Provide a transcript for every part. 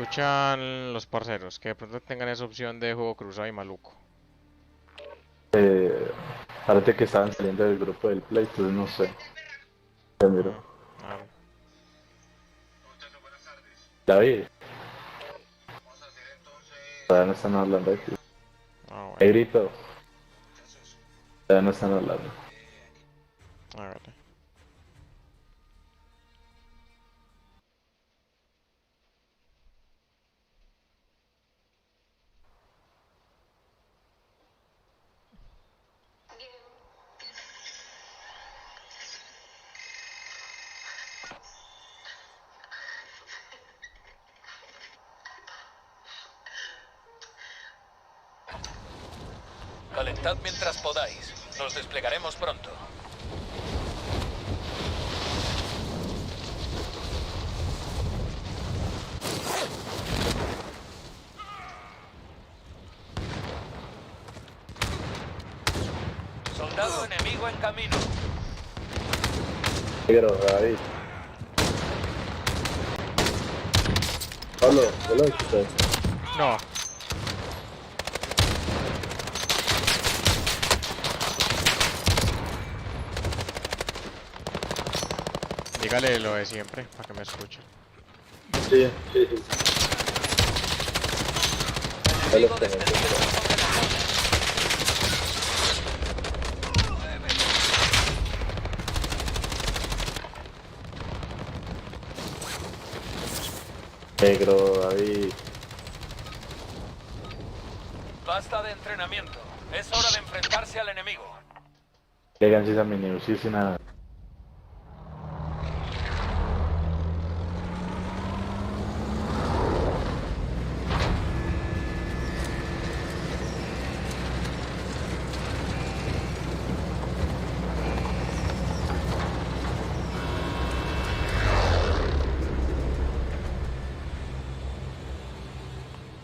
escuchan los parceros, que de pronto tengan esa opción de juego cruzado y maluco. Eh, Parece que estaban saliendo del grupo del Play, entonces no sé. Ya miro. Claro. David, todavía no están hablando aquí. Ah, bueno. Grito, todavía no están hablando. Hágale. Calentad mientras podáis. Nos desplegaremos pronto. Soldado enemigo en camino. Negro, David. Pablo, ¿qué lo escuchas? No. Dígale lo de siempre, para que me escuche. Sí, sí, sí. Enemigo descendiendo sobre la zona. Negro, David. Basta de entrenamiento. Es hora de enfrentarse al enemigo. Legacy a mi news, sí, sin nada.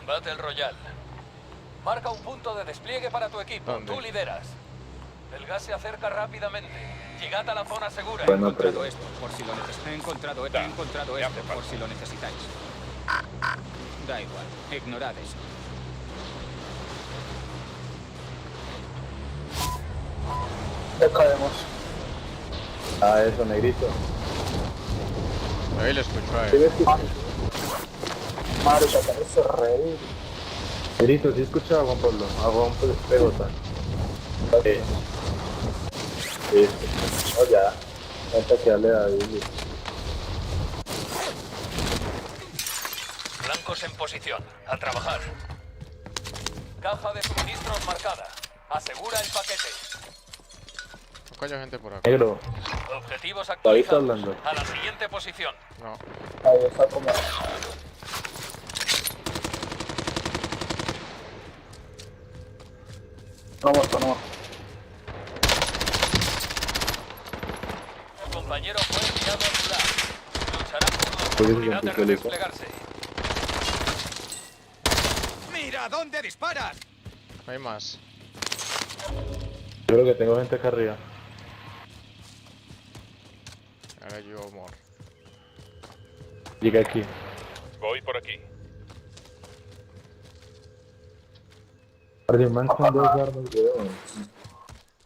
Battle Royale. Marca un punto de despliegue para tu equipo. ¿Dónde? Tú lideras. El gas se acerca rápidamente. Llegad a la zona segura. Bueno, He encontrado pero- esto, por si lo necesitáis. He encontrado esto, por si lo necesitáis. Da igual, ignorad eso. Ya caemos. Ah, eso, negrito. Ahí lo escucho a ¿Sí él. ves que... Madre, sacar ese rey. Negrito, ¿sí escucha a Juan Pablo? A Juan PJ. Sí. Sí. No, ya. Falta que darle a David. Blancos en posición. A trabajar. Caja de suministros marcada. Asegura el paquete. No cayó gente por acá. Negro, Objetivos David está actualizados. hablando. A la siguiente posición. No. Ahí está como. No muerto, no muerto. Tu compañero fue enviado a ayudar. Luchará por la Pues, oportunidad de sí, sí, sí. redesplegarse. ¡Mira, dónde disparas! No hay más. Yo creo que tengo gente acá arriba. Ahora yo amor. Llega aquí. Voy por aquí. Ardiman con dos armas, weón.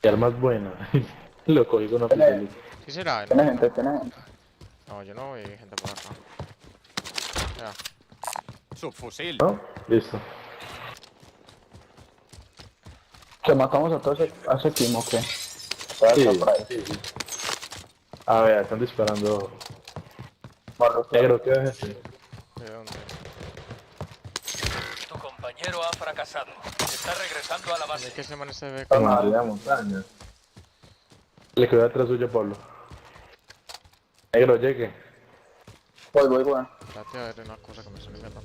Y armas buenas. Lo cogí con una pistolita. ¿Sí será? Tiene No, gente, tiene gente. no, yo no vi gente por acá. Ya. Subfusil. ¿No? Listo. Que matamos a todos a ese team, ¿o qué? Sí, Está por ahí. sí, sí. A ver, están disparando. Barro, Negro, ¿qué haces? ¿De dónde? Tu compañero ha fracasado. Está regresando a la ¿De base. qué se man se ve? Vamos a abrir la montaña. Le quedó atrás suyo, Pablo. Negro, llegue. voy. Date a ver una cosa que me salió acá.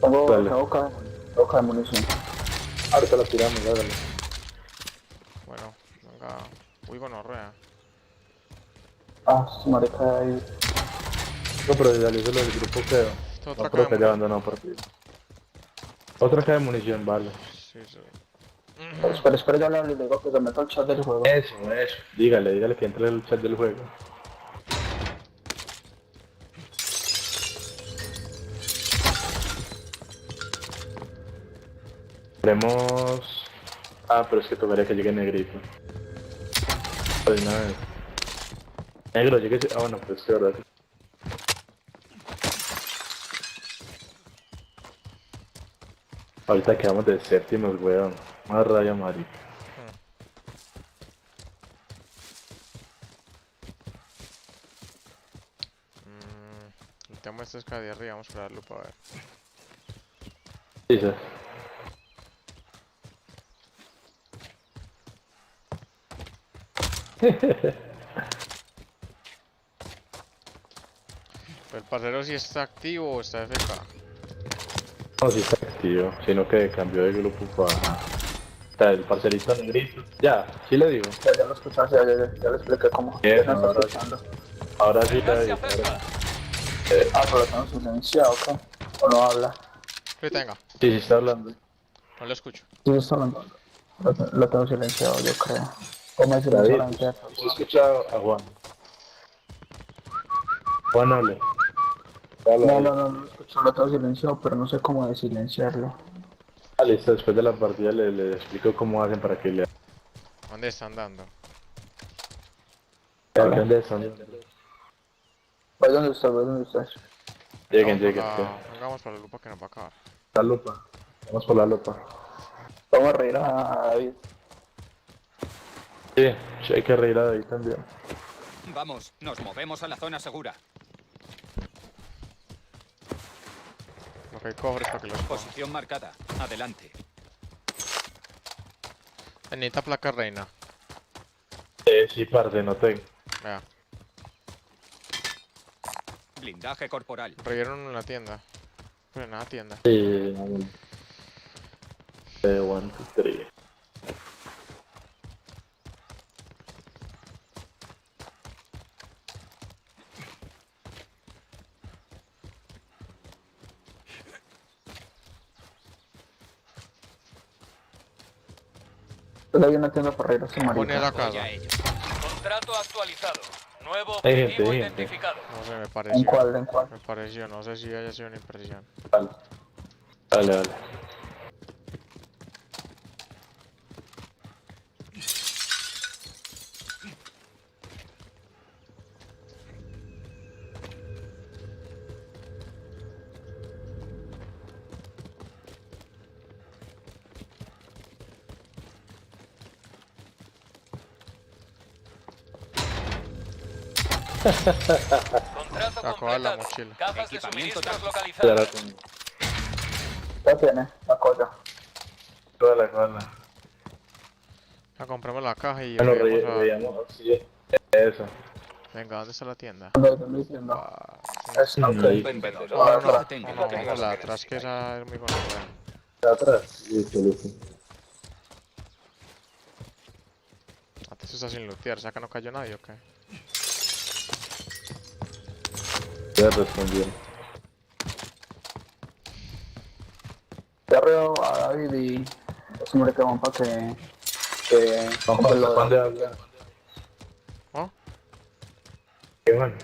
Dale. Tengo caja de munición. Ahorita lo tiramos, hágale. Bueno, venga. Uy, gonorrea. Ah, marica ahí. No, pero ya le hizo lo del grupo, creo. Esto No otra creo que haya cámara. abandonado partido. Otra caja de munición, vale. Sí, sí. Espera, ya le digo que se meta al chat del juego. Eso. Dígale que entre el chat del juego. Entremos... Ah, pero es que tocaría que llegue negrito. Pues una vez. Negro, llegue... Ah, bueno, pues sí, verdad. Ahorita quedamos de séptimos, weón. Más raya, marica. El tema este es que de arriba, vamos a la lupa a ver. Sí, sí. ¿El parcero si está activo o está FK? No, sí está activo, sino que cambió de grupo para... Está el parcerito negrito. Ya, sí le digo. Ya lo escuchaste, ya le expliqué cómo. Bien, No está ahora sí. escuchando. Ahora sí Gas le se digo. acerca. Pero lo tengo silenciado, ¿qué? ¿O no habla? Que tenga, Sí, sí está hablando. no lo escucho. Sí, está hablando. Lo tengo silenciado, yo creo. ¿Cómo es silenciado David, la entera? ¿sí escuchado a Juan? Juan hable. No lo escucho, lo tengo silenciado, pero no sé cómo de silenciarlo. Ah, listo, después de la partida le explico cómo hacen para que le... ¿Dónde están dando? ¿Qué de son? ¿Vas dónde estás? ¿Vas dónde estás? Lleguen, Vamos lleguen. Vamos para la lupa que nos va a acabar. La lupa. Vamos por la lupa. Vamos a reír a David. Sí, sí hay que reír a David también. Vamos, nos movemos a la zona segura. Lo que hay cofres para que los coja. Posición marcada. Adelante. Necesita placa reina. Sí, parce, no tengo. Vea, Blindaje corporal. reyeron en la tienda. Pero en la tienda. Sí, no. 1, 2, 3. Solo hay una tienda para reír a su Pone marido. la Voy a casa. ello. Contrato actualizado. Nuevo Hay gente, objetivo hay gente. identificado. No sé, me ¿En pareció. cuál? ¿En cuál? Me pareció, no sé si haya sido una impresión. Vale. Dale, dale. Contrato Sacó a la completado. mochila. Cajas de Equipamiento suministros táctico. Ya la localizadas. tengo. Ya tiene la cosa. Toda la cola. Ya compramos la caja y Bueno, vamos a... veíamos, sí. Eso. Venga, ¿dónde está la tienda? ¿Dónde diciendo? Ah, Es Ahí. Un vendedor. no, no, Quizá no, tenga no, lo que vamos a la de necesitáis. atrás, que esa es muy conocida. ¿Está atrás? Listo, listo. Antes está sin lootear, ¿sabes que no cayó nadie o qué? Ya respondieron. Ya reo a David y es un hombre que van para que Vamos compre a lo de- hablar. ¿Oh? ¿Qué man?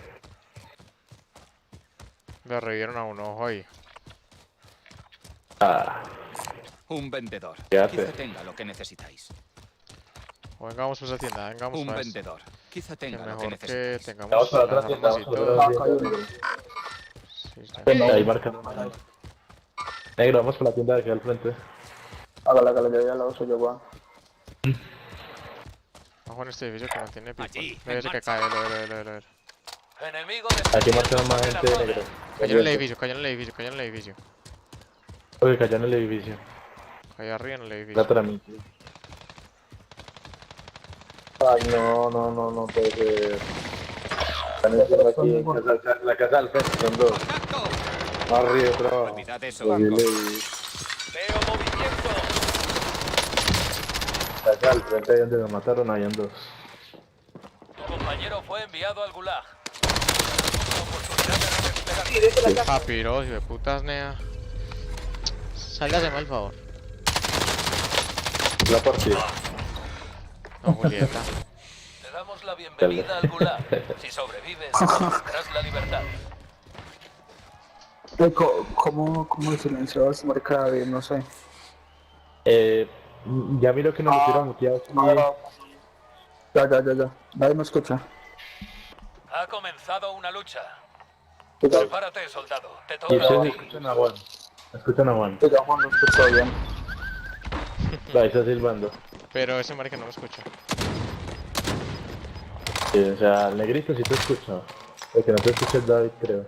Le revivieron a uno, ojo ahí. Ah, Un vendedor. Fíjate. Quizá tenga lo que necesitáis. O vengamos por esa tienda, vengamos Un para esa. vendedor. Quizá Que tenga lo que mejor que necesitáis. tengamos vamos para las atrás, tienda, armas y vamos todo. para Acá hay uno. Sí, está. ahí marcando. Negro, vamos por la tienda de aquí al frente. Hágala, yo ya la uso yo, weón. Bajo en este edificio que no tiene pico. Allí, Debe en ser que marcha. cae, lo. Enemigo Aquí descendiendo marcando más sobre la gente zona. negro. Cayó en el edificio, cayó en el edificio, cayó en el edificio. Oye, cayó en el edificio. Cayó arriba en el La edificio. tramita. Ay, no puede ser. Están encima aquí, la casa al frente, son dos. ¡Contacto! Más arriba, otro. Olvidad eso. Pues dile, Veo movimiento. la casa al frente ahí donde me mataron, hayan dos. Tu compañero fue enviado al gulag. Oportunidad de recuperar. Papiros, hijo de putas, nea. Sálgase mal, por favor. La partida. No, Julieta. Te damos la bienvenida al gulag. Si sobrevives, tendrás la libertad. ¿Cómo silenció a su marica David? No sé. Ya miro que nos metieron muteados aquí. Ya. Nadie me escucha. Ha comenzado una lucha. Sí, ya. Prepárate, soldado. Te Y toca a ustedes ti. escuchan a Juan. Escuchan a Juan. Sí, ya Juan lo escucho bien. Ahí está silbando. Pero ese marica no me escucha. Sí, o sea, el negrito sí te escucha. El que no te escucha es David, creo.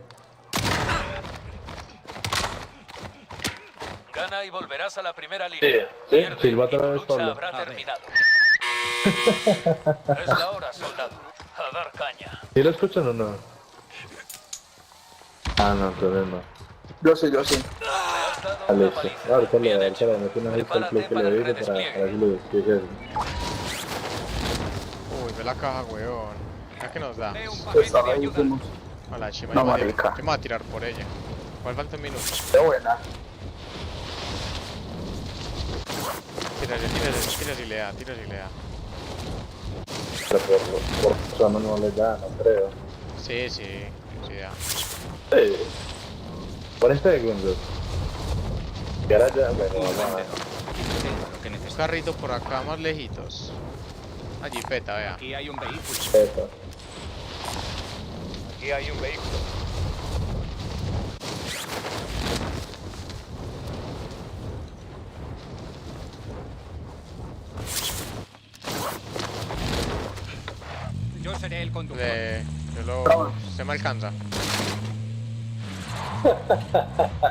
Gana y volverás a la primera línea. Sí, Pierde silba y otra tu vez, lucha Pablo. habrá A ver. terminado. Es la hora, soldado. A dar caña. ¿Sí lo escuchan o no? Ah, no, entonces no. Yo sí. Le has dado Ah, una listo. paliza. Ahorita Bien le hecho. meto una lista al play Prepárate que para le el digo para redespliegue. ver si lo despliega. Uy, ve la caja, weón. ¿Ya que nos da? Veo un Pues paquete estaba de ahí, ayuda. fuimos. A la chima, No, yo marica. me voy a tirar por ella. ¿Cuál falta un minuto? Qué buena. Tírale y lea. Pero por zona no les da, no creo. Sí, ya. Sí. 40 segundos. Y ahora ya, bueno, vamos a ver. Tengo lo que Un necesito. carrito por acá más lejitos. Allí, peta, vea. Aquí hay un vehículo. Eso. Aquí hay un vehículo. Yo seré el conductor. Yo lo... Se me alcanza.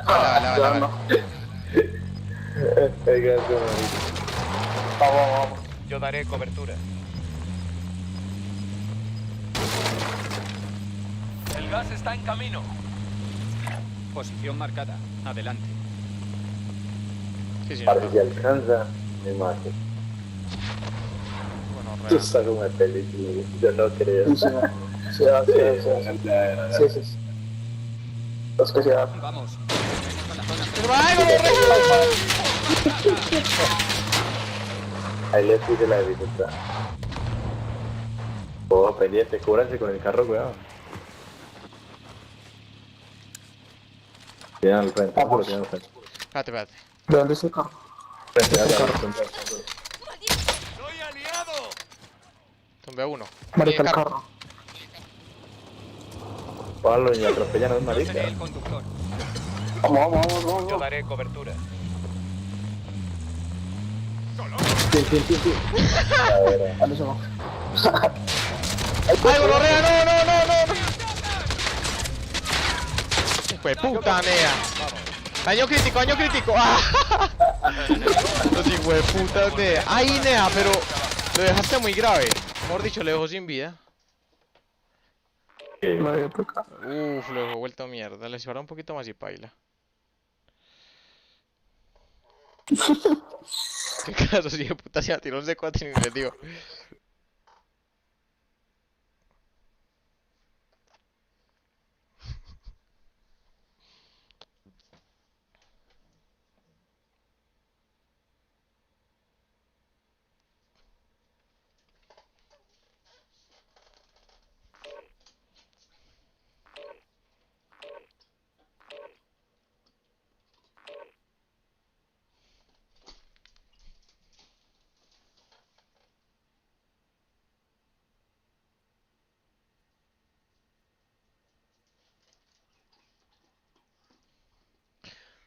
Dale. Oiga, qué bonito. Vamos. Yo daré cobertura. El gas está en camino. Posición marcada. Adelante. Sí, Para no. si alcanza, me mato. Bueno, Tú real. estás como de película, yo no creo. Sí. Sí. Es que sea. Vamos. Tenemos la zona. ¡Ay, Ahí les puse la dificultad. Oh, pendiente, cúbranse con el carro, weón. Tienen al frente, lo tienen al frente. Espérate. ¿De dónde es el carro? Frente, al frente. ¡Soy aliado! Tumbé a uno. Marica, el Viene carro. Pablo, y atropellan a un Yo marica. seré el conductor. Vamos. Yo daré cobertura. Sí. A ver, ¿Dónde se va? ¡Ay, gonorrea! ¡No! ¡Fue puta, nea! ¡Daño crítico! ¡Ah! Los hijueputas, nea. ¡Ay, nea! Pero lo dejaste muy grave. Mejor dicho, le dejó sin vida. Me voy a tocar. Uf, lo dejó vuelto a mierda. Le dispara un poquito más y paila. ¿Qué caso? Si de puta se tiró un C4 y ni le dio.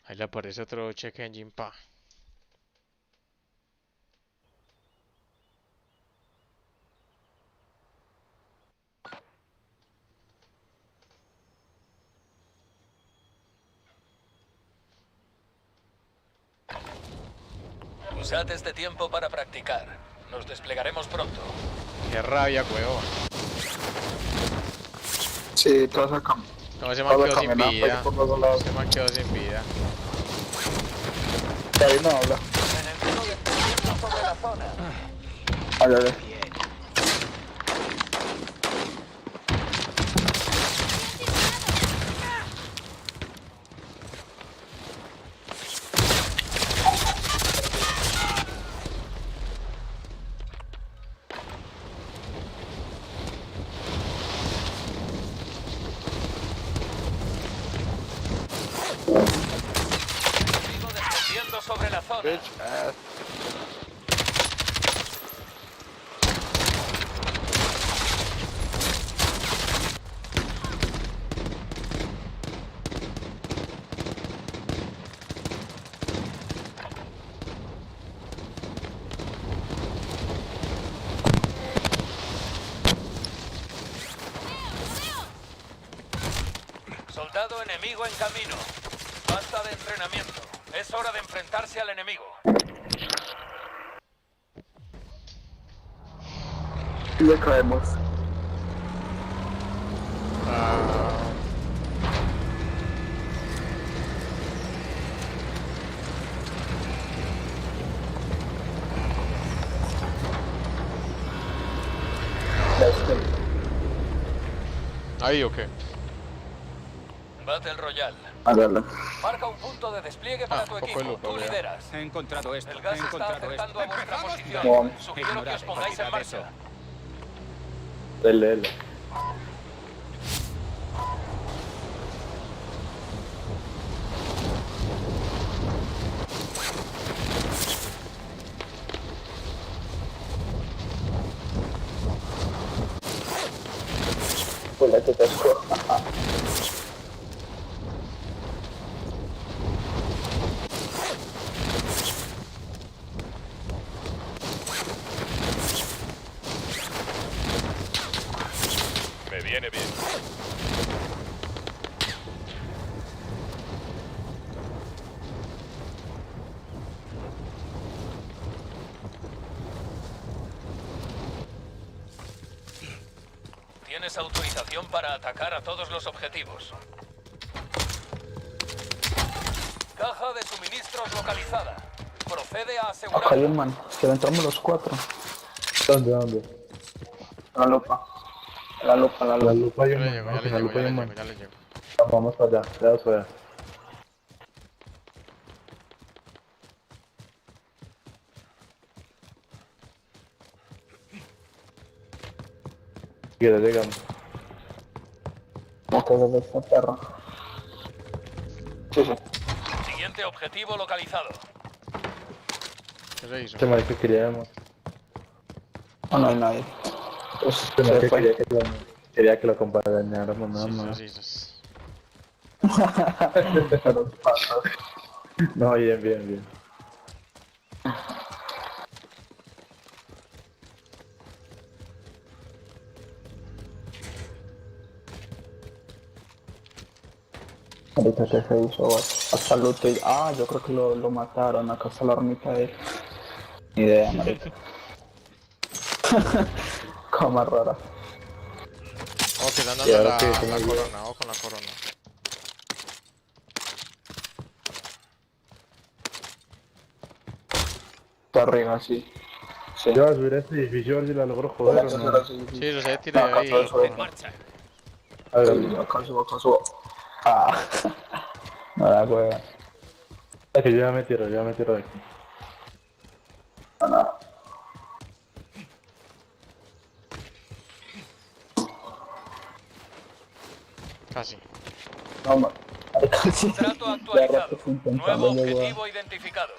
Ahí le aparece otro check engine, pa. Usad este tiempo para practicar. Nos desplegaremos pronto. Qué rabia, huevón. Sí, todas acá. No, ese man Todo quedó sin caminando vida. por los dos lados. Ese man quedó sin vida. Ahí no habla. Enemigo descendiendo sobre la zona. Ay. Enemigo descendiendo sobre la zona. Soldado enemigo en camino. Basta de entrenamiento. Es hora de enfrentarse al enemigo. Le caemos. Ah, Ya estoy. ahí o qué. Battle Royale. Hágalo. Marca un punto de despliegue para Ah, tu poco equipo. el lujo, Tú ya. lideras. He encontrado esto. El gas He está encontrado esto. acercando a vuestra posición. Bien. Sugiero que os pongáis en Ignorad eso. marcha. Dele. Pues la que te escojo. Me viene bien. Tienes autorización para atacar a todos los objetivos. Caja de suministros localizada. Procede a Acá hay asegurar. un man. Que entramos los 4. ¿Dónde? La lupa. La lupa, la La lupa. lupa hay Ya un le man, llego, ¿no? ya le En la llego, lupa ya hay le un llego, man. ya le llego. Vamos para allá, ya eso es. Que llegan. Como que debe ser perro. Sí, sí. Siguiente objetivo localizado. ¿Qué se hizo? Este marica queríamos. Oh, no hay nadie. Pues Este se marica fue. quería que lo acompañáramos nada Sí, más. sí, sí. Pero pasa. No, bien. Ahorita que se hizo hasta Luto y... Ah, yo creo que lo mataron. Acá está la hormita de... Ni idea, marica. Coma rara. Oh, que están Y dando ahora la, que la tengo corona, ojo con la corona. Está arriba, sí. Sí. Yo voy a subir a este edificio a ver si la logro joder o no. Sí, yo sé, tira Acá ahí. todo eso. En marcha. A ver, Sí, acá subo. Ah. No da hueva. es que yo ya me tiro de aquí. Casi. No, marica, sí. Trato Ya actualizado. rato fue intentando Nuevo llegar. objetivo identificado.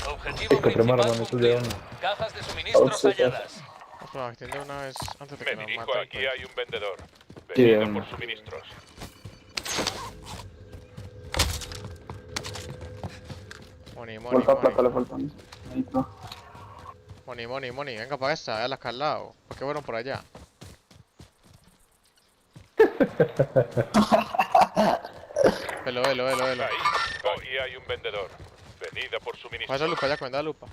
Objetivo Encontré principal marrones de cumplido. uno. Cajas de suministros Oh, sí, sí. halladas. Vamos a extender una vez antes de Me que nos dirijo, maten. aquí pues. hay un vendedor. Sí, Venido hombre. por suministros. Money, Falta plata, le faltan. Ahí está. money. Venga para esta, ya la que al lado. ¿Por qué fueron por allá? Velo. Ahí, aquí hay un vendedor. Venida por suministros. Pasa lupa, ya cuenta lupa.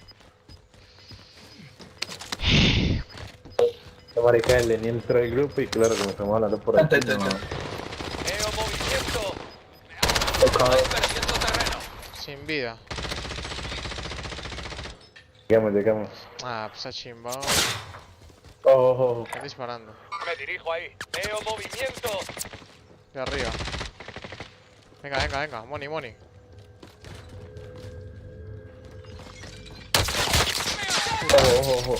Esta marica de Lenny entró al grupo y claro, como estamos hablando por aquí. Vente. No. Veo movimiento. Acá Estáis perdiendo terreno. Sin vida. Llegamos. Ah, pues ha chimbado. Ojo. Están disparando. Me dirijo ahí. Veo movimiento. De arriba. Venga. Money. Ojo.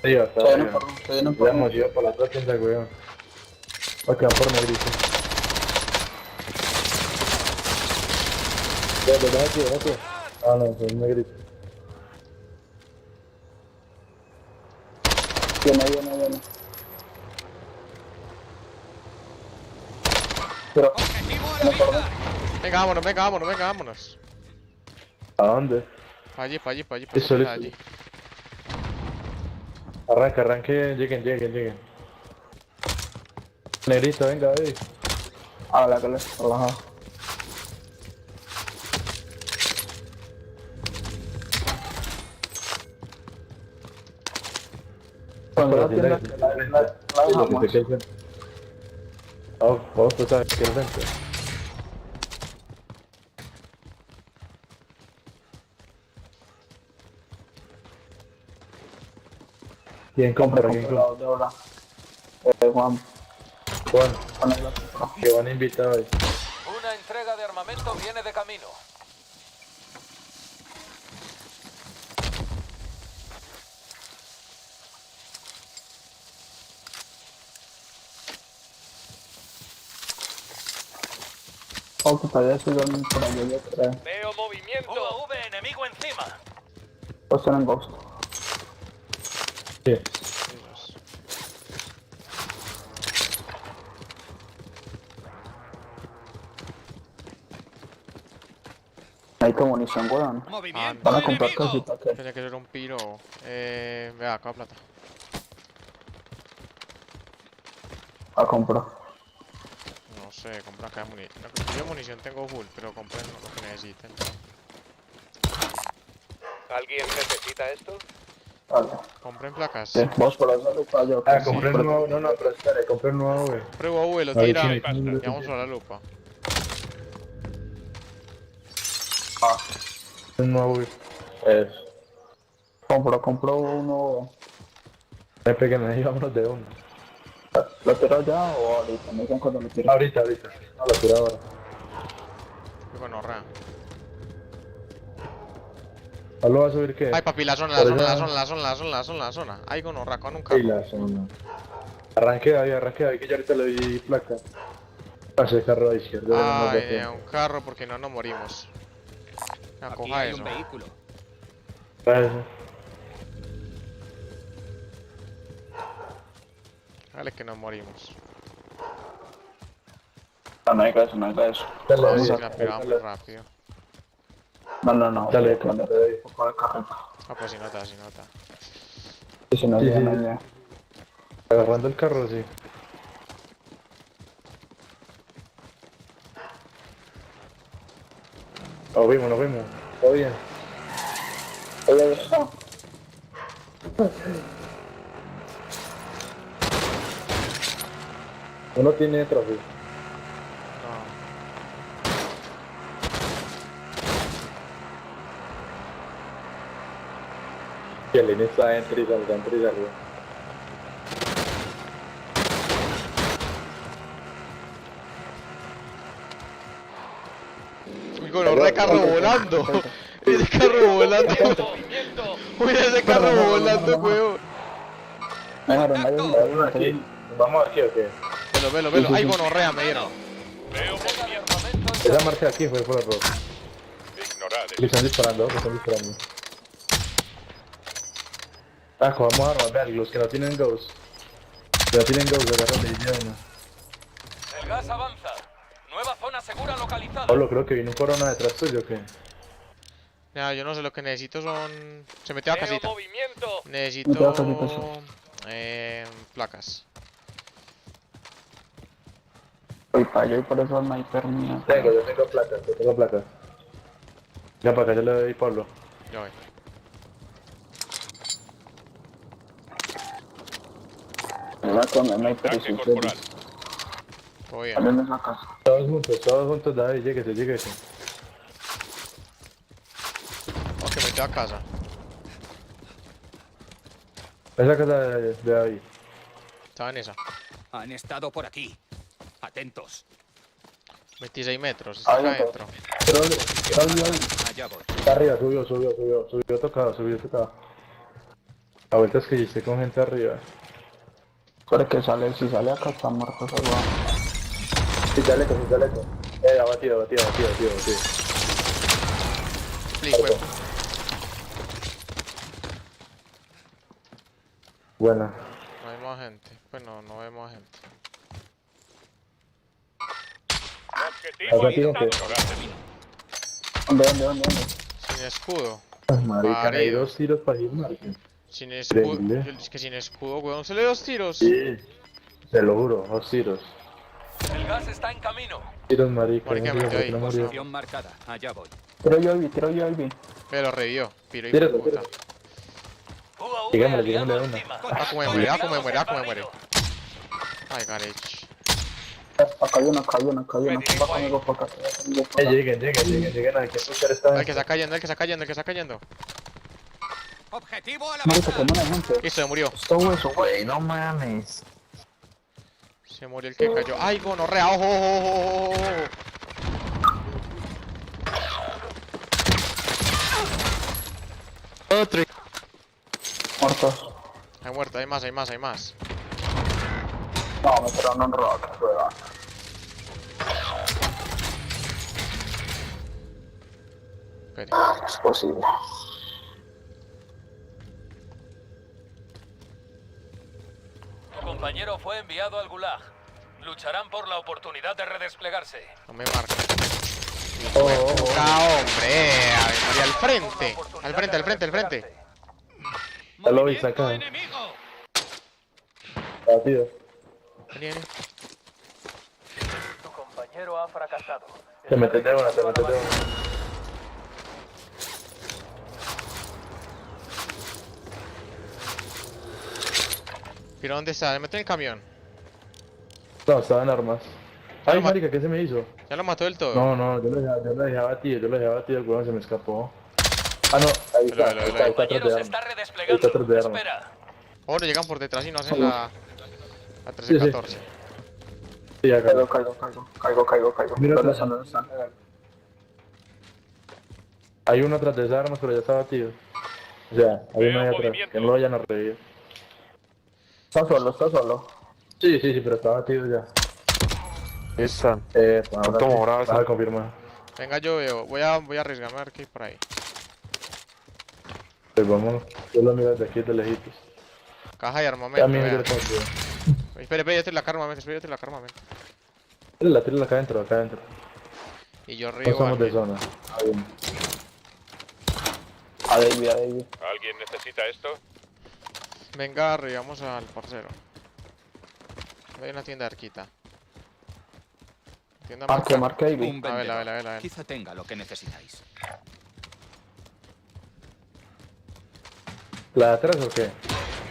arriba, está Se vienen arriba. por, se vienen Ya por. hemos ido por la otra tienda, weón. Va a quedar por negrito. Ven aquí. Ah, no, es negrito. Viene. Pero, ¡Objetivo a la vista! Venga, vámonos. ¿A dónde? Pa' allí, Eso, pa' listo. allí. Arranque, lleguen. Negrito, venga, hágale, relajado. Cuando Por la la tienda tienda que la dejamos. Vamos pues a que el frente. ¿Quién compra? De ahora. Juan, Juan, ponela compra. que van invitados hoy. Una entrega de armamento viene de camino. Oh, que todavía sigo por allá, yo creo. Veo movimiento. UAV enemigo encima. Pues en Ghost. Sí. Hay que munición, weón. ¡Movimiento Van a comprar enemigo! cositas que. Tiene que ser un piro. Vea, acá plata. A comprar. No sé, compra acá munición. Yo munición tengo full, pero compren lo que necesiten. ¿Alguien necesita esto? Vale. Compren placas. Sí, vos por eso lupa yo. Ah, compré un nuevo, no, pero espera, compré un nuevo, güey. Prueba V, lo Ahí tira. tiene, Y vamos a la lupa. Un nuevo, güey. Compro uno. Me peguen ahí, vámonos de uno. ¿Lo tiro ya o ahorita? Me dicen cuando lo tiro. Ahorita. No, lo tiro ahora. Qué gonorrea. ¿Lo va a subir qué? Ay, papi, la zona. Ay, gonorrea, con un Sí, carro. la zona. Arranque ahí, que ya ahorita le di placa. Pase carro a izquierda. Ay, un carro porque no nos morimos. Ya, Aquí coja hay eso. un vehículo. Dale que nos morimos. No hay caso, no hay caso. Dale, Vamos ahí, a la pegamos muy rápido. No. Dale, sí, dale. un poco de carreta. Ah, pues si nota. Y si no, Sí, ya sí. no hay idea. Agarrando el carro, sí. Nos vimos. Todo bien. Uno tiene trofeo. No. Y el N está entre y salga. Uy, gonorrea, carro volando. Ese carro volando. Movimiento. Mira ese carro volando, weón. Me dejaron ahí. ¿Vamos aquí o qué? Velo. Ay, gonorrea, me dieron. Veo Entrega de movimiento. armamento en Esa camino. marcha de aquí fue por error. Ignorad Le están disparando. Vamos a armar, los que no tienen ghost. Agarran de lleno. El gas avanza. Nueva zona segura localizada. Pablo, creo que viene un corona detrás tuyo, ¿o qué? Ya, yo no sé, lo que necesito son... Se metió a Veo casita. movimiento. Necesito... Metió a casita, placas. Voy para allá y por eso no hay permiso. Yo tengo placas. Ya para acá, ya le doy Pablo. Ya voy. No hay Tanque permiso. corporal. Todo bien. Salen de esa casa. Todos juntos, David, lléguese. Ok, metió a casa. Esa casa de David. Estaba en esa. Han estado por aquí. Atentos. 26 metros, está acá adentro. Allá voy. Está arriba, subió tocado. La vuelta es que yo estoy con gente arriba. Pero que sale, si sale acá está muerto ese weón. Sí, chaleco, sí, chaleco. Abatido. Flick, huevo. Buena. No hay más gente. Pues no vemos gente. Objetivo Abatido, ¿qué? alistado. ¿Dónde? Sin escudo. Marica, hay Marido. 2 tiros para ir, Martín. Sin escudo. Increíble. Es que sin escudo, weón. Se le dio 2 tiros. Sí, te lo juro, 2 tiros. El gas está en camino. Tiros, marica. Marica, no sé metió por qué ahí, no murió. Posición marcada. Allá voy. Tiro yo al B. Pero revivió. Piro y Tíralo, puta. tíralo. UAV Lleguémosle, aliado lleguémosle a una. encima. Ah, como me muere, como me muere. Ay, Garech. Acá hay uno. Va conmigo por acá. Lleguen, hay que escuchar esta El vez. que está cayendo. Objetivo a la Marica, baja. como una gente. Listo, se murió. Todo eso, güey, no mames. Se murió el que cayó. Ay, gonorrea, ojo. Otro. Muertos. Hay muerto, hay más. No, me tiraron un rock, weón. Espere. Es posible. Tu compañero fue enviado al Gulag. Lucharán por la oportunidad de redesplegarse. No me marca. Oh. Hombre, a ver, María, al frente. Ya lo vi, saca. Abatido. Vení. Tu compañero ha fracasado. Te metes de una. Pero ¿dónde está? Me metió en el camión. No, estaban armas. Ay, Arma. marica, ¿qué se me hizo? Ya lo mató del todo. No, yo lo dejé abatido, el huevón se me escapó. Ah, no, ahí está, Velo, ahí velo, está, velo. ahí está atrás Compañero de se armas. está Ahí está redesplegando. atrás de armas. Espera. Ahora llegan por detrás y no hacen la 13-14. Sí, acá. Caigo. Mira ¿Dónde atrás. están? Hay uno atrás de esas armas, pero ya está abatido. O sea, hay uno ahí Veo atrás, movimiento. que no lo vayan a revivir. Está solo. Sí, pero está abatido ya. Están. Ahora Como sí, bravas. vas a confirmar. Venga, yo veo. Voy a arriesgarme a ver qué hay por ahí. Pues vamos, yo lo miro desde aquí de lejitos. Caja y A armamento. mí no Vea. yo le tengo cuidado. Espere, yo te la cargo, man. Tírala acá adentro. Y yo No río. somos de zona. Ahí viene. A David. ¿Alguien necesita esto? Venga, arribamos al parcero. Hay una tienda arquita. Tienda Marque marca. David. Un A ver. vendedor. Quizá tenga lo que necesitáis. ¿La de atrás o qué?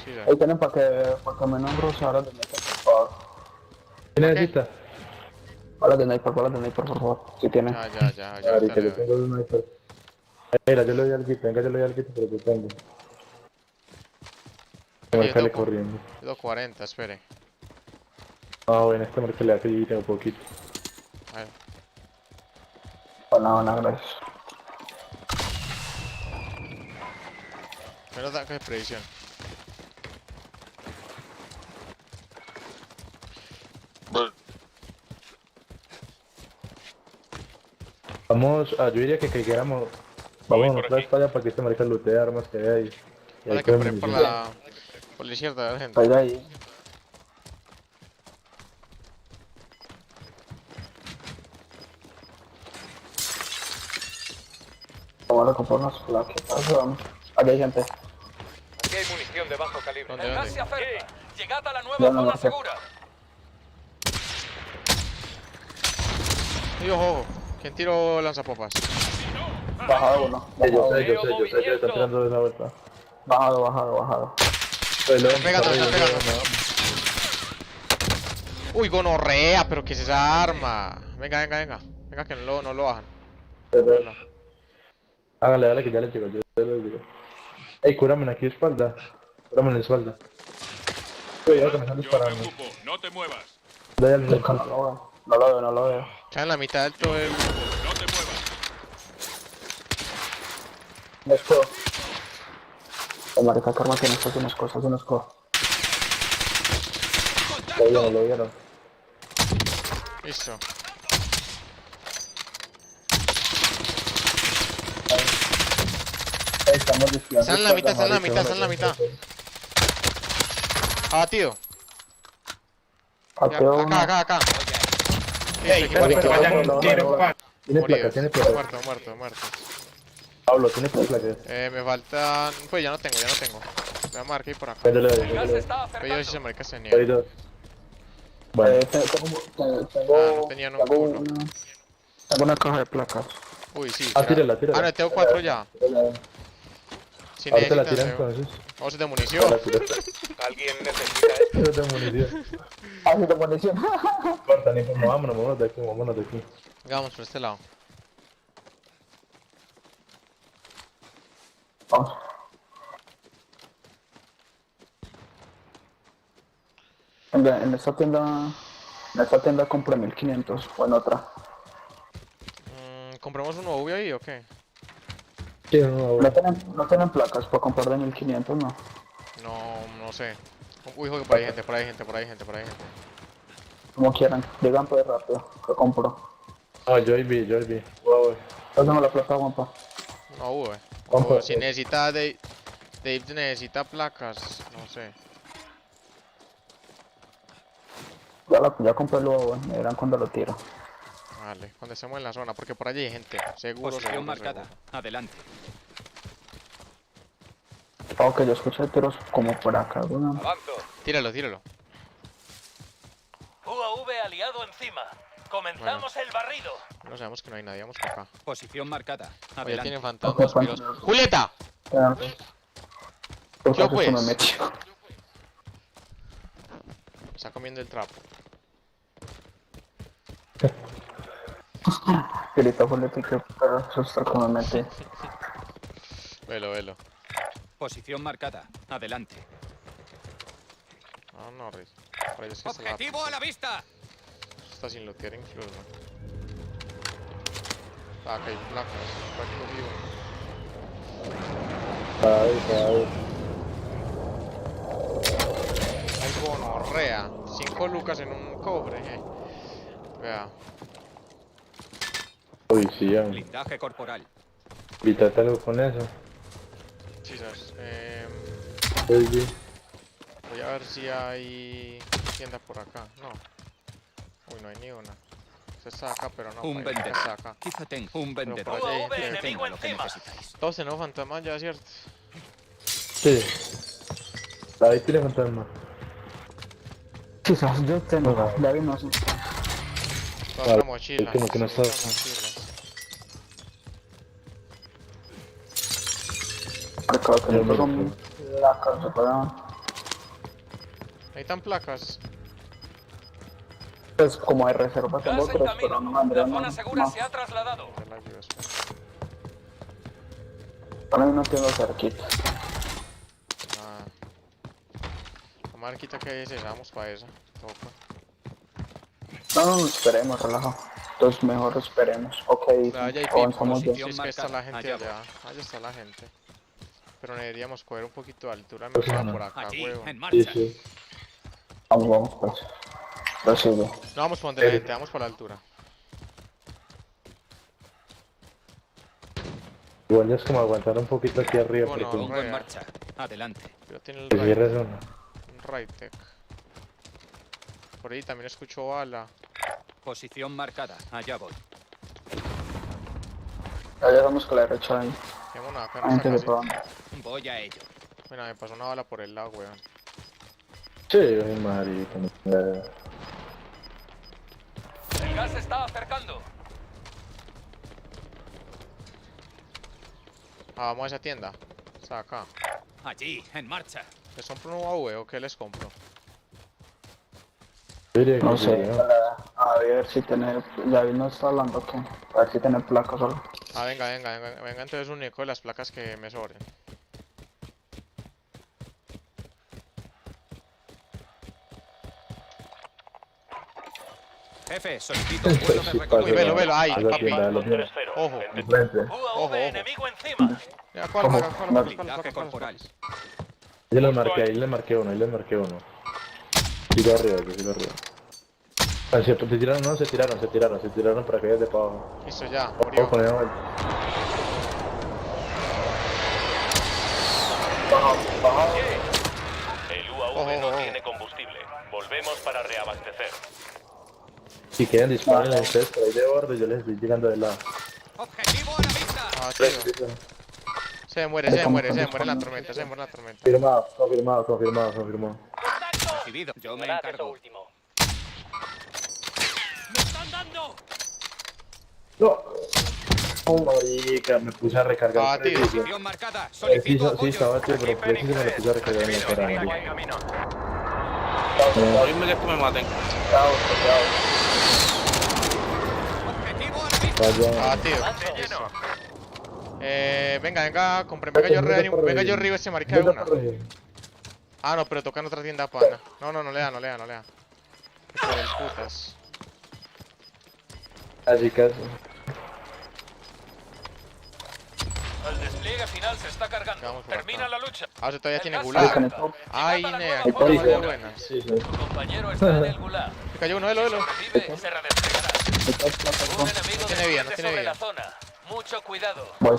Sí, ya. Ahí tienen para que me nombro ahora de sniper, por favor. ¿Qué necesita? Balas de sniper, por favor. Si tienen. Ya. Marica, ahorita le yo doy. tengo un sniper. Mira, yo le doy al kit, venga, yo le doy al kit, pero yo tengo. Yo Me sale toco. corriendo. Yo doy 40, espere. Ah, bueno, este marca le da que yo tengo poquito. A ver. Bueno, gracias. Menos da que predicción. Vamos, yo diría que caigamos. Vamos por otra vez aquí. para allá para que este marica lutee armas que hay ahí. Y Vale, ahí que coge por ahí por munición. por la izquierda de gente. Caiga ahí. Vamos a comprar unas plaquetas, vamos. Aquí hay gente. Aquí hay munición de bajo calibre. ¿Dónde, El gas dónde? se acerca. Llegad a la nueva Ya no zona marqué. segura. Y ojo, ¿quién tiró lanzapopas? Bajado uno. Ellos Veo están tirando de esa vuelta. Bajado. Están pegando. Uy, gonorrea, pero ¿qué es esa arma? Venga. Venga, que no lo bajan. Hágale, dale que ya le llego, yo le digo. Ey, cúrame aquí espalda. Cúrame en la espalda. Cuidado que me están Yo me disparando. ocupo, no te muevas. Dale al Cerca, no lo veo. Está en la mitad del todo el... No te muevas. Esto. Marica, Karma tiene estas unas cosas, unas cosas. Lo vieron. Listo. Estamos desviando. Están en la mitad, están en la mitad, están en la mitad. Abatido. Ya, acá. Ey, Listo, aquí pero marica. vayan tiro, pa. Tiene placa, Moridos. tiene placa. Muerto. Pablo, tiene placa. Me faltan... Pues ya no tengo. Voy a marcar ahí por acá. Véndele El ahí, gas véndele. está Pero yo sí se acercando. marica se Hay niega. dos. Bueno, No tenían un culo. Tengo una caja de placas. Uy, sí. tírala. Ah, no, tengo 4 ya. Si Ahorita la necesitan, tiran tengo. entonces. Vamos a de munición. La tira. ¿Alguien necesita esto? No tengo munición. Ah, sí, de munición. Corta, ni como vámonos de aquí. Vamos por este lado. Vamos. En esta tienda compré 1500 o en otra. ¿Compramos un nuevo ahí o qué? Sí, no, No tienen placas para comprar de 1500, no. No sé. Uy, hijo, que por ahí hay gente. Como quieran, llegan pues rápido, que compro. Ah, yo ahí vi. Wow, Pásame la plata, guapa. No hubo, Compa, O si necesita Dave necesita placas, no sé. Ya compré el nuevo, me dirán cuando lo tiro. Vale, cuando estemos en la zona, porque por allí hay gente. Seguro, Posición marcada. Adelante. Ok, yo escuché tiros como por acá, ¿no? Avanzo. Tíralo. UAV aliado encima. Comenzamos el barrido. No sabemos que no hay nadie, vamos por acá. Posición marcada. Oye, Adelante. tienen fantasmas, Ok, piros. ¡Julieta! Porque Yo, eso pues. me metió. Está comiendo el trapo. Grita política, pero eso está como me metí. Velo. Posición marcada. Adelante. Ah, no, Riz. Por ahí es que Objetivo a la vista. está sin lootear incluso. Ah, acá hay placas. Por aquí lo vivo. Hay gonorrea. 5 lucas en un cobre, Vea. Uy, sí, ya. Blindaje corporal. Vítate algo con eso. Sí, sabes. Sí. Voy a ver si hay tienda por acá. No. Uy, no hay ni una. Se está acá, pero no. Un para allá, vendedor. está acá. Quizá tenga un vendedor. por allá hay UAV gente. enemigo Tenga lo que encima. necesitáis. Todos tenemos fantasmas ya, ¿cierto? Sí. David tiene fantasma. Quizás yo tengo, David no sé. Toda Vale, la mochila. como que no sí, está- todas mochilas. Acá tenemos son placas, ¿verdad? Ahí están placas. Pues como hay reserva tengo Gas en tres, pero no camino. me La vendrían zona más. segura No, se ha trasladado. Ya la ayudo, espera. para mí no tengo cerquita. Ah. La marquita que es esa, vamos para esa. Toca. No, esperemos, relajado. Entonces mejor esperemos. Ok, Allá hay avanzamos people. ya. Sí, es que está la marcada. gente Allá allá. Allá está la gente. Pero necesitaríamos coger un poquito de altura. Pues Me no. por acá, Allí, huevo. en Sí, marcha. sí. Vamos pues. Recibe. No vamos por donde la gente, vamos por la altura. Igual ya es como aguantar un poquito aquí arriba Bueno, porque Pongo en Rea. marcha. Adelante. Pero tiene el que cierre right, zona. un right tech. Por ahí también escucho bala. Posición marcada. Allá voy. Ya llegamos con la derecha ahí. Tengo una acá en Ahí esta te lo casita. probamos. Voy a ello. Mira, me pasó una bala por el lado, weón. Sí, ay, marica. El gas se está acercando. Ah, vamos a esa tienda. Está acá. Allí, en marcha. ¿Les compro un UAV o qué les compro? Yo diría que No sí, sé, ¿no? a ver si tener. David no está hablando que. A ver si tener placas solo. Ah, venga, entonces un único de las placas que me sobren. Jefe, solicito un vuelo de Sí, reconocimiento. Velo, velo, ahí, Pasa papi. aquí, dale, 3-0. Ojo. enfrente. UAV Ojo. enemigo encima. Mira, ¿cuál? Blindaje corporal. Yo le marqué, ahí le marqué uno, ahí le marqué uno. Tiro arriba, yo tiro arriba. Ah, cierto, se tiraron, no, se tiraron para que vayas de para abajo. Listo, ya, Vamos murió. con el El UAV Ojo, no ojo. tiene combustible. Volvemos para reabastecer. Si quieren disparar a ustedes por ahí de borde, yo les estoy llegando de lado. Objetivo a la vista. Ah, tío. Se muere en la tormenta, Confirmado. Recibido. Yo me encargo. ¡Me están dando! No. Oh, marica, me puse a recargar. Ah, tío. Posición marcada. Sí, Solicito sí, apoyo. estaba tío, pero preciso me lo puse a recargar en la cara. Buen camino. Oíme que me maten. Objetivo a la vista. Vaya. Ah, tío. Lance lleno. Venga, compre. Venga yo arriba ese marica de una. Ah, no, pero toca en otra tienda pana. No le da. Hijo del putas. Así casi. El despliegue final se está cargando. Vamos por Termina acá. la lucha. Ah, se todavía tiene El gas gulag. aumenta. Ay, Llegada la nea, nueva qué forma de buenas. Sí, sí. Tu compañero está en el gulag. Se cayó uno, velo. Vive, se redesplegará. Un enemigo tiene vida, no desciende tiene sobre vida. la zona. Mucho cuidado. Voy.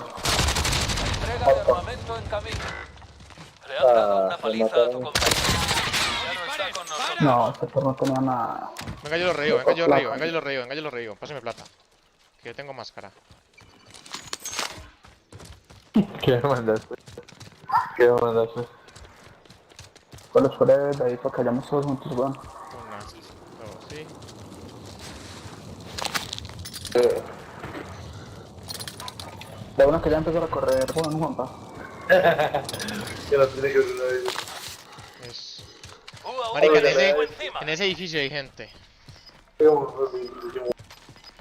Entrega de armamento en camino. Le has dado una paliza a tu compañero. Ya no está con nosotros. No, este turno no tenía nada. Venga yo lo río. Pásame plata. Que yo tengo máscara. ¿Qué me mandaste? Con los fuera de ahí para que hayamos todos juntos, weón. Una, dos, sí. De una que ya empezó a correr, bueno, Juanpa. Que lo tiene que ver. Es... UAV Marica, enemigo encima. en ese edificio hay gente.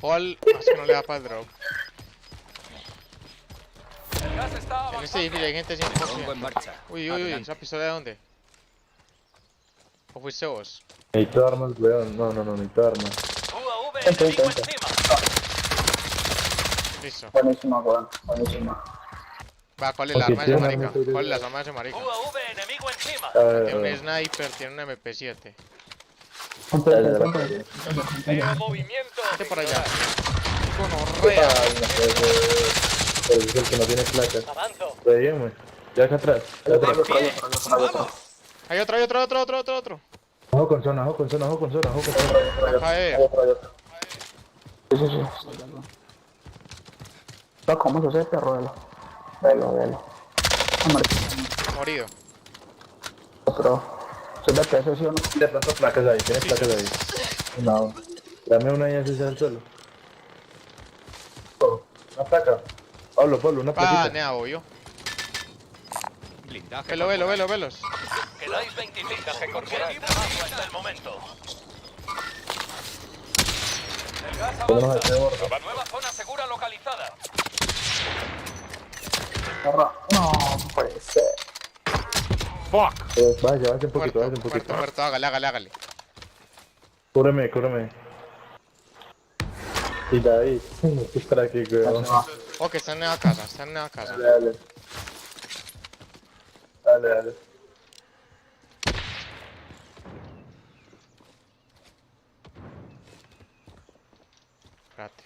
Paul, es que no le da para el drop. El gas está En ese avanzando. edificio hay gente Pongo en 100%. marcha. Uy, Adelante. ¿esa pistola de dónde? ¿O fuiste vos? Necesito armas, weón. No, necesito armas. UAV enemigo encima. Listo. Buenísima, weón, buenísima. Va, ¿cuál es la Ok, arma de ese tiene marica? armas, ¿Cuál es la arma de ese marica? UAV enemigo encima. Tiene un sniper, tiene un MP7. Veo movimiento. Vete por allá. Gonorrea. Es el que no tiene placa. Avanzo. Dígame. Ya acá atrás. Hay otro. Ojo con zona. Va a caer. Sí. No, ¿cómo se hace perro? Velo. Morido. Pero, ¿se ve que eso sí o no? De pronto placas ahí, tienes placas ahí. No. Dame una y así sea el suelo. Oh, una placa. Pablo, una Ah, plaquita. nea, obvio. Blindaje Velo. Quedáis 25. Corporal trabajo hasta el momento. El gas Vámonos a avanza. este borde. Nueva zona segura localizada. No, puede ser. Vaya un poquito. Muerto, hágale. Cúbreme. Y David, espera aquí, weón. Oh, que están en la casa, Dale. Espérate.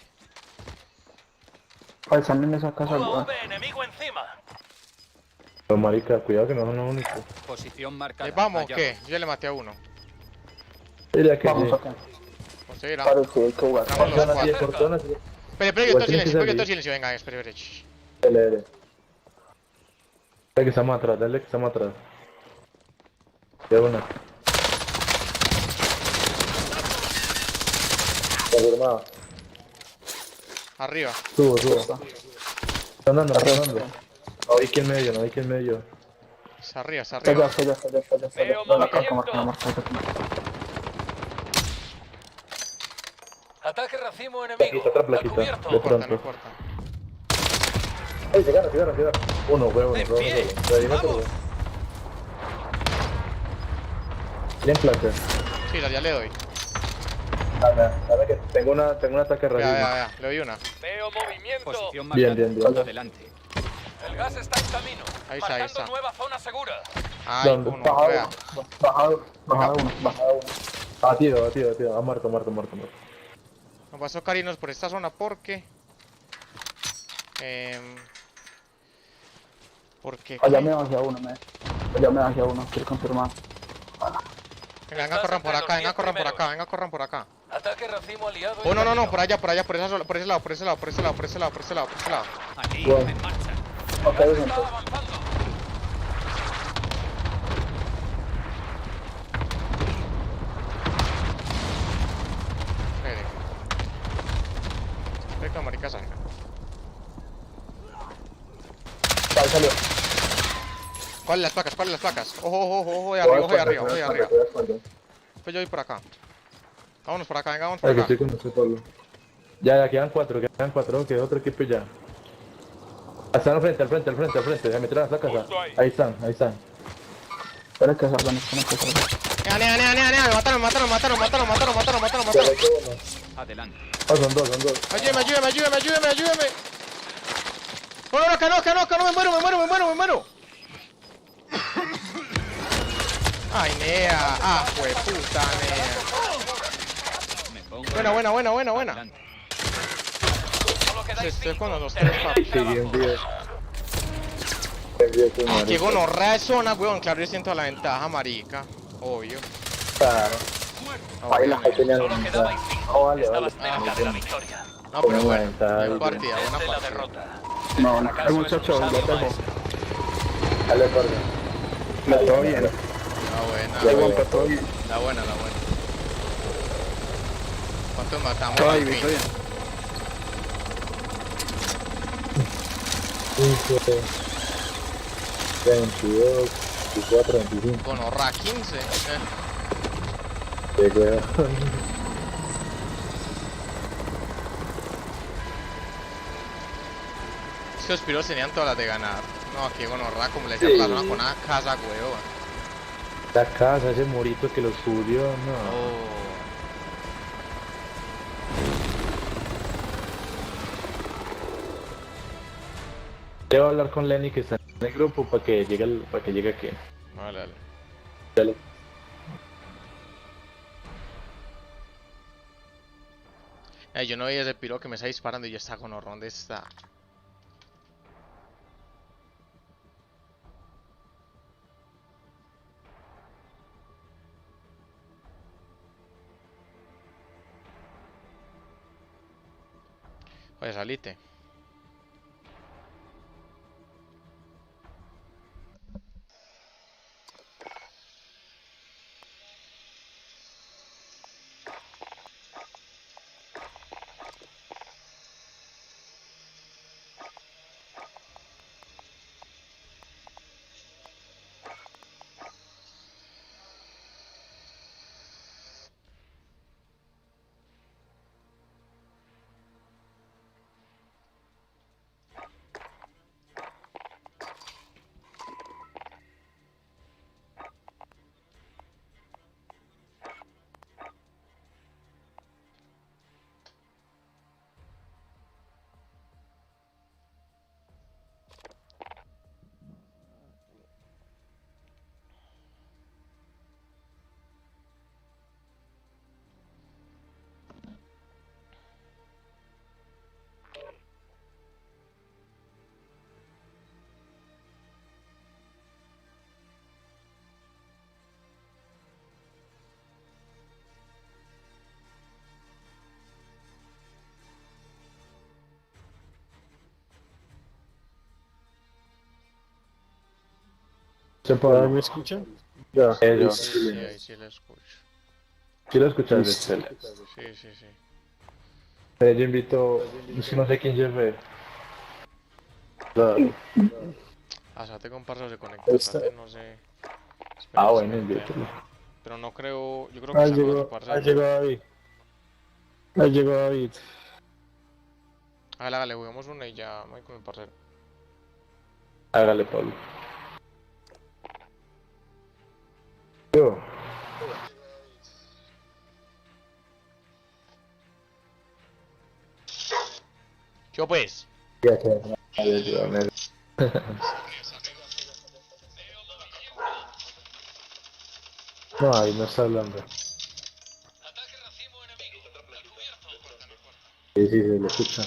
Falsan en esa casa, weón. UAV enemigo encima. Pero marica, cuidado que no son los únicos. Posición marcada. ¿Vamos o Allá qué? Yo ya le maté a uno. Mira que Vamos sí. acá. Conseguirá. Claro, sí, hay que jugar. Estamos los Zona, cuatro. por zona, sí. Espere, que Igual todo tienes que silencio, salir. Venga, espere. Shh. Dale. Dale que estamos atrás, De una. Confirmado. Arriba. Subo. Está andando. No hay quien medio. Es arriba. Está ya. Veo No, acá, movimiento. como Ataque racimo enemigo. Otra A plaquita. cubierto. De No importa. pronto. ¡Ay, llegaron! Uno, huevo. En pie. Vamos. Bien placa. Sí, ya le doy. Dame que tengo un ataque Vea, rarísimo. vea, le doy una. Veo movimiento. Posición Bien, marcada. bien, bien. Adelante. El gas está en camino. Ahí está, ahí Marcando está. nueva zona segura. Ay, ¿Dónde? gonorrea. Bajada uno, bajada uno. Batido. Ha muerto. Nos pasó carinos por esta zona porque... porque... Allá me hacia uno, Allá me hacia uno, quiero confirmar. Venga, corran por acá, venga, corran por acá. Ataque racimo aliado. Oh, en no, camino. por allá, por ese lado. Aquí, Bueno. en marcha. Ok, Gas bien. está avanzando. Espere. Venga, marica, salga. Ahí salió. ¿Cuáles las placas? Ojo, de arriba. Pues yo voy por acá. Vámonos por acá, venga, vamos por Ay, que acá. estoy con usted, Pablo. Ya, quedan cuatro, ok, otro equipo ya. Están al frente, se metieron a la casa. Justo ahí. Ahí están. Espera que salgan, espera que salgan. Nea, mataron. Adelante. Oh, son dos. Ayúdeme. No, que no, me muero. Ay, Nea. Ah, puta, Nea. Me pongo. Buena. Adelante. Solo quedáis Estoy con cinco. los tres, Termina papi. el Sí, trabajo. bien. Ah, qué gonorrea de zona, weón. Claro, yo siento la ventaja, marica. Obvio. Claro. Baila. Ahí tenían Solo la quedabais ventaja. cinco. Oh, vale. Estabas cerca de la victoria. No, pero Buena bueno. ventaja, Buen partida, buena Desde la partida. derrota. No, El no, fracaso es un muchachos, sabio ya tengo. maestro. Dale, Pablo. Todo bien. La buena. Juanpa, todo bien. La buena. ¿Cuántos matamos? Todo al bien, fin? todo bien. 15, 22, 24, 25. Gonorra 15. Qué weón. Estos piros tenían todas las de ganar. No, qué gonorra, como le decíamos la zona con una casa, weón. La casa, ese morito que los subió, no. Oh. Debo hablar con Lenny que está en el grupo para que llegue aquí. Vale. Dale. Yo no veía ese piro que me está disparando y ya está gonorra. ¿Dónde está? Oye, salite. ¿Me escuchan? Ya. Sí, ahí sí lo escucho. Sí lo escuchas, Sí. Pero yo invito, es que no sé quién lleve. Claro. Asate comparsa se conectó, Asate no sé. Ah, Espera, bueno, se conecta. invítalo. Pero no creo, yo creo que está con otro parcero. David. Ahí llegó David. Hágale, juguemos una y ya voy con el parcero. Hágale, Pablo. Yo. ¿Qué pues? Ya que nadie ayuda a nadie. No, ahí no está hablando. Sí, sí, se lo escucha.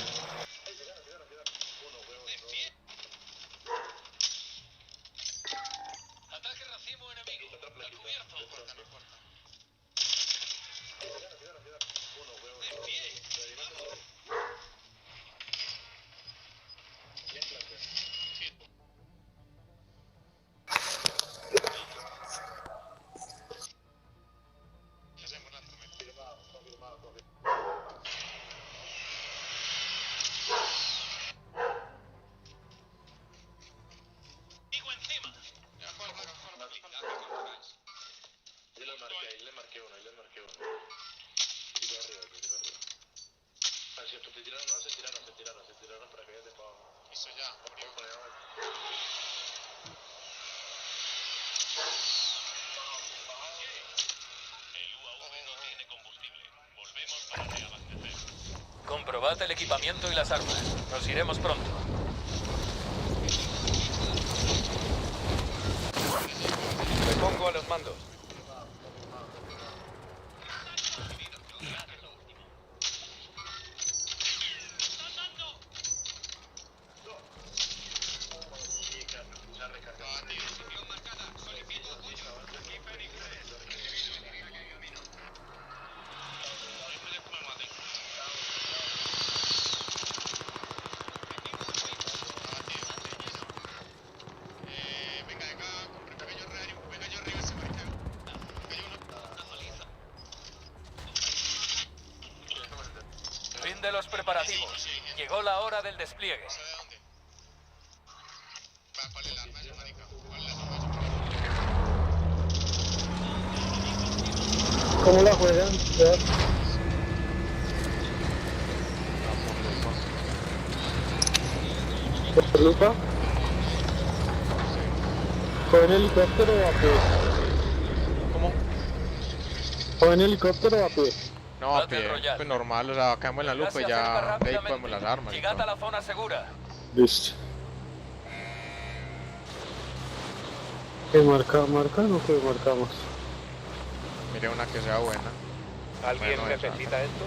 Comprobad el equipamiento y las armas. Nos iremos pronto. Me pongo a los mandos. Fin de los preparativos. Llegó la hora del despliegue. ¿Cómo la juegan? ¿Por lupa? ¿Con helicóptero o a pie? ¿Cómo? ¿Con helicóptero o a pie? No, Battle pie, Royale. pues normal, o sea, caemos en la lupa y Se acerca ya de ahí rápidamente. podemos las armas. y Llegad todo. a la zona segura. Listo. ¿Qué marcan o qué marcamos? Mire una que sea buena. ¿Alguien Bueno, esa. necesita esto?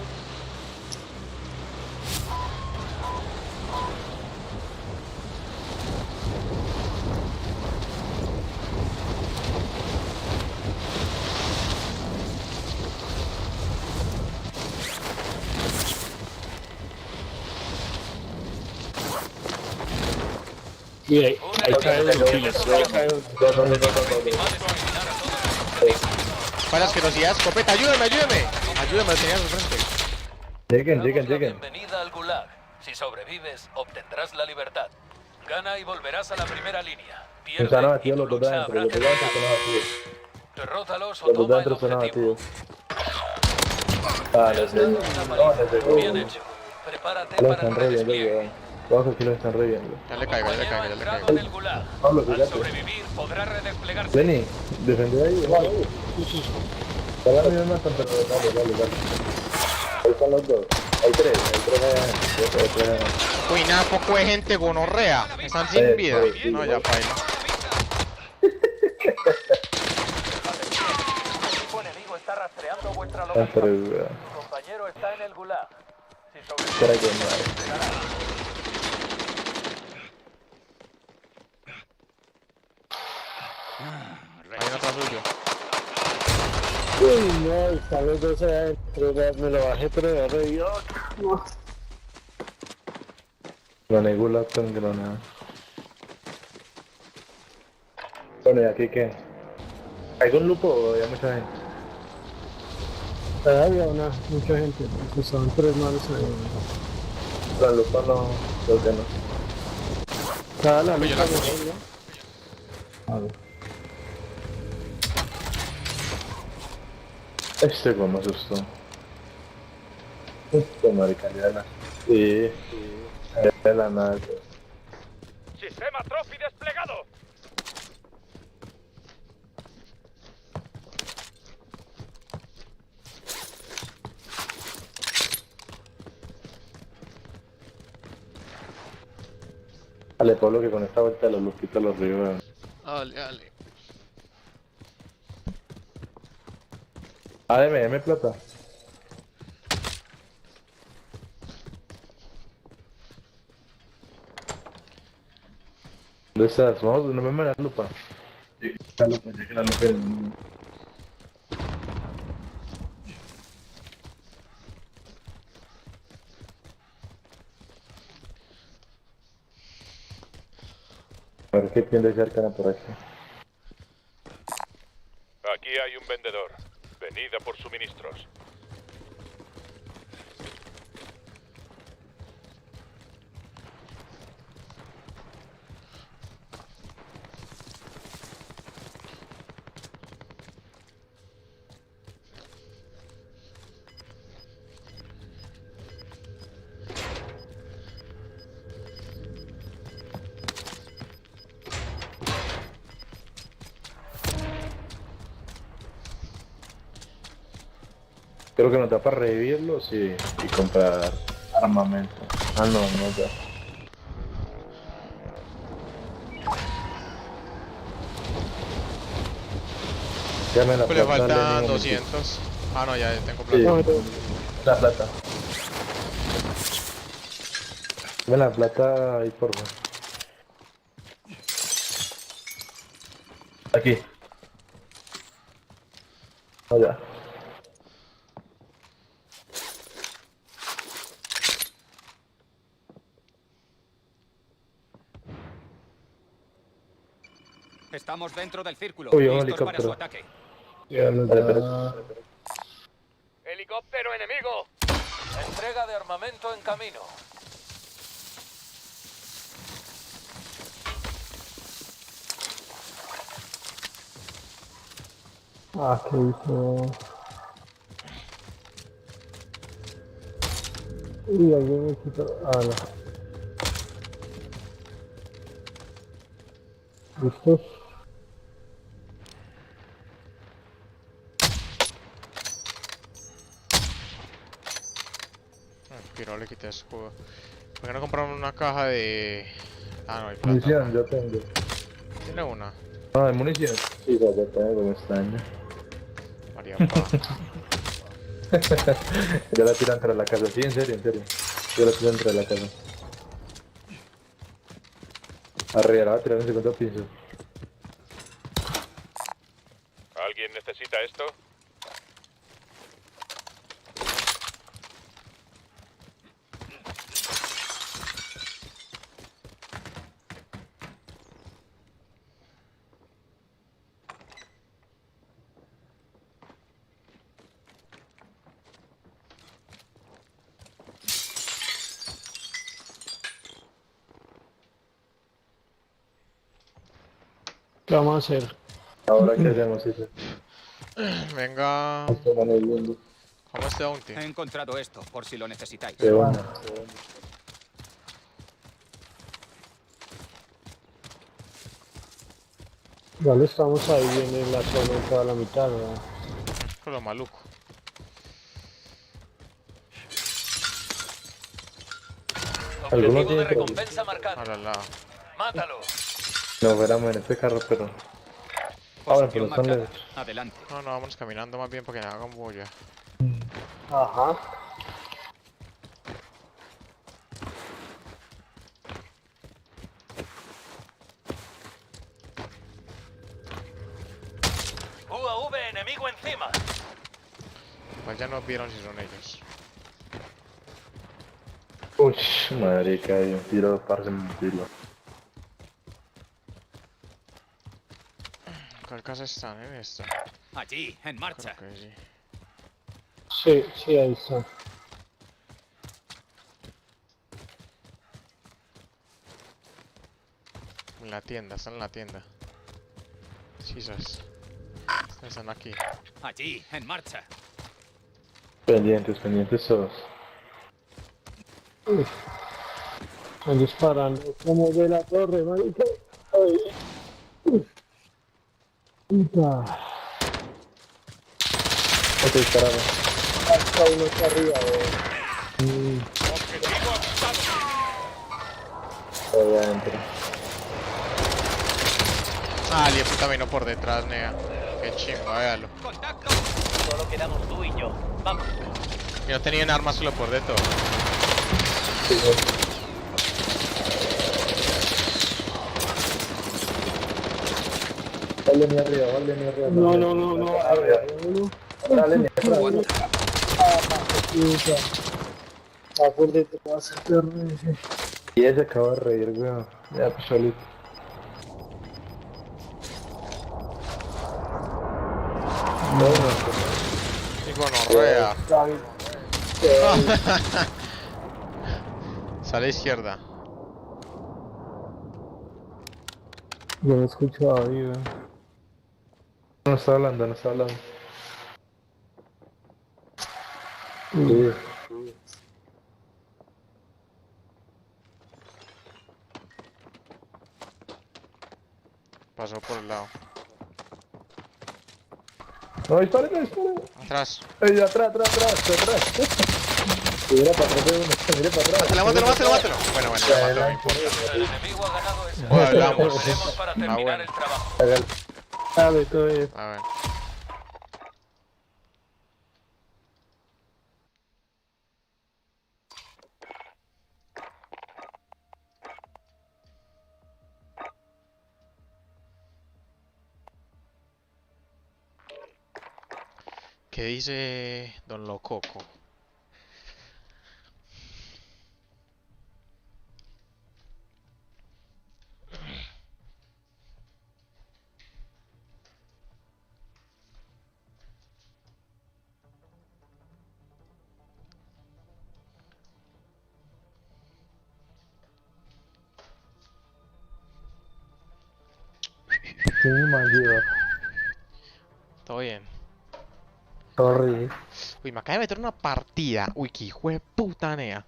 Y ahí cae Una uno, ahí cae uno. Para asquerosidad, escopeta, ayúdame, ayúdame. Ayúdame, lo tenía en su frente. Lleguen, Damos la bienvenida al Gulag. Si sobrevives, obtendrás la libertad. Gana y volverás a la primera línea. Pierde Están y abatidos tu los dos lucha dentro, habrá los dos dentro terminado. están abatidos. Derrótalos o Los dos toma el dentro están objetivo. abatidos. Vale, sí. Bien hecho. Prepárate Lo para están el reviendo, redespliegue. weón. Ojo, aquí lo están reviendo. Ya le caigo, ya le Compañero caigo, ha ya le entrado caigo. en el Gulag. Pablo, Al fíjate. sobrevivir podrá redesplegarse. Lenny, defende ahí, vale. Dale a mí más contra dale. Ahí están los dos. Hay tres allá. Uy, nada, poco de gente gonorrea. Están sin vida. No, ya paila. El equipo enemigo está rastreando vuestra Están localización. tres, weón. Tu compañero está en el Gulag. Si Espera sobrevives, que madre. Hay uno atrás suyo. Uy, no, están los dos adentro, me lo bajé, pero ya revió. La negula con granada. Bueno, ¿y aquí qué? ¿Hay un lupo o había mucha gente? Había mucha gente, pues estaban tres manos ahí. La lupa no, creo que no. Cada la Oye, lupa la mejor, cogí. ¿no? A ver. Este como me asustó. Esto, marica, ya de la... Sí, de la nada. ¡Sistema Trophy desplegado! Dale, Pablo, que con esta vuelta de los luquitos los ríos, weón. Dale, dale. Ah, deme plata. ¿Dónde estás? Vamos, no me la lupa. Sí, la lupa, ya que la lupa es... A ver qué tienda cercana por aquí. Aquí hay un vendedor. Venid a por suministros. Creo que nos da para revivirlos y comprar armamento. Ah, no, no da. Ya me la Pues le plata, dale, faltan ningún 200. Ah, no, ya tengo Sí, plata. la plata. Dame la plata ahí, por favor. Aquí. Allá. Estamos dentro del círculo. Uy, un Listos para helicóptero. su ataque. Ya nos da... ¡Helicóptero enemigo! Entrega de armamento en camino. Ah, ¿qué hizo? Uy, alguien me quitó... Ah, no. ¿Listos? Que no le quité escudo. ¿Por qué no compramos una caja de...? Ah, no, hay plata. Munición, yo tengo. Tiene una. No, de munición. Sí, ya tengo, me extraña. María pa. Ya la tiro entre la casa, sí, en serio, en serio. Yo la tiro entre la casa. Arriba, la va a tirar en el segundo piso. ¿Alguien necesita esto? ¿Qué vamos a hacer? Ahora, ¿qué hacemos, eso? Venga. Toman el mundo. ¿Cómo este bounty? He encontrado esto, por si lo necesitáis. De una. Igual estamos ahí bien en la zona en toda la mitad, ¿no? Con lo maluco. ¿Alguno Objetivo tiene de recompensa marcado. Al lado. ¡Mátalo! No, fuéramos en este carro, pero... Ahora, pero Posición están marcada. lejos. Adelante. No, no, vámonos caminando más bien para que no hagan bulla. Ajá. UAV enemigo encima. Igual ya nos vieron si son ellos. Uy, marica, hay un tiro, parce, un tiro. ¿Cuál casa están en esta? Allí, en marcha. Creo que sí. Sí, sí, ahí está. En la tienda, están en la tienda. Sí, sabes. Están aquí. Allí, en marcha. Pendientes, pendientes todos. Están disparando como de la torre, marica. Ay. Puta. Ok, disparamos. Hasta uno está arriba, Objetivo apuntado. Ahí adentro. Ah, el puta vino por detrás, nea. Qué chingo, véalo. Solo quedamos tú y yo. Vamos. Y no tenían armas, solo por de todo. Dale ni arriba, dale ni arriba. No, no, no, no. Arriba. Dale ni arriba. Ah, por detrás, perro. Y ese acaba de reír, weón. Ya, pues solito. Y gonorrea. Sale a izquierda. Yo no escuchaba ahí, weón. No está hablando, no está hablando. Sí. Pasó por el lado. No, dispare, no dispare. Atrás. Ey, atrás, atrás, atrás, atrás. Mira para atrás de uno, mira para atrás. Mátelo, mátelo, mátelo. Bueno, bueno, lo mato, no importa. El enemigo ha ganado ese. Bueno, hablamos. Volveremos para terminar bueno. el trabajo. Hágale. Dale, todo bien. A ver. ¿Qué dice Don Lococo? Sí, mal llevar. Todo bien. Sorry. Uy, me acaba de meter una partida. Uy, qué hijo de puta, nea.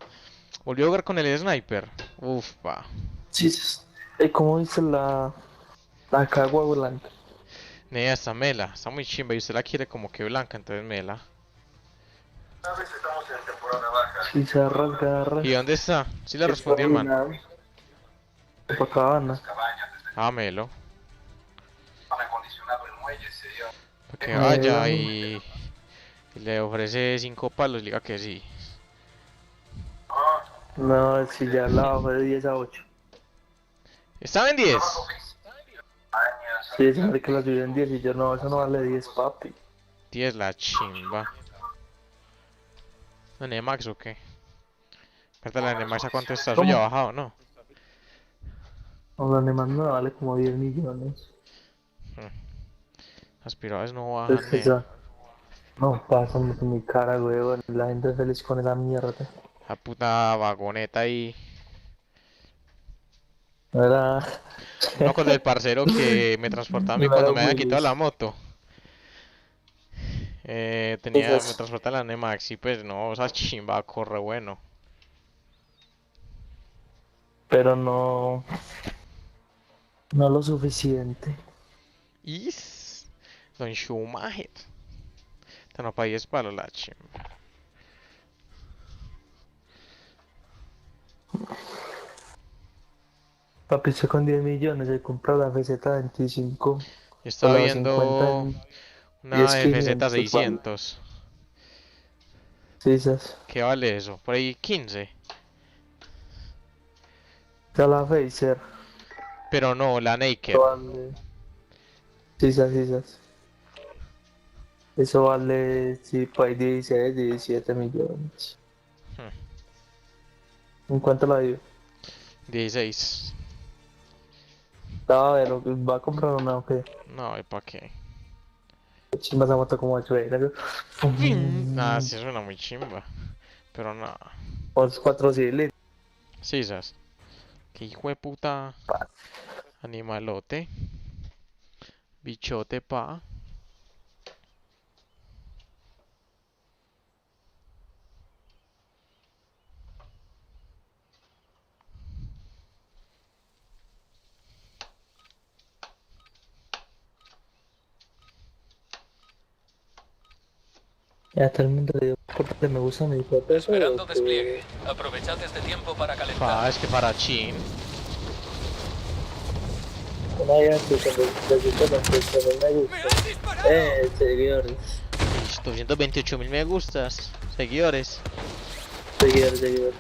Volvió a jugar con el sniper. Uf, pa. Sí, sí. ¿Cómo dice la cagua blanca? Nea, está mela. Está muy chimba y usted la quiere como que blanca, entonces mela. Sí, se rasga. ¿Y dónde está? Sí le respondí, hermano. Copacabana. Ah, melo. Para que vaya y le ofrece 5 palos, le diga que sí. No, si ya la bajó de 10 a 8. ¿Estaba en 10? Sí, esa marica la subió en 10 y yo no, eso no vale 10, papi. 10 la chimba. ¿La Nemax o qué? Espérate, la Nemax a cuánto está, eso ya ha bajado, ¿no? No, la Neymar no vale como 10 millones. Aspiradas no Es bajan, que nea. ya. No, pasa mucho mi cara, weón. La gente es feliz con esa mierda. La puta vagoneta ahí. Era. No, con el parcero que me transportaba a mí No cuando era me habían Willis. quitado la moto. Me transportaba la Nemax y pues no, esa chimba corre bueno. Pero no. No lo suficiente. Is Don Schumacher. Esta no para 10 palos la chimba. Papi, usted con 10 millones se compra la FZ25. Yo estaba Por los viendo 50 una 10.500, FZ600. Sí, esas. ¿Qué vale eso? Por ahí 15. Ya la Phaser. Pero no, la Naked. Vale. Sí, esas. Eso vale, sí, por ahí 16, 17 millones. ¿En cuánto la dio? 16. A ver, ¿va a comprar una o qué? No, ¿y para qué? Chimba esa moto como 8 Nada, sí suena muy chimba. Pero no. O 4 cilindros. Sí, esas. Qué hijo de puta. Animalote. Bichote, pa. Ya todo el mundo le dio porque me gusta mi foto. Esperando despliegue. Aprovechad este tiempo para calentar. Pa, es que para chin. Una idea que con 228.000 me gusta. Seguidores. 228.000 me gustas. Seguidores. Seguidores.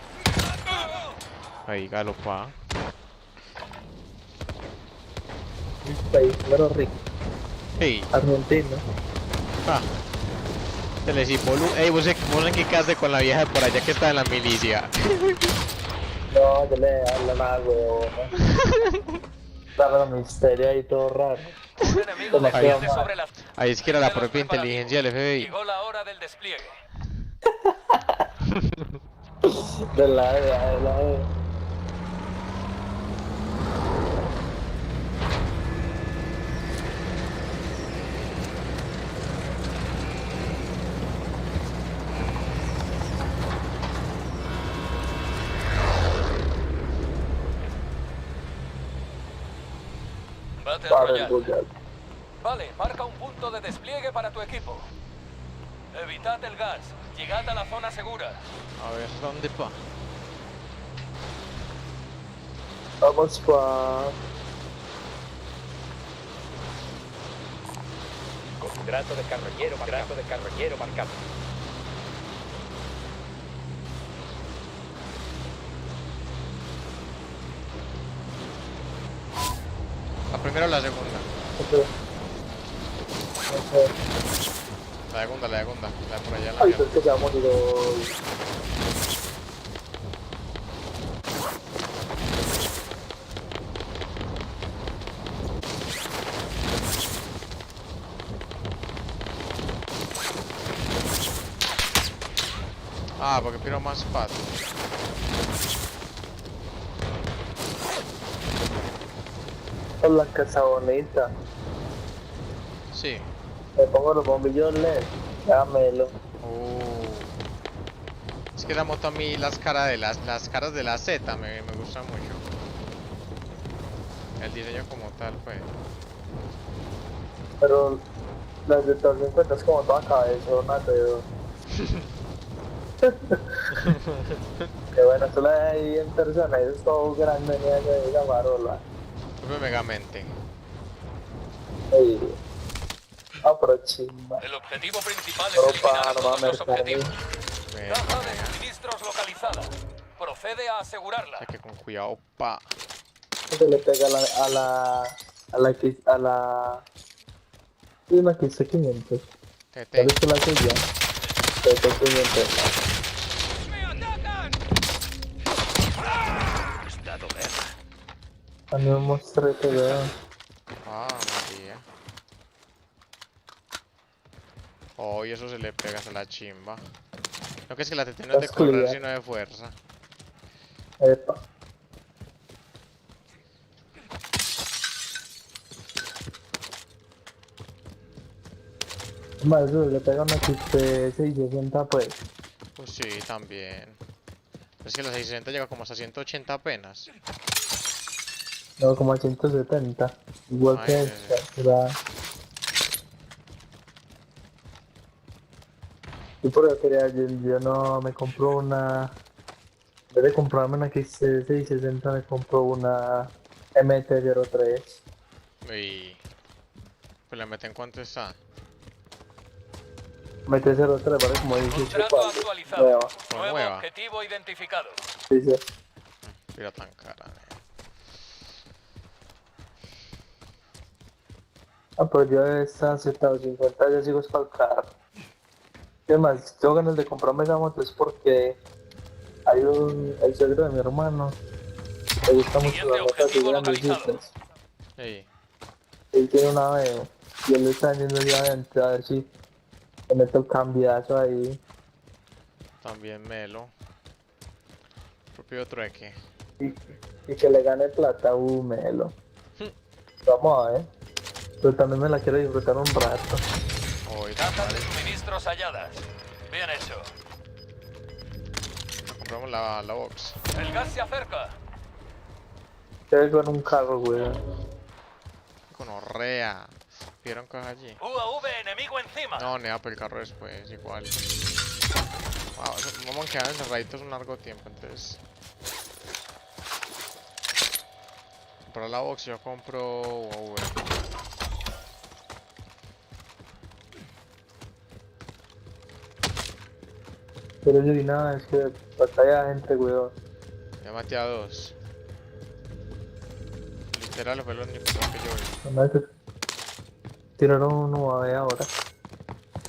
Ahí, galopa. Un país número rico. Hey. Argentina. Ah. Se les involucra. Ey, vos en qué quedaste con la vieja de por allá que está en la milicia. No, yo le hablo nada, weón. Dame un misterio ahí todo raro. Un enemigo Demasiado desciende mal. sobre la... Ahí es que era la propia inteligencia del FBI. Llegó la hora del despliegue. De la Battle Para el Royale. Royal. Vale, marca un punto de despliegue para tu equipo. Evitad el gas. Llegad a la zona segura. A ver, ¿dónde va? Vamos pa... Contrato de carroñero marcado. ¿La primera o la segunda? No sé. La segunda. La de por allá en la Ay, mierda. es que se va a morir hoy. Ah, porque quiero más pad. Con la casa bonita. Sí. Me pongo los bombillos LED. Dámelo. Es que la moto a mí las caras de las caras de la Z me gustan mucho. El diseño como tal, pues. Pero las de 350 es como toda cabezona, pero... Que bueno, eso la de ahí en persona, eso es todo grande, ni de esa marola. Super Megamente. Ey. Ah, pero chimba. El objetivo principal es Opa, eliminar a no todos va a los mercar, objetivos. Bueno, Caja de suministros localizada. Procede a asegurarla. o sea que con cuidado, pa. Se le pega a la... Sí, una que hice 500. ¿Ya TT. viste la suya? Pero 500. A mí me mostré que veo. Ah, María. Oh, y eso se le pega a la chimba. No, que es que la TT no es de Las correr, culias. sino de fuerza. Epa. Más eso le pega una XP 660 pues. Pues sí, también. Es que la 660 llega como hasta 180 apenas. No, como a 170. Igual Ay, que sí, esta. Será... Yo por eso quería, yo no me compro una... En vez de comprarme una XP 660 me compro una MT-03. Y... Pues le meten cuánto está. MT-03 vale como 18 Contrato palos. actualizado. Nueva. Nuevo Nueva. objetivo identificado. Dice. Mira tan cara, Ah, pero yo esta 750 ya sigo espalcar. ¿Qué más? Tengo ganas de comprarme esa moto es porque hay el suegro de mi hermano. Le gusta mucho Siguiente las motos así objetivo localizado. grandecitas. Ey, Él tiene una Veo y él le está yendo ya adentro a ver si le meto el cambiazo ahí. también Melo. Propio trueque. Y que le gane plata, melo. Vamos a ver. Pero también me la quiero disfrutar un rato. Hoy Caja de suministros halladas. Bien hecho. compramos la box. El gas se acerca. Se ve con un carro, weón. Con orrea. ¿Vieron cosas allí? UAV enemigo encima. No, nea, pero el carro después, igual. Wow, vamos a quedar encerraditos un largo tiempo, entonces. comprar la box, yo compro UAV. Pero yo di nada, es que batalla gente, weón. Ya maté a 2. Literal fue lo único que yo vi. No que tiraron uno a ver ahora.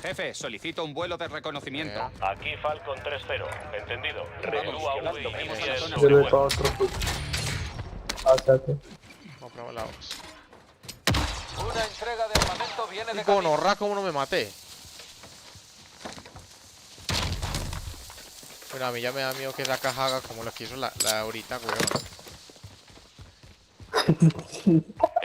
Jefe, solicito un vuelo de reconocimiento. Aquí Falcon 3-0. Entendido. Vamos, UAV tomemos inicia la el zona Yo le vuelo. para otro pues. Sácate. Compramos la box. Una entrega de armamento viene Y de con camino. horra, ¿cómo no me maté? Bueno, a mí ya me da miedo que esa caja haga como lo que hizo la ahorita, weón.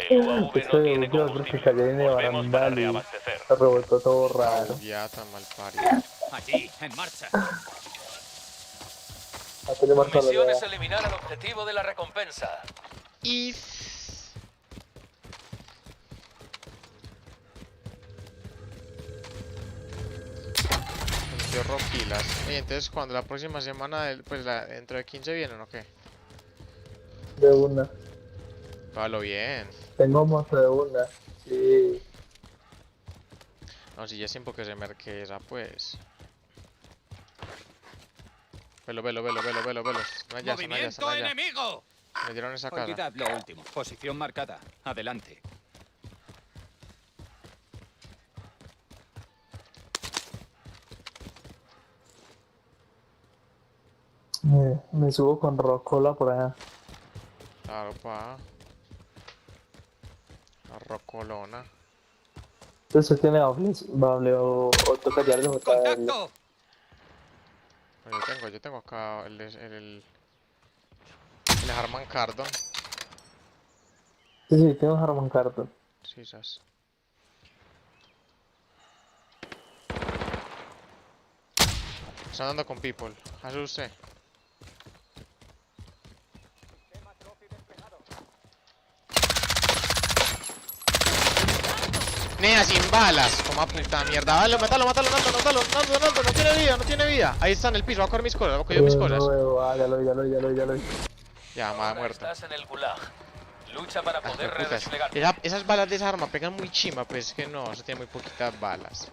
El UAV Este no tiene yo creo que combustible. cayó en el Volvemos para barandal y reabastecer. se rebotó todo raro. Ya tan mal parido. Allí, en marcha. Hasta le marca Tu misión la es eliminar al objetivo de la recompensa. Y... Yo pilas. Y entonces cuando la próxima semana, pues dentro de 15 vienen o qué? de una. Palo bien. Tengo moto de una. Sí. No, si ya es tiempo que se merque esa, pues. Velo. Son allá, son allá, son ¡Movimiento allá. enemigo! Me dieron esa casa. Olvidad lo último. Posición marcada. Adelante. Me subo con Rocola por allá. Claro, pa. La rocolona. Entonces usted tiene bable o toca ya de JL. ¡Contacto! Yo tengo acá el Harman Kardon. Sí, tengo Harman Kardon. Sí, sas. Está andando con people. Hace usted. Nea, sin balas. Toma puta mierda. Dale, mátalo. No tiene vida. Ahí está en el piso. Va a coger mis cosas. Va a coger mis cosas. No veo, ya lo vi. Ya, Ahora muerto. estás en el gulag. Lucha para Ah, poder putas. redesplegar. Esas balas de esa arma pegan muy chimba, pues es que no, eso tiene muy poquitas balas.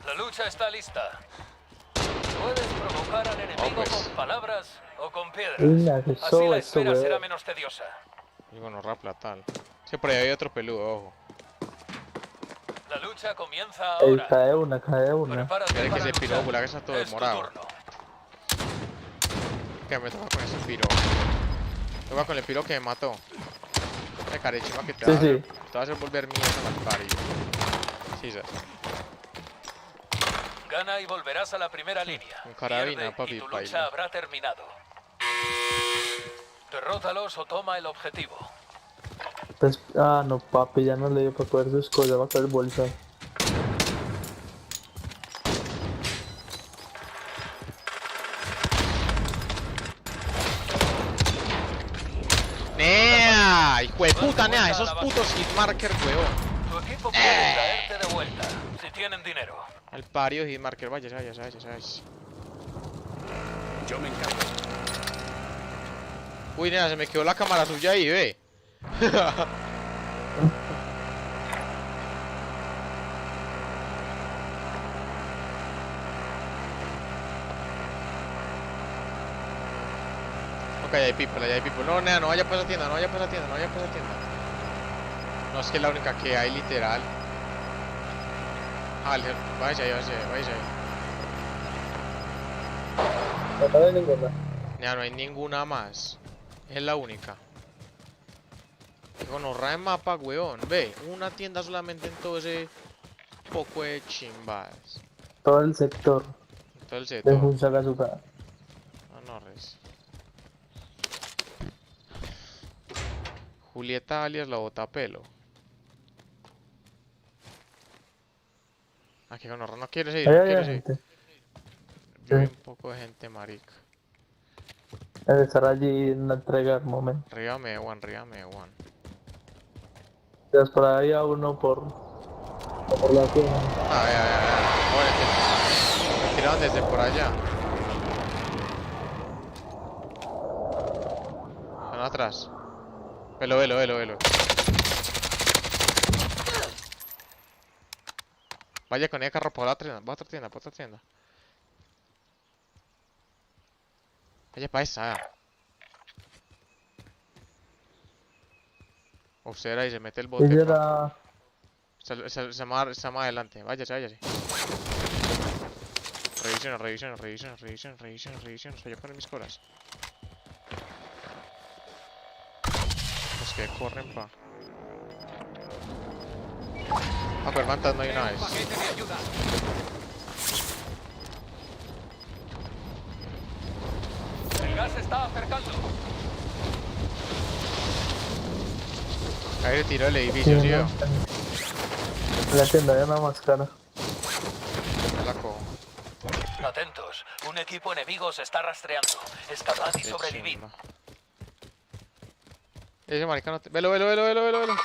La lucha está lista. Puedes provocar al enemigo pues. con palabras o con piedras. Mira, que Así eso, la eso, espera será weón. menos tediosa. Y bueno, rapla tal. Sí, por ahí hay otro peludo, ojo. La lucha comienza Ey, ahora. cae una. Prepárate Mira que para ese piro luchar. bula que está todo Es tu demorado. turno. Que me toca con ese piro. Toca con el piro que me mató. Me carechima que te Sí, va a sí. hacer, te va a hacer volver mierda mal parido. Sí, sas. Gana y volverás a la primera línea. con carabina, Pierde papi, y tu baila. lucha habrá terminado. Derrótalos o toma el objetivo. Pues, no, papi, ya no le dio para coger sus cosas, va a coger bolsa. ¡Nea! ¡Hijo de puta, nea! Esos putos hitmarker, weón. Tu equipo puede traerte de vuelta, si tienen dinero. Al pario hitmarker, vaya. Yo me encargo. Uy, nena, se me quedó la cámara suya ahí, ve. Ok, allá hay people. No, nena, no vaya para esa tienda. No, es que es la única que hay, literal. Vale, vaya ahí. No hay ninguna. Ya no hay ninguna más. Es la única. Con horra de mapa, weón. Ve, una tienda solamente en todo ese poco de chimbas. Todo el sector En todo el de sector. Funsagazuka. No, res. Julieta alias la botapelo. Aquí con horra no quiere seguir, Ahí no hay quiere seguir. gente. Yo vi Sí. un poco de gente, marica. Debe estar allí en la entrega al momento. Rígame, one. Entonces por ahí a uno por la tienda. Ahora me tiraron desde por allá. Están atrás. Velo, velo, velo, velo. Vaya con el carro por la otra tienda, por otra tienda, por otra tienda. Vaya para esa. Observa y se mete el bote. Ella pa. era... Se más adelante. Váyase, váyase. Revisión, revisión, revisión, revisión, revisión, revisión. O sea, yo poner mis colas. Los que corren, pa. Ah, pero mantas no hay una vez. Paquete de ayuda. El gas se está acercando. Ahí le tiró el edificio, tío. En la tienda hay una máscara. Me la cojo. Atentos, un equipo enemigo se está rastreando. Escapad y Qué sobrevivid. chimba. Ese marica no te... Velo, velo, velo, velo, velo, velo.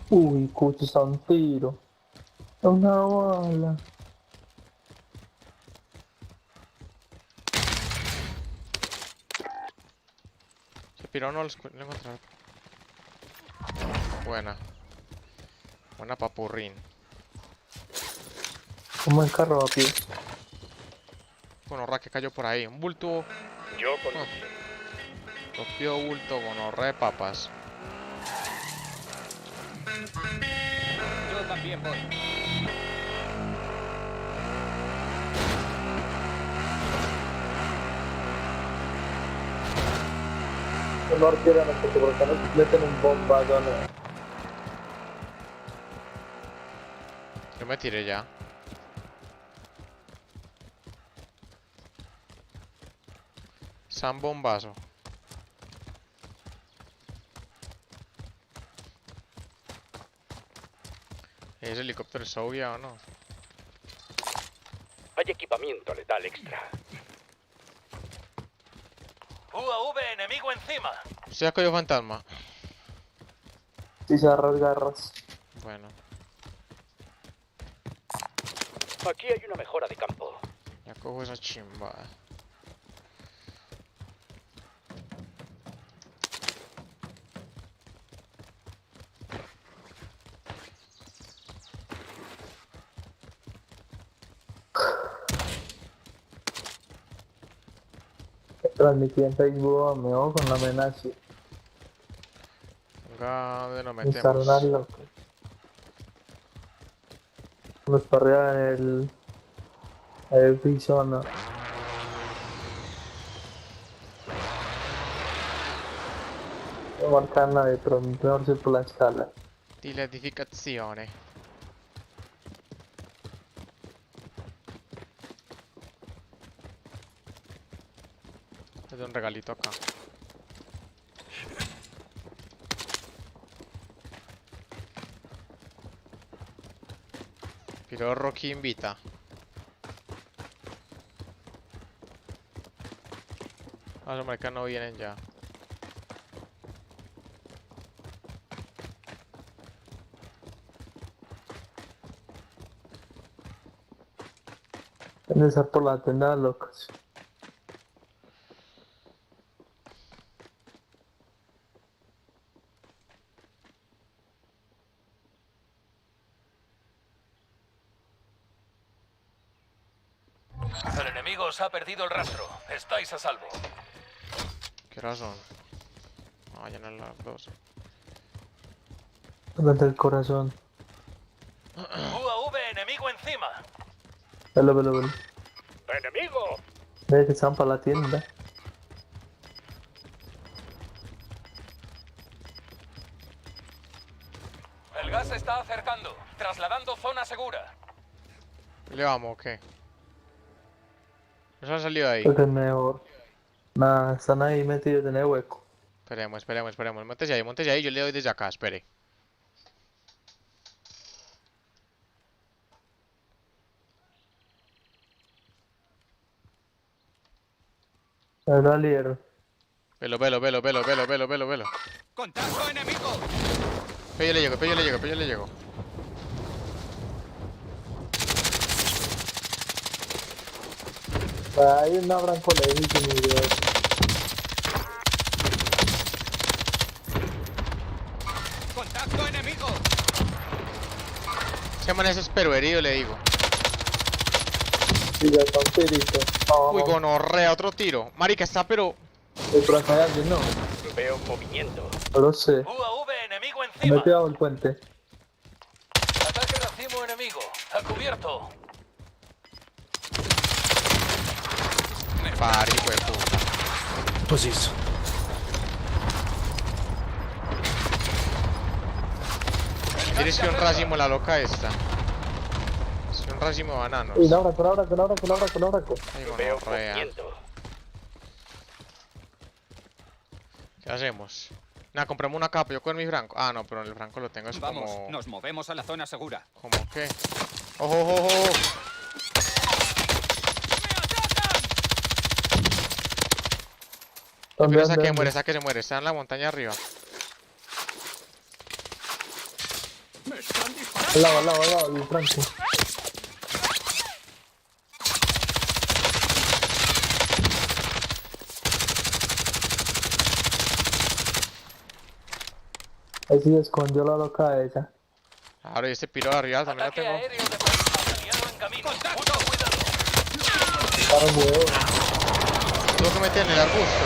Uy, cucho, está un tiro. Una bala. Se piró, no lo encontraron. Buena. Buena papurrín. Como en carro a pie. Bueno, que cayó por ahí. Un bulto. Yo con... Propio bulto con de papas. Yo también voy. No arqueran porque por acá nos meten un bombazo, ¿no? Yo me tiré ya. San bombazo. ¿Ese helicóptero es obvio o no? Hay equipamiento letal extra. UAV enemigo encima. Se ha caído fantasma. Si se agarras garras. Bueno, Aquí hay una mejora de campo. ya cojo esa chimbada. Transmití en Facebook, me hago con la amenaza. Venga, ¿dónde nos Instalar metemos? loco. Nos parrean el Frizona. No marca nadie, pero mejor ser por la escala. Di l'edificazione. Te doy un regalito acá. Pero Rocky invita. Ah, los americanos no vienen ya. Deben de estar por la tienda locos. El enemigo os ha perdido el rastro. Estáis a salvo. ¿Qué horas son? Ah, ya no es las 2. Durante el corazón. UAV enemigo encima. Velo, velo, velo. ¡Enemigo! Ve que están para la tienda. El gas se está acercando. Trasladando zona segura. ¿Le vamos o qué? ¿No se han salido de ahí? Creo que es mejor. Nada, están ahí metidos en el hueco. Esperemos, esperemos, esperemos. Montese ahí, yo le doy desde acá, espere. Era líder. Velo, velo, velo, velo, velo, velo, velo, velo. ¡Contacto enemigo! Pero yo le llego, pero yo le llego, pero yo le llego. Hay una gran colegio, mi Dios. ¡Contacto enemigo! Se man es espero herido, le digo. Sí, ya está un tirito. Vamos, Uy, vamos. gonorrea, otro tiro. Marica, está pero... Pero acá hay alguien, no. Veo movimiento. No lo sé. UAV enemigo Me he encima. metido al puente. Ataque racimo enemigo. A cubierto. Pari, hijo de puta. Pues Tienes que un racimo la loca esta. Es un racimo de bananos. Y Laura, con Laura, con Laura, con Laura, con Laura. Ay, Veo gonorrea. movimiento. ¿Qué hacemos? Nada, compramos una capa, yo con mi franco. Ah, no, pero en el franco lo tengo es Vamos, como... nos movemos a la zona segura. ¿Cómo qué? ¡Ojo, ojo, ojo! Pero esa que muere, esa que se muere, está en la montaña arriba. Al lado, al lado, al lado, el Franco. Ahí sí escondió la loca esa. Ahora, y este piro de arriba también lo Ataque tengo. aéreo de policía. Aliado en camino. Mucho cuidado. Para un huevo. Tengo que meter en el arbusto.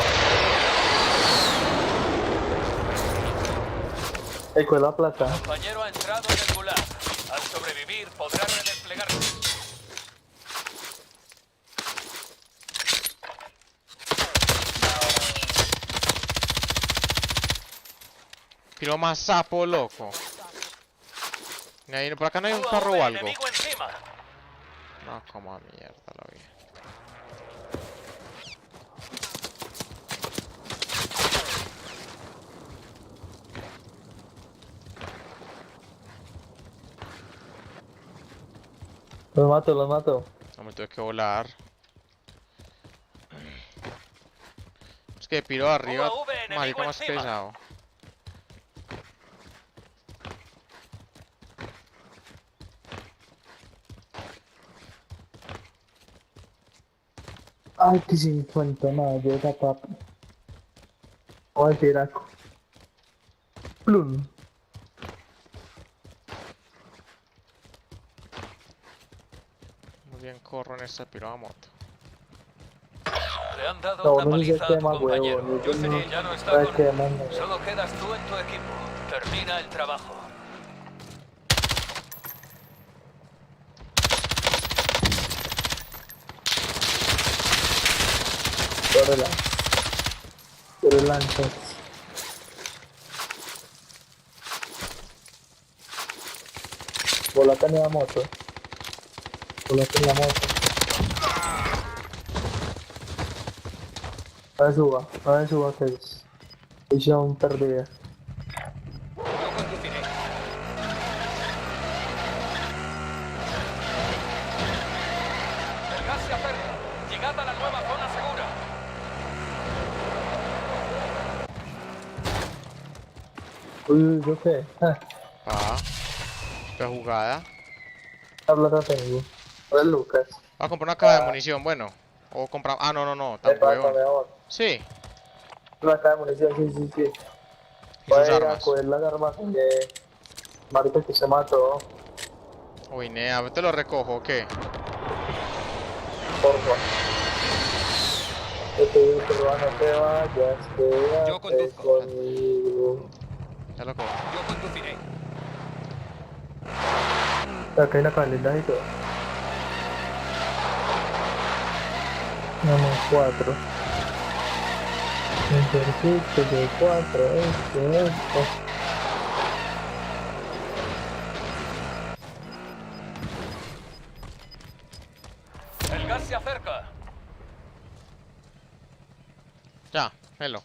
Ahí con la plata. Compañero ha entrado en el gulag. Al sobrevivir podrá redesplegarse. Piro más sapo, loco. Y ahí, por acá no hay un UAV carro o algo. enemigo encima. No, como a mierda lo vi. Los mato, los mato. No me tuve que volar. Es que piro de arriba, UAV enemigo marica más encima. pesado. Ay, que 50, nada, llega papi. Vamos al tiraco. Plum. Muy bien, corro en esta piro a moto. Le han dado No, una no paliza dice a tu tema, compañero. huevo. Yo sé que ya no está Sabes con... que manda. Solo quedas tú en tu equipo. Termina el trabajo. Pero lanza. Volate en la moto. Volate en la moto. No me suba que es. Misión perdida. Yo conduciré. El gas se acerca. Llegad a la nueva zona segura. Uy, yo qué. Ah, esta jugada. La plata tengo. A ver, Lucas. Voy a comprar una caja de munición, bueno. O comprar... Ah, no, no, no, tan Me pasa, huevón. mi amor. Sí, Una caja de munición, sí. y Voy sus a ir a armas. coger las armas de marica que se mató. Uy, nea, ¿te lo recojo o qué? Porfa. Yo te digo que no te vayas, quédate Yo conduzco. conmigo. Ya lo cojo. Yo conduciré. Acá hay una calenda y todo. Vamos, 4. Ejercicio de 4, esto. El gas se acerca. Ya, velo.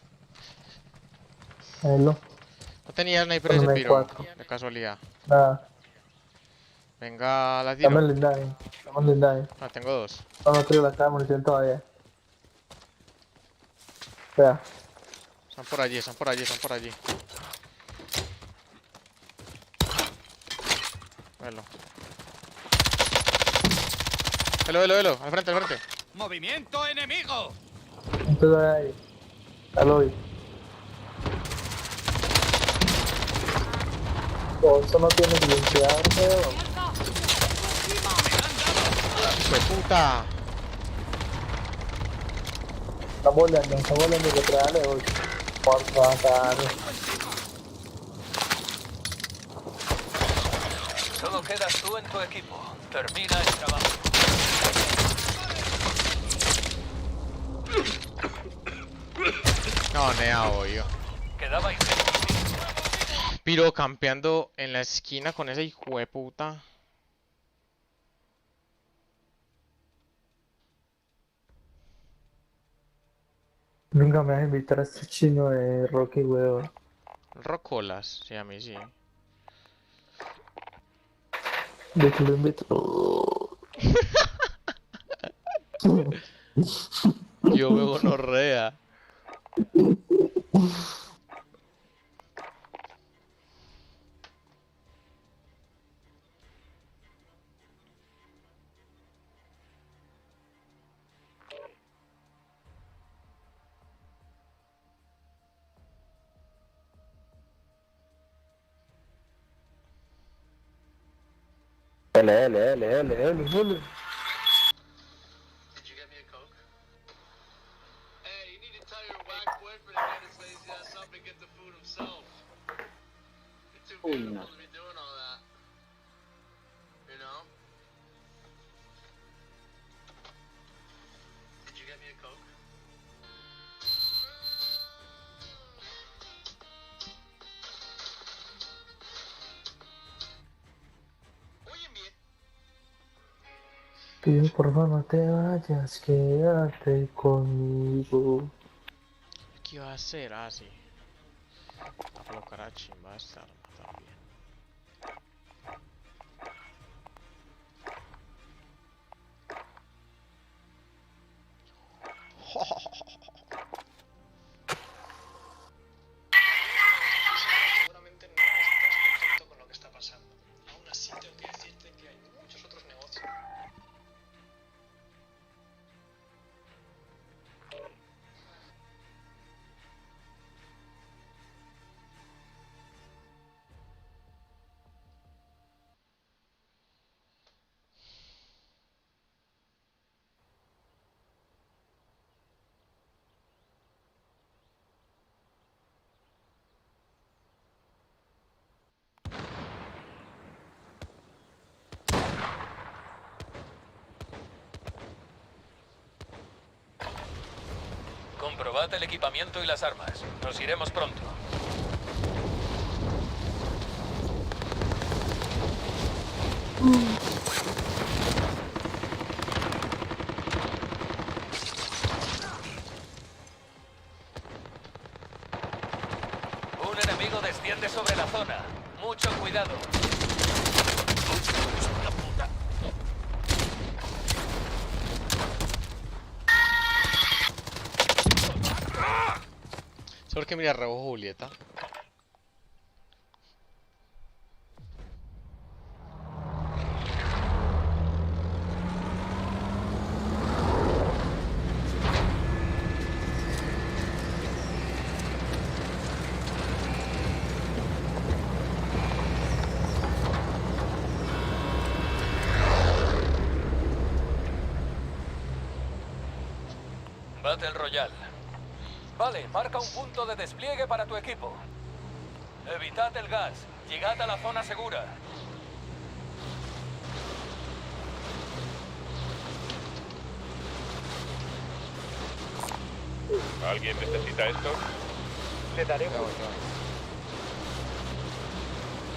Hello. No tenía sniper ese Ponme en piro, 4. de casualidad. Nada, Venga, la dame tiro. el lindaje. Dame el lindaje. Ah, tengo dos. No traigo la caja de munición todavía. Vea. Están por allí, están por allí, están por allí. Velo. Velo, velo, velo. Al frente, al frente. ¡Movimiento enemigo! Entonces ahí. Aloy. Oh, eso no tiene que limpiarse. ¡Hijo de puta! Están volando detrás hoy. Por matar. Solo quedas tú en tu equipo. Termina el trabajo. No, nea, obvio. Quedabais Piro campeando en la esquina con ese hijo de puta. Nunca me vas a invitar a este chino de Rocky, weón. Rocolas, sí, a mí sí. De que lo invito. Yo me gonorrea. L. Uy, no. Pido por favor no te vayas, quédate conmigo. ¿Qué iba a hacer? Ah, sí. A colocar a chimba a esta arma también. Seguramente no estás contento con lo que está pasando. Aún así tengo que decirte que hay muchos otros negocios. Comprobad el equipamiento y las armas. Nos iremos pronto. Un enemigo desciende sobre la zona. Mucho cuidado. Solo que mira, rebojo Julieta. Battle Royale. Vale, marca un punto de despliegue para tu equipo. Evitad el gas. Llegad a la zona segura. ¿Alguien necesita esto? Le daremos.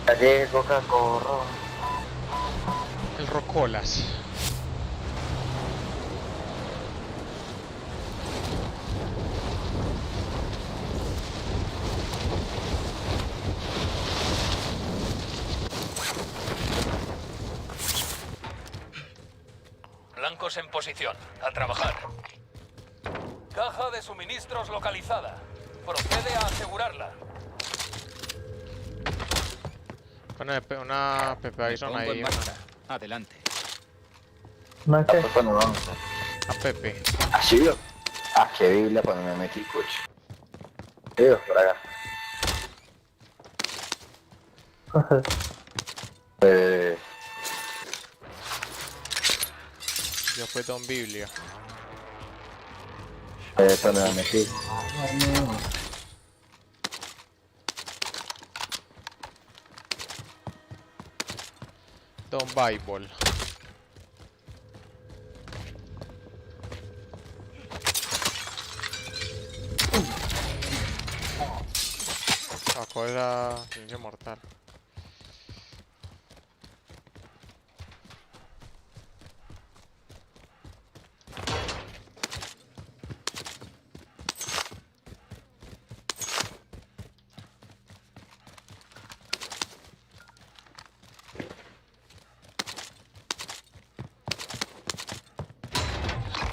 Allí Coca-Cola. El Rocolas. Blancos en posición. A trabajar. Caja de suministros localizada. Procede a asegurarla. Una Pepe Bison Pongo en ahí. marcha. Adelante. No es que. Bueno, vamos. A Pepe. Así vio. Ah, qué biblia cuando me metí, coche. Dios, por acá. Yo fui Don Biblia. Cuando me metí. Don Bible. Sacó esa silencio mortal.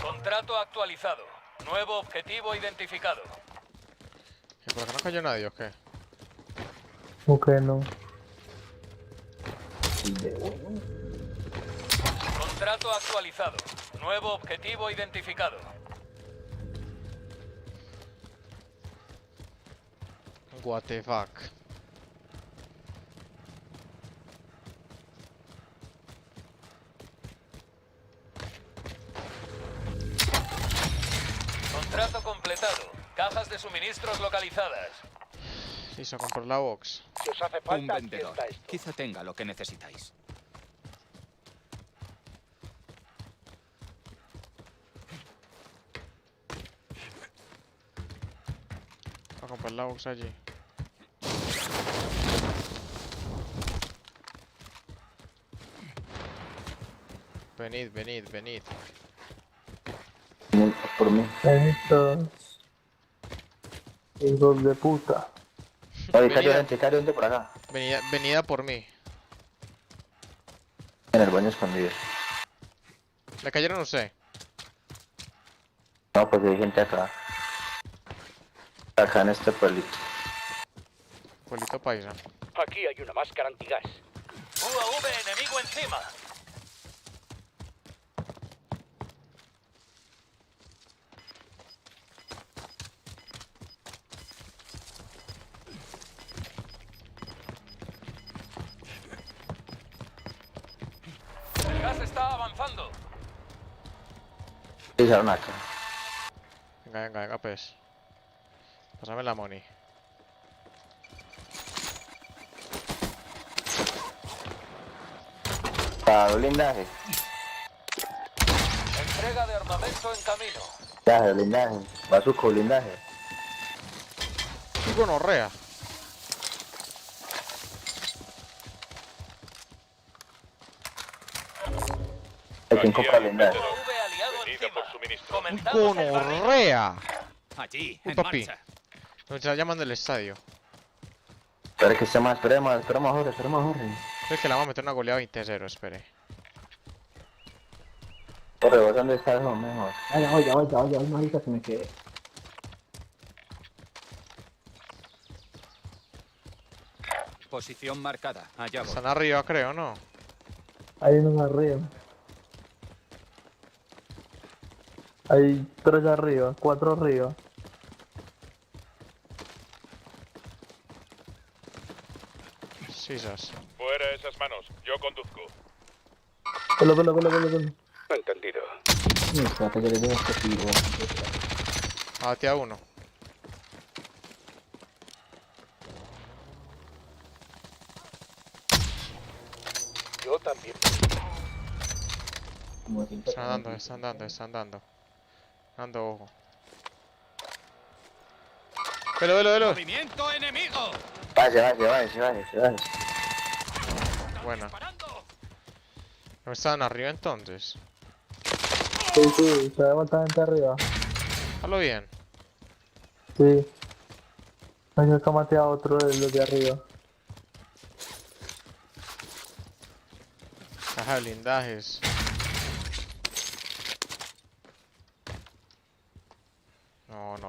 Contrato actualizado. Nuevo objetivo identificado. ¿Y por qué no cayó nadie o qué? ¿Cómo que no? Contrato actualizado. Nuevo objetivo identificado. What the fuck. Contrato completado. Cajas de suministros localizadas. Listo, compró la box. Si os hace Un falta, aquí vendedor. está esto. Quizá tenga lo que necesitáis. A comprar la box allí. Venid, venid, venid. Por mí. Estos hijos de puta. Oye, Venida. cayó gente por acá. Venida por mí. En el baño escondido. ¿Le cayeron a usted? No, pues hay gente acá. Acá en este pueblito. Pueblito paisa. Aquí hay una máscara antigas. UAV enemigo encima. El gas está avanzando. Pisaron acá. Venga, venga, venga, pues. Pásame la money. Para blindaje. Entrega de armamento en camino. Blindaje, blindaje. Bazuco, blindaje. ¡Qué gonorrea! Hay quien Aquí compra hay un blindaje. vendedor. UAV aliado Venid encima. por suministro. Comenzamos el barrido. ¡Gonorrea! Allí, Uy, en papi. marcha. Nos está llamando el estadio. Espera que esté más, esperemos a Jorge, Es que la vamos a meter una goleada 20-0, espere. Jorge, ¿vos dónde estás, mejor? Oye, marica, se me quedé. Posición marcada. Allá voy. Están arriba, creo, ¿no? Hay unos arriba. Hay 3 arriba, 4 arriba. Sisas. Fuera esas manos. Yo conduzco. Pelo. Entendido. Espérate que le dejo este tiro. Bate a uno. Yo también. Están dando. Dando ojo. Velo. ¡Movimiento enemigo! Vaya. Buena. ¿No estaban arriba entonces? Sí, se ve tanta gente arriba. Hazlo bien. Sí. Hay que maté a otro de los de arriba. Caja de blindajes.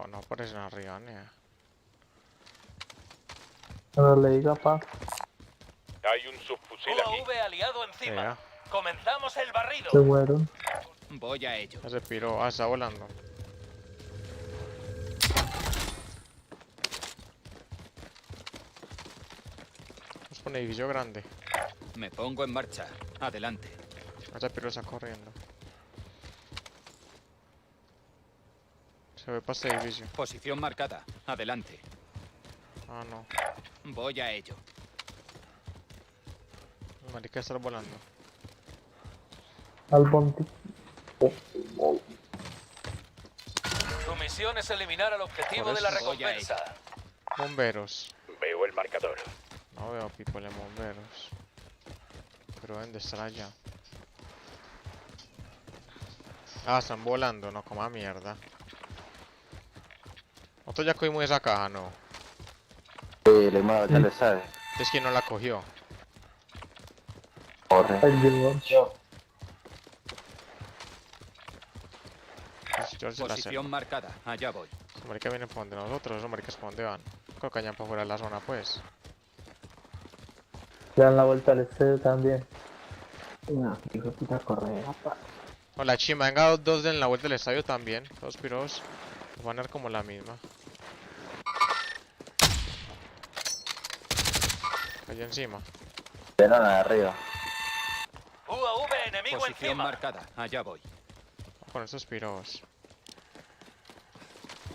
No aparecen arriba, nea. No le diga pa. Hay un subfusil aquí. UAV aliado encima. Vea. Comenzamos el barrido. Se mueren. Voy a ello. Ya se piró. Ah, está volando. Es un edificio grande. Me pongo en marcha. Adelante. Ya se piró, está corriendo. Se ve para este edificio. Posición marcada. Adelante. Ah, no. Voy a ello. Marica, está volando. Al bondi. Tu misión es eliminar al objetivo Por de la eso voy a recompensa. Bomberos. Veo el marcador. No veo people en bomberos. Pero deben de estar allá. Ah, están volando, no coma mierda. Nosotros ya cogimos esa caja, no. Le hemos ya le sabe. Es que no la cogió. Corre. El Gilmore. Pues yo se la sé. Posición marcada. Allá voy. Los maricas vienen por donde nosotros, los maricas por donde van. Creo que vayan para fuera de la zona, pues. Le dan la vuelta al estadio también. Una hijo de puta correa. Hola, chima, venga, dos en la vuelta del estadio también. Dos piros. Van a ver como la misma. Allá encima. Pero nada arriba. UAV enemigo Posición encima. marcada. Allá voy. Con estos piros.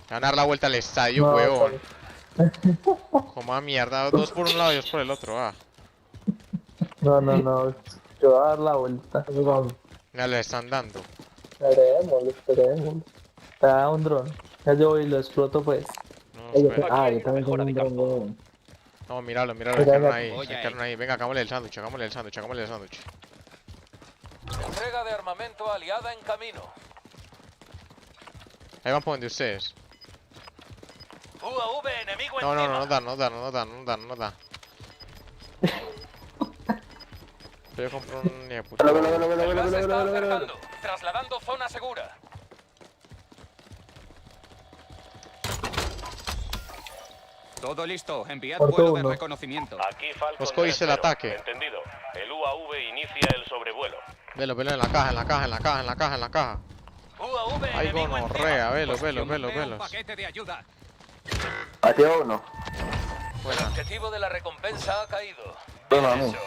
Van a dar la vuelta al estadio, No, weón. Como a mierda, dos por un lado y dos por el otro, ah. No, no, no. Yo voy a dar la vuelta. Ya le están dando. Esperemos. Da un dron. Ya yo voy y lo exploto pues. No, espera. Yo también tengo un dron. No, míralo, se quedaron ahí, Voy se a quedaron ahí. Venga, hagámosle el sándwich, hagámosle el sándwich, hagámosle el sándwich. Entrega de armamento aliada en camino. Ahí van por donde ustedes. UAV enemigo No, encima. no da. Yo compro un ni de puta. El gas se está acercando. Trasladando zona segura. Todo listo. Enviad Por vuelo de turno. reconocimiento. Aquí Falcon Os cogiste el 3-0. ataque. Entendido. El UAV inicia el sobrevuelo. Velo en la caja. UAV Ay, enemigo gonorrea, encima. velos. Veo un paquete de ayuda. Mateo uno. El Buena. objetivo de la recompensa ha caído. Bueno, a mí. Eso.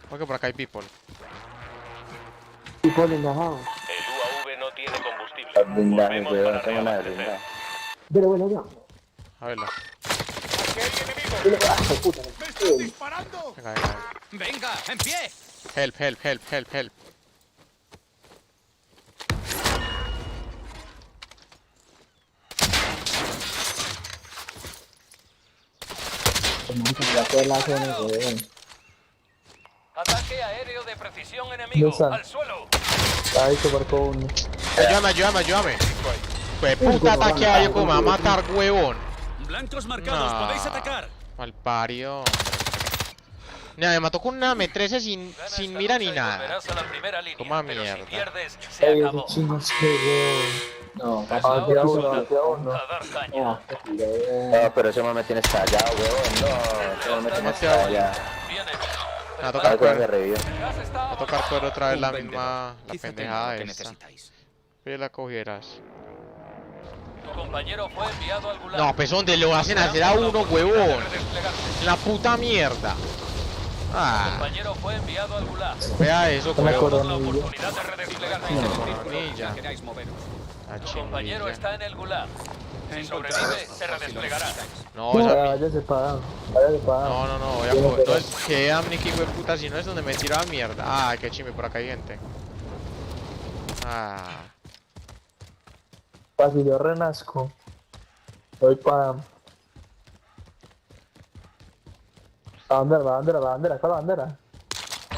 Porque por acá hay people. El UAV no tiene combustible. Blindaje, Volvemos weón, para no tengo nada de reabastecer. blindaje. A verla. Venga. ¡Venga! ¡En pie! Help. Ataque aéreo de precisión enemigo. ¿Dónde está? Al suelo. Ahí se marcó uno. Ayúdame. Pues puta ataque a yo como me va a matar, huevón. Blancos marcados, podéis atacar. Malparido. Mira, me mató con una M13 sin Gana esta mira lucha ni y nada. volverás a la primera línea, Toma pero mierda. si pierdes, se Ey, acabó. esos chinos que No, Ah, queda uno. A dar caña. no, pero ese me tiene estallado, weón. No, ese me tiene estallado. Bien hecho. Me va a Ah, tocar que me coger, revivió. El gas está va a tocar coger otra vez Un la vendedor. misma, la Quizá pendejada tenga lo que esta. necesitáis. Que la cogieras. Tu compañero fue enviado al gulag. No, pues donde lo hacen hacer a uno, huevón. La puta mierda. Tu Ah, compañero fue enviado al gulag. vea eso, me huevón. acuerdo. La oportunidad de redesplegarse. Ninja. Queráis moveros. La Tu compañero chingilla. está en el gulag. Si Encontrad sobrevive, esto, se por si lo redesplegará. necesitáis. No, esa Váyase para. No, voy a coger. No es que Amnick, hijo de puta, si no es donde me tiró a mierda. Ah, qué chime, por acá hay gente. Ah, Si yo renazco. Voy para. La bandera, acá la bandera.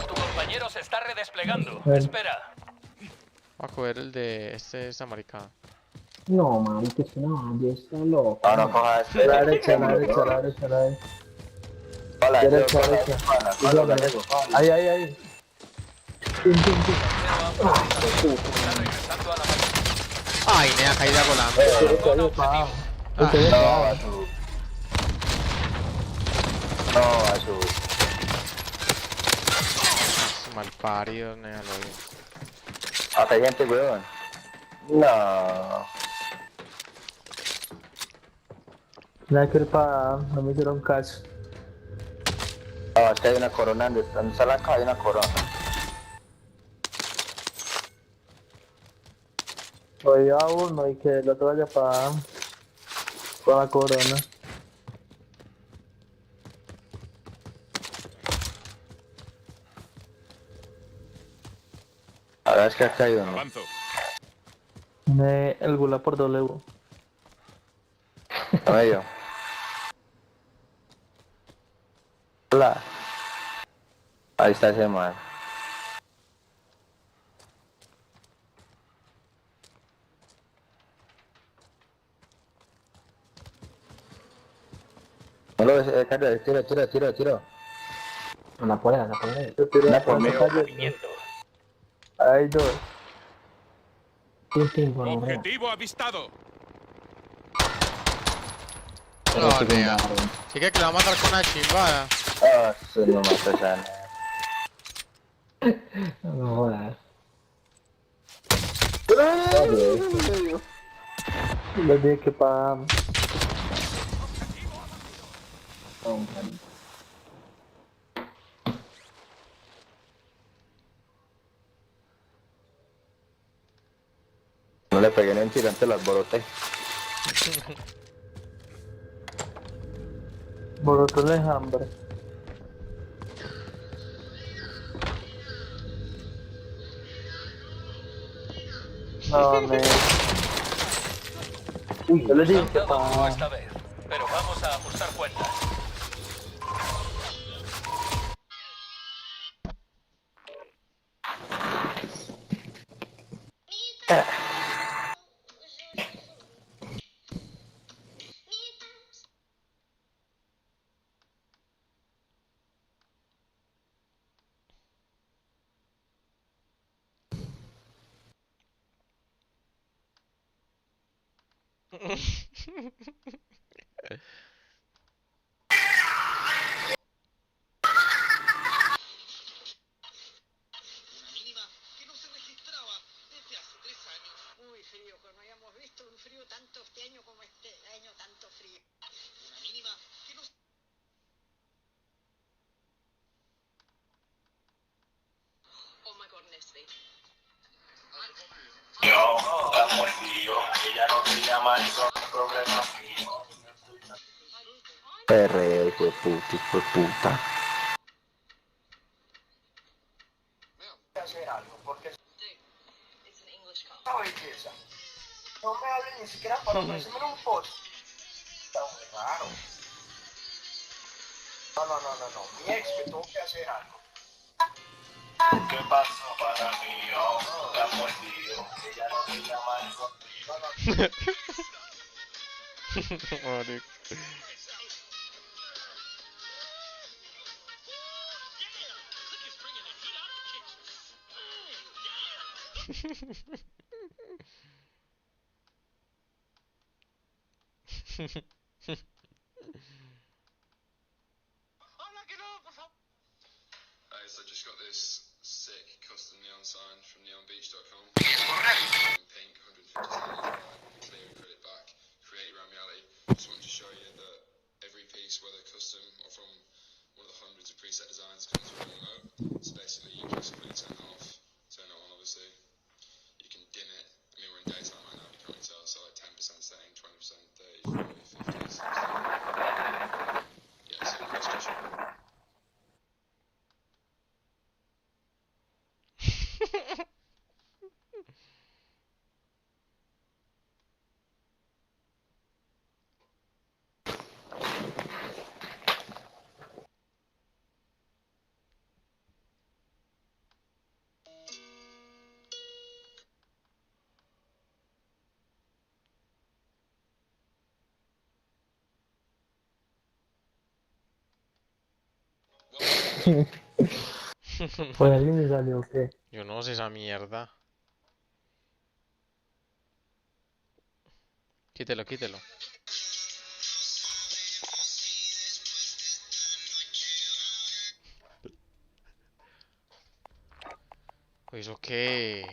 Tu compañero se está redesplegando. Ven. Espera. voy a coger el de esta maricada. No, mami, que es nadie, está loco. Ah, no, coja este. La derecha. Hola, Derecha. Ahí. Está regresando a la batalla. Ay, nea, caída volando. Zona objetivo. No, Azul. No, Azul. Malparido, nea, lo vi. Acá hay gente, weón. No. Nada que ir para... No me hicieron caso. Ah, es que hay una corona donde está la calle, hay una corona. Oye, a uno y que el otro vaya para la corona. Ahora es que acá hay uno. Avanzo. El gula por W. A ver yo. Hola. Ahí está ese man. No lo ves, tiro. La polea, la polea. La por Hay dos. Objetivo avistado. No, nea. Sí que la va a matar con una chimbada. Ah, se no mata esa. No jodas. Les dije que para... No le pegué ni un tirante, lo alboroté. Borotó el hambre. No, me... Uy, yo le dije que Lanzado duro para... esta vez, pero vamos a ajustar cuentas. Perre, hijo de puta. No me hablen ni siquiera para ofrecerme un post. Está muy raro. No. Mi ex me tuvo que hacer algo. ¿Qué pasó para mí? La mordido. Ella no me llama Marico. So I just got this sick custom neon sign from neonbeach.com. Pink, 150 clear and credit back, create around reality. Just wanted to show you that every piece, whether custom or from one of the hundreds of preset designs, comes with a remote. So basically you can just quickly turn it off, turn it on obviously. You can dim it. I mean, we're in daytime right now, you can't really tell. So like 10% setting, 20%, 30, 40, 50, 60. Yeah, so it's just Pues alguien me salió, ¿qué? Yo no sé esa mierda. Quítelo. ¿Eso qué?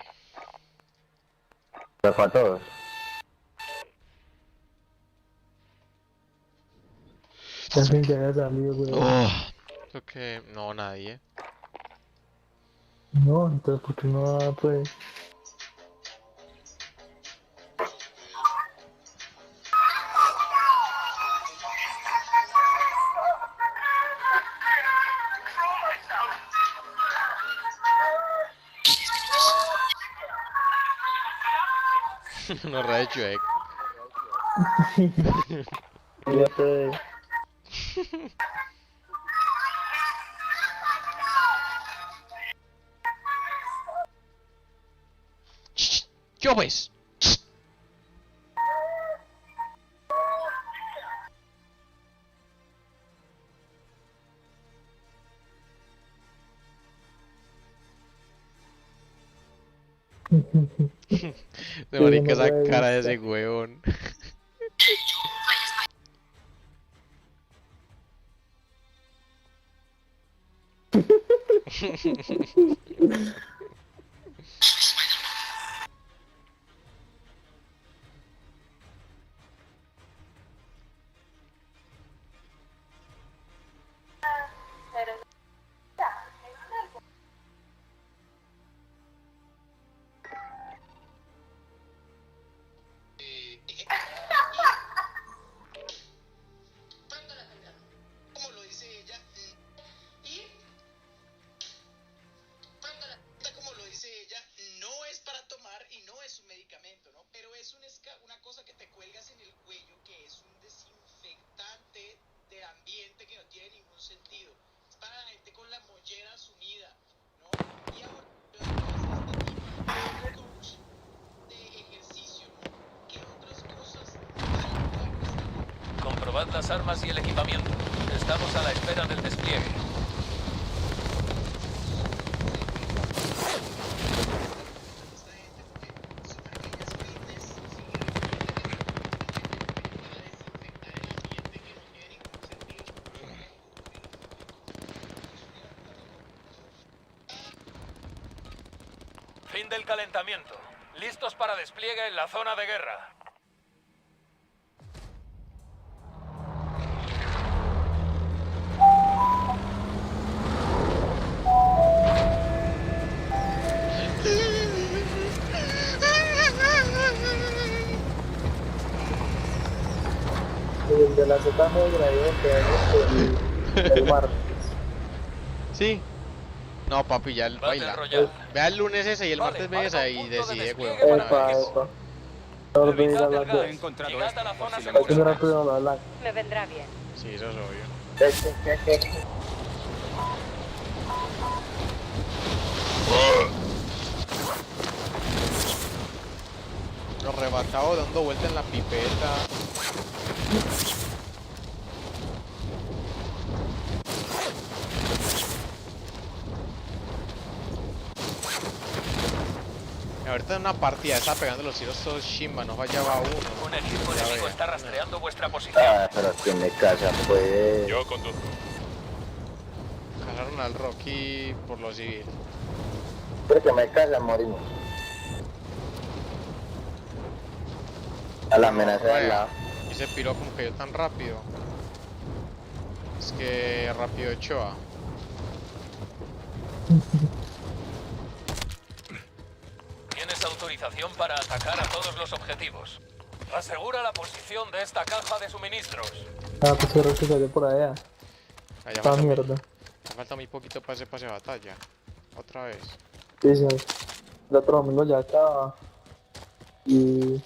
¿Pero para todos? Ya fin que haya salido, güey. ¿Eso qué? No, nadie. No, entonces, ¿por qué no va, pues? No rehecho, Ya te... ¿Qué ves? De marica esa cara de ese huevón. Como lo dice ella, y como lo dice ella, no es para tomar y no es un medicamento, ¿no? Pero es una cosa que te cuelgas en el cuello, que es un desinfectante de ambiente que no tiene ningún sentido. Es para la gente con la mollera sumida, ¿no? Y ahora coach de ejercicio, ¿no? ¿Qué otras cosas hay? Comprobad las armas y el equipamiento. Estamos a la espera del despliegue. Fin del calentamiento. Listos para despliegue en la zona de guerra. El de la Z negra, el martes. ¿Sí? No, papi, ya baila. Vea el lunes ese y el martes ve esa y decide, huevón. Epa, epa. Solo te diga las He dos. encontrado Llegad a esto la por zona si lo Hay que mirar necesitáis. primero lo de la... Me vendrá bien. Sí, eso es obvio. Lo rebatado dando vuelta en la pipeta. Y ahorita en una partida está pegando los tiros todos chimba, no fallaba uno. Un equipo Ya enemigo vea. está rastreando vuestra posición. Ah, pero tiene casa, pues. Yo conduzco. Casaron al Rocky por lo civil. Pero que me casan, morimos. A la amenaza de lado. Y se piró como que yo tan rápido. Es que rápido Ochoa. Tienes autorización para atacar a todos los objetivos. Asegura la posición de esta caja de suministros. Ah, pues creo que salió por allá. Allá Esta falta, mierda. falta muy poquito para ese pase de batalla. Otra vez. Sí, sí. El otro domingo ya acaba. Y...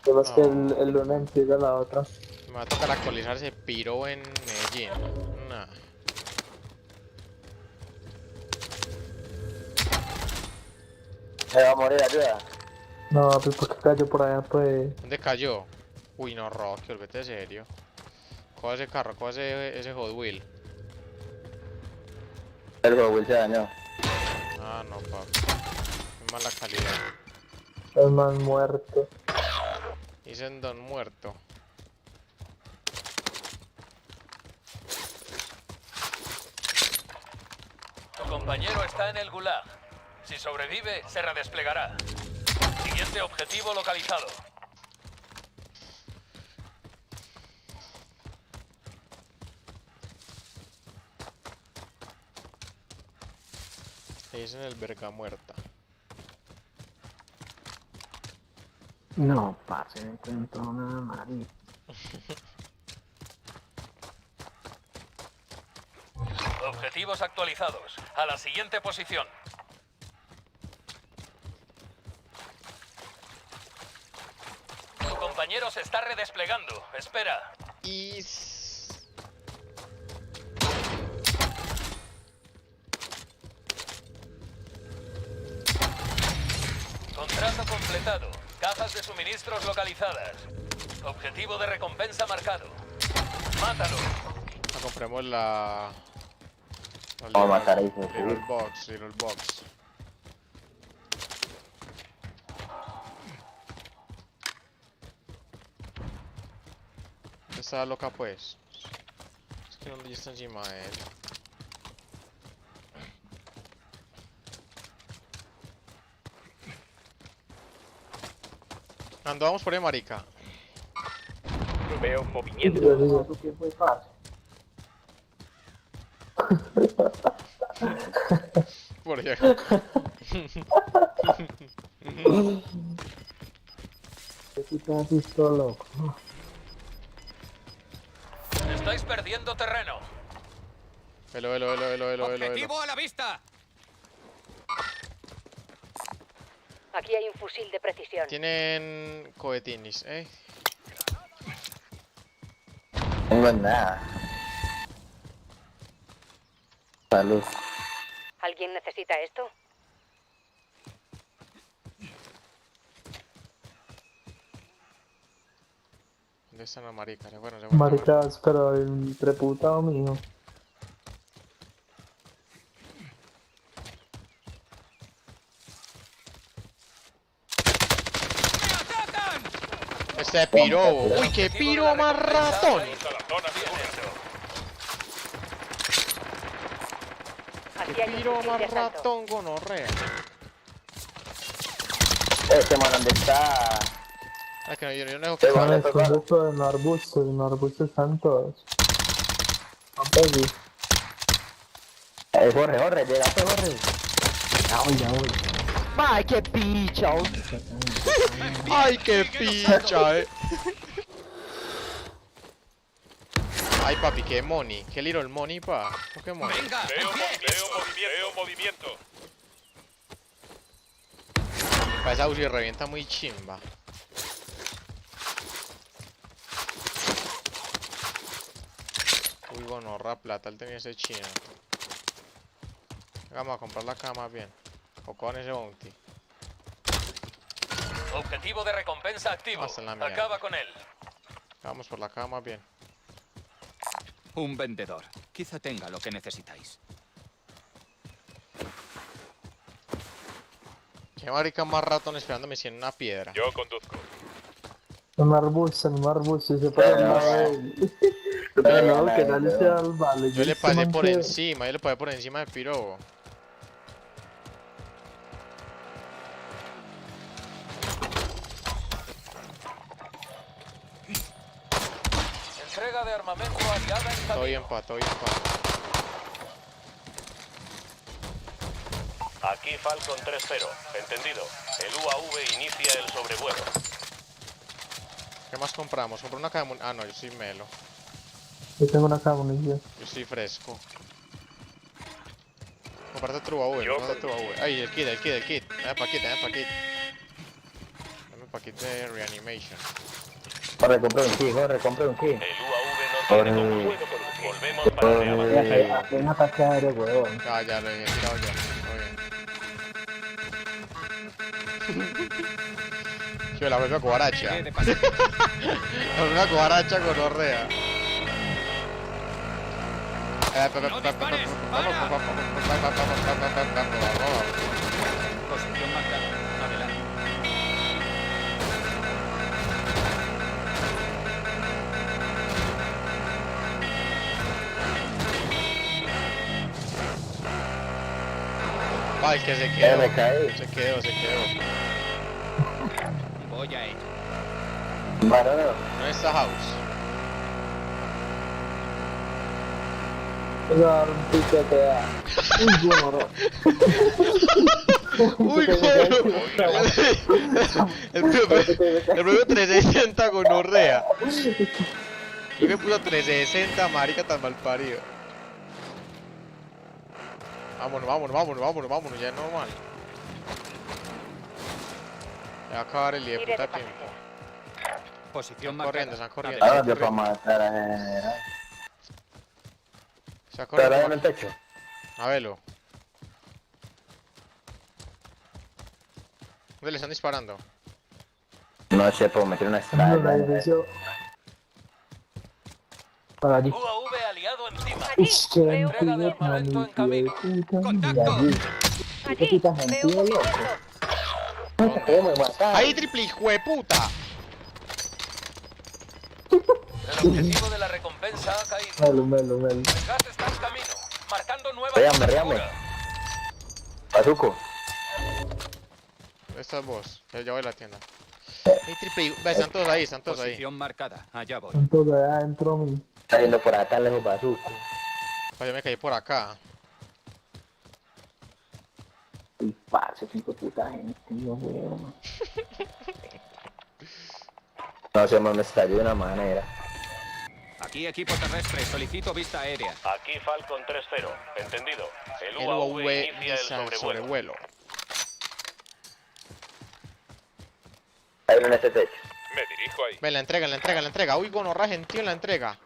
Además que el lunes empieza la otra. Me va a tocar actualizar ese piro en Medellín. Nah. Se va a morir, ayuda. No, pues porque cayó por allá, pues... ¿Dónde cayó? Uy, no, Rocky, olvídate de serio. Coge ese carro, coge ese Hot Wheel. El juego se dañó. Ah, no, papi. Qué mala calidad. Es más muerto. Dicen don muerto. Tu compañero está en el gulag. Si sobrevive, se redesplegará. Siguiente objetivo localizado. Es en el verga muerta. No, parce, no encuentro nada, marica. Objetivos actualizados. A la siguiente posición. Tu compañero se está redesplegando. Espera. Y... Contrato completado. Cajas de suministros localizadas. Objetivo de recompensa marcado. Mátalo. compremos la... Vamos a matar ahí, sí. Little box. Esta loca pues. Es que no le está encima de él. Ando, vamos por ahí, marica. Veo movimiento. Yo digo, ¿tú qué fue fácil? Por allá. Aquí te has visto loco. Estáis perdiendo terreno. Velo. ¡Objetivo a la vista! Aquí hay un fusil de precisión. Tienen cohetinis, No tengo nada. Salud. ¿Alguien necesita esto? ¿Dónde están las maricas? Se fueron. Maricas, pero el reputado mío. Ese piro. Uy, qué piro más ratón. Aquí hay un Piro fusil más de asalto. ratón gonorrea. Este man, ¿dónde está? Es que no, yo no dejo que Van salga. escondiendo en arbustos están todos. Papi, Corre, llegaste, corre. ya voy. ¡Ay, qué picha! Ay, qué picha, Ay, papi, qué money. Qué little money, pa. ¿Qué money? ¡Venga! Veo movimiento. Pa, esa Uzi revienta muy chimba. Uy, gonorra, plata, él tenía ese chino. Vamos a comprar la cama bien. O con ese bounty. Objetivo de recompensa activo. Hasta la mierda. Acaba con él. Vamos por la cama bien. Un vendedor. Quizá tenga lo que necesitáis. Qué marica más ratón esperándome si en una piedra. Yo conduzco. Un arbusto, y se puede hablar. Pero no, que nadie sea al vale. Yo le pasé por encima, del piro. Entrega de armamento aliada en Todo bien, camino. todo bien, Aquí Falcon 3-0. Entendido. El UAV inicia el sobrevuelo. ¿Qué más compramos? Compré una caja de Ah, no, yo soy melo. Yo tengo una camunición. Yo estoy fresco. Comparte otro UAV, Ay, el kit. Dame paquete. Dame paquete de reanimation. Corre, compré un kit. El UAV no tiene combustible. Volvemos para reabastecer. Hace un ataque aéreo, weón. Ya, lo he tirado yo. Todo bien. Yo la vuelvo a cuaracha. ¿Qué te pasa? Una cuaracha con orrea. ¡No dispares! ¡Para! Posición marcada. Adelante. Va, el que se quedó. me caí. Se quedó. Voy a ello. Bueno, no. No está house. Voy a dar un piquete a... Uy, bueno, no. Uy, cómo. El propio 360 con orrea. Y me puso 360, marica, tan mal parido. Vámonos, ya es normal. Ya va a acabar el día de Tire puta de tiempo. pasajera. Posición Están corriendo. Ahora yo para matar a general. Se va ¿Pero ahí en corriendo. el techo? A verlo. ¿Dónde le están disparando? No sé, puedo meter una En un estrella. edificio. Para allí. UAV aliado encima. Allí, Que veo Entrega de movimiento. armamento en camino. ¡Contacto! Allí, veo movimiento. ¡Ahí, triple hijo de puta! El objetivo de la recompensa ha caído. Melo. El gas está en camino. Marcando nueva Ríame. figura. Pazuco. Esta es vos, ya voy a la tienda. ¡Ahí, triple hijo! Ve, están todos ahí. Posición marcada. Allá voy. Entonces adentro mi. Está yendo por acá lejos Pazuco. Pues yo me caí por acá. Y parce, qué puta gente, Dios mío. No se me estalló de una manera. Aquí equipo terrestre. Solicito vista aérea. Aquí Falcon 3-0. Entendido. El El UAV UAV inicia el inicia el sobrevuelo. sobrevuelo. Hay uno en este techo. Me dirijo ahí. Ven, la entrega. Uy, gonorra, gentío en la entrega.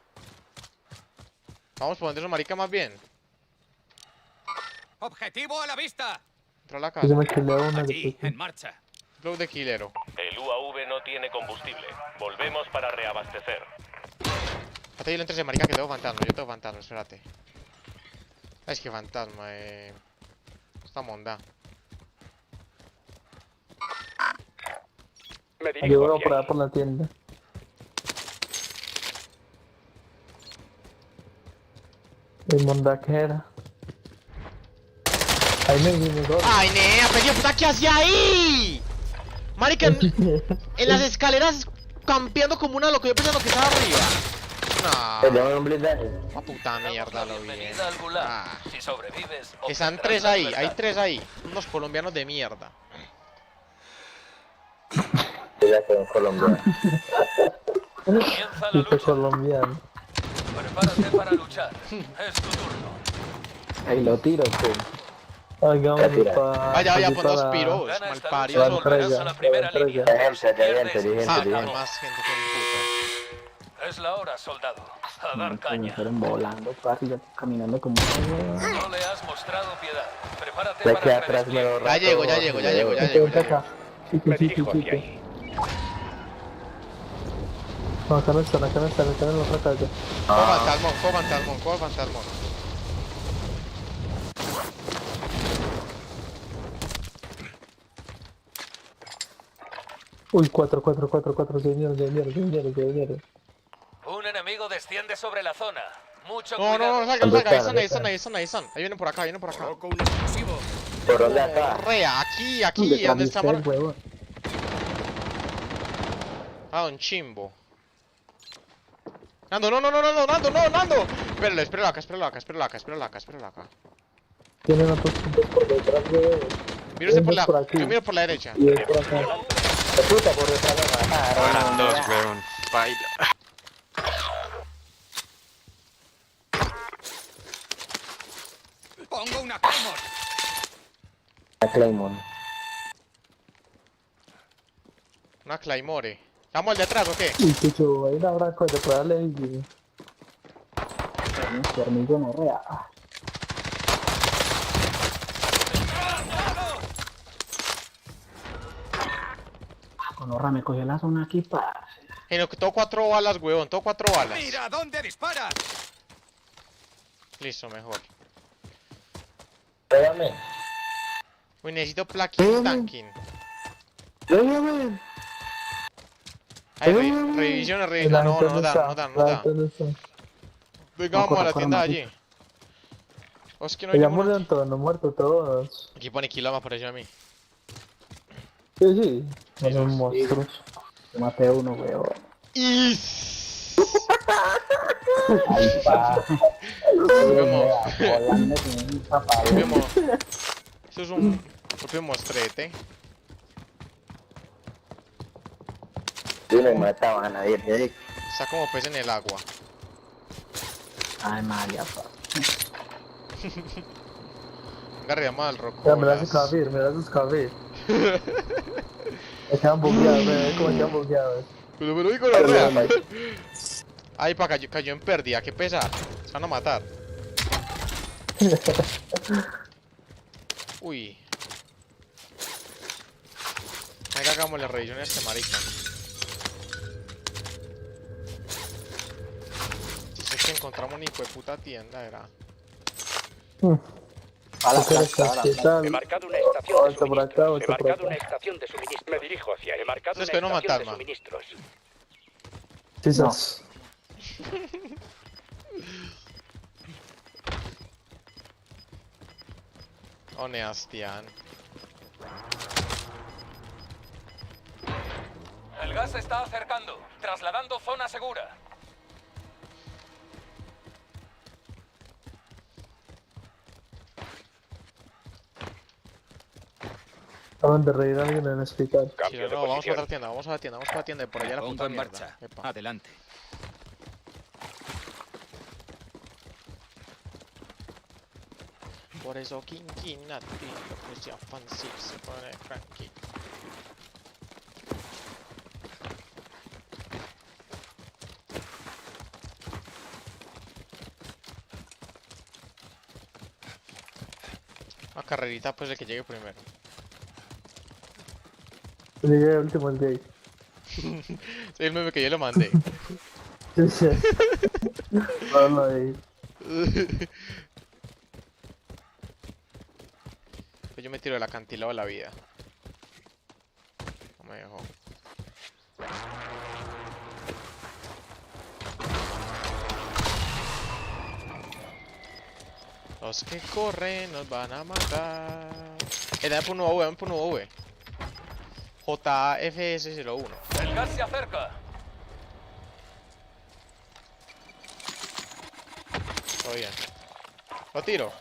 Vamos por donde esos marica más bien. ¡Objetivo a la vista! Entra a la Yo casa. me quedé una Allí, de en marcha. Flow de killero. El UAV no tiene combustible. Volvemos para reabastecer. Espérate, yo le entre ese marica que tengo fantasma. Yo tengo fantasma, espérate. Es que fantasma, esta monda. Me Yo dirijo veo hacia por allá ahí. por la tienda. El mondaquera. Ahí me vine, ¿no? ¡Ay, nea! ¡Pero puta, qué hacía ahí! Marica, en las escaleras campeando como una loco. Yo pensando que estaba arriba. ¿Te No. llaman un blindaje? Ah, puta mierda, lo vi. Bienvenida al Gulag. Ah. Si sobrevives, Están obtendrás tres la ahí, libertad. hay tres ahí. Unos colombianos de mierda. Yo ya soy un colombiano. Comienza la Este lucha. colombiano. Prepárate para luchar. Es tu turno. Ahí lo tiro, pues. Hagamos Retira. para. Vaya, pues dos piros, Gana esta malparidos. lucha, volverás a la primera línea. Gente, Si pierdes, gente. Ah, se hay acabó. más gente que un Es la hora, soldado. A dar Me caña. fueron volando, parce, ya caminando como... No le has mostrado piedad. Prepárate De para que atrás me lo revestir. Ya llego, ya llego. Vente acá. Me dirijo hacia ahí. No, acá no están en la otra calle. Cojo fantasmón. Uy, 4, se vinieron. Un enemigo desciende sobre la zona. Mucho No, cuidado. salga, ahí están. Ahí vienen por acá. Coloco un explosivo. ¿Por dónde acá? Correa, aquí, donde estamos. huevón. Ah, un chimbo. Nando, Nando. Espéralo acá. Tienen otros puntos por detrás de... Mírese por Por aquí. yo miro por la derecha. Y es por acá. De puta, por detrás me mataron. weón. Baila. Pongo una Claymore. A Claymore. Una Claymore. ¿Estamos al de atrás o qué? Y chucho, ahí la habrá coño, para darle y... Permiso no rea. Conorra, me cogió la zona aquí, parce. No, que tengo 4 balas, weón. ¡Mira dónde disparas! Listo, mejor. Pégame. Uy, necesito plaquín tanking. Ay, revisiones. No da. Venga, vamos a la tienda de allí. Oh, es que no hay Ya ninguno. murieron todos, no muerto todos. Aquí pone Kilo, me apareció a mí. Sí, sí. No son monstruos. Yo maté a uno, weón. Y... Ahí pa. Vemos. Volando con un zapato. Vemos. Eso es un propio mostrete. Yo no mataba a nadie, Eric. Está como pez en el agua. Ay, María, pa. Agarramos al roco. Ya, mira sus cabir, mira sus cabir. Estaban bugueados, ve cómo estaban bugueados. Pero digo la real. Ay, pa, cayó en pérdida, qué pesar. Se van a matar. Uy. Venga, hagamos la revisión a este marica. Si es que encontramos un hijo de puta tienda, era. A la ¿Qué tal? He marcado una estación Oh, de está por acá, suministros. está He por marcado acá. una estación de suministros. Me dirijo hacia. He marcado Es una que no estación de matarma. suministros. Quizás. Honeastian. El gas se está acercando. Trasladando zona segura. Acaban de reír a alguien en el hospital. Sí, Cambio de no, vamos a posición. otra tienda, vamos a la tienda, vamos a la tienda y por allá la Pongo puta en mierda. marcha. Epa. Adelante. Por eso Kinky Nati lo puse a fancy, se pone cranky. Una carrerita pues el que llegue primero. Llegué último el gay. Soy el meme que yo le mandé. Sí, sí. Bueno, ahí. Pues yo me tiro del acantilado de la vida. No me dejó. Los que corren nos van a matar. Dame por un nuevo V, dame por un nuevo V. JFS01. El gas se acerca. Todo bien. Lo tiro.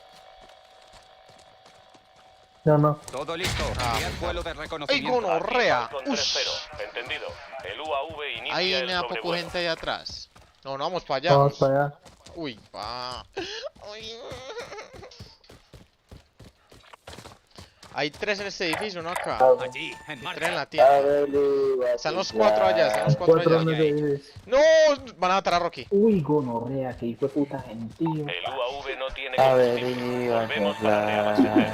No, no. Todo listo. Ah, Enviar vuelo de ¡Ey, reconocimiento. gonorrea! Con Ush. 3-0. Entendido. El UAV inicia Ahí el viene a poco sobrevuelo. gente de atrás. No, no vamos para allá. Vamos para allá. Uy, pa. Uy. Hay 3 en este edificio, uno acá. Allí, en 3 en marcha. la tienda. Están los 4 allá, están los 4 Cuatro allá. en el edificio. ¡No! Van a matar a Rocky. Uy, gonorrea, que hijo de puta gentío. El UAV no tiene A ver, combustible. Volvemos para reabastecer.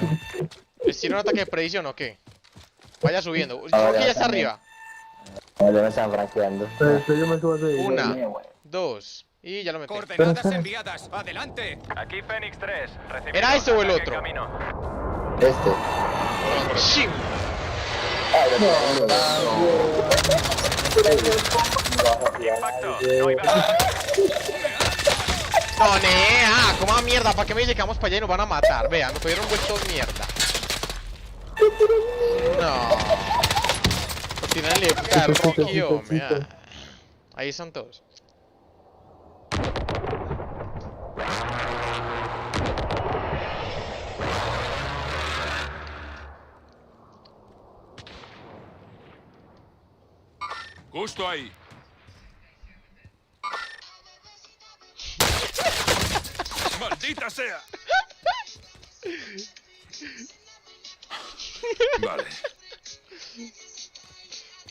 ¿Les tiro un ataque de predicción o qué? Vaya subiendo. Rocky ya ya está también. arriba. Ya me están franqueando. Pero yo me subo a seguir. Una, 2. Y ya lo metí. Coordenadas espera. enviadas. Adelante. Aquí Fénix 3. Recibido ¿Era este o el ataque otro? en camino. Este. ¡Shim! Impacto. No hay balas. No, nea, coma mierda, ¿para qué me dice que vamos para allá y nos van a matar? Vean, me pudieron vueltos mierda. No. Pues tienen la época de Rocky, hombre. Ah. Ahí están todos. Justo ahí. ¡Maldita sea! Vale.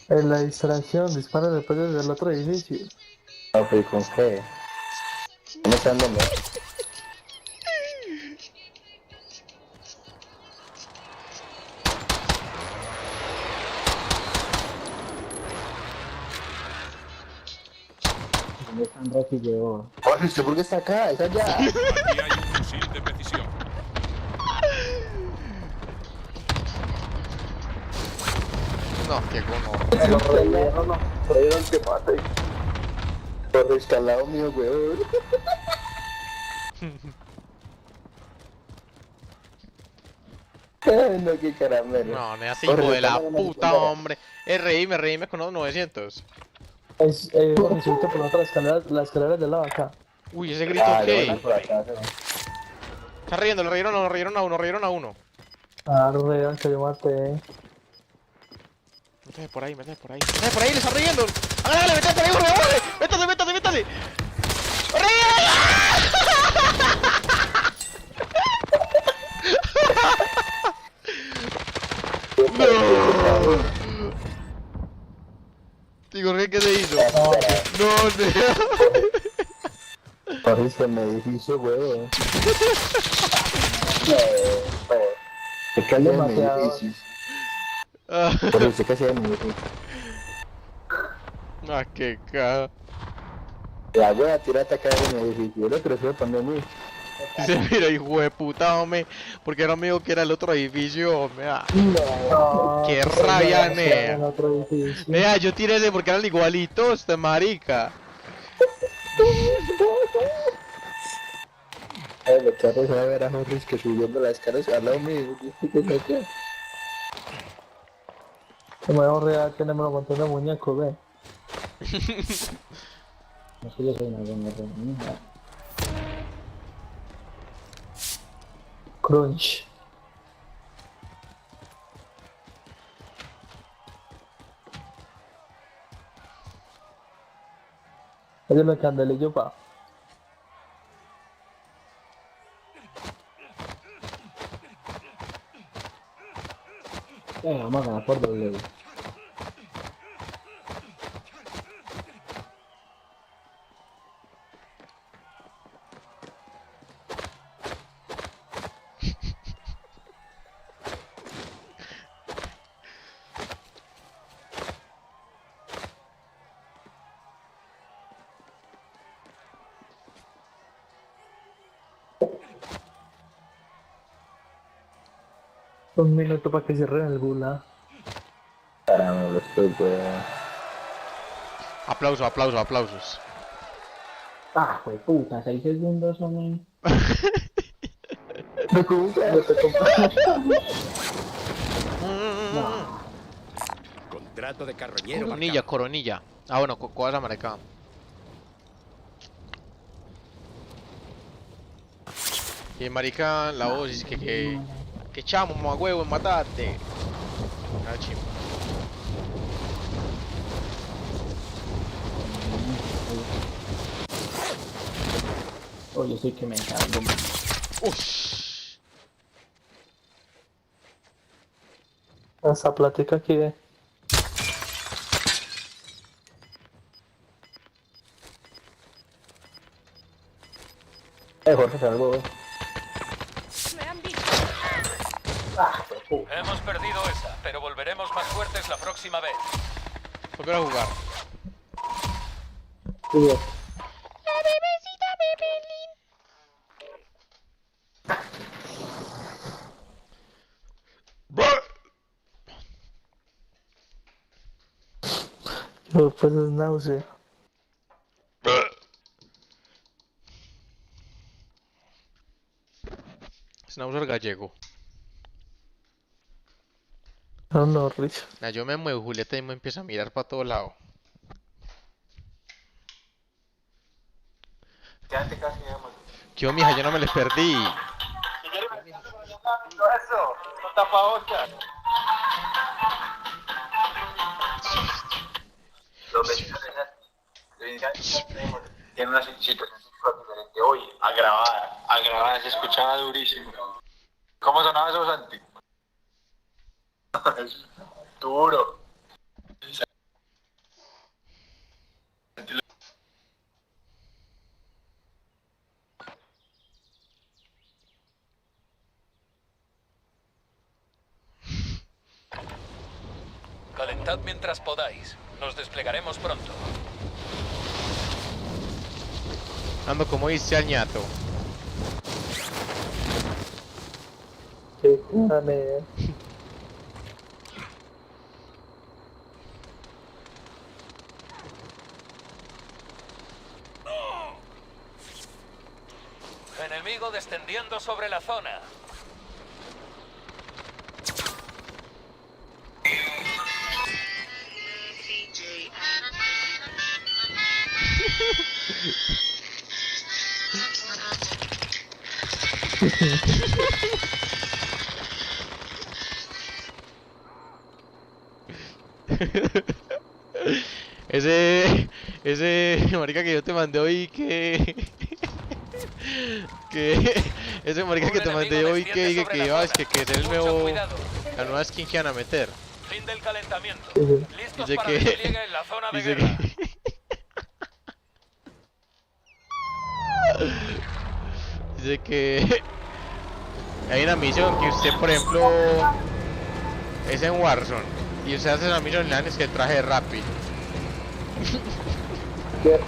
En la distracción, dispara después desde el otro edificio. Papi, ¿con qué? No me están dando. ¿Dónde están Rocky y yo? Oye, ¿usted por qué está acá? ¡Está allá! Aquí hay un fusil de precisión. No, qué gono. Lo reyeron, no. Reyeron que mate. Por escalado mío, weón. No, qué caramelo. No, Nea, ese hijo de la puta, hombre. Reíme con los 900. Jorge, subiste por la escalera de lado acá. Uy, ese grito, Ah, ¿qué? yo por acá, ¿no? Está riendo, le rieron a uno. Arre, que yo maté. Métase por ahí, le está riendo. Hágale, métase por ahí, Jorge, hágale. Métase. ¡No! Digo, ¿qué se hizo? No, Nea. Corriste en el edificio, huevo. ¿Qué calle en el edificio? Corriste casi en el edificio. Ah, qué caja. La wea, tirate acá en el edificio. El otro se fue para mí. Dice, mira, hijo de puta, hombre. Porque no me dijo que era el otro edificio, hombre. Ah, qué rabia, Nea. Nea, yo tiré ese porque eran igualitos, este marica. Los carros van a ver a Norris que subiendo las escaleras al lado mío. Como es real, tenemos un montón de muñecos, ve. No sé, yo soy una buena reunión. Crunch. Oye, me candelillo, pa. Vamos a ganar por doble. Un minuto para que cierren el gula. Caramba, lo estoy, weón. Aplausos. Ah, fue puta, 6 segundos son. No te Contrato de carroñero. Coronilla. Ah, bueno, ¿cuál es la marca? Y marica, la voz dice que echamos, mamá huevo, en matarte. Ah, chimba. Oye, sí que me encargo. Uff. Esa plática aquí, ve. Jorge, se algo, weón. Hemos perdido esa, pero volveremos más fuertes la próxima vez. Volver a jugar. Sí, ve. Después es náusea. Schnauzer gallego. No, Norris. Nah, yo me muevo, Julieta y me empieza a mirar para todo lado. ¿Qué mija? Yo no me les perdí. Tiene una situación diferente. Oye, agravada, se escuchaba durísimo. ¿Cómo sonaba eso, Santi? Es duro. Calentad mientras podáis. Nos desplegaremos pronto. Ando como dice al ñato. Qué cane. Enemigo descendiendo sobre la zona. Ese marica que yo te mandé hoy ese marica que te mandé hoy que es que es el nuevo, la nueva skin que van a meter. Fin del calentamiento. Sí. Listos Dice para que- despliegue en la zona de Dice guerra. dice que hay una misión que usted, por ejemplo, es en Warzone y usted hace esa misión y le dan es que el traje de Rappi. ¿Qué?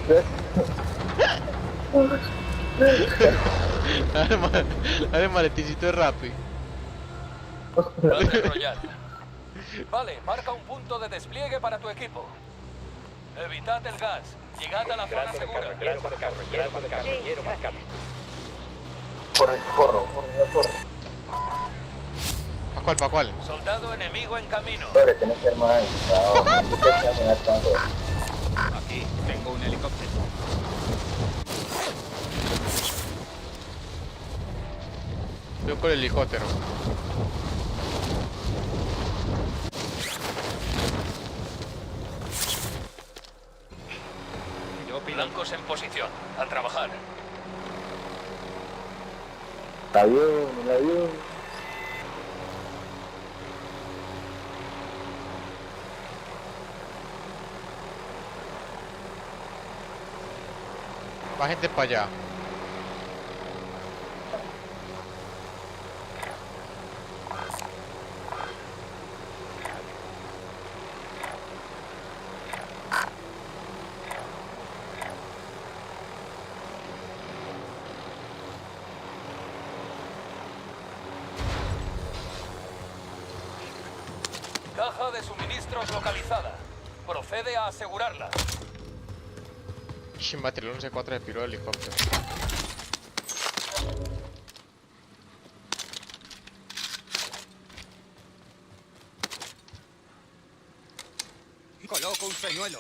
Dale el maleticito de Rappi. Battle Royale. Vale, marca un punto de despliegue para tu equipo. Evitad el gas. Llegad a la zona segura. Corro. ¿Pa' cuál? Soldado enemigo en camino. Tienes que armar ahí. Aquí, tengo un helicóptero. Yo con el helicóptero. Yo pido Blancos en posición. A trabajar. El avión. Va gente para allá. Caja de suministros localizada. Procede a asegurarla. Chimbate, el 11-4 de piro del helicóptero. coloco un señuelo.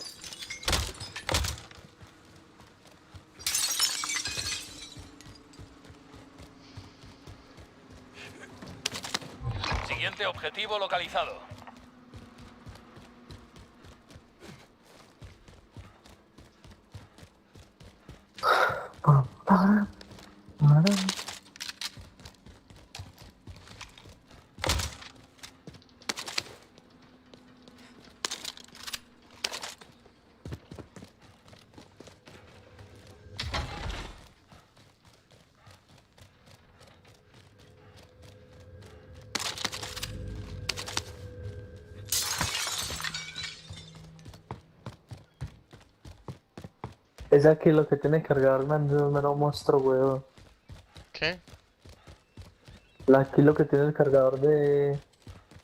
Siguiente objetivo localizado. Es aquí lo que tiene cargador grande, es un mero monstruo, weón. ¿Qué? Aquí lo que tiene el cargador de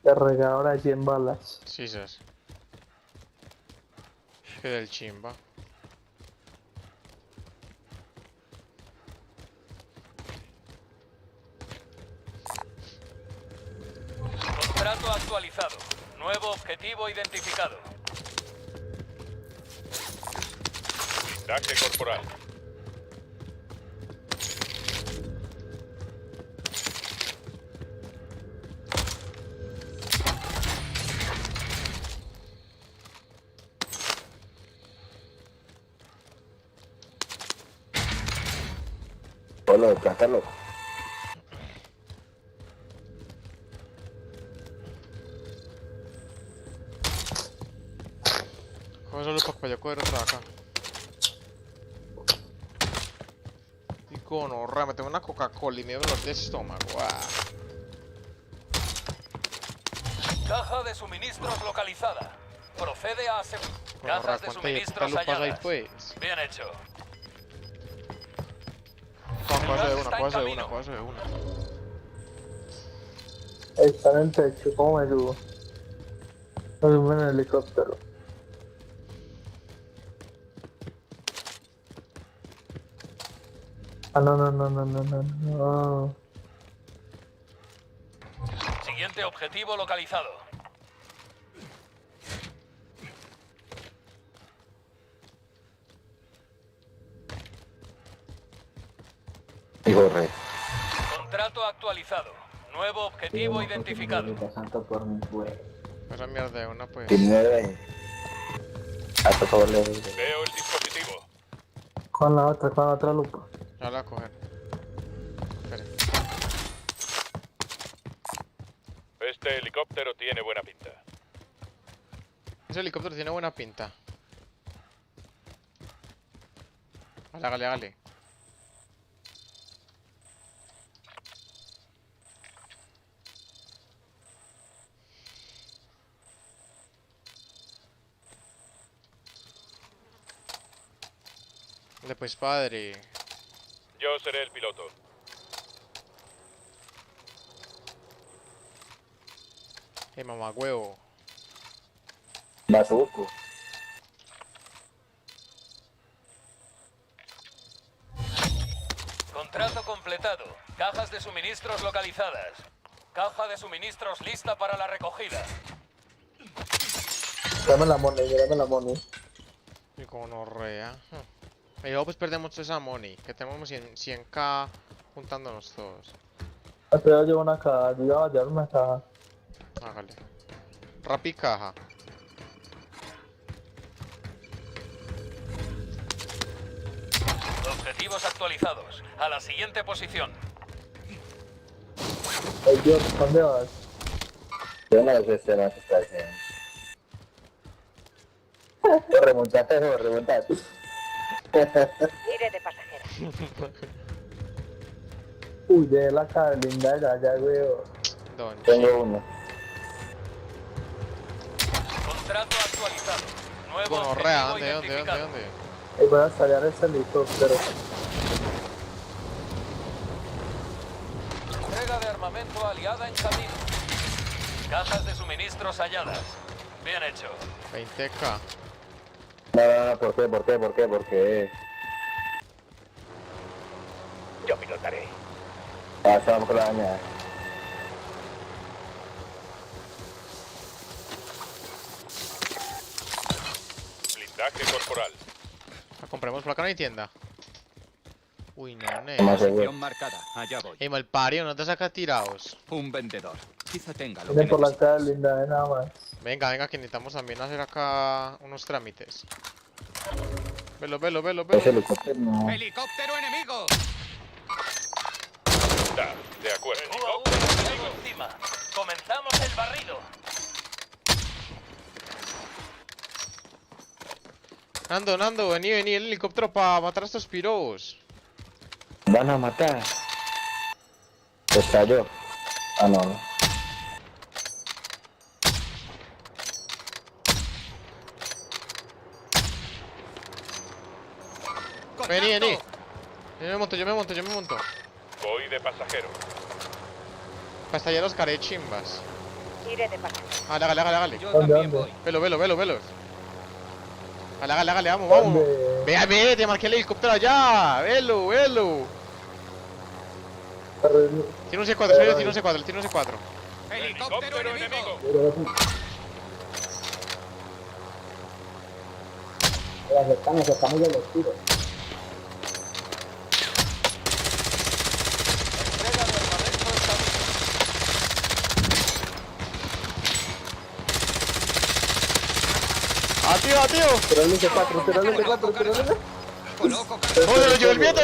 regador a 100 balas. Sí, sas. Que del chimba. Contrato actualizado. Nuevo objetivo identificado. Blindaje corporal. Hola, desplázalo. Coge solo para yo coger otra acá. Y gonorrea, me tengo una Coca-Cola y me dio dolor de estómago. Caja de suministros localizada. Procede a asegurar. Gonorrea, Cajas de ¿cuánta suministros lo pasa ahí halladas. pues? Bien hecho. Coge de está en una, coge de camino. una, coge de una. Está en el techo, ¿cómo me subo? Me subo en el helicóptero. Ah, no. Siguiente objetivo localizado. Hijo re. Contrato actualizado. Nuevo objetivo identificado. Santo por mi juego. Esa mierda de una pues. 19. Hasta todo le. Veo el dispositivo. Con la otra lupa. Ya la voy a coger. Espere. Este helicóptero tiene buena pinta. Ese helicóptero tiene buena pinta. Hágale, hágale. Dale pues, padre. Yo seré el piloto. Mamá huevo. Bazuco. Contrato completado. Cajas de suministros localizadas. Caja de suministros lista para la recogida. Dame la money. Y como no rea. Y luego pues perdemos toda esa money. Que tenemos 100k juntándonos todos. Pero yo llevo una caja, yo iba a llevar una caja. Hágale. Rapi caja. Objetivos actualizados. A la siguiente posición. Ey, Dios, ¿dónde vas? Yo no sé si se va a estar haciendo. Remontate. Iré de pasajera. Uy, de la caja linda ya veo. Don Tengo uno. Contrato actualizado. Nuevo Bueno, objetivo rea, ¿dónde? identificado. Ey, voy a estallar ese helicóptero. Entrega de armamento aliada en camino. Cajas de suministros halladas. Bien hecho. 20k. No, ¿por qué? Yo pilotaré. Pasamos con la dañada. Blindaje corporal. La compremos por acá, no hay tienda. Uy, no, Más ne. seguro. Posición marcada. Allá voy. Ey, malpario, no te sacas tirados. Un vendedor. Quizá tenga lo que Viene por la necesitas. caja linda, nada más. Venga, que necesitamos también hacer acá unos trámites. Velo. Ese helicóptero no. ¡Helicóptero enemigo! Da, de acuerdo. UAV enemigo encima. Comenzamos el barrido. Nando, vení, el helicóptero para matar a estos piros. Van a matar. Estalló. Ah, no. Vení. Yo me monto. Voy de pasajero. Para estallar los carechimbas. Iré de pasajera. Hágale. Yo ¿Dónde, también dónde? voy. Velo. Hágale, vamos. ¿Dónde? Ve, te marqué el helicóptero allá. Velo. Tiene un C4, tiene un C4. ¡Helicóptero enemigo! Estamos de los tiros. Entrega de armamento en camino. Tío. Tirale ese 4, tirale ese 4, tirale ese. Coloco ¡Oh, lo llevó el viento!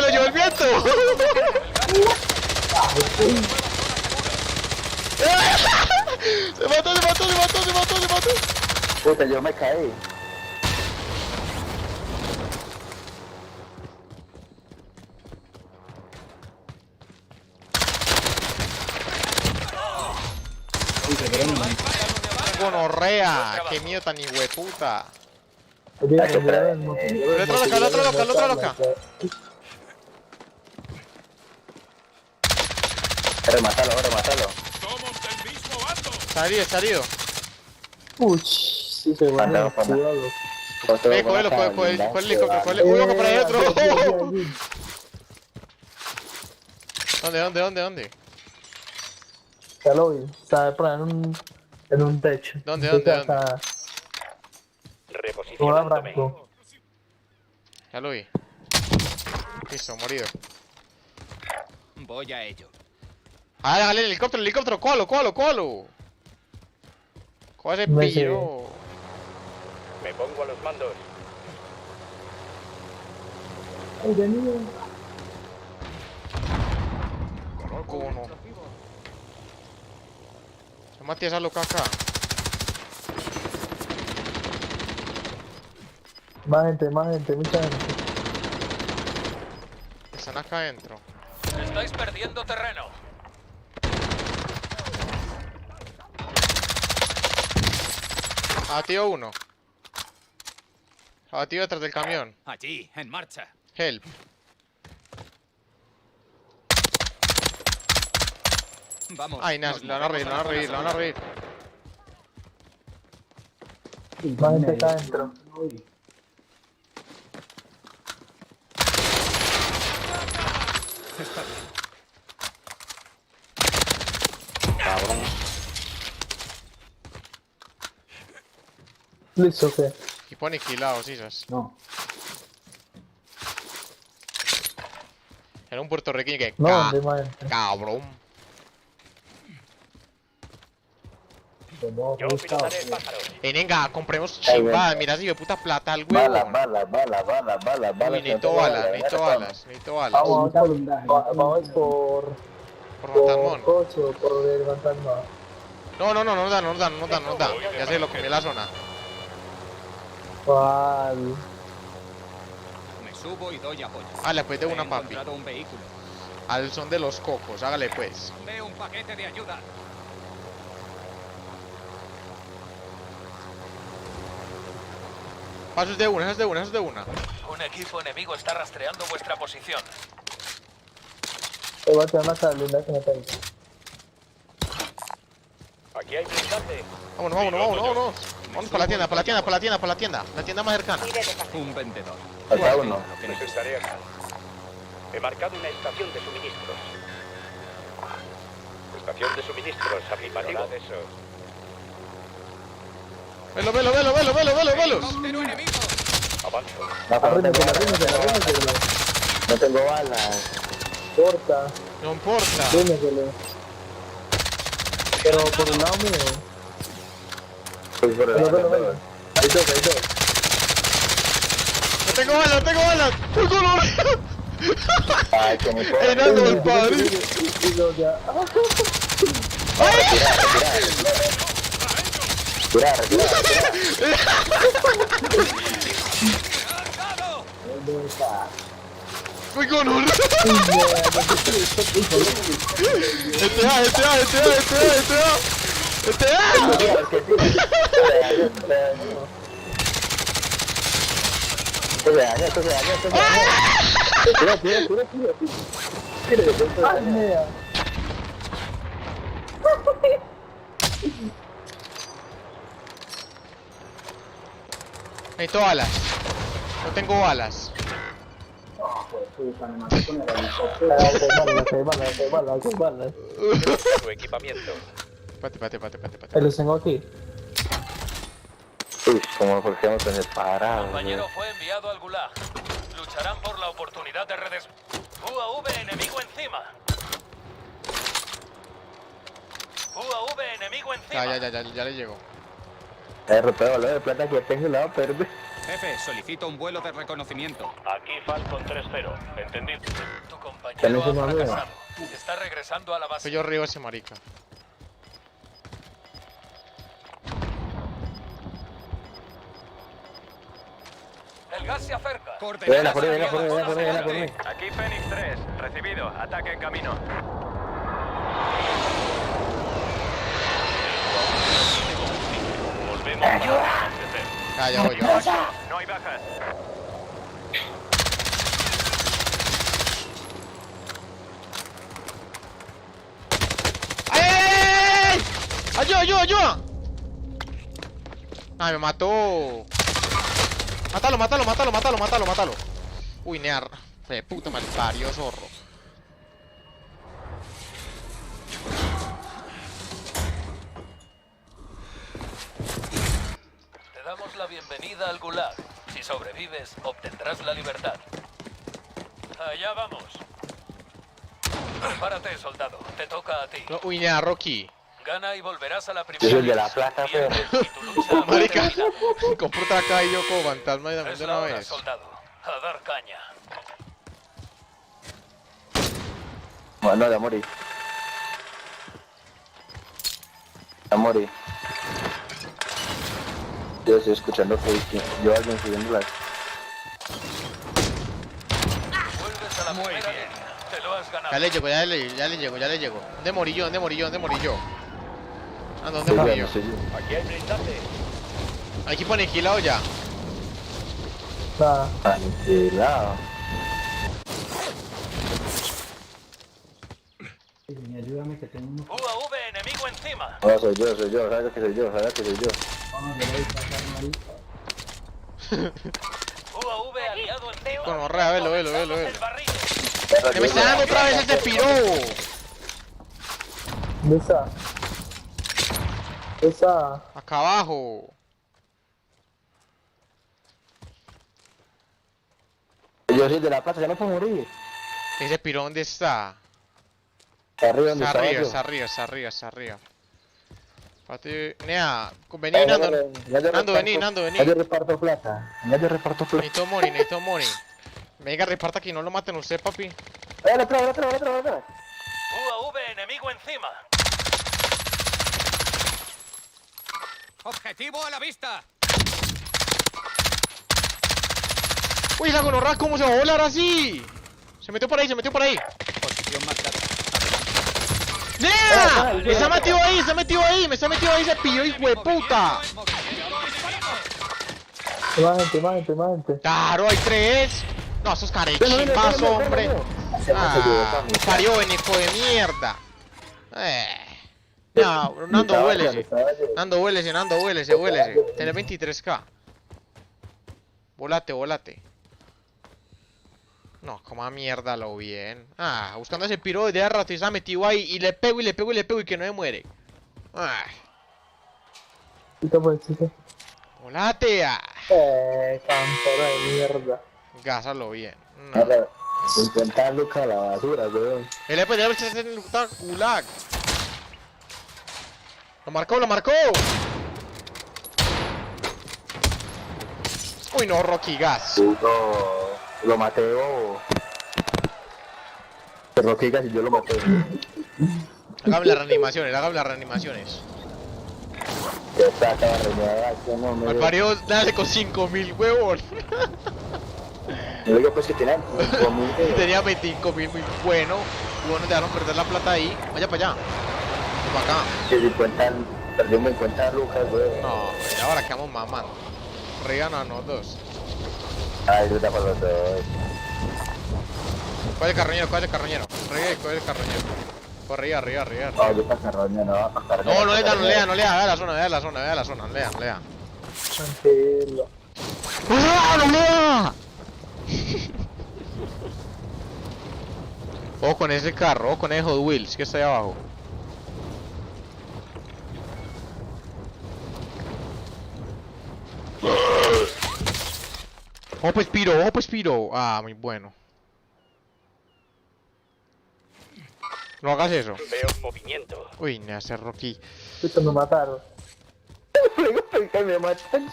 Se mató. Puta, yo me caí. Gonorrea, qué miedo tan hijueputa. Oye, El otro loca. Remátalo. Somos del mismo bando. Está herido. Uy, sí se va Anda, a papá. cuidado. Coge el helicóptero. Uy, vamos para adentro. ¿Dónde? Ya lo vi, está por ahí en un techo. ¿Dónde? Una blanco. Ya lo vi. Listo, morido. Voy a ello. Ah, dale, el helicóptero, cóalo. Coge ese Me pillo. Me pongo a los mandos. Ay, de mío. Cono. Se Matías a lo caca. Más gente, mucha gente. Están acá adentro. Estáis perdiendo terreno. Abatido uno. Abatido detrás del camión. Allí, en marcha. Help. Vamos. Ay, Nas, nos le van a movemos reír. la zona Más gente acá adentro. Listo, ¿qué? Y pone aniquilado, sisas. No. Era un puertorriqueño que. No, ¿dónde más gente? Cabrón. Como Yo pilotaré el pájaro. Venga, compremos chimbadas. Mira si de puta plata al huevón. Uy, necesito balas. Vamos por Por fantasmón. coche o por el fantasma. No nos dan. Ya se lo comió la zona. ¿Cuál? Me subo y doy apoyo. Hágale pues de He una, papi. encontrado un vehículo. Al son de los cocos, hágale pues. Veo un paquete de ayuda. Pasos de una. Un equipo enemigo está rastreando vuestra posición. Te voy a tener una linda que me tengo. Aquí hay blindante. Vámonos. Vamos para la tienda. La tienda más cercana. Tire de pasajero. Un vendedor. Falta uno. Lo que Pues necesito. estaré acá. He marcado una estación de suministros. Estación de suministros, afirmativo. Eso. Velo. ¡Helicóptero enemigo! Avanzo. Arrímetelo. No tengo balas. Corta, No importa. arrímetelo. Pero por el lado mío. Pues por el Velo. Hay dos. No tengo balas. ¡Uy, color! Ay, que me Enano del padre. Y dos ya. Tirar. ¡Uy, color! Esto se daña. Tira. Ay, mía. Necesito balas. No tengo balas. Hay balas. Su equipamiento. Espérate. Los tengo aquí. Uy, como por qué vamos a tener parados. Compañero fue enviado al Gulag. Lucharán por la oportunidad de redes. UAV enemigo encima. UAV enemigo encima. Ya le llegó. Pero lo de plata que tengo la va a perder. Jefe, solicito un vuelo de reconocimiento. Aquí Falcon 3-0. Entendido. Tu compañero ha ¿Tenés una nueva? fracasado. Está regresando a la Soy base. yo arriba ese marica. El gas se acerca. Ven por mí. Aquí Fénix 3. Recibido. Ataque en camino. Volvemos para abastecer. Ya voy yo. No hay bajas. ¡Ay! ¡Ayuda! ¡Ay, me mató! ¡Mátalo! Uy, near. De puta mal parió, zorro. Te damos la bienvenida al Gulag. Si sobrevives, obtendrás la libertad. Allá vamos. Prepárate, soldado. Te toca a ti. No, uy, nea, Rocky. Gana y volverás a la Yo primera. soy el de la división. plata, Pierdes pero. y tu lucha habrá Marica, terminado. compró otra acá y yo como fantasma y Es de la una hora, vez. soldado. A dar caña. Bueno, ya morí. Ya morí. Yo estoy escuchando que yo alguien subiendo las. Vuelves a la primera línea. Te lo has ganado. Ya le llego, ya le llego. ¿Dónde morí yo? ¿Dónde morí yo? ¿Dónde morí yo? Ah, ¿dónde morí yo? Aquí hay blindaje. Aquí pone aniquilado ya. Nada. Aniquilado. Ayúdame que tengo uno. UAV enemigo encima. No, soy yo, sabes que soy yo. No, yo le voy a pasar mal. UAV aliado encima. Bueno, rea, velo. El barril. ¡Que me está dando otra vez este piro! ¿Dónde está? Esa. Acá abajo. Yo soy de la plaza, ya no puedo morir. Ese piro, ¿dónde está? Está arriba donde Está estaba arriba, yo. está arriba. Pati, Nea, vení, Nando. Nando, vení. Ya yo reparto plata. Necesito money. Venga, reparta aquí, no lo maten usted, papi. Otra. UAV enemigo encima. ¡Objetivo a la vista! Uy, la gonorra, ¿cómo se va a volar así? Se metió por ahí. Posición marcada. ¡Nea! Me está metido ahí ese pillo, hijo de puta. Más gente. Claro, hay 3. No, esos carechimbas, hombre. Ah, parió, hijo de mierda. No, Nando, huélese. Nando, huélese. Tiene 23k. Volate. No, como a mierda lo bien. Ah, buscando ese piro desde hace rato y se ha metido ahí. Y le pego y que no me muere. Ah, Chica. volate. Ah. Campera de mierda. Gásalo bien. No. 50 lucas a la basura, weón. Él puede haber hecho en gulag. Lo marcó. Uy, no, Rocky Gas. Puto, lo maté, bobo. Pero que casi yo lo maté. Hágame las reanimaciones. Ya está, acaba reñada, que no me. Al parió, dale con 5000, huevón. Yo digo pues que tiene 5000. Tenía 25.000, muy bueno. Bueno, dejaron perder la plata ahí. Vaya para allá. Para acá. Que 50, perdimos 50 lucas, weón. No, y ahora quedamos mamando. Regánanos 2. Ay, yo te acuerdo de todo. ¿Cuál es el carroñero? ¿Cuál es el carroñero? Corre arriba. No, yo para carroña, no, para carroña. No lea, vea la zona, no lea. Tranquilo. ¡Ah, no lea! Ojo con ese carro, ojo con ese Hot Wheels que está ahí abajo. Ojo pues piro. Ah, muy bueno. No hagas eso. Veo movimiento. Uy, me hace Rocky. Puta, me mataron. Me matan.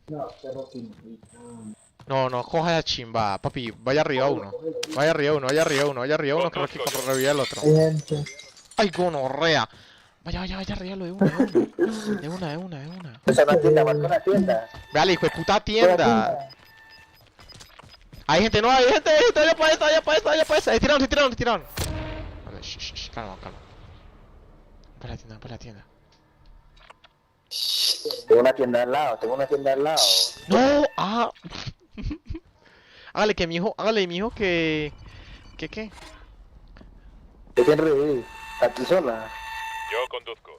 No, pero sin. No, coja la chimba, papi. Vaya arriba uno, que Rocky revive al otro. Hay gente. Ay, gonorrea. Vaya arriba lo de una. Esa es una tienda, marca una tienda. Véale, hijo de puta tienda. Hay gente, allá para esta. Tiraron. Vale, calma. Para la tienda. Tengo una tienda al lado. No, hágale mi hijo que... ¿Qué? ¿De quién reviví? ¿A ti sola? Yo conduzco.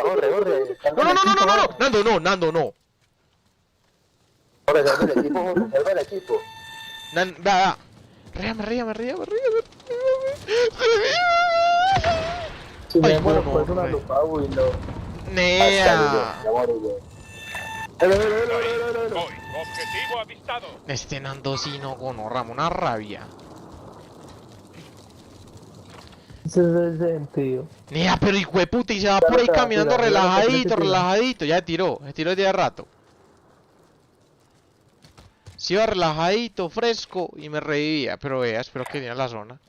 Corre. No. Nando, no. Corre, salve el equipo. Vea. Ríame. Si me Ay, demoro, no, pues una hombre. lupa, uy, no. Nea. Ya morí yo. Voy. Objetivo avistado. Este Nando sí no gonorrama, una rabia. Ese es el sentido. Nea, pero hijo de puta, y se va por ahí caminando relajadito, relajadito. Ya se tiró desde hace rato. Se iba relajadito, fresco y me revivía. Pero vea, espero que viene a la zona.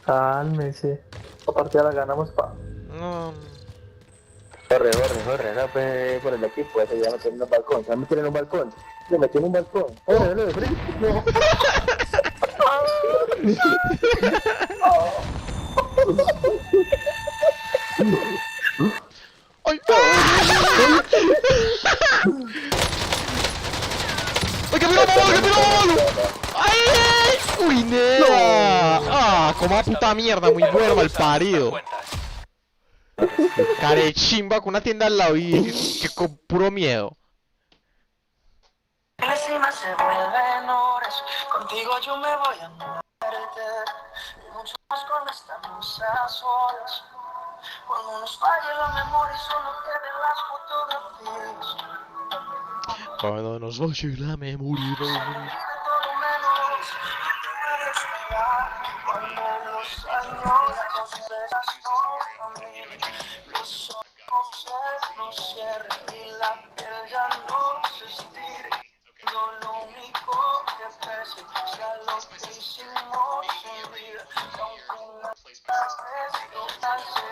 Cálmese. La partida la ganamos, pa. No. Corre, no pe por el equipo, ese ya metió en un balcón, se va a meter en un balcón. Se metió en un balcón. Corre, de frente. No. ¡Ay! ¡Ay, que mira, ¡ay! ¡Uy, nea! ¡Ah! Como a puta mierda, muy bueno, mal parido. Carechimba con una tienda al lado y que con puro miedo. Encima se vuelven horas, contigo yo me voy a perder. Y mucho más cuando estamos a solas. Cuando nos falle la memoria y solo queden las fotografías. Cuando nos falle la memoria. Cuando los años los ojos no cierren y la piel ya no se estire. Lo único que pese sea lo que hicimos en vida. Aunque una vez lo hace.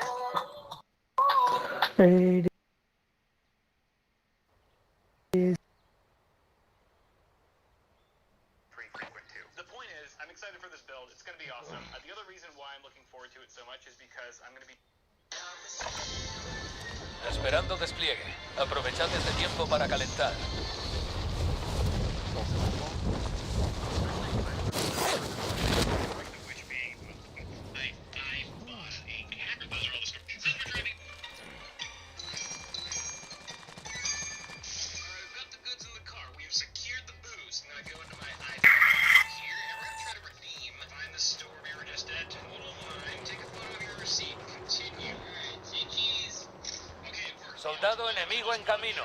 The point is, I'm excited for this build. It's going to be awesome. The other reason why I'm looking forward to it so much is because I'm going to be... Esperando despliegue. Aprovechad este tiempo para calentar. Soldado enemigo en camino.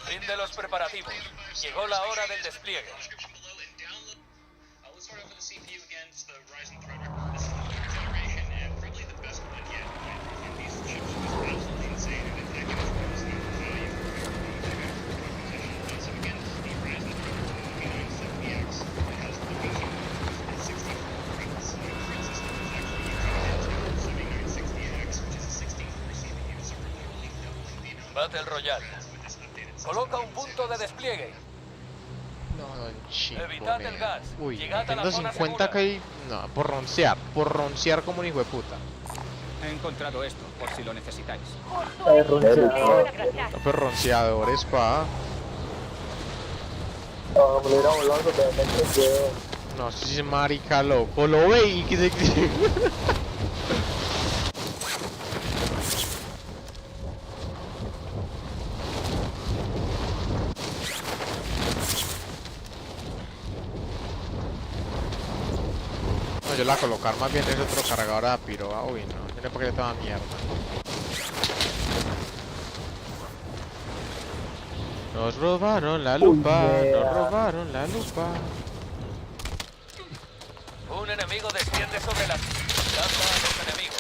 Fin de los preparativos. Llegó la hora del despliegue. Battle Royale. Coloca un punto de despliegue. No, chico. Evitad el gas. Uy, Llegad a la zona 150 segura. que no, por roncear como un hijo de puta. He encontrado esto, por si lo necesitáis. No, pero ronceadores, pa. No, me lo hubiera volado totalmente feo. No, si es marica loco, lo ve y que se... No, yo la voy a colocar más bien es otro cargador a piroa. Uy, no, tiene por qué toda mierda. Nos robaron la lupa, nos robaron la lupa. Un enemigo desciende sobre las... Lanza a los enemigos.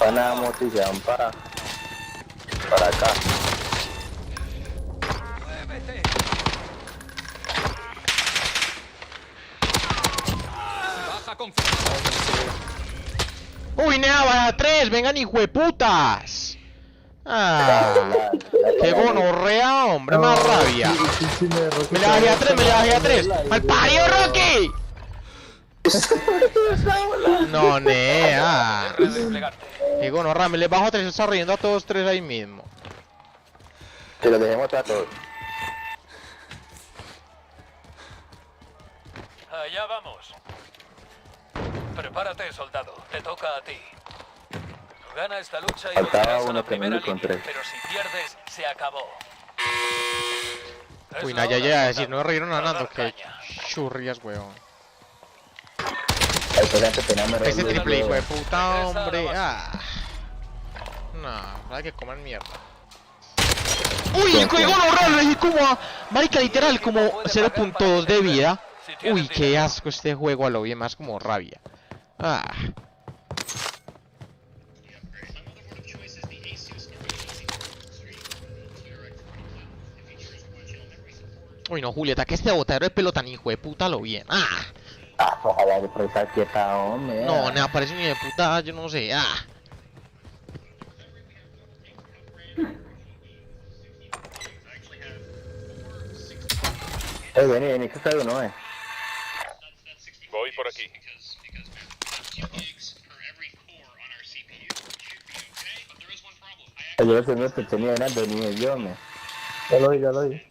Una moto y se van para acá. ¡Muévete! Baja con... Uy, nea, vaya 3, vengan hijueputas. Ah, qué gonorrea, hombre, más rabia. Me le bajé a 3, me le bajé a 3. ¡Mal parido, Rocky! No, nea. Qué gonorrea, me le bajo a 3, está riendo a todos 3 ahí mismo. Que lo dejemos a todos. Allá vamos. Prepárate, soldado. Te toca a ti. Gana esta lucha y Faltaba volverás a uno la que no primera lo línea. encontré. Pero si pierdes, se acabó. Es Uy, la Naya hora, llega a decir, soldado. no reíron A ganando, dar que caña. churrias, weón. Ay, pues antes tenía me reí, Ese triple hijo de puta, Regresa a la hombre. base. Ah. No, hay que comer mierda. Uy, qué gol horrible, y como marica, literal, como 0.2 de vida. Uy, qué asco este juego a lo bien, más como rabia. Ah. Uy, no, Julieta, que este botadero de pelo tan hijo de puta lo bien. Ah. Ah, ojalá que por esa quieta, hombre. No, me aparece ni de puta, yo no sé. Ah. Vení, que está uno, Voy por aquí. Yo no sé, no te tenía nada, ni yo, me. Ya lo oí.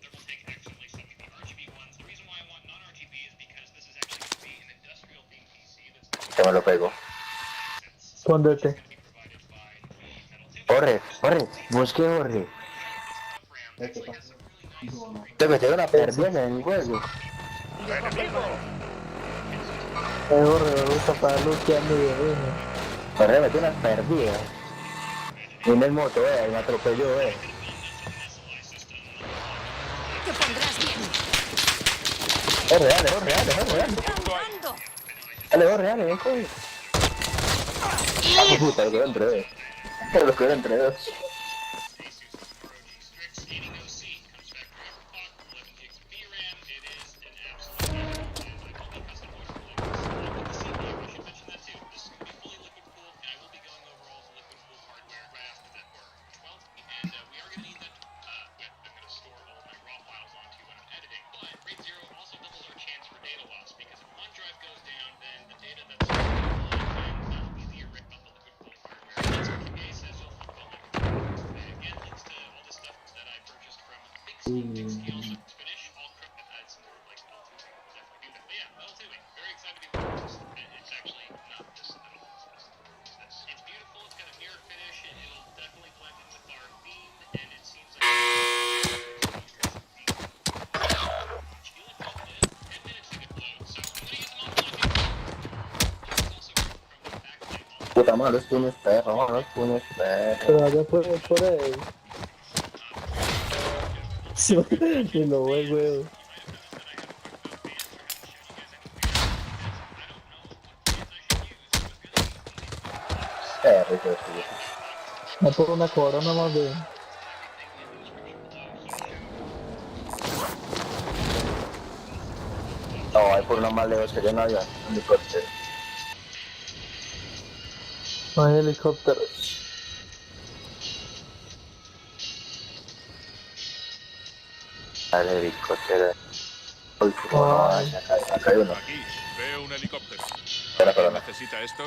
Que me lo pego. Póndete. Corre, busque, corre. Te metieron una pérdida en el juego. Me gusta para luchando de Corre, metí unas perdidas. Vine en moto, y me atropelló, Te pondrás bien. Dale, ven, coño. Ah, puta, lo quedó entre dos. Lo quedó entre dos. Puta madre, los puños perros. Pero vaya por ahí. Sí, que lo voy, weón. Rico, tío. No por una corona más bien. No, hay por una más lejos que yo no había. Un helicóptero. No hay helicópteros. El helicóptero. Uy, Ay. acá hay uno. Aquí, veo un helicóptero. Espera. ¿Necesita esto?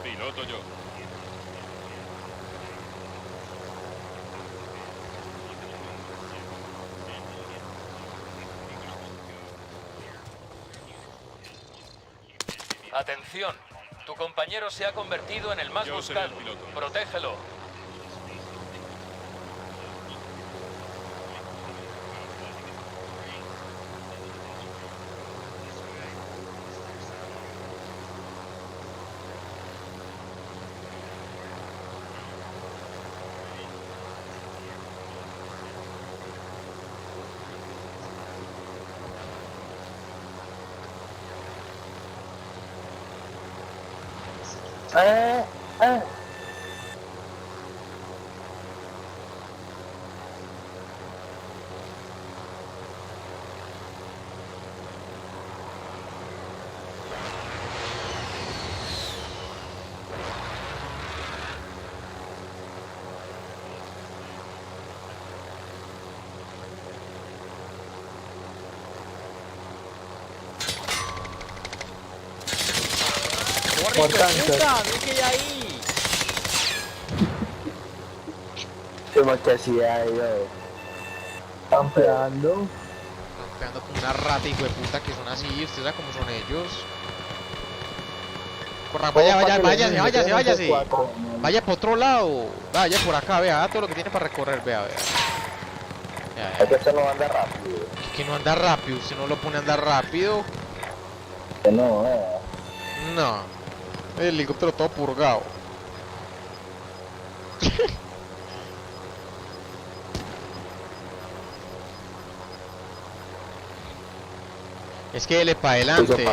Piloto yo. Atención, tu compañero se ha convertido en el más Yo seré el buscado. piloto. Protégelo. Por tanto. ¡Qué ahí! ¿Cómo que hacía yo? Campeando. Campeando con una rata, hijo de puta, que son así. ¿Usted sabe cómo son ellos? Corra, váyase. Vaya por otro lado. Vaya por acá, vea todo lo que tiene para recorrer, vea. Es que eso no anda rápido. Que no anda rápido, usted no lo pone a andar rápido. Que no, No. El helicóptero todo purgado. Es que dele para adelante.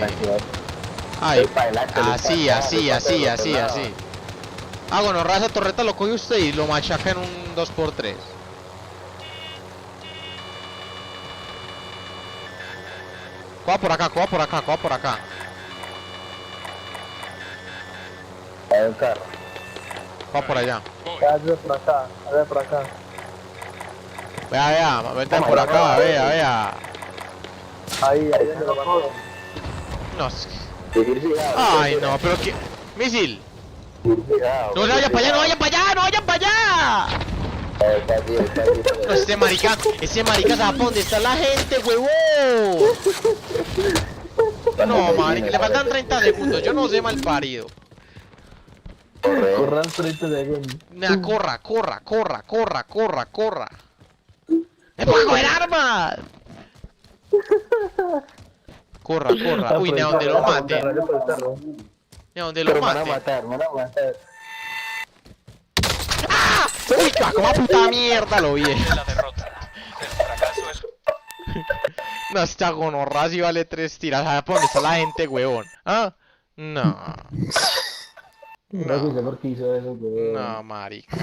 Ay, así. Ah, bueno, raza torreta lo coge usted y lo machaca en un 2x3. Coja por acá. Hay un carro. Va por allá. Hazle por acá. Vea, vente por acá, vea. Ahí donde lo mató. No, es que... Ay, no, pero que... ¡Misil! ¡No vayan para allá! No, ese marica sabe dónde está la gente, huevón. No, marica, le faltan 30 segundos, yo no sé mal parido. Corran 30 segundos. Nah, corra. ¡Es para coger armas! Corra. Uy, ni a donde lo mate. Ni a donde lo mate. Me van a matar. ¡Ah! ¡Uy, como puta mierda lo vi! La derrota. El fracaso es... No, esta gonorra si vale 3 tiras. ¿Sabes por dónde está la gente, huevón? ¿Ah? No. No sé por qué hizo eso, weón. No, marica.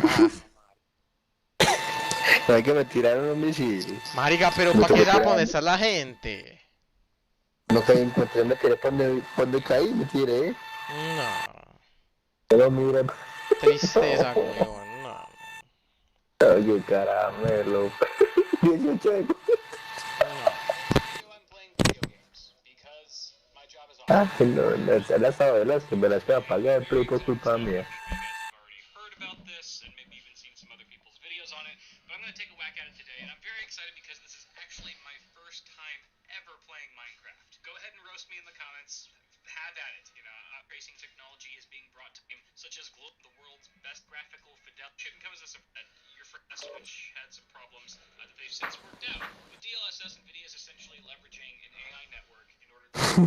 Hay que me tiraron un misil. Marica, pero ¿para qué sabe dónde está la gente? No que encontré, me tiré por donde caí, me tiré. No. Pero mira. Tristeza, huevón. No. Oye, caramelo. 18 de... Ah, no, las abuelas que me las voy a pagar, pero por culpa mía. Such as the world's best graphical fidelity. Shouldn't come as a surprise. Your first which had some problems that they've since worked out. With DLSS, NVIDIA is essentially leveraging an AI network in order to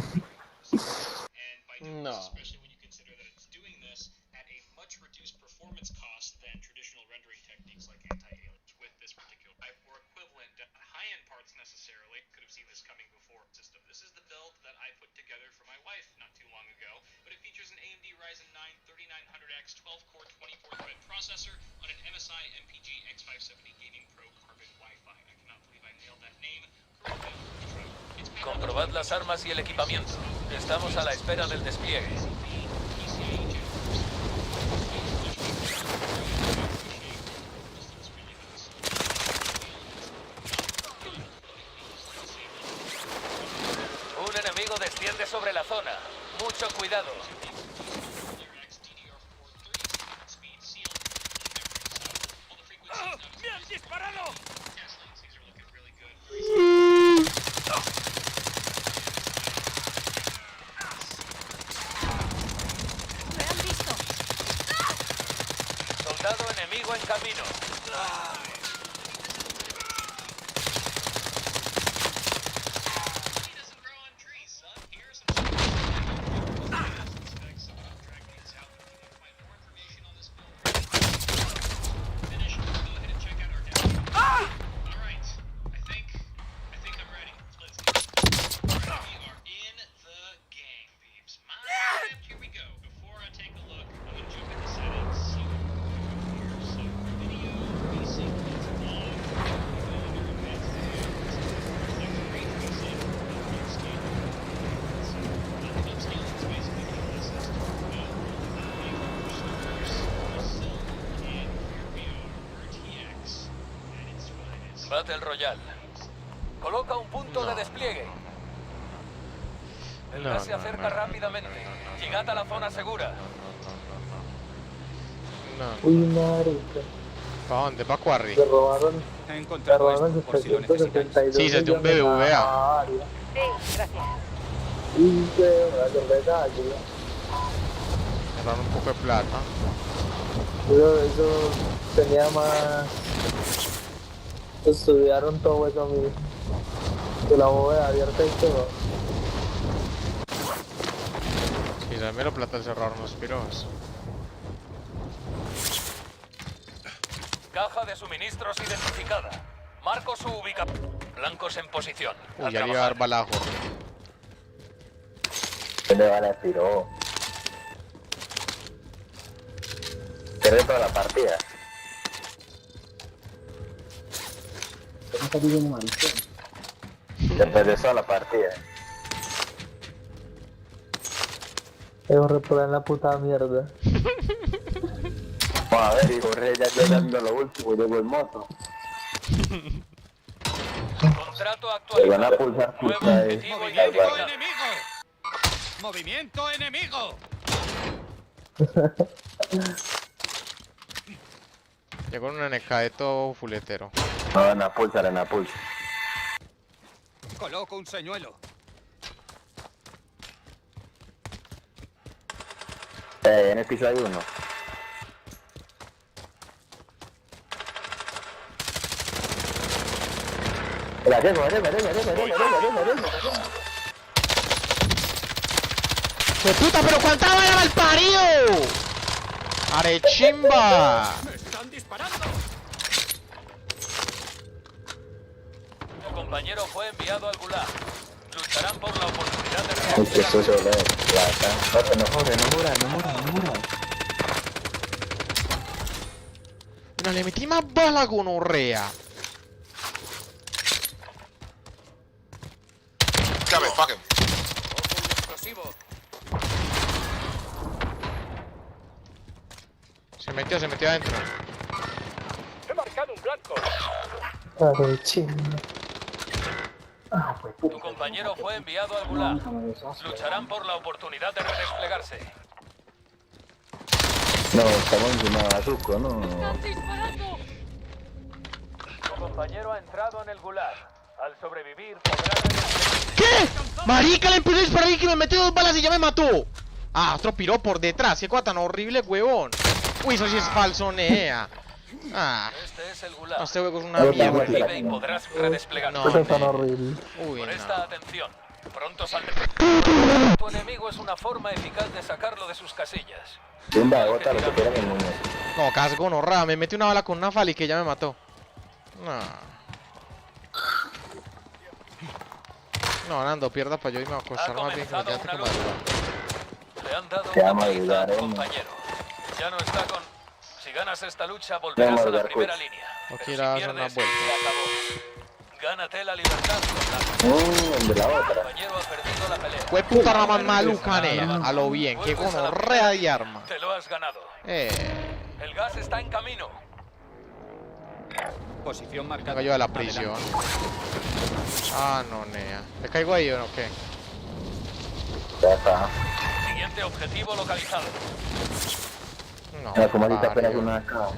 and by doing this, especially when you consider that it's doing this at a much reduced performance cost than traditional rendering techniques like anti-aliasing with this particular type or equivalent high-end parts necessarily. Could have seen this coming before system. This is the build that I put together for my wife not too long ago, but it features an AMD Ryzen 9 3900X 12-core 24-thread processor on an MSI MPG X570 Gaming Pro Carbon Wi-Fi. I cannot believe I nailed that name. Comprobad las armas y el equipamiento. Estamos a la espera del despliegue. Un enemigo desciende sobre la zona. Mucho cuidado. ¡Me han disparado! Soldado enemigo en camino. Battle Royale. Coloca un punto de despliegue. El gas se acerca rápidamente. Llegad a la zona segura. Uy, marica. ¿Para dónde? ¿Para Quarry? Le robaron He encontrado esto por si lo necesitáis. 772 Sí, se te un millones BBVA. a área. Sí, gracias. Y que una cerveza ayuda. Ahorrar un poco de plata. Pero eso tenía más... Estudiaron todo eso mismo. De la bóveda abierta y todo. Sí, dame la plata al cerrar unos piros. Caja de suministros identificada. Marco su ubicación. Blancos en posición. Uy, ya le iba a dar balajo. ¿Qué le vale tiro? Pierde toda la partida. ¿Qué me está pidiendo maricón? Te perdes toda la partida. Ellos reproban la puta mierda. Vamos a ver, y Jorge ya llegando a lo último, llegó el moto. Contrato Le van a actualizado. pulsar Nuevo puta objetivo ¡Movimiento identificado. enemigo! ¡Movimiento enemigo! Llegó un NK de todo fuletero. No, en la pulsa, en la pulsa. Coloco un señuelo. En el piso hay uno. ¡Qué puta, pero cuánta bala al parido! ¡Arechimba! ¡Me están disparando! Tu compañero fue enviado al Gulag. Lucharán por la oportunidad de Uy, que eso recuperar. se ve. Plata. No mura. No le metí más bala con Orrea. Ojo y explosivo. Se metió adentro. He marcado un blanco. Ay, chinga. Ah, pues puta. Tu compañero fue enviado al Gulag. Lucharán por la oportunidad de redesplegarse. No, estamos encima de Azuko, no. Tu compañero ha entrado en el Gulag. Al sobrevivir podrá redesplegarse. ¿Qué? Marica, le empecé a disparar y que me metió 2 balas y ya me mató. Ah, otro piró por detrás. Qué cosa tan horrible, huevón. Uy, eso sí es falso, nea. Ah, Este es el Gulag. no, este juego es una Vive mierda. y podrás redesplegarte. No, Eso es tan nea. horrible. Uy, Presta no. atención. Pronto saldrá. Tu enemigo es una forma eficaz de sacarlo de sus casillas. Tumba de bota, lo que quieran el muñeco. No, casco, no, ra. Me metí una bala con una fali que ya me mató. No. No, Nando, pierda para yo y me voy a acostar más bien que me comenzado quedaste una como lucha. Le han dado Te una vamos a paliza a ayudar, tu ¿eh? compañero. Ya no está con... Si ganas esta lucha, volverás a la primera línea. No Pero quiero si hacer pierdes, una se vuelta. acabó. Gánate la libertad. El de la Tu otra. compañero ha perdido la pelea. Fue puta la más maluca, nea. A lo bien, qué gonorrea de arma. Te lo has ganado. El gas está en camino. Posición marcada. Vengo yo de la prisión. Ah, no, nea. ¿Le caigo ahí o no qué? Ya está. Siguiente objetivo localizado. No, Mira, como ahorita parió. apenas una acá.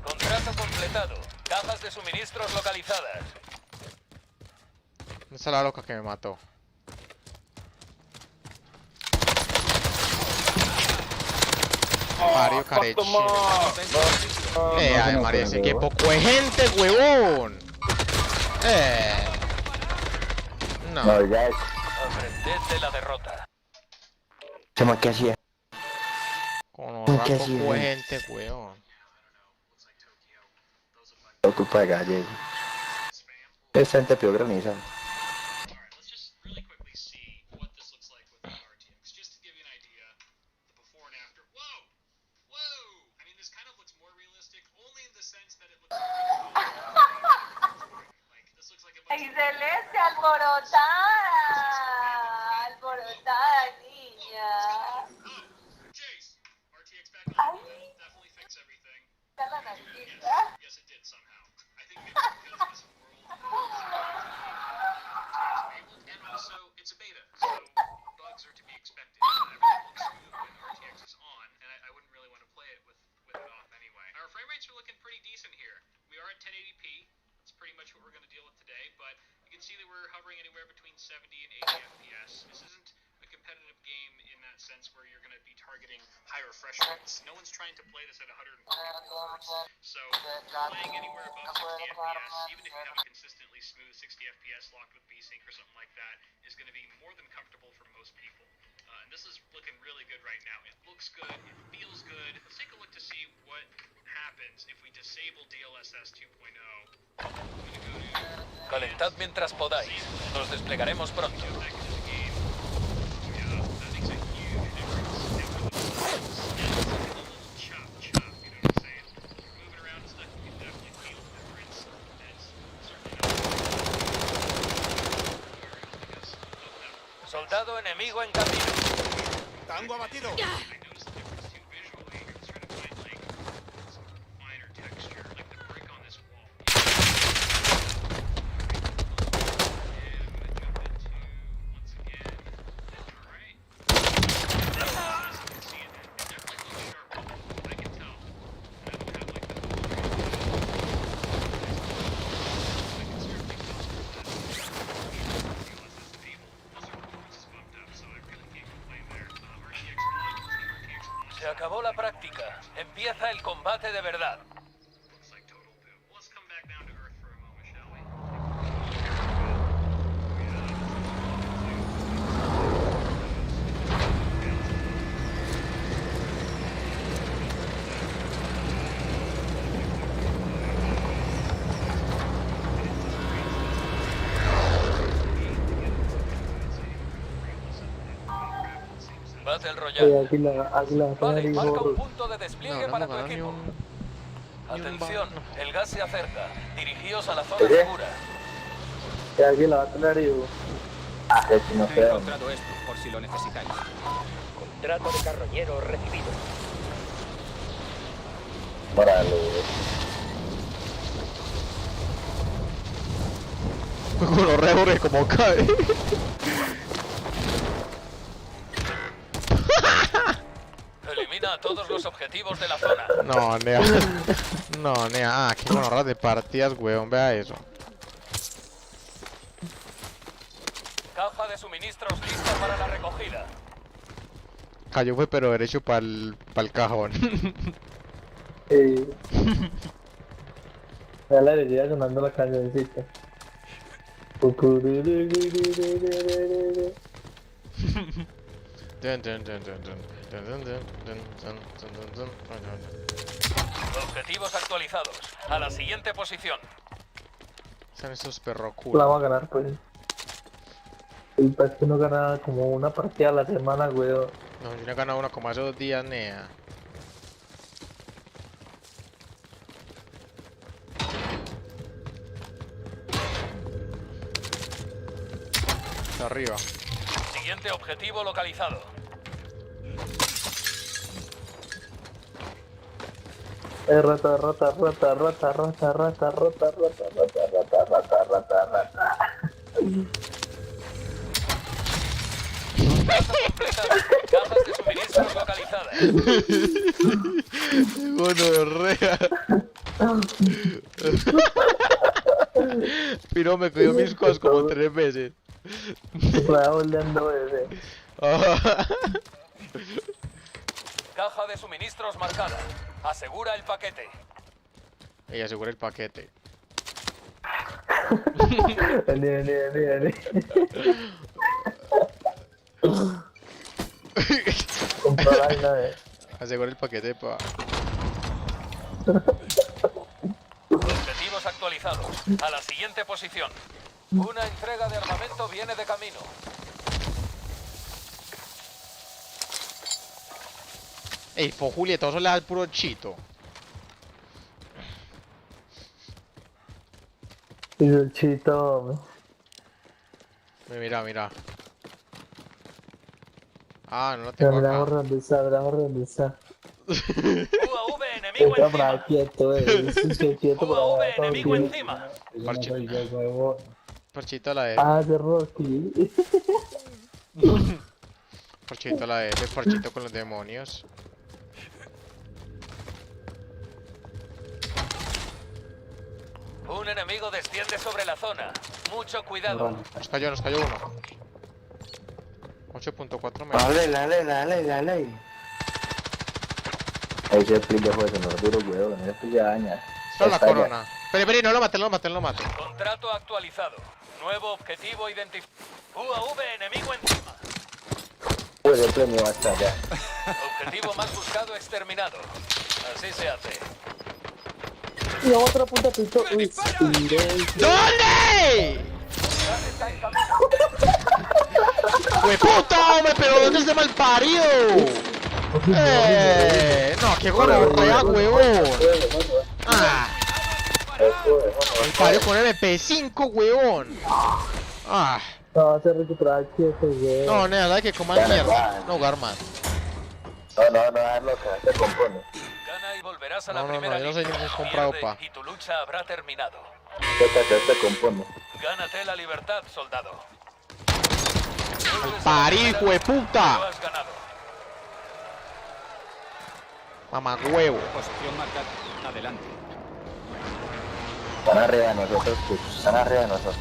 Contrato completado. Cajas de suministros localizadas. ¿Dónde está la loca que me mató? Mario Careche. Ay, María, ese que poco de gente, huevón. No. No, ya es. Aprended de la derrota. Chama, ¿qué hacía? Con ¿Qué poco hacía? de gente, huevón. Ocupa de gallego. Es gente peor granizada. Alright, let's just really quickly see what this looks like with the RTX. Just to give you an idea, the before and after. Whoa! Whoa! I mean, this kind of looks more realistic, only in the sense that it looks like this looks like a ¡Ay, Celeste, alborotada! ¡Alborotada, niña! Jace, RTX back Ay, on. Definitely fix everything. está la narquita. Yes, it did somehow. I think maybe because this world enabled, and also it's a beta, so bugs are to be expected. Everything looks smooth when RTX is on, and I wouldn't really want to play it with it off anyway. Our frame rates are looking pretty decent here. We are at 1080p. That's pretty much what we're going to deal with today, but you can see that we're hovering anywhere between 70 and 80 FPS. This isn't a competitive game in that sense where you're going to be targeting high refresh rates. No one's trying to play this at 144 hertz. So playing anywhere above 60 FPS, even if you have a consistently smooth 60 FPS locked with VSync or something like that, is going to be more than comfortable for most people. And this is looking really good right now. It looks good, it feels good. Let's take a look to see what happens if we disable DLSS 2.0. Calentad mientras podáis. Nos desplegaremos pronto. Soldado enemigo en camino. Tango abatido. Se acabó la práctica. Empieza el combate de verdad. Battle Royale. Vale, marca un punto de despliegue para tu equipo. Atención, el gas se acerca. Dirigíos a la zona segura. Aquí la va a tener yo. He encontrado esto, por si lo necesitáis. Contrato de carroñero recibido. Con los rebores como cae. Elimina a todos los objetivos de la zona. No, nea. No, nea. Ah, qué gonorra de partidas, weón. Vea eso. Caja de suministros lista para la recogida. Cayó fue pero derecho pa'l cajón. Ya la alegría sonando la cancioncita. Objetivos actualizados. A la siguiente posición. Son estos perros La culos. vamos a ganar, pues. El pez que no gana como una partida a la semana, weón. No, yo no he ganado una como hace 2 días, nea. Está arriba. Siguiente objetivo localizado. Rata. Cajas de suministros localizadas. Gonorrea. Piro me cogió mis cosas como 3 veces. Va volando ese. Caja de suministros marcada. Asegura el paquete. Y asegura el paquete. Vení. Compró la vaina, Asegura el paquete, pa. Objetivos actualizados. A la siguiente posición. Una entrega de armamento viene de camino. Ey, fue Julieta, eso le da el puro chito. Y el chito, Mira, mira. Ah, no lo mira, tengo mira, acá. dónde está. UAV enemigo Está por encima. ahí quieto, sí, quieto por UAV allá, todo enemigo bien. encima. Parchito a la E. Ah, de Rocky. Parchito a la F, parchito con los demonios. Un enemigo desciende sobre la zona. Mucho cuidado. Nos cayó uno. 8.4 metros. Dale. Ese flip de juego no lo duro, weón. Ese ya daña. Esta es la corona. Espere, no lo mate. Contrato actualizado. Nuevo objetivo identificado. UAV enemigo encima. Pues el premio va a estar ya. Objetivo más buscado exterminado. Así se hace. Y otro puntito. ¿Dónde? ¡Hueputa, hombre! ¿Pero dónde es de mal parido? No, qué gonorrea, huevón. Ah, el parido con MP5, huevón. Ah, No, va a ser recuperar quieto, güey. no, nada, que coman mierda. No jugar más. No, es loca, se compone. Gana y volverás a la No, primera yo no soy línea. ningún comprado, Pierde pa. y tu lucha habrá terminado. Se compone. Gánate la libertad, soldado. Parido, hijo de Lo puta. has ganado. Mamá huevo. Posición marcada. Adelante. Están arriba de nosotros, pues. Están arriba de nosotros.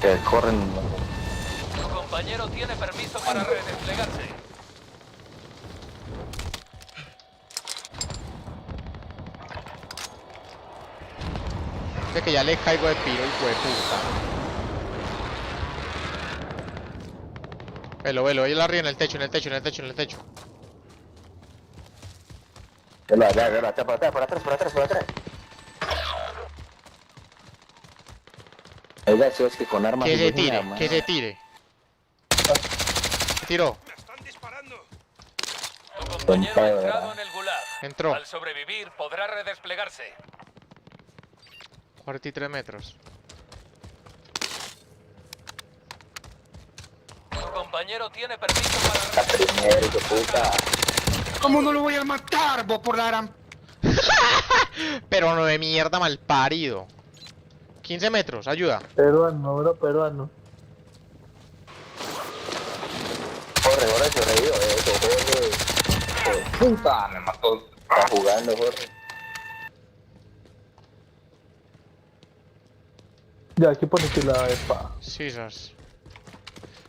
Que corren. Tu compañero tiene permiso para redesplegarse. Es que ya le caigo de piro, hijo de puta. Velo, ella arriba en el techo. Ya, por atrás. Oiga, eso es que con armas... Que se indígenas, tire. Se tiró. ¡Me están disparando! Tu compañero ha entrado en el gulag. Entró. Al sobrevivir podrá redesplegarse. 43 metros. Tu compañero tiene permiso para Primero, hijo de puta. ¿Cómo no lo voy a matar, vos, por la gran... Pero no de mierda, mal parido. 15 metros, ayuda. Peruano. Corre, sobrevivió, joder. Puta, me mató. Está jugando, Jorge. Ya, aquí ponete la EPA. Sisas.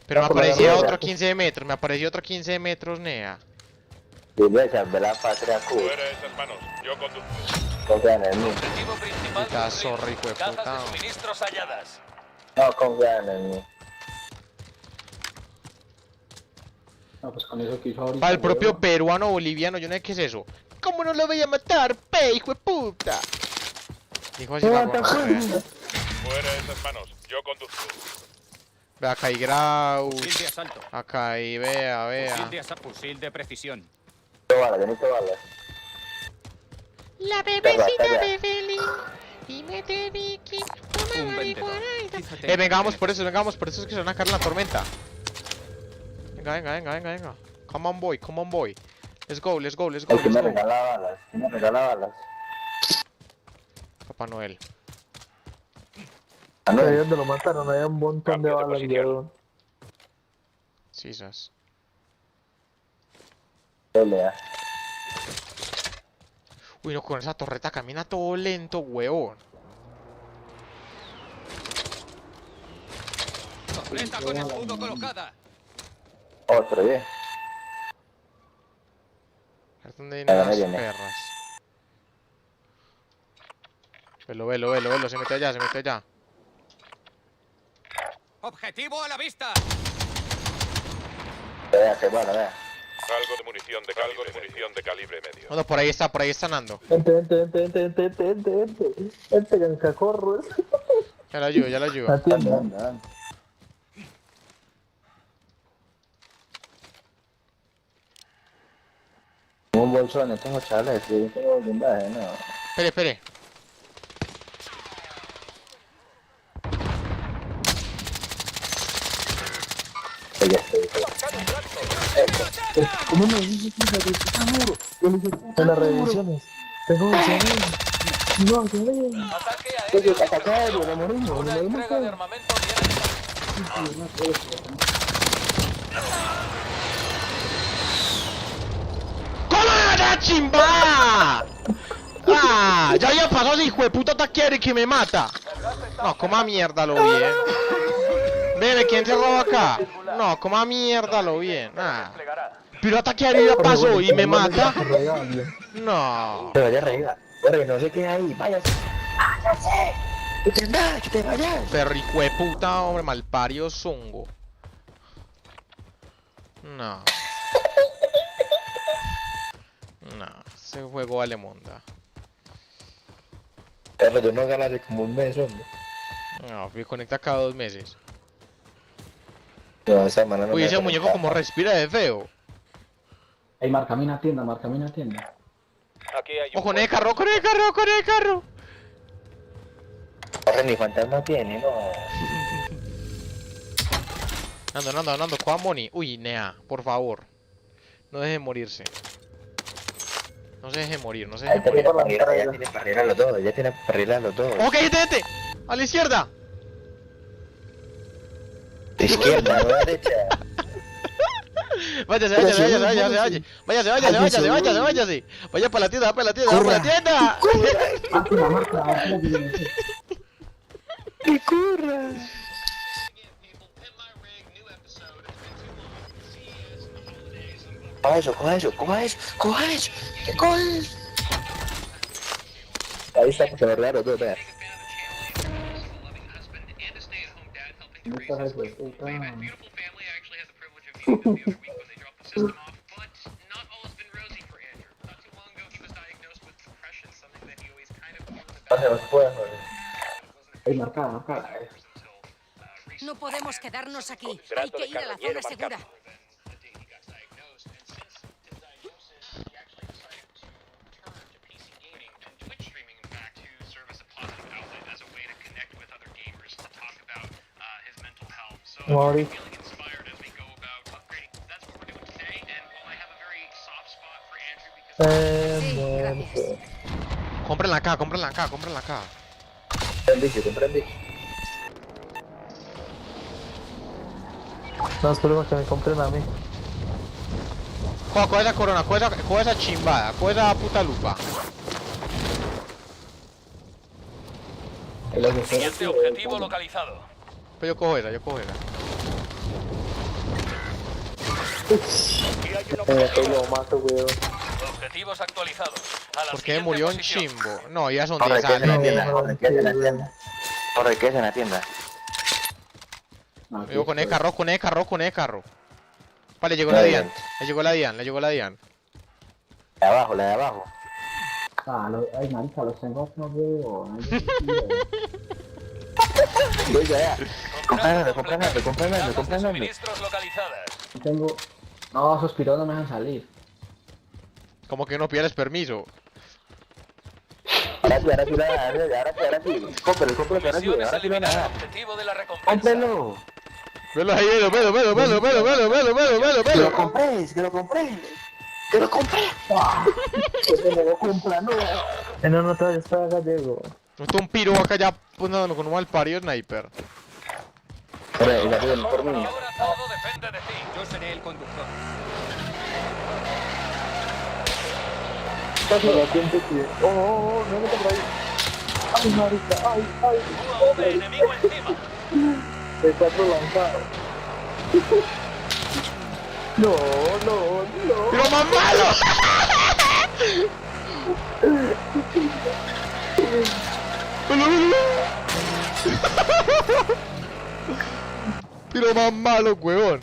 Pero me por la aparecía rueda. otro 15 metros, Nea. Dile, salve la patria, Cuba. Fuera esas manos, yo conduzco. Confían en mí. objetivo principal. Puta cumplido. zorra, hijo de Cajas puta. de suministros halladas. No confían en mí. No, pues con eso que hizo ahorita. Para el propio huevo. peruano boliviano, yo no sé qué es eso. ¿Cómo no lo voy a matar, pe, hijo de puta? Dijo así la gorra. Fuera esas manos, yo conduzco. Ve acá hay Graus. Fusil de asalto. Acá hay, vea. Fusil de asalto. Fusil de precisión. Yo necesito balas. La bebecita de Belén. Y me dediqué una Un vendedor. marihuana. Fíjate. Vengamos por eso es que se van a caer en la tormenta. Venga. Come on, boy. Let's go. El que me regala balas. Papá Noel. Ah, no, Ahí donde lo mataron, hay un montón de Cambio de balas, posición. weón. Sisas. pelea. Uy, no, con esa torreta camina todo lento, huevón. Torreta con escudo colocada. Otro, bien. Es donde vienen Ahí las viene. perras. Velo, se mete allá. Objetivo a la vista. Vea, que bueno, vea. Algo de munición de calibre medio. Bueno, por ahí está Nando. Ente, gancacorro. Ya la ayudo. Atiende. Anda. Tengo un bolsón, no tengo chales, sí, tengo blindaje, no. Espere. ¿Cómo me dices que está duro? En las revisiones. Tengo visiones. No, se ve. Ataque aéreo. Una entrega de armamento bien. ¡Cómo la chimba! ¡Ah! Ya había pasado ese hijo de puta taquiere que me mata. No, coma mierda lo bien. Bebe, ¿quién se roba acá? No, coma mierda lo bien. Ah. Pero ataque ya pasó y me mata. No. Te vaya arriba. Pero no sé qué hay. Váyase. ¡Váyase! ¡Que te vayas! ¡Que te vayas! Perro hijo de puta, hombre, malpario zongo. No. No, ese juego vale monda. Pero yo no gané hace como un mes, hombre. No, me conecta cada 2 meses. No, esa semana no. Uy, me ese voy a muñeco conectar. como respira de feo. Ey, márcame una tienda, márcame una tienda. Aquí hay un ¡Oh, con el carro, con el carro, con el carro! Corre, ni fantasma tiene, no. Ando, coja money. Uy, Nea, por favor. No deje de morirse. No se deje morir, no se deje Ahí tiene morir. parrilla, ya tiene parrilla a los dos, ya tiene parrilla a los dos. ¡Ok, gente! ¡A la izquierda! De izquierda, a la derecha. Váyase. Vaya para la tienda, para la tienda. ¡Que corra! Coja eso. ¿Qué coges? Ahí está, que se me raro, dos, vea. No podemos quedarnos aquí. Hay que ir a la zona segura. Mori. Gracias. Cómprenla acá. Comprendí. No, esperemos que me compren a mí. Coge esa corona, coge esa chimbada, coge esa puta lupa. Siguiente objetivo localizado. Pero yo cojo esa. Lo mato, weón. Objetivos actualizados. A la ¿Por qué siguiente murió en posición. chimbo? No, ya son Corre, 10 que es en la años. tienda, corre, que es en la tienda. Corre, que es en la tienda. Yo con el carro. Vale, llegó la Dian. Le llegó la Dian. La de abajo. Ay, marica, los tengo no veo. Ya. Compran. Suministros localizadas. Tengo... No, esos piros no me dejan salir. Como que no pierdes permiso. Ahora sí. Cómpralo, Misiones ahora sí eliminar el nada. objetivo de la recompensa. Cómpralo. Velo ahí, velo. Que lo compré. Que lo compra, no. No te vayas para gallego. Está un piro acá ya poniendo con un mal parido sniper. Corre, ya viene por mí. Ahora todo depende de ti. Yo seré el conductor. No me compro ahí. Ay, marica, ay. UAV enemigo encima. De 4 lanzados. No. ¡Pero más malo! Pero más malo, huevón.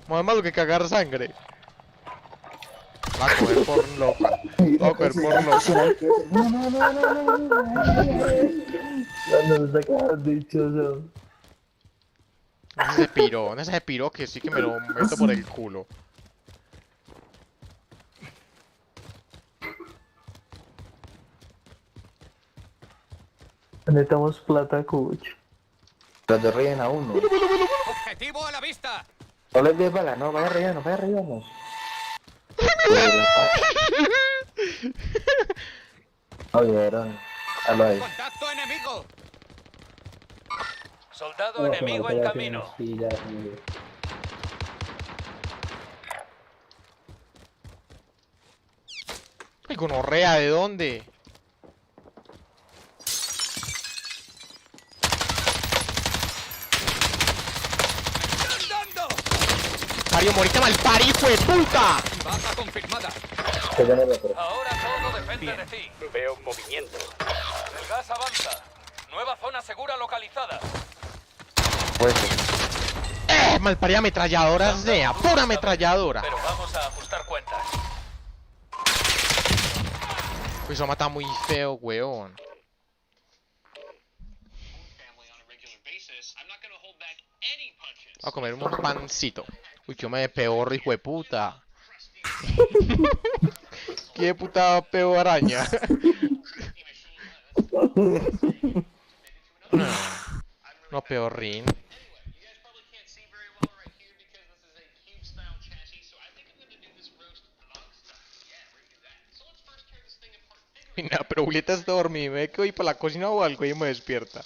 Más malo que cagar sangre. Va a coger por loco. No se quedan dichosos. ¿Dónde es ese piro que sí que me lo meto por el culo? Necesitamos plata, coach. Los dos ríen a uno. ¡Objetivo a la vista! No les des balas, no, vaya relleno. No vieron. Algo ahí. ¡Contacto enemigo! Soldado enemigo en camino. Ay, gonorrea, ¿de dónde? Mario, morita mal pari, hijo de puta. Baja confirmada. Ahora todo depende de ti. Veo movimiento. El gas avanza. Nueva zona segura localizada. Malparida ametralladora, sea, pura ametralladora. Pero vamos a ajustar cuentas. Pues eso mata muy feo, weón. Voy a comer un pancito. Uy, que me de peor, hijo de puta. ¿Qué puta peo araña? No, peorrín. Mira, pero Julieta está dormida. Me quedo ir para la cocina o algo y me despierta.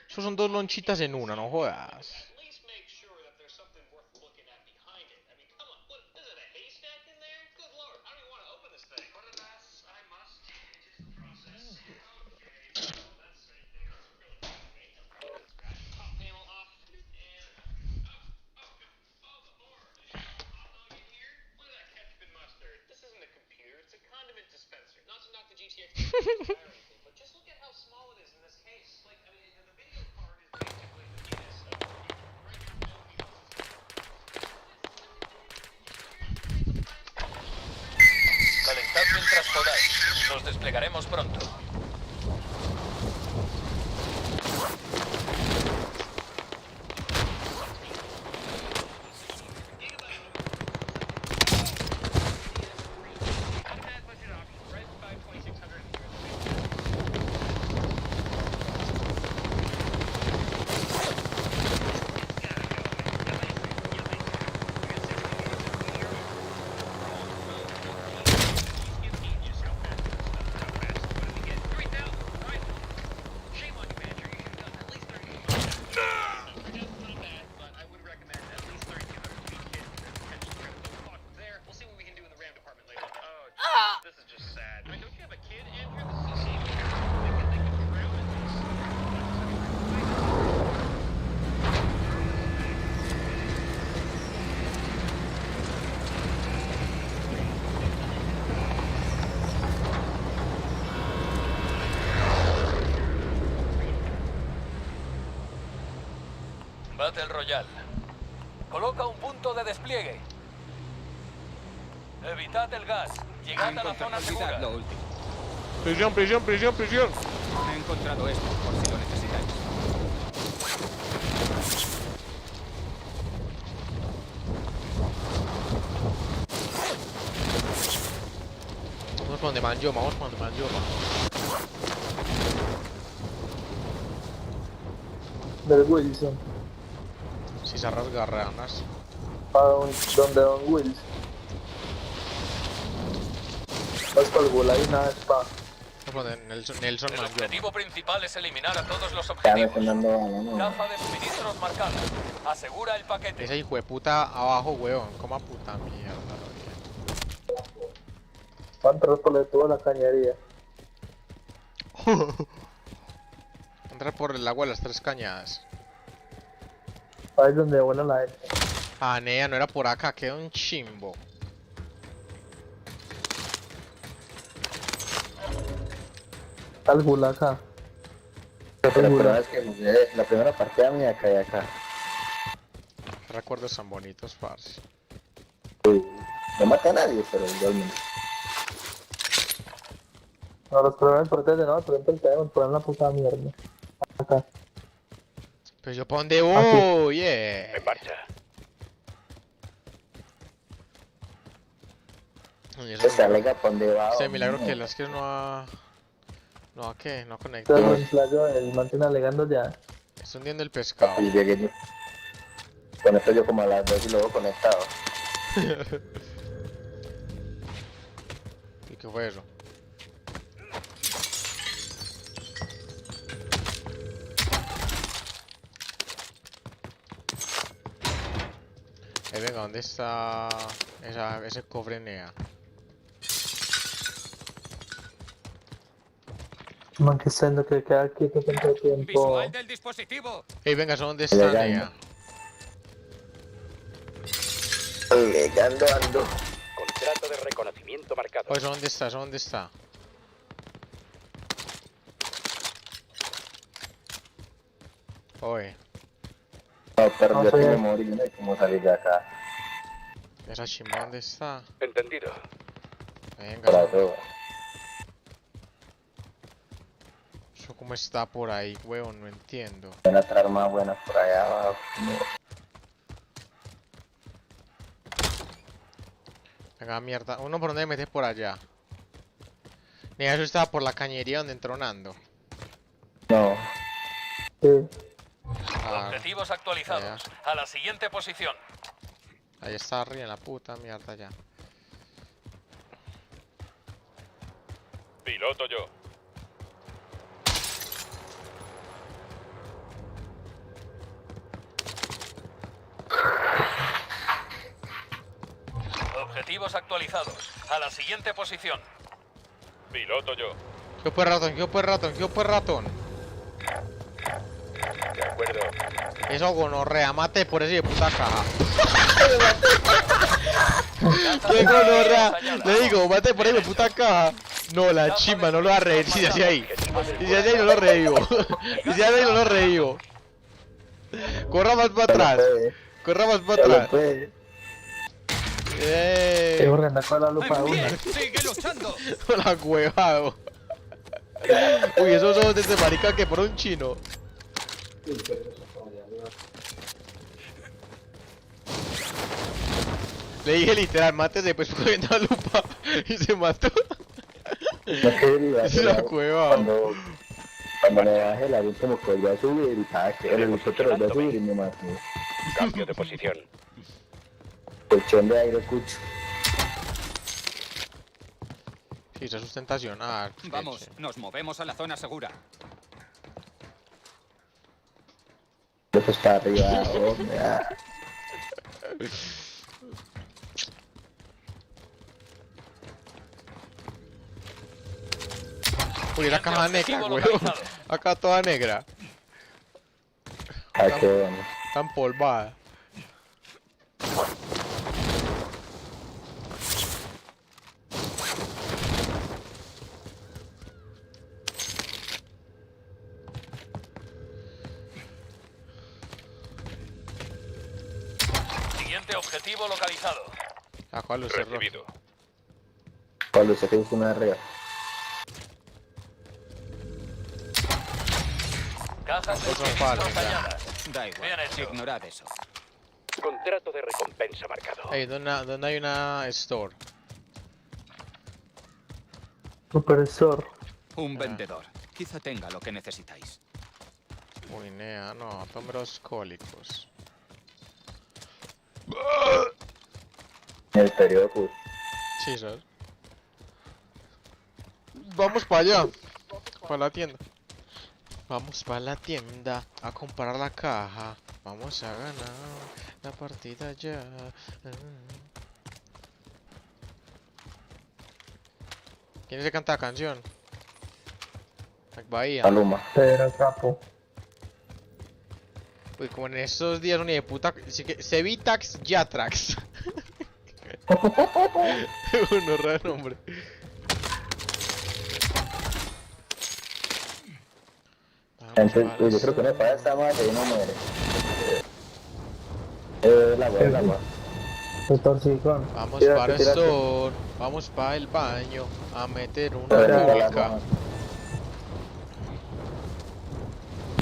Esos son dos lonchitas en una, no jodas. Calentad mientras podáis. Nos desplegaremos pronto. Battle Royale. Coloca un punto de despliegue. Evitad el gas. Llegad a la zona segura. Lo último. Presión, presión, presión, presión. He encontrado esto por si lo necesitáis. Vamos por donde Manjoma, vamos por donde Manjoma. Del Wilson. Si se rasga ranas. Para donde Don Wilson. Vas por el Gula y nada, spa. Vamos por donde Nelson El Manjoma. objetivo principal es eliminar a todos los Ya me objetivos. están dando ganas, Caja de suministros marcada. Asegura el paquete. Ese hijo de puta abajo, weón. Coma puta mierda. ¿Cuántos por le tuvo la cañería? Entrar por el agua de las tres cañadas. Ahí es donde vuela la gente. Ah, nea, no era por acá, queda un chimbo. Al Gula acá. La primera vez que jugué, la primera partida mía caí acá. Recuerdos tan bonitos, parce. No maté a nadie, pero igualmente. No, los problemas por de no, por ejemplo el tenemos por la puta mierda. Acá. Pero yo, ¿pa' dónde voy? En marcha. Oye, Esa lega, ¿pa' dónde va? ese milagro que las que no ha... No ha qué, no ha conectado. Entonces el playo, el man tiene alegando ya. Está hundiendo el pescado. Y llegué yo. Con esto yo como a las 2 y luego conectado. ¿Y qué fue eso? Venga, ¿dónde está ese cofre Nea? Man que está diciendo que queda quieto tanto tiempo. Visual del dispositivo. Venga, ¿dónde está Nea? Llegando ando. Contrato de reconocimiento marcado. Pues ¿dónde está? ¿Dónde está? Oye. No, pero yo tengo morir, no hay como salir de acá. Esa chimba, ¿dónde está? Entendido. Venga. Para todo. Eso cómo está por ahí, weón, no entiendo. Van a traer más buenas por allá abajo. Venga, mierda. Uno por donde metes por allá. Mira, eso estaba por la cañería donde entró Nando. No. Sí. Objetivos actualizados. A la siguiente posición. Ahí está arriba en la puta mierda ya. Piloto yo. Objetivos actualizados. A la siguiente posición. Piloto yo. ¿Qué fue ratón? ¿Qué fue ratón? ¿Qué fue ratón? De acuerdo. Eso gonorrea, mate por ese de puta caja. ¡Qué gonorrea! Le digo, mate por ese de puta caja. No, la chimba, no lo va a reír. Si se hace ahí. Si se hace ahí, no lo revivo. Si se hace ahí, no lo revivo. Corra más para atrás. Corra más para atrás. Te voy a andar con la lupa de una. ¡Sigue luchando! La huevado. Uy, esos ojos de ese marica que por un chino. Le dije literal, mátese después cogiendo la lupa y se mató. No quería. Es la cueva. Cuando me bajé la vi como que volvió a subir y cada que el helicóptero volvió a subir y me mató. Cambio de posición. Colchón de aire cucho. Sí, esa sustentación. Ah, Vamos, nos movemos a la zona segura. Esto está arriba, hombre. Uy, la caja negra, weón. Acá toda negra. Ah, qué bueno. Está empolvada. Siguiente objetivo localizado. ¿A cuál lo cerró? Recibido. Cuando se quedó una arriba. Cajas de Otro suministros palo, ya. dañadas. Da igual, Bien hecho. ignorad eso. Contrato de recompensa marcado. Ey, ¿dónde hay una store? Supervisor. Un vendedor. Quizá tenga lo que necesitáis. Uy, nea, no, hombros cólicos. En el periodo pues. Sí, ¿sabes? Vamos para allá. Para la tienda. Vamos para la tienda a comprar la caja. Vamos a ganar la partida ya. ¿Quién es que canta la canción? Bahía. Maluma. Pedro Capo. Uy, como en estos días un hijo de puta. Sevitax Yatrax. Uno raro nombre. Entonces, yo creo que no para esta madre y no muere. El agua. El torcicón. Vamos Tírate, para el tírate. sol. Vamos para el baño. A meter una Tírate, pública.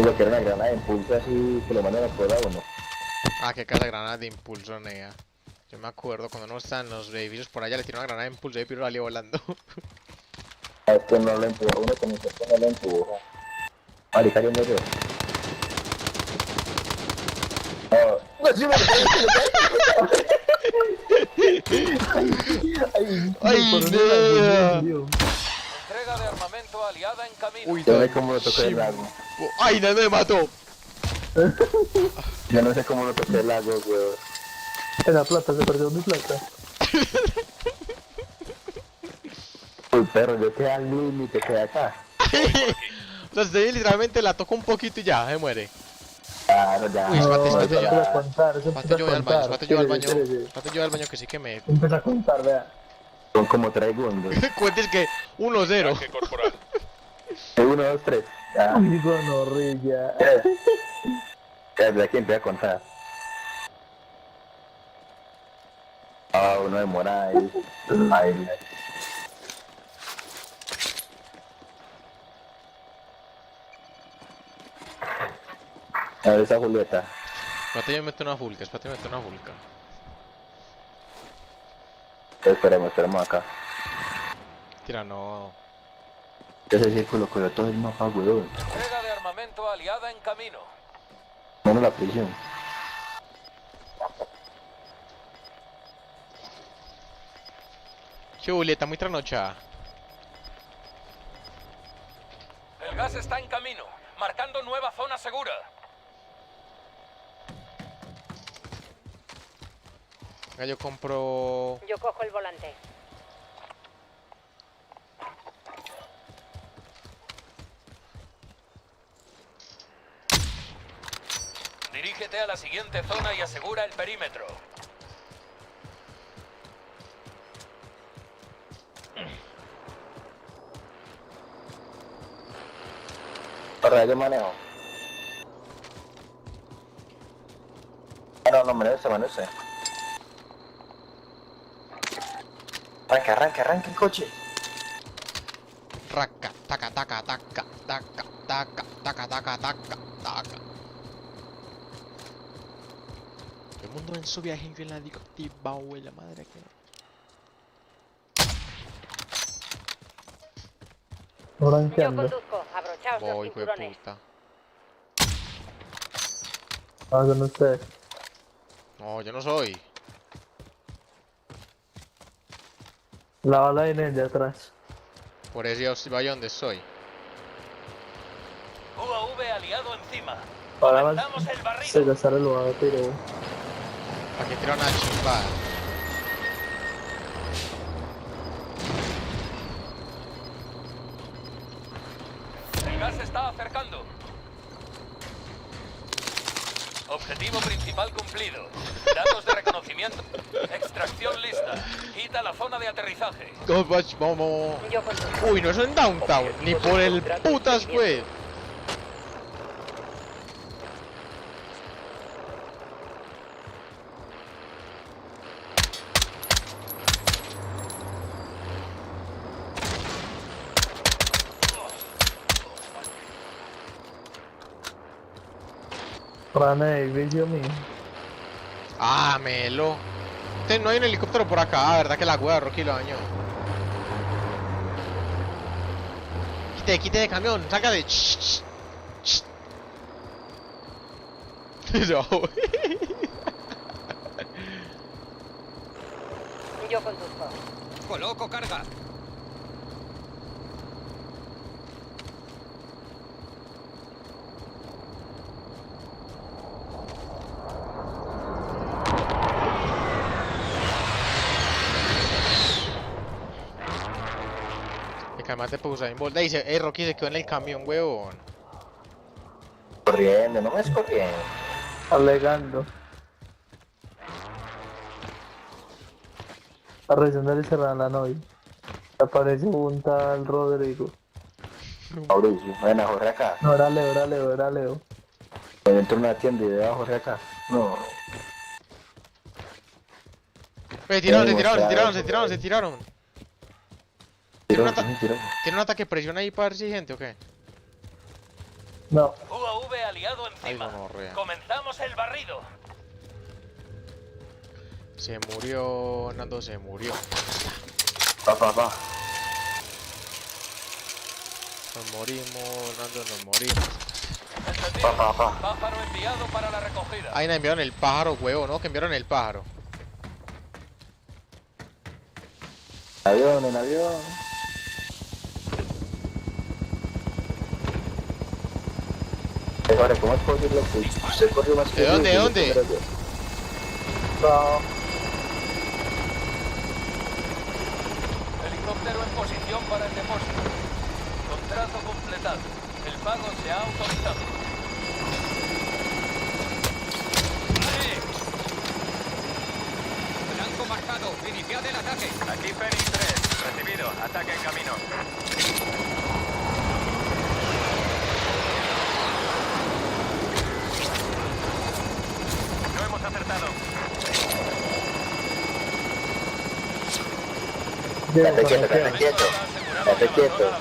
Lo que era una granada de impulso así que lo mandan a por agua, ¿no? Ah, qué cara granada de impulso, nea. Yo me acuerdo cuando uno está en los edificios por allá, le tiró una granada de impulso y Piro salió volando. A esto no lo empuja, uno con esto no lo empuja. Marica, yo no sé. ¡Ay, nea! Entrega de armamento aliada en camino. Uy, Yo no sé cómo lo toqué el lago. ¡Ay, nea, me mató! Yo no sé cómo lo toqué el lago, weón. En la plata, se perdió mi plata. Uy, perro, yo quedé al límite, quedé acá. O sea, usted literalmente la toca un poquito y ya, se muere. Claro, ya. Uy, espérate, espérate, Empieza a ya. contar, Espérate, yo voy al baño, espérate, yo voy al baño. Espérate. Espérate, yo voy al baño que sí que me... Empieza a contar, vea. Son como 3 segundos. Cuentes que 1-0. Ataque corporal. 1, 2, 3. Ya. Ay, gonorrilla. Ya, de aquí empieza a contar. Ah, uno demora ahí. Ahí. A ver esa Julieta. Espérate, yo me meto una fulca, espérate, me meto una fulca. Esperemos acá. Tira, no. Ese círculo cubrió todo el mapa, weón. Entrega de armamento aliada en camino. Menos la prisión. ¿Qué Julieta? Muy trasnochada. El gas está en camino, marcando nueva zona segura. Venga, yo compro... Yo cojo el volante. Dirígete a la siguiente zona y asegura el perímetro. Para yo manejo. No, manejo ese. Arranca el coche. Raca, taca, taca, taca, taca, taca, taca, taca, taca, taca. El mundo en su viaje en la dicotiva, güey, la madre que... Yo Rankeando. conduzco. Abrochaos los Voy, hijo de cinturones. puta. Ah, con usted. No, yo no soy. La bala viene de atrás. Por eso yo vaya donde soy. UAV aliado encima. Para Comenzamos el se barrido. gastar el lugar, pero... Para que tira una chimba. El gas se está acercando. Objetivo principal cumplido. Datos de reconocimiento. Extracción lista. Quita la zona de aterrizaje. Vamos. Yo conduzco. Uy, no es en Downtown. Ni por el putas, güey. Rana de vicio mío. Ah, melo. No hay un helicóptero por acá, ¿verdad que la hueá, Rocky lo dañó? Quite de camión, saca de... No. Yo conduzco. Coloco carga. El camión te puso en bolda y dice, Rocky se quedó en el camión, huevón. Corriendo, no me es corriendo. Alegando. A reaccionar y cerrar la noche. Aparece un tal Rodrigo. Mauricio, ven a Jorge acá. No, era Leo. Dentro de una tienda y veo a Jorge acá. No. Tiraron. Tiró. ¿Tiene un ataque de presión ahí para ver si hay gente o qué? No. UAV aliado encima. Comenzamos el barrido. Se murió, Nando se murió. Va. Nos morimos, Nando, nos morimos. Pájaro enviado para la recogida. Ahí nos enviaron el pájaro, huevo, ¿no? Que enviaron el pájaro. En avión. Ahora, ¿cómo es posible que usted corrió más que ¿De dónde? yo? ¿De dónde? No. Helicóptero en posición para el depósito. Contrato completado. El pago se ha autorizado. Blanco marcado. Iniciad el ataque. Aquí Fenix 3. Recibido. Ataque en camino. No hemos acertado. Estate quieto.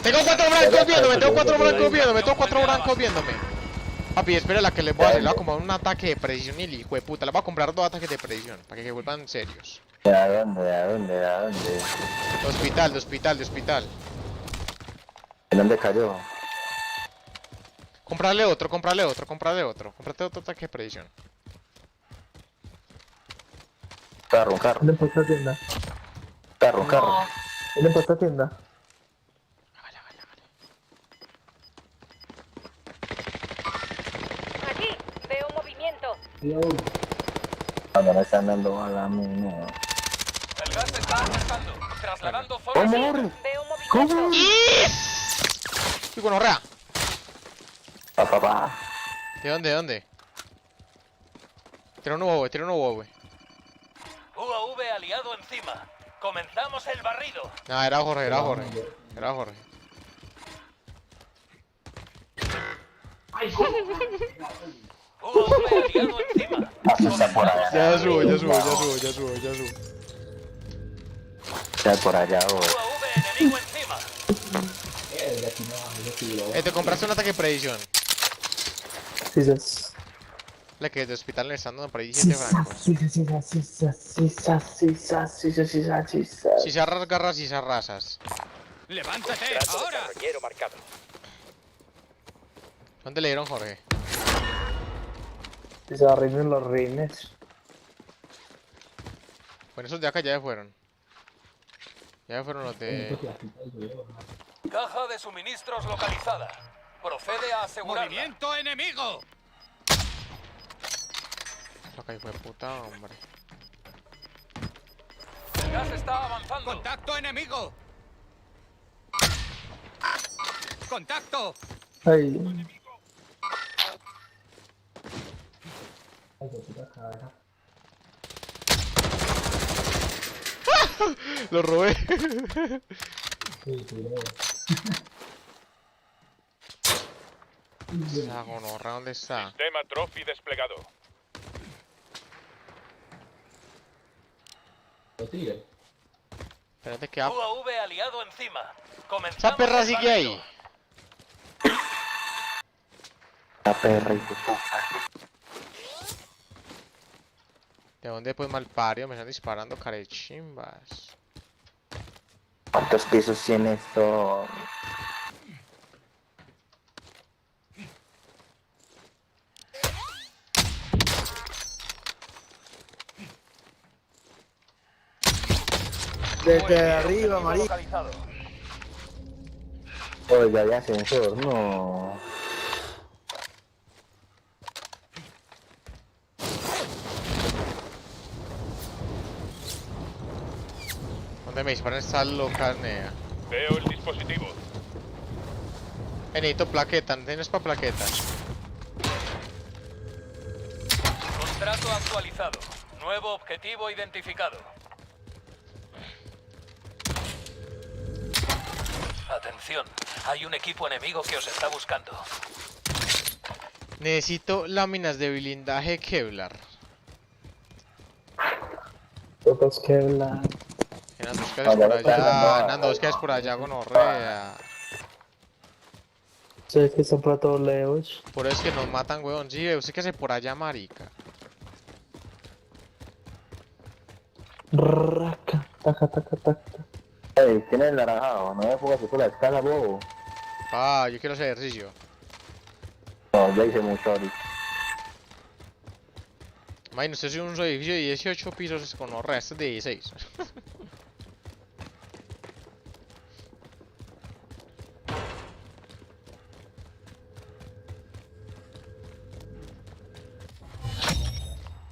Tengo 4 blancos viéndome, tengo 4 blancos viéndome. Papi, espera la que les voy a hacer, le voy a comprar un ataque de presión y el hijo de puta. Le voy a comprar 2 ataques de presión, para que se vuelvan serios. ¿A dónde? De hospital. ¿En dónde cayó? Comprarle otro. Comprate otro ataque de presión. Carro. Vienen por esta tienda. Carro. Vienen por esta tienda. Aquí, veo movimiento. Cuando me están dando bala a mí, no. El gas está avanzando. Trasladando zona. ¿Cómo? Veo movimiento. ¡Y gonorrea! Papá. ¿De dónde? Tira un huevo. UAV aliado encima. Comenzamos el barrido. No, era Jorge. UAV aliado encima. Está por allá. Ya subo. Está por allá, UAV enemigo encima. Te compraste un ataque de predicción. Sí. La que de hospital le están dando por ahí 17 francos. Sí. Si se arrasgarras, si se arrasas. ¡Levántate! Contrato de ¡Ahora! carroñero marcado. ¿Dónde le dieron, Jorge? Si se arruinan los rines. Bueno, esos de acá ya fueron. Ya fueron los de... Caja de suministros localizada. Procede a asegurarla. ¡Movimiento enemigo! Acá hijo de puta, hombre. El gas está avanzando. ¡Contacto enemigo! ¡Contacto! Ay. Lo robé. Esa gonorra, ¿dónde está? Sistema Trophy desplegado. Espérate que... UAV aliado encima. Comenzamos ¡Esa perra el sigue barrido. ahí! La perra y puta. ¿De dónde pues malpario? Me están disparando carechimbas. ¿Cuántos pisos tiene esto? Desde arriba, marico. Localizado. Oiga, hay ascensor, no. ¿Dónde me disparan esta loca, nea? Veo el dispositivo. Necesito plaqueta, ¿no tienes para plaquetas? Contrato actualizado. Nuevo objetivo identificado. Atención, hay un equipo enemigo que os está buscando. Necesito láminas de blindaje Kevlar. Todos que la... Nando, es que haces por allá, Nando, es que haces por allá, gonorrea. Sé que están para todos lados. Por eso es que nos matan, weón. Sí, usted qué hace por allá, marica. Raca, taca, taca, taca. Ey, tiene el naranjado, no me pongas por la escala, bobo. Ah, yo quiero hacer ejercicio. No, ya hice mucho ahorita. Imagínate, usted es un edificio de 18 pisos con los restos de 16.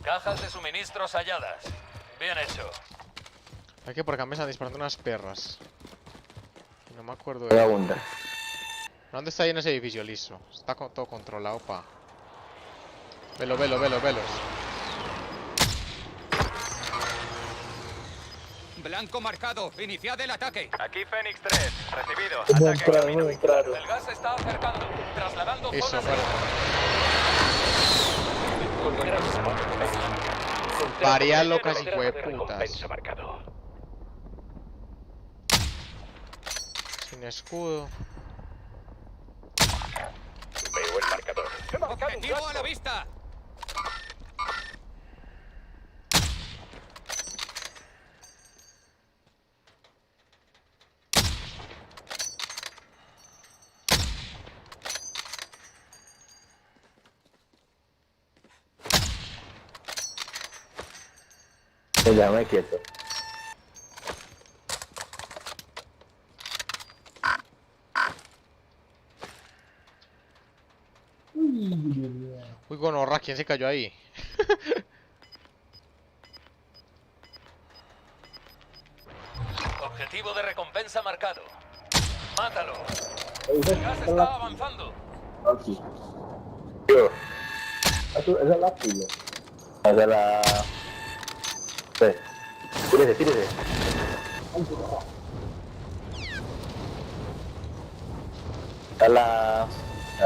Cajas de suministros halladas. Bien hecho. Hay que por acá me están disparando unas perras. No me acuerdo Voy a de... abundar. ¿Dónde está ahí en ese edificio? Listo. Está todo controlado, pa. Velo, velo, velo, velos. Blanco marcado. Iniciad el ataque. Aquí Fénix 3. Recibido. Muy Ataque en claro, camino. muy claro. El gas se está acercando. Trasladando Eso, zona bueno. Contrato Varía de locas, recompensa hijo de putas. recompensa marcado. Sin escudo. Veo el marcador. Objetivo a la vista. Ya me quieto. Uy, gonorra, ¿quién se cayó ahí? Objetivo de recompensa marcado. Mátalo. El gas está avanzando. Aquí. Yo. Esa es la tuya. Esa es la... Sí. Tírese, tírese. Está la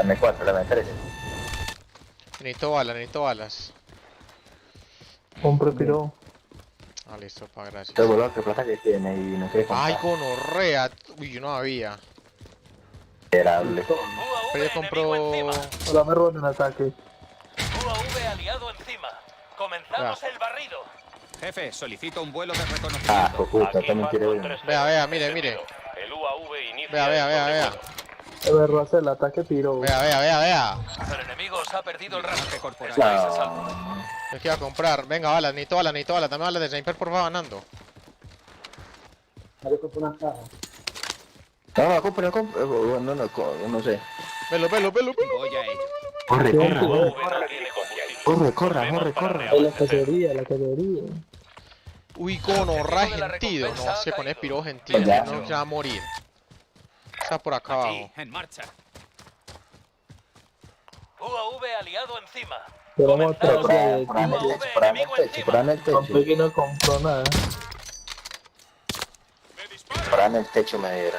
M4, la M13. Necesito balas. Compre piro. Ah, listo, pa, gracias. Todo lo que plata que tiene y no quiere comprar. Ay, gonorrea. Uy, yo no había. Miserable. Pero yo compro... Hola, me roban un ataque. UAV aliado encima. Comenzamos el barrido. Jefe, solicito un vuelo de Ah, reconocimiento. puta, también quiere uno. Vea, mire, mire. El UAV inicia. Vea. Me roba el ataque piro. Vea. El enemigo se ha perdido el rastro. corporal. Estáis a salvo. Es que iba a comprar. Venga, balas, necesito balas. Dame balas de sniper, por favor, Nando. No, compre. Bueno, no sé. Velo. Voy a ello. Corre. UAV no tiene combustible. Corre. La cacería. Uy, gonorra, Objetivo de la gentío. No, recompensa se ha pone caído. piro gentío. Ya. No se va a morir. Está por acá Aquí, abajo. en marcha. UAV aliado encima. Pero vamos a Comenzamos tratar Por ahí en el techo. Compré que no compró nada. Por ahí en el techo me diera.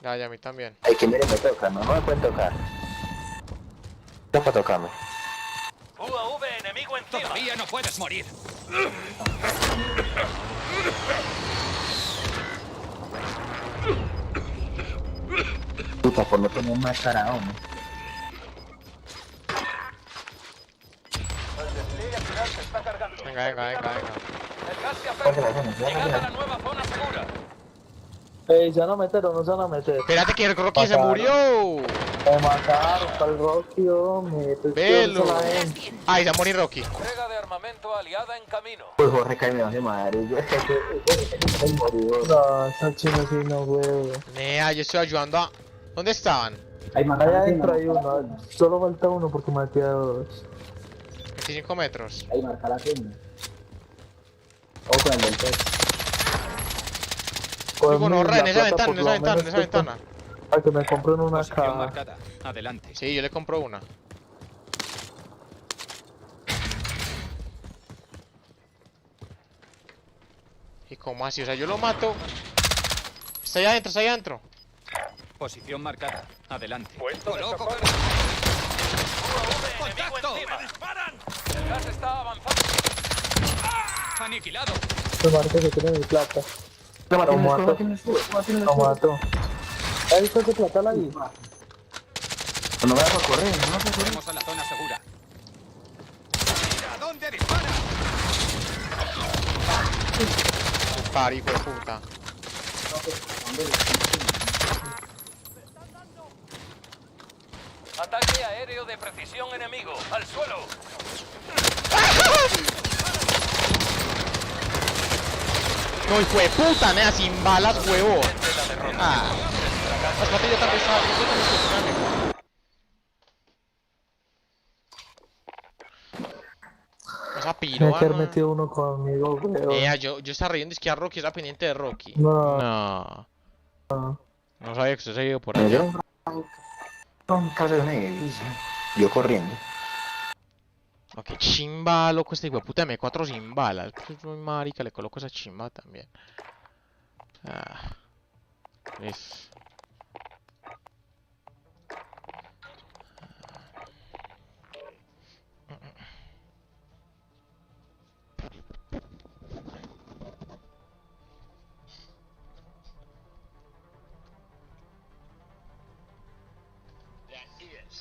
Ya, a mí también. Ay, que mire, me toca, no me pueden tocar. No para tocarme. UAV enemigo encima. Todavía no puedes morir. Puta, por no tener más cara, hombre. El despliegue final se está cargando. Venga. El gas se acerca. Llegad a la nueva zona segura. Se van a meter o no se van a meter. Espérate que el Rocky se Mataron. murió. Me mataron para el Rocky, hombre. Pues, Velo. ¿quién se la ven? Ay, se va a morir Rocky. Entrega de armamento aliada en camino. Pues Jorge cae me hace madre. Yo es que se murió. No, esa china sí no, huevo. Nea, yo estoy ayudando a... ¿Dónde estaban? Allá adentro hay uno. Solo falta uno porque maté a dos. 25 metros. Ahí marca la tienda. O con el del techo. Uy, gonorrea, en la esa plata, ventana, por lo menos, en esa ventana. Para que me compren una Posición caja. marcada. Adelante. Sí, yo le compro una. ¿Y cómo así? O sea, yo lo mato. Está allá adentro. Posición marcada. Adelante. Puesto de Coloco. socorro. UAV enemigo encima. El gas está avanzando. Aniquilado. Se marca que tiene mi plata. Lo mato. Ahí está ese platal ahí. No me vas a correr, no me vas a correr. Vamos a la zona segura. ¡Mira dónde dispara! Pari, hijo de puta. Ataque aéreo de precisión enemigo. ¡Al suelo! No, hijo de puta, nea, sin balas, huevo. Ah. Las patillas tan pesadas, yo también estoy jugando. Esa Tiene que haber piroa, metido uno conmigo, weón. yo estaba riendo, es que a Rocky era pendiente de Rocky. No. No. No sabía que usted se ha ido por allá. Un caso de una iglesia. Yo corriendo. No, qué chimba, loco, este hijo de puta M4 sin balas. Pues muy marica, le coloco esa chimba también. Ah. Es...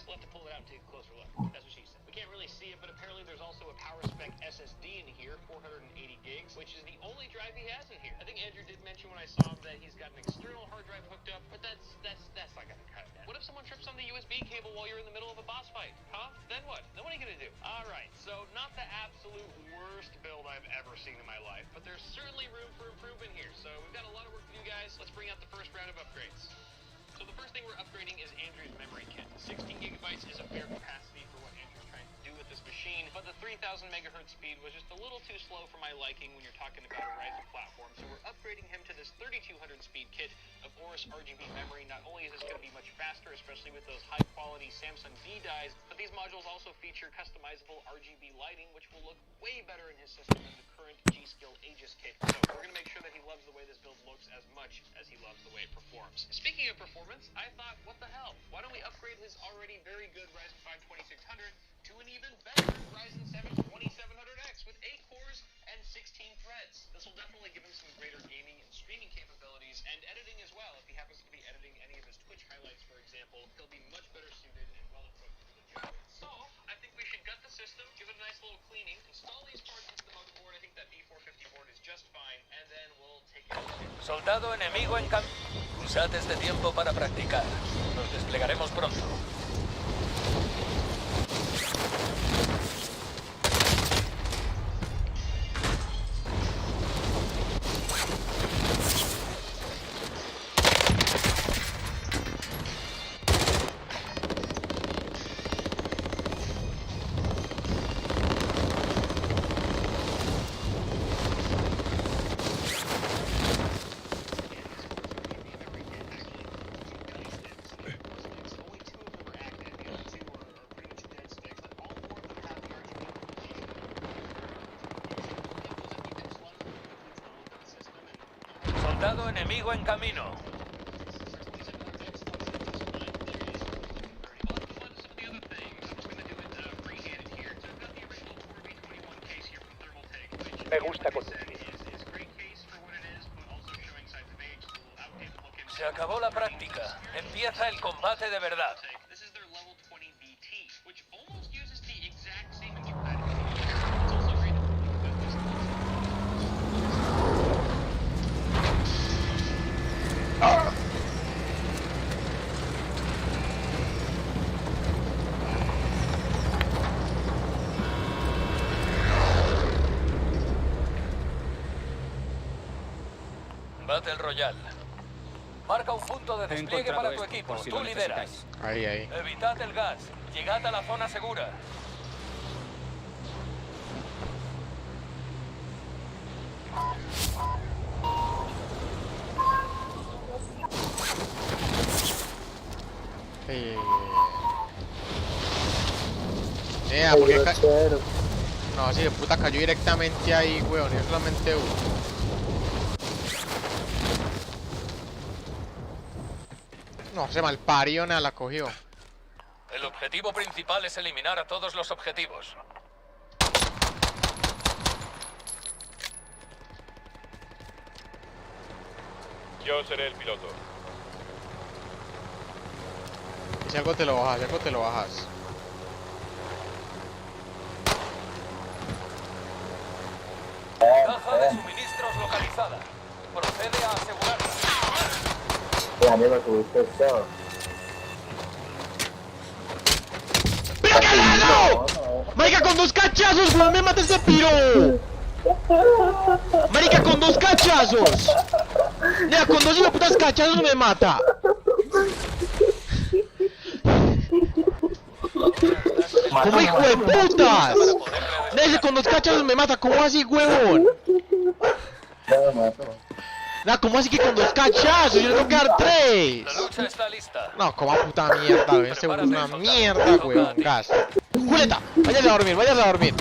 We'll have to pull it out and take a closer look. That's what she said. We can't really see it, but apparently there's also a power spec SSD in here, 480 gigs, which is the only drive he has in here. I think Andrew did mention when I saw him that he's got an external hard drive hooked up, but that's not gonna cut it. What if someone trips on the USB cable while you're in the middle of a boss fight? Huh? Then what? Then what are you gonna do? Alright, so not the absolute worst build I've ever seen in my life, but there's certainly room for improvement here. So we've got a lot of work to do, guys. Let's bring out the first round of upgrades. So the first thing we're upgrading is Andrew's memory kit. 16 gigabytes is a fair capacity for what Andrew's trying to do with this machine, but the 3000 megahertz speed was just a little too slow for my liking when you're talking about a Ryzen platform, so we're upgrading him to this 3200 speed kit of Aorus RGB memory. Not only is this going to be much faster, especially with those high-quality Samsung D dies, but these modules also feature customizable RGB lighting, which will look way better in his system than the current G-Skill Aegis kit. So we're going to make sure that he loves the way this build looks as much as he loves the way it performs. Speaking of performance, I thought, what the hell? Why don't we upgrade his already very good Ryzen 5 2600 to an even better Ryzen 7 2700X with 8 cores and 16 threads. This will definitely give him some greater gaming and streaming capabilities and editing as well. If he happens to be editing any of his Twitch highlights, for example, he'll be much better suited and well equipped for the job. So, I think we should gut the system, give it a nice little cleaning, install these parts into the motherboard. I think that B450 board is just fine, and then we'll take it. Soldado enemigo en campo. Usad este tiempo para practicar. Nos desplegaremos pronto. Soldado enemigo en camino. Me gusta conducir. Se acabó la práctica. Empieza el combate de verdad. Battle Royale. Marca un punto de despliegue para tu equipo. por si Tú lo lideras. necesitáis. Ahí. Evitad el gas. Llegad a la zona segura. Porque no, sí, de puta cayó directamente ahí, weón, y es solamente uno. No, se malparió, nada, la cogió. El objetivo principal es eliminar a todos los objetivos. Yo seré el piloto. Si algo te lo bajas, si algo te lo bajas. Caja de suministros localizada. Procede a asegurarla. Ya, mira que usted está. ¡Pero qué lado! ¡Marica, con 2 cachazos, weón! ¡Me mata ese piro! ¡Marica, con 2 cachazos! Mira, con 2 hijueputas cachazos me mata. ¡Como hijo de putas! Nese, con 2 cachazos me mata, ¿cómo así, huevón? Nah, ¿cómo así que con 2 cachazos? Yo le tengo que dar 3. La lucha está lista. No, como a puta mierda, weón. Este es una mierda, weón. Gas. Julieta, váyase a dormir, váyase a dormir.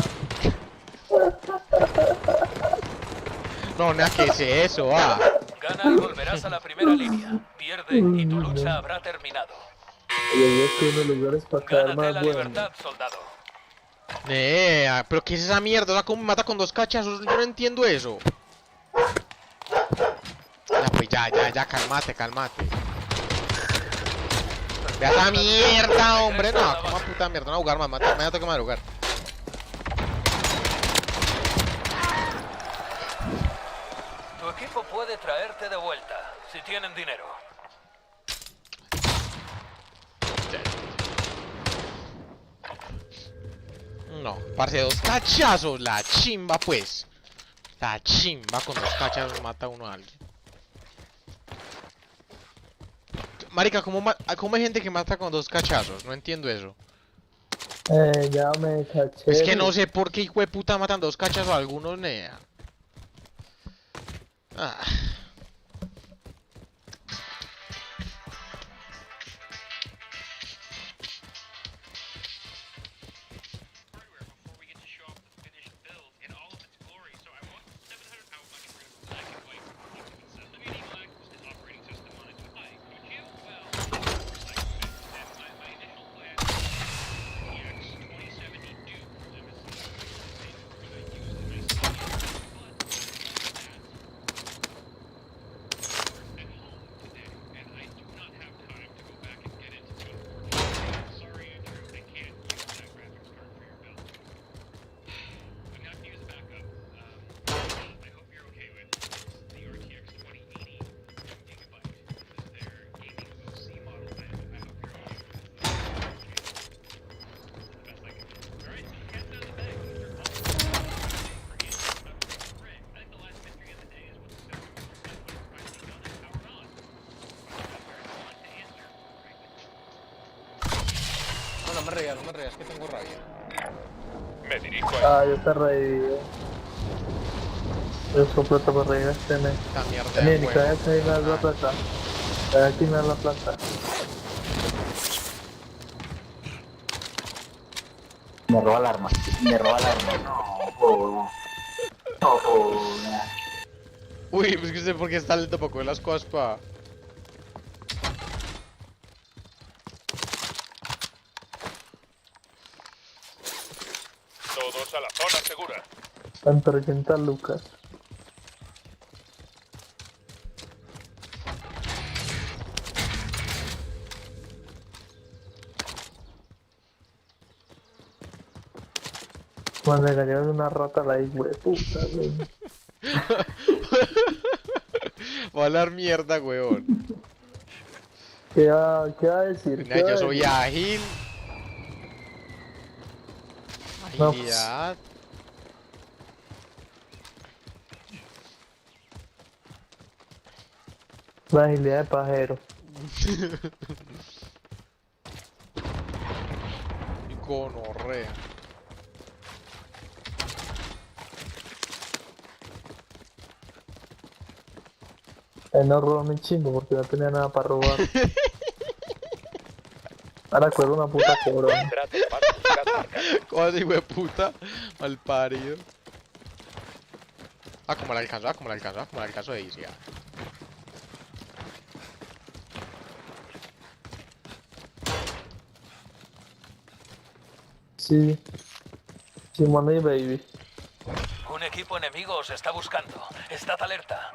No, nada, ¿qué es eso? Ah. Ganas, volverás a la primera línea. Pierde y tu lucha habrá terminado. Y ahí es que unos lugares para caer Gánate más la bueno. libertad, soldado. Pero ¿qué es esa mierda? O sea, ¿cómo me mata con 2 cachazos? Yo no entiendo eso. Ya, pues ya, cálmate. Vea esa mierda, hombre. No, como a puta mierda. No a jugar más, mañana tengo que madrugar. Tu equipo puede traerte de vuelta, si tienen dinero. No, parce, 2 cachazos. La chimba, pues. La chimba con 2 cachazos mata uno a alguien. Marica, ¿cómo hay gente que mata con 2 cachazos? No entiendo eso. Ya me caché. Es que no sé por qué hijo de puta matan 2 cachazos a algunos, nea. Ah. No me rías, que tengo rabia. Me dirijo a... Yo te reí. Yo plata para reír este mes. Esta mierda Ni de cada huevo. vez ahí me das la plata. Cada vez que me das la plata. Me roba el arma. No, Uy, pues que sé por qué está lento para coger las cosas pa. Todos a la zona segura. Están 300 lucas. Cuando le cayeron una rata a la hija de puta, güey. Va a hablar mierda, weón. ¿Qué va a decir? Mira, yo soy ágil. No. Agilidad. La agilidad de pajero. Y gonorrea. No robó mi chingo porque no tenía nada para robar. Ahora cuero una puta cabrón. ¿Cómo así, hijo de puta? Mal parido. Como la alcanzó de irse ya. Sí. Simone y Baby. Un equipo enemigo os está buscando. Estad alerta.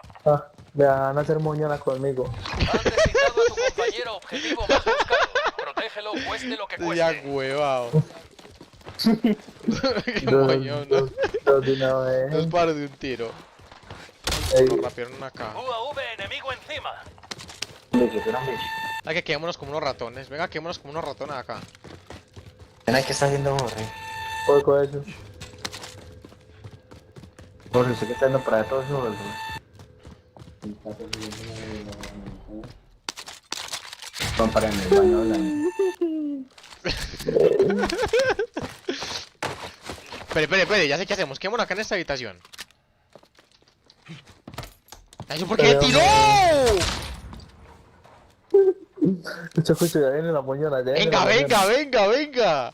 Van a hacer moñona conmigo. Han designado a tu compañero objetivo más buscado. Protégelo. Protégelo, cueste lo que Estoy ya cueste. huevado. Qué moñón, ¿no? Dos de una vez. Dos paros de un tiro. Ey. Nos rapearon una acá. UAV enemigo encima. Hay que quedémonos como unos ratones. Venga, quedémonos como unos ratones acá. Ven, ¿qué está haciendo Jorge? Poco eso. Jorge, ¿usted qué está yendo para todos esos? Van para en el baño hablando. Espere, ya sé qué hacemos. Quedémonos acá en esta habitación. ¿Eso por qué tiró? Escucha, ya viene la moñona, ya viene Venga, la moñona. venga.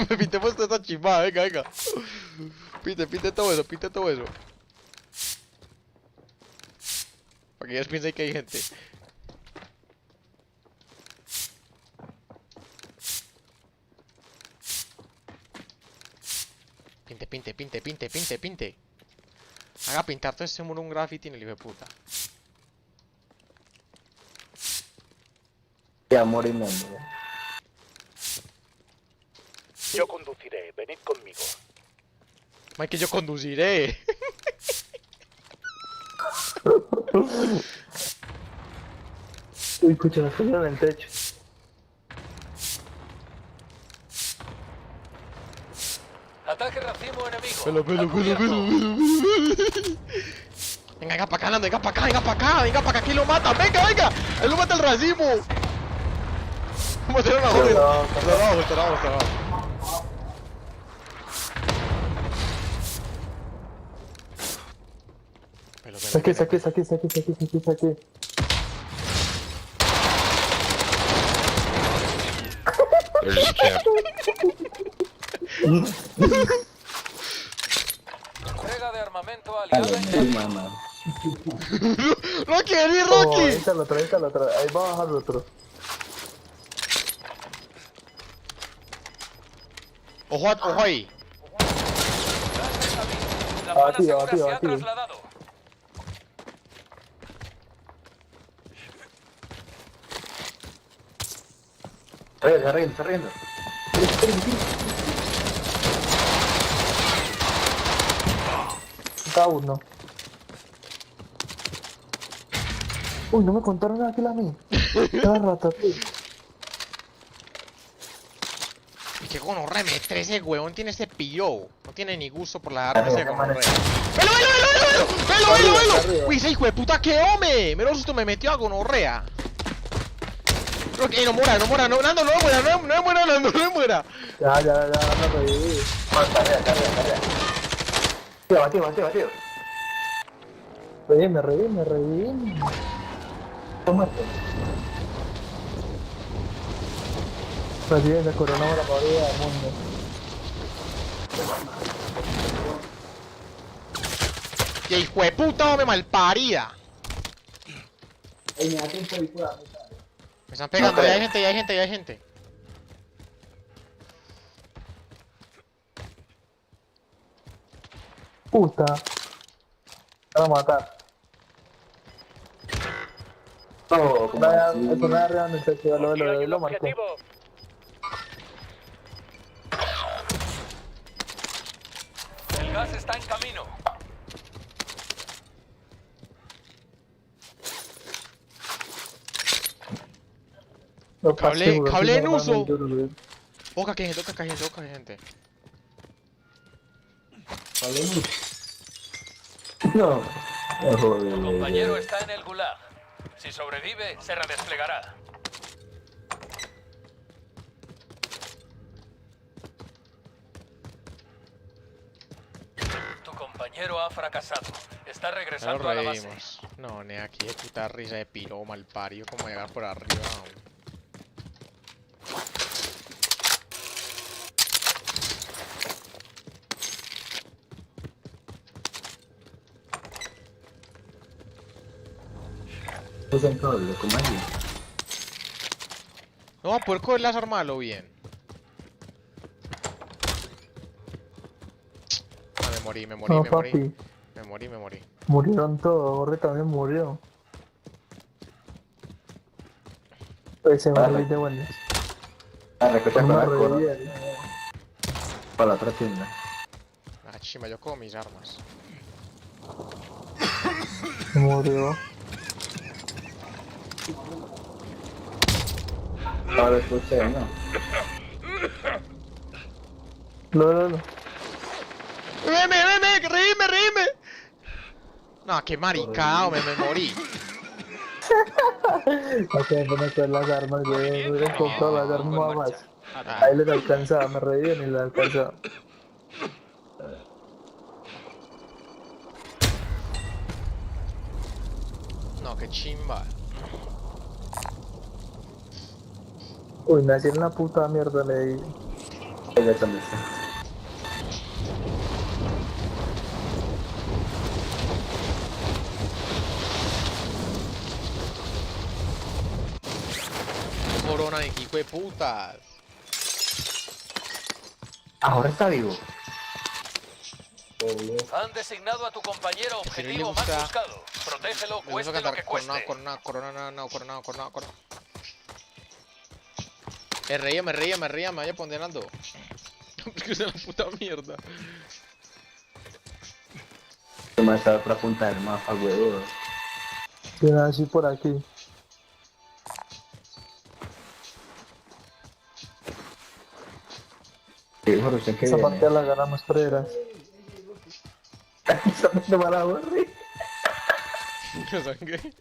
Me pintemos toda esta chimbada, venga. Pinte todo eso. Para que ellos piensen que hay gente. Pinte. Haga pintar todo este muro un graffiti en el hijo de puta. Ya morimos, ¿no? Yo conduciré, venid conmigo. Mike, que yo conduciré. Uy, escucha, me pusieron en el techo. Ataque racimo enemigo. Pelo. Venga para acá, Nando, venga para acá, aquí lo mata, venga, él lo mata el racimo. Mataron a joven. Está abajo. Saqué. Entrega de armamento aliado. Rocky, vení, Oh, Rocky. ahí está el otro. Ahí va a bajar el otro. Ojo ahí. La zona segura Abatido. se ha trasladado. Está riendo. Está uno. Uy, no me contaron nada que a mí. Cada rato, tío. Y que gonorrea, ese huevón tiene este pillo. No tiene ni gusto por la arma ese gonorrea. ¡Velo! Uy, ese hijo de puta, ¿qué hombre? Mero susto me metió a gonorrea. Rocky, no muera, Nando, no me muera. Ya, no reviví. Batido. Reviví. Tómate. Recibe, se coronó la mayoría del mundo. Y hijo de puta, hombre malparida. Me están pegando, ya hay gente. Puta. Me van a matar. No, Una arriba en el techo, lo marcó. El gas está en camino. Cable en uso. Oca que hay gente. No. Tu compañero está en el gulag. Si sobrevive, se redesplegará. Tu compañero ha fracasado. Está Ya lo regresando a la base. revivimos. No, ne, aquí de puta risa de piro malpario, como llegar por arriba. No va a poder coger las armas, lo bien. Ah, me morí. No, papi. Me morí. Murieron todos, Borre también murió. Ese va a ir de buenas. La recocha No con me la cora. revivían. Para la otra tienda. Ah, chima, yo cojo mis armas. Se murió. Ahora lo escuché, ¿no? No. Reíme. No, qué maricao, me morí. Ok, poner con las armas, yo he comprado las armas más. Ah, Ahí les alcanzaba, me reían y les alcanzaba. no, qué chimba. Uy, me hacían una puta mierda, le dije. Ya también está. Corona, hijo de putas. Ahora está vivo. Han designado a tu compañero Si no le objetivo más gusta- buscado. Protégelo, Me gusta cueste lo cantar que cueste. coronado. Me reía, me vaya ponderando. Es que es la puta mierda. ¿Qué más está otra punta del mapa, huevo? Tiene así por aquí. Sí, por usted que Esa viene. partida la ganamos Pereira. Esa parte va la borri. ¿No saben qué?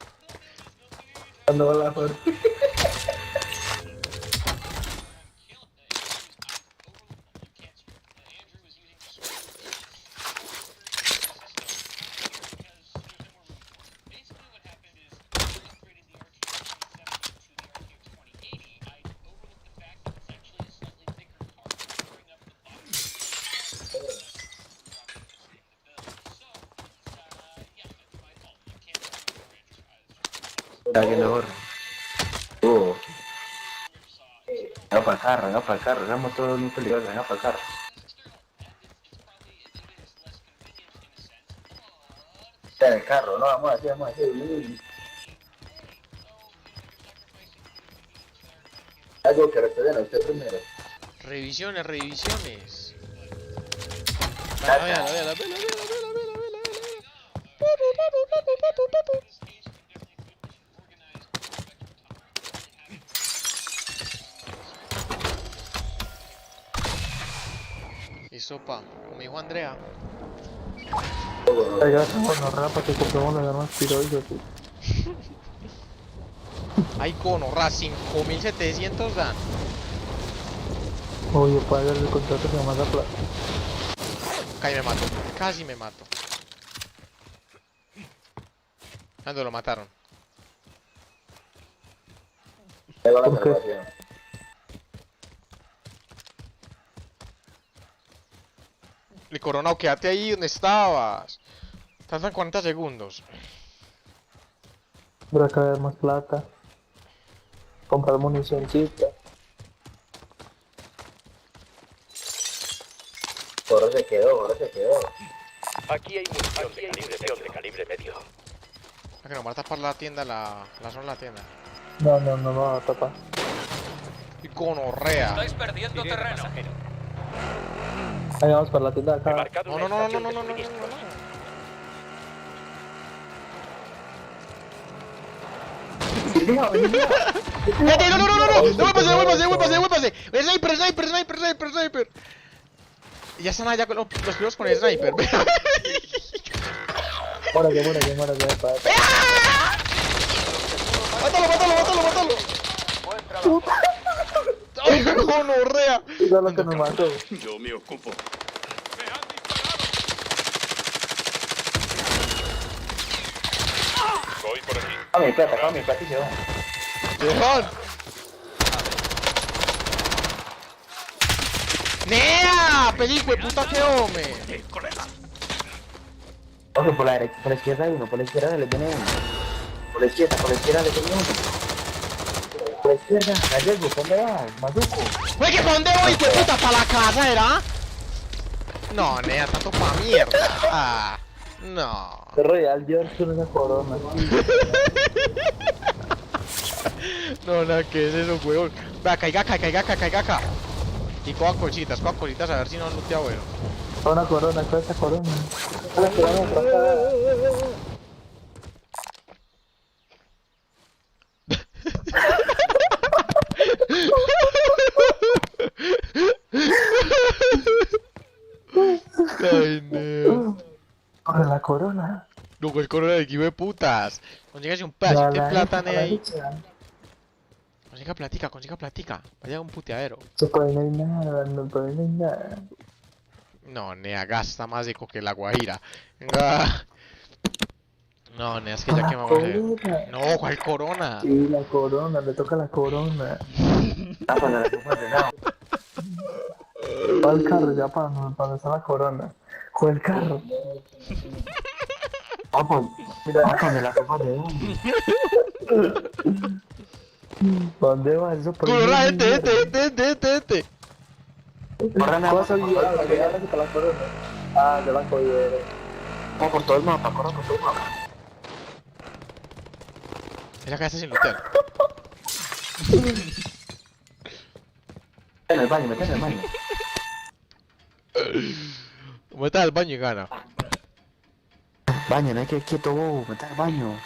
Cuando va la borri. Está aquí la borri. Venga para el carro, éramos todos muy peligrosos, venga para el carro. Está en el carro, no, vamos así. Algo que representa a usted primero. Revisiones. Vela. Y sopa, como dijo Andrea. Allá hacemos una rapa que compramos las armas piroides. Hay conorra, 5700 dan. Oye, paga el contrato que me manda plata. Casi me mato. Ando, lo mataron. ¿Por qué? Le Coronao, quédate ahí donde estabas. Faltan 40 segundos. Por acá hay más plata. Comprar municioncita. Ahora se quedó. Aquí hay munición de calibre medio. Ah, que no matas para la tienda, la zona de la tienda. No, papá. Y conorrea. Estáis perdiendo terreno. Ahí vamos para la tienda de acá. No. ¡Vete! ¡No! ¡No me pase! ¡Sniper! Ya están allá con los pilos con el sniper. Muérate, papá. ¡Mátalo! ¡Ay, conorrea! Eso es lo que nos mató. Yo me ocupo. Voy por aquí. Coge mi plata y se va. ¡Dejón! ¡Nea! ¡Pelico de puta que hombre! Ojo, por la derecha, por la izquierda hay uno, por la izquierda le tiene uno. Por la izquierda le tiene uno. Por la izquierda, Gallego, ¿dónde vas? Mazuco. ¡Wey, que pa' dónde voy, hijo de puta! ¿Para la casa era? No, nea, tanto pa' mierda. Ah, no. Real, yo con una corona. No, nada, ¿qué es eso, weón? Va, caiga acá. Y cojan cositas, a ver si no han looteado, bueno. Una corona, con esta corona. Una corona trocada. Ay, no. Con la corona. No, el corona de equipo de putas. Consígase un pedacito de plátano ahí. Consiga platica. Vaya un puteadero. No hay nada, no hay nada. No, Nea, gasta más eco que la Guajira. Venga. No, Nea, es que ya que vamos a hacer. No, ¿cuál corona? Sí, la corona, le toca la corona. Cuando la copa de nada. Va el carro ya para donde está la corona. Con el carro. Vamos, mira, con la copa de nada. ¿Dónde va eso? Corona, este. Cosa olvidada que la corona. Ah, de la collera. Vamos por todo el mapa, corre por todo el mapa. Esa casa sin lootear. En el baño, mete en el baño. Mete al baño y gana. Baño, no hay que ir quieto vos, mete al baño.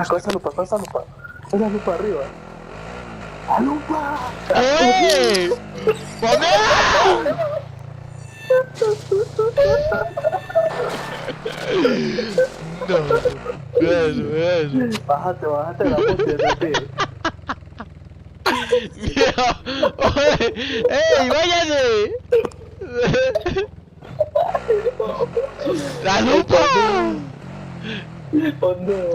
Cosa lupa. Esa lupa arriba. ¡La lupa! ¡Eh! ¡Poné! No, eso. Bájate la botella, tío. ¡Oye! ¡Ey, váyase! ¡La lupa! ¿Dónde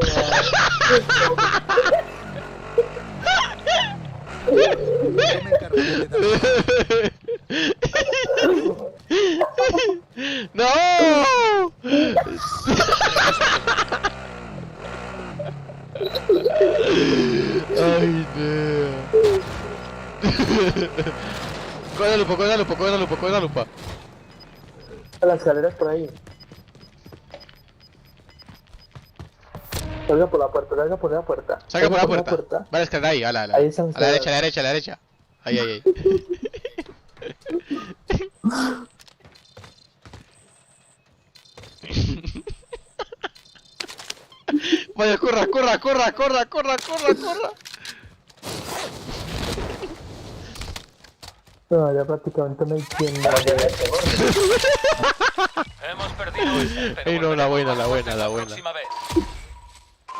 ¡No! Ay, no. Coge la lupa. Las escaleras por ahí. Salga por la puerta. Salga por la puerta. Vale, escalera ahí, a la derecha. Ahí. Vaya, corra. No, ya prácticamente no hay quien. Hemos perdido esta, pero Ey, no, la buena. próxima vez.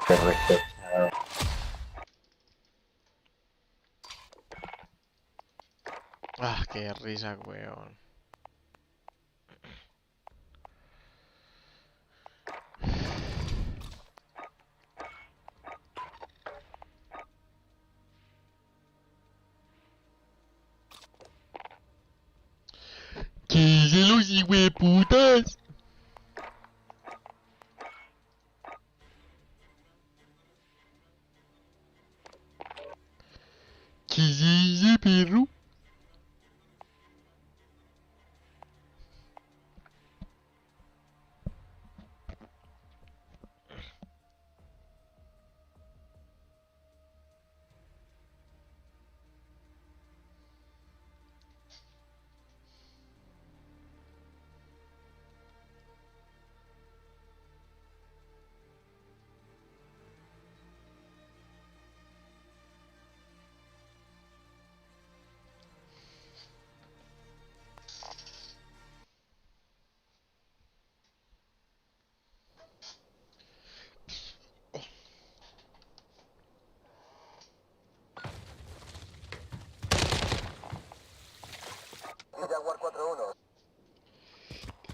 Perfecto. Ah, qué risa, weón. ¿Qué se los hijueputas? ¿Qué dice, perro?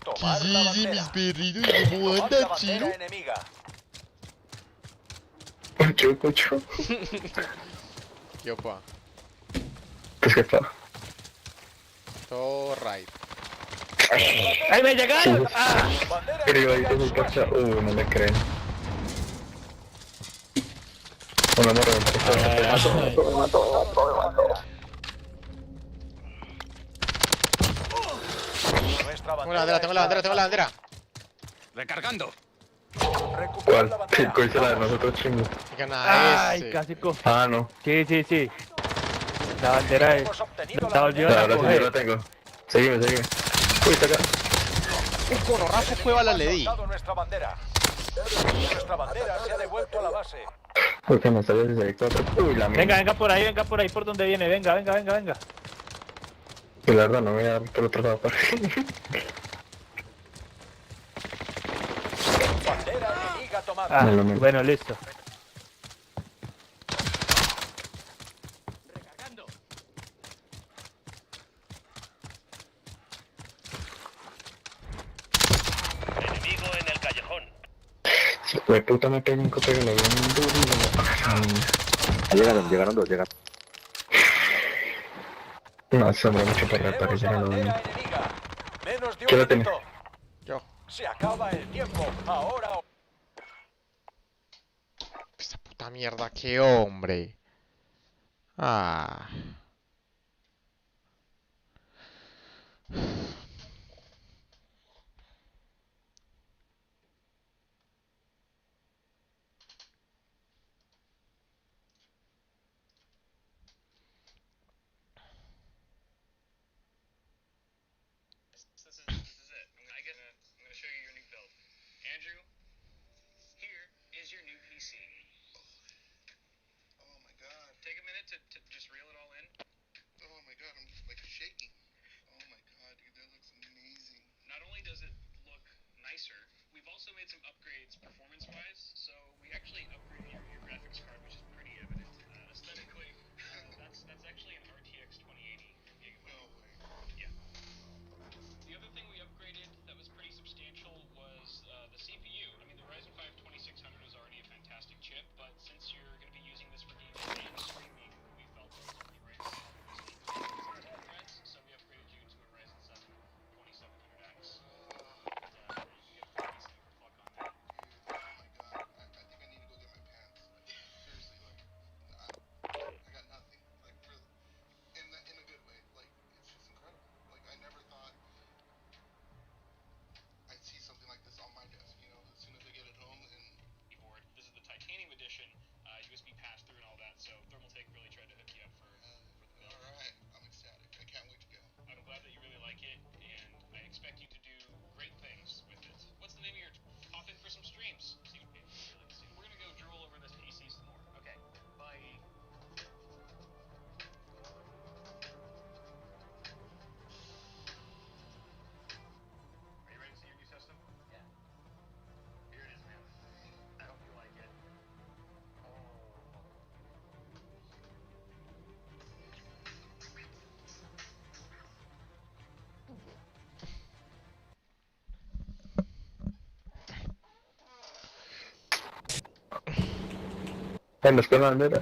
Tomar la bandera. Mis perritos, ¿cómo Tomar la andan, bandera chino? enemiga. Pocho. ¿Qué opa? Pues qué pasa. Todo right. ¡Ahí me llegaron! ¡Ah! Pero yo ahí tengo cacha. No le creen. Una morra me mató. Tengo la bandera, tengo la bandera, tengo la bandera. Recargando. ¿Cuál? Sí, hice la de nosotros, chingo. Ay, casi co... Ah, no. Sí. La bandera es... La volvieron a Ahora sí, yo coger. la tengo. Sígueme. Uy, está acá. Un conorrazo fue bala le di. Nuestra bandera. Nuestra bandera se ha devuelto a la base. ¿Por qué me salió ese 4? Uy, la mía. Venga por ahí por donde viene. Venga. Y la verdad, no me voy a dar por otro lado. Bandera enemiga tomada. Ah, Me lo meto. bueno, listo. Enemigo en el callejón. De puta me pegué un cope que le dio un duro y Llegaron dos. no, sombra mucho para que lleguen los Bandera enemiga. Menos de ¿Quién un la tiene? minuto. Yo. Se acaba el tiempo. Ahora. Esta puta mierda, qué hombre. Ah. This is it. I guess I'm gonna show you your new build. Andrew, here is your new PC. Oh my god. Take a minute to just reel it all in. Oh my god, I'm just like shaking. Oh my god, dude, that looks amazing. Not only does it look nicer, we've also made some upgrades performance-wise. So we actually upgraded your graphics card, which is pretty evident aesthetically. That's actually an RTX 2080 Gigabyte. No way. Yeah. The other thing we upgraded that was pretty substantial was the CPU. I mean, the Ryzen 5 2600 was already a fantastic chip, but since you're going to be using this for gaming and streaming, we felt it was only right to threads, so we upgraded you to a Ryzen 7 2700X. You get pretty decent overclock on that. Oh my god, I think I need to go get my pants. Like, seriously, like, I got nothing. Like, really. In a good way. Like, it's just incredible. Like, I never thought I'd see something like this on my desk, you know, as soon as I get it home, and Keyboard. This is the titanium edition, USB pass-through and all that, so Thermaltake really tried to hook you up for the build. alright, I'm ecstatic. I can't wait to go. I'm glad that you really like it, and I expect you to do great things with it. What's the name of your... Pop in for some streams. See, we're gonna go drool over this PC some more. Okay, bye. Are you ready to see your new system? Yeah. Here it is, man. I hope you like it. Nos queda la bandera.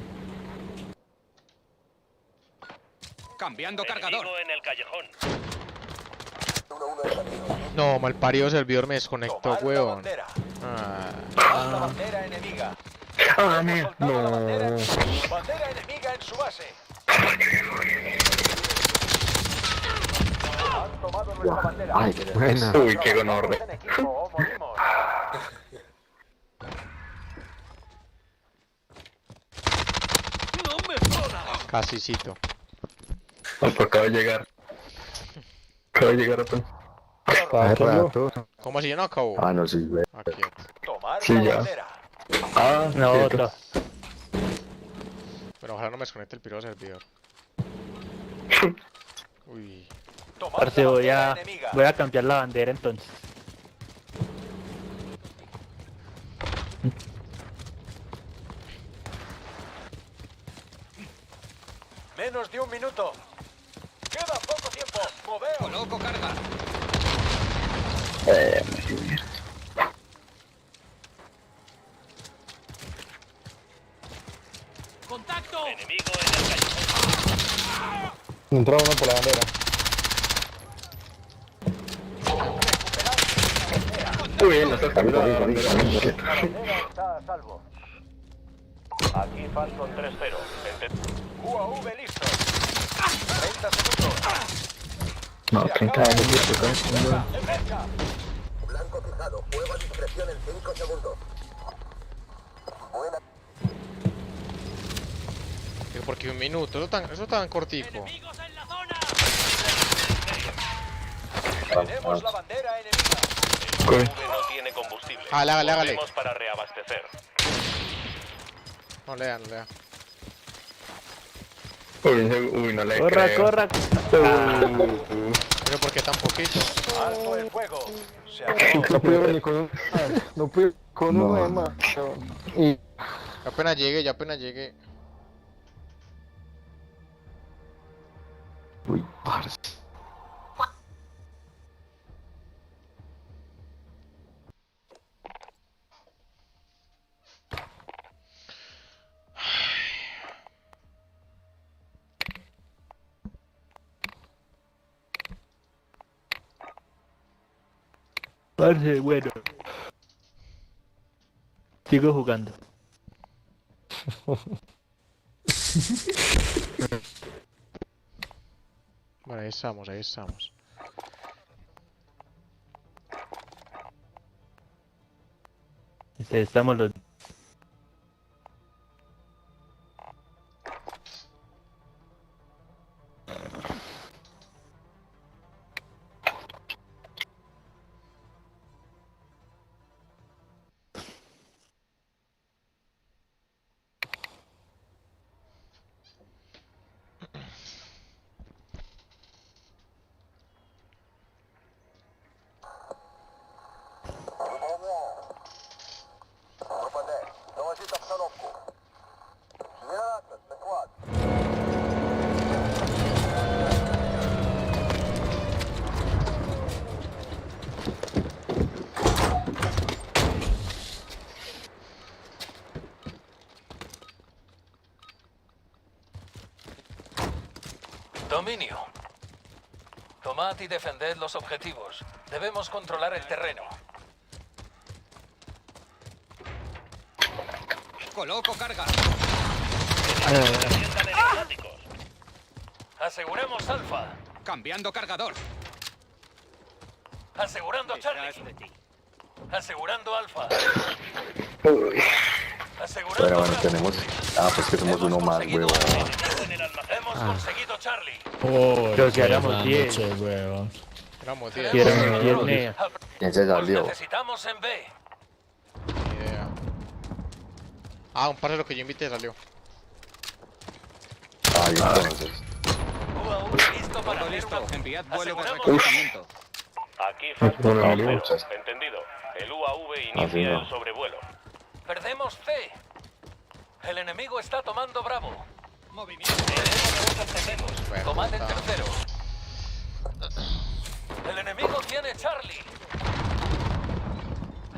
Cambiando cargador. Enemigo en el callejón. No, malparido servidor me desconectó, weón. Ah. La bandera enemiga. Ah, mía. No. Bandera enemiga en su base. Han tomado nuestra bandera. Ay, qué buena. Uy, qué gonorre. En equipo o morimos. Casicito. Acabo de llegar. Acabo de llegar apenas. Hace rato. ¿Cómo si yo no acabo? Ah, no, sí, ve. Aquí. Tomar Sí, la ya. bandera. Ah, No, cierto. otra. Pero ojalá no me desconecte el piro servidor. Uy. Tomar Parce, la voy bandera a enemiga. cambiar la bandera entonces. Menos de un minuto. Queda poco tiempo. Moveos. Coloco carga. ¡Contacto! Enemigo en el callejón. Entró uno por la bandera. Uy, no está cambiando la bandera. La bandera está a salvo. Aquí Falcon 3-0. UAV listo. 30 segundos. No, 30 de Blanco fijado. Fuego a discreción en 5 segundos. Buena. Digo, porque un minuto, eso tan cortico. Tenemos la bandera enemiga. El UAV no tiene combustible. Hágale. Volvemos para reabastecer. No lea. Uy, no le Corra. Pero ¿por qué tan poquito? Alto el fuego. Se acabó. No pude venir con uno más. Y Ya apenas llegué. Uy, parce. Parce, bueno. Sigo jugando. Bueno, ahí estamos. Estamos los... Dominio. Tomad y defended los objetivos. Debemos controlar el terreno. Coloco carga. Aseguremos Alfa. Cambiando cargador. Asegurando Charlie. Asegurando Alfa. Asegurando Bueno, Bravo. tenemos... Ah, pues que somos uno más, huevo. Hemos conseguido Charlie. Creo que éramos 10. Éramos 10. Si éramos 10, nea. ¿Quién se Os salió? necesitamos en B. Ni idea. Un parcero que yo invité salió. Ay, entonces. UAV listo para Todo hacer listo. una... Enviad vuelo de Aseguramos reconocimiento. Aquí falta Bueno, un vale, fuego. muchas. Entendido. El UAV Así inicia no. el sobrevuelo. Perdemos C. El enemigo está tomando Bravo. Movimiento. Tomad el tercero. El enemigo tiene Charlie.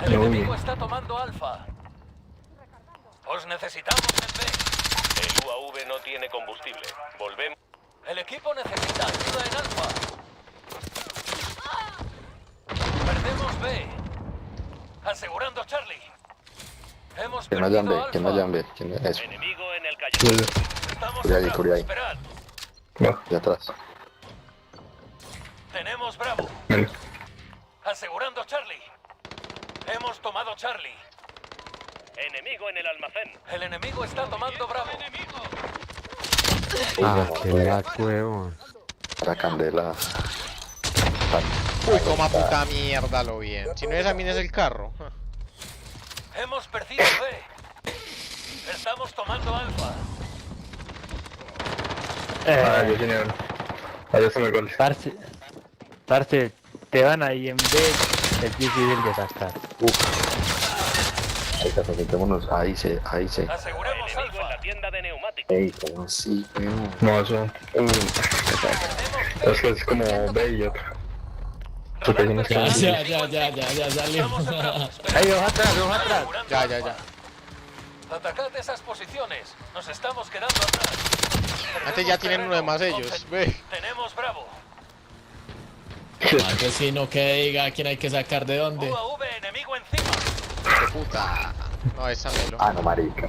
El enemigo está tomando Alfa. Os necesitamos en B. El UAV no tiene combustible. Volvemos. El equipo necesita ayuda en Alfa. Perdemos B. Asegurando Charlie. Hemos Que no perdido hayan B, Alfa. que no hayan B. ¿Quién es eso? Enemigo en el callejón. Estamos Cubre ahí, en Bravo. cubre ahí. Esperad. No, de atrás. Tenemos Bravo. Asegurando Charlie. Hemos tomado Charlie. Enemigo en el almacén. El enemigo está tomando Bravo. Qué lag, huevón. La candela. Uy, toma puta mierda, lo bien. Si no es a mí, es el carro. Hemos perdido B. Estamos tomando Alfa. Ay, señor. Allá se me gol. Parce, te van ahí en B, es difícil de sacar. Ahí capacitémonos. Ahí se. Aseguremos Enemigo en Alfa. la tienda de neumáticos. Ey, ¿cómo así, weón? No, eso. Es que es como B y otro. Porque hay unos que no- ya salió. Estamos en Bravo. Ahí, dos atrás. Ya. Atacad esas posiciones. Nos estamos quedando atrás. Antes ya tienen uno de más ellos. Ve. Tenemos Bravo. Antes sí no que diga quién hay que sacar de dónde. UAV enemigo encima. ¡Qué puta! No, esa Melo. Ah, no, marica.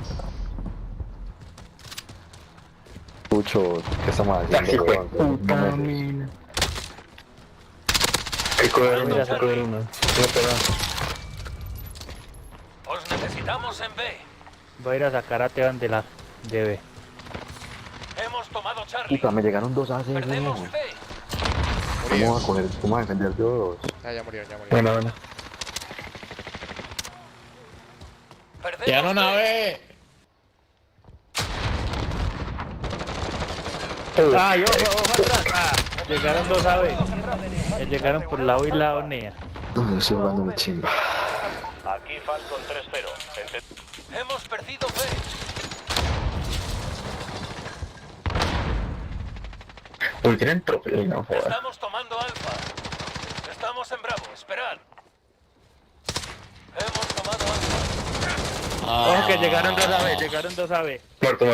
Pucho, ¿qué estamos haciendo, weón? Mira, escoger uno. Os necesitamos en B. Voy a ir a sacar a Teban de la B. Hemos tomado Charlie. Puta, me llegaron 2 AC. Perdemos B. ¿Cómo va a defender yo 2? Ya murieron, ya murieron. Bueno, bueno. Perdemos una B. vez. ¡Ah, yo! ¡Atrás! ¡Ah! Llegaron 2 AB. Llegaron por lado y lado Nea. No, estoy jugando mi chimba. Aquí Falcon 3-0. Hemos perdido B. Uy, tienen trofeo, no jodas. Estamos tomando Alfa. Estamos en Bravo. Esperad. Hemos tomado Alfa. Ojo que llegaron 2 AB, llegaron 2 AB. Muerto.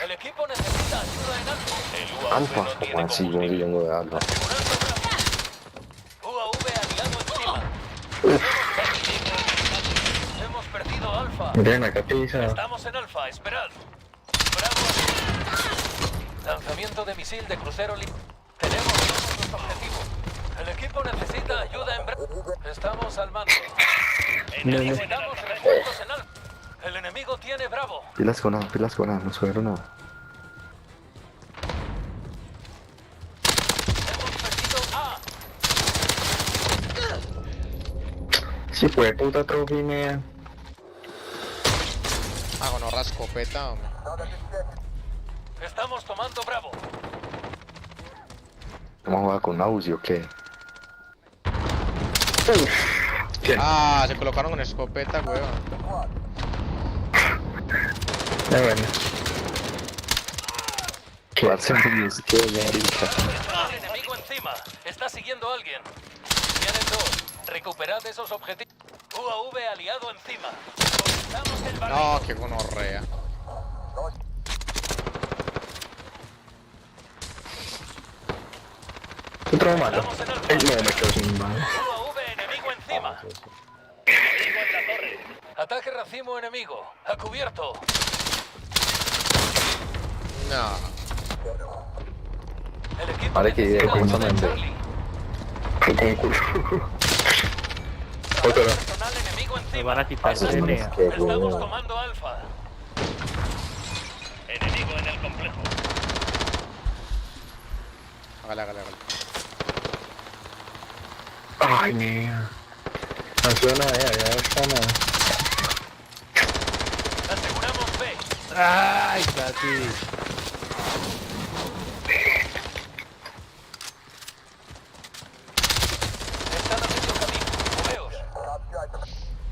El equipo necesita ayuda en Alfa. El UAV Alfa, no tiene como así, yo vengo de alfa. UAV aliado encima. Hemos perdido Alfa. Miren, acá pisa. Estamos en Alfa. Esperad. Bravo. Lanzamiento de misil de crucero. Tenemos todos los objetivos. El equipo necesita ayuda en Bravo. Estamos al mando. Necesitamos refuerzos en Alfa. El enemigo tiene Bravo. Pilas con A, no subieron nada. Hemos perdido A. Si fue puta trofimea. Con horra escopeta, hombre. Estamos tomando Bravo. ¿Vamos a jugar con Nausi o qué? Ah, se colocaron con escopeta, weón. Bueno. ¿Qué hacemos? ¿Qué marica? El enemigo encima. Está siguiendo a alguien. Tienen 2. Recuperad esos objetivos. UAV aliado encima. Comenzamos el barrio. No, qué gonorrea. Otro malo. No, me quedo sin mano. UAV enemigo encima. Ataque racimo enemigo. A cubierto. No. El equipo Vale, que necesita con ayuda en esa Charlie. Con culo. Otro. Personal enemigo Me encima. van a quitar de Nea. Estamos tomando Alfa. Enemigo en el complejo. Hágale. Ay, mía. No suena ya está nada. Aseguramos B. ¡Ay, casi! Están haciendo camino. Moveos.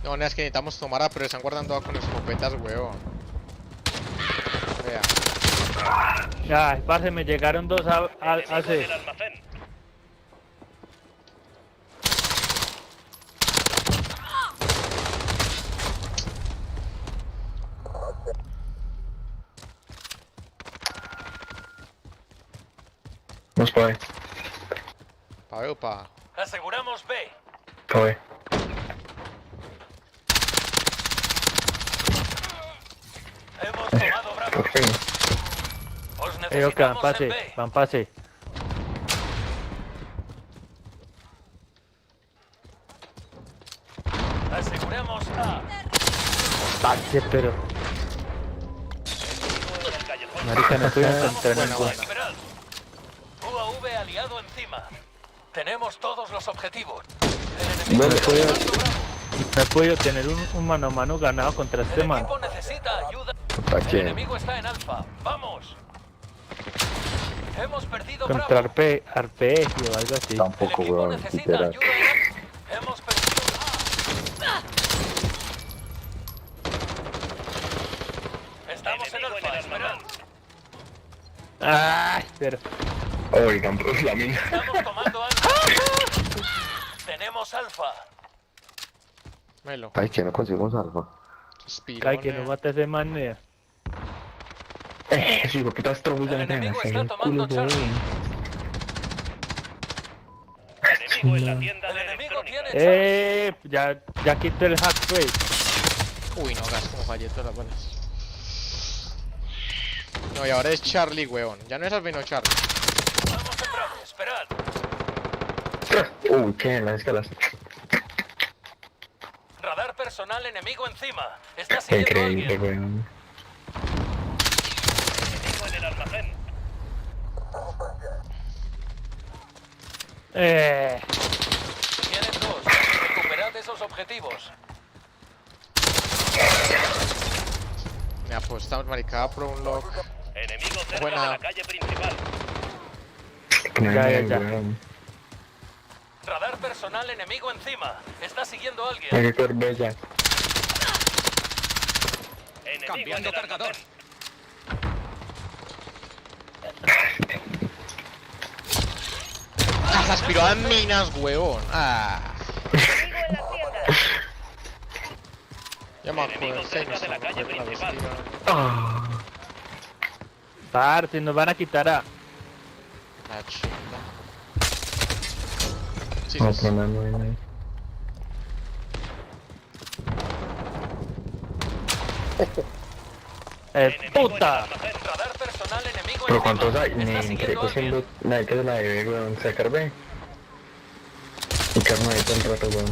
No, es que necesitamos tomar A, pero están guardando A con escopetas, weón. Vea. Ay, parce, me llegaron 2 AC. El almacén. Vamos para ahí. Pa' ver, pa. Aseguramos B. Para ahí. Hemos tomado Bravo. Por fin. Os Ok, necesitamos en B. van pase. Aseguramos A. Sí, pero... Marica, no puedo encontrar ninguno. Esperad. UAV aliado encima. Tenemos todos los objetivos. El enemigo está tomando Bravo. No he podido tener un mano a mano ganado contra este El man. equipo necesita ayuda. ¿Para El qué? enemigo está en Alfa. ¡Vamos! Hemos perdido Contra Bravo. Arpegio o algo así. El Tampoco, equipo weón, necesita literal. ayuda en Alfa. Hemos perdido A. Estamos en Alfa. Esperad. Ay, pero... Oigan, bro, la mía. Estamos tomando Alfa. Tenemos Alfa. Melo. Ay, que no conseguimos algo. Ay, que no mata ese man, Nea. Sí, porque putas trofeos ya El me tienen enemigo así está el tomando culo, Charlie. Enemigo en la tienda El de enemigo electrónica. tiene Charlie. Ya quito el hack trade. Uy, no, gas, como fallé todas las balas. No, y ahora es Charlie, weón. Ya no es Alvino Charlie. Estamos en Bravo. Esperad. Uy, qué en las escalas. Radar personal enemigo encima. Está siguiendo a Increíble, alguien. weón. Enemigo en el almacén. Tienen dos. Recuperad esos objetivos. Me apostamos, maricada, por un lock. Enemigo cerca Buena. de la calle principal. No hay Ya, nadie, ya. weón. Radar personal enemigo encima. Está siguiendo a Hay alguien. que correr bella. Enemigo Cambiando en el cargador. almacén. Ah, se aspiró a minas, huevón. Ah. Ya me acuerdo. cerca de la calle principal. Parce, nos van a quitar a... La chingada. Sí, No, sí, pero sí. no hay nadie. ¡Puta! Radar personal enemigo Pero encima. cuántos hay, Está ni siguiendo a alguien. nadie que se la debe, weón. Sacar B. Y carnadito un rato, weón.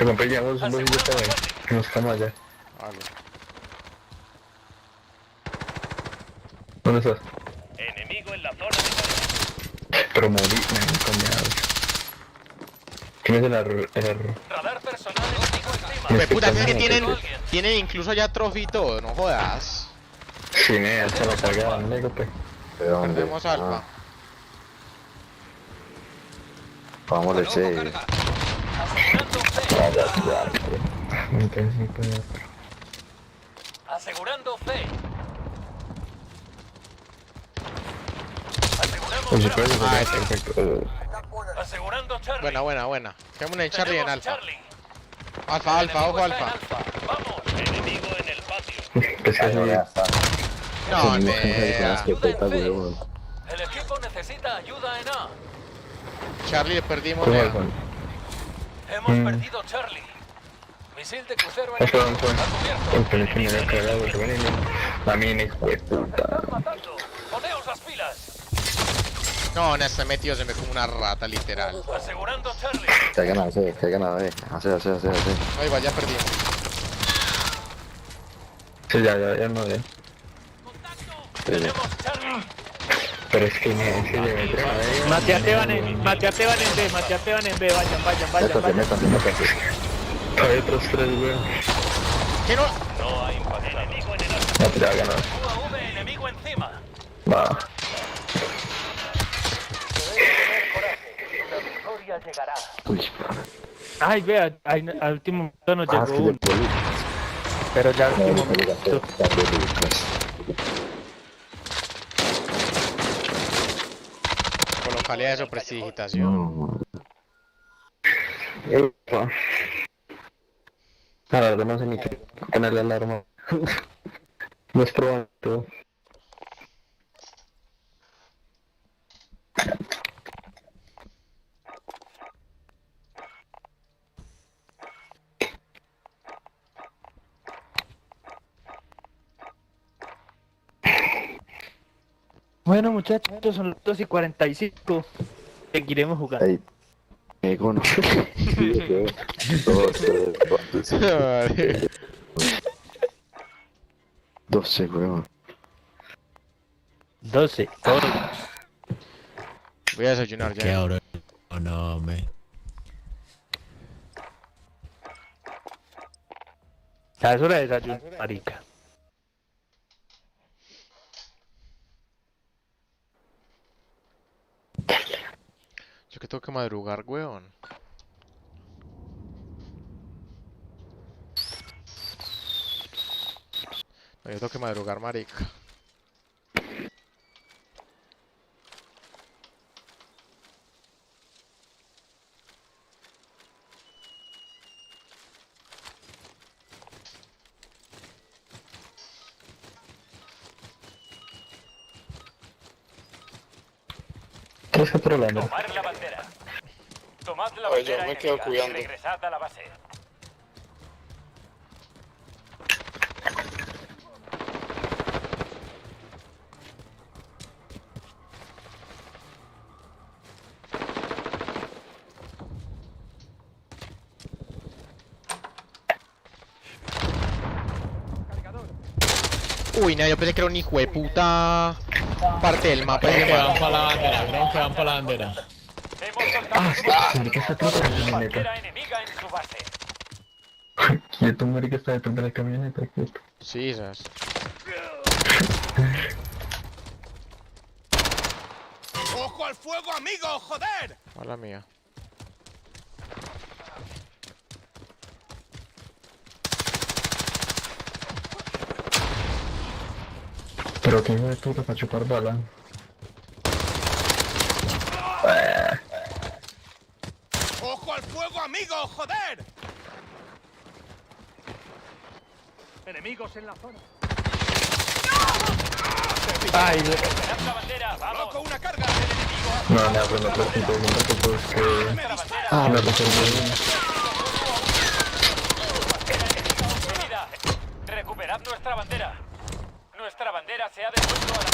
Compa, ya vos y yo te voy. Que no estamos allá. Vale. ¿Dónde estás? Enemigo en la zona de Pero morí, me coñado. ¿Quién es el error? Radar personal enemigo encima. Pues puta, es que Está tienen, bien. tienen incluso ya trofeo y todo, no jodas. Sí, se la cargaron, le digo, pues. Perdemos alfa. Vamos de C. Asegurando C. Aseguramos Pues si Bravo. puedes, perfecto. Asegurando Charlie. Buena, buena, buena. Quedémonos en Charlie y en Tenemos alfa. Charlie. Alfa, alfa, ojo, Está en alfa. Vamos. enemigo en el patio. Pues que así. No, Ayuda nea. en C. El equipo necesita ayuda en A. Charlie le perdimos, ¿Cómo nea. es, weón? Hemos perdido Charlie. Misil de crucero Eso enemigo. fue. Está cubierto. El teléfono me había cargado, el veneno. La mina, hijo de puta. Matando. Poneos las pilas. No, nea, se metió, se me como una rata, literal. Asegurando Charlie. Que hagan a C, que hagan a B. Hace. No, igual ya perdimos. Sí, ya no ve. Tenemos Charlie. Pero es que me dice de meter a ver. Mateate van en B, mateate van en B, vayan. Métase. Hay otros tres, weón. ¿Qué no? No hay impactado. Enemigo en el almacén. No, pero ya ganó. UAV enemigo encima. Va. Ay, vea, al último momento nos llegó uno. Pero ya al último momento. Colocale eso, prestigitación. Epa. La verdad no sé ni qué ponerle alarma. No es probando. Bueno, muchachos, son las 2:45. Seguiremos jugando. Ey, con 12, weón. 12. Voy a desayunar ya. ¿Qué hora? Oh, no, me. Ya es hora de desayuno, marica. Yo que tengo que madrugar, weón. No, yo tengo que madrugar, marica. ¿Qué es otro lado? Tomar la bandera. Tomad la Oye, yo bandera me quedo enemiga y cuidando. regresad a la base. Uy, no, yo pensé que era un hijo de puta parte del mapa. Creo ese que van man. para la bandera, creo que van para la bandera. Marica, está atrás de la camioneta. Bandera enemiga en su base. Quieto, marica, está detrás de la camioneta, quieto. Sí, esas. ¡Ojo al fuego, amigo! ¡Joder! Mala mía. Pero que hijo de puta para chupar bala. ¡Ojo al fuego, amigo! ¡Joder! Enemigos en la zona. Ay, Recuperad la bandera, vamos. ¡Coloco una carga! No, pero no presento un poco es que... Nuestra bandera. Me reservo bien. Obtenida. Recuperad nuestra bandera. Nuestra bandera se ha devuelto a la...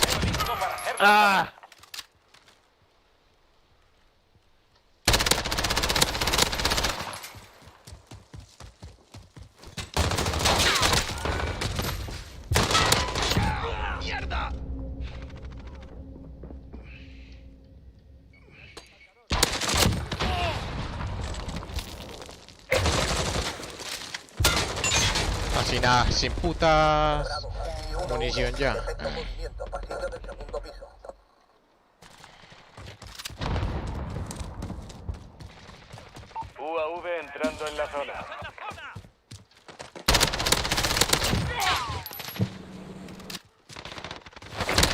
Estoy listo para hacerlo. ah. Así nada, sin puta munición ya. Movimiento, pasillo del segundo piso. UAV entrando en la zona.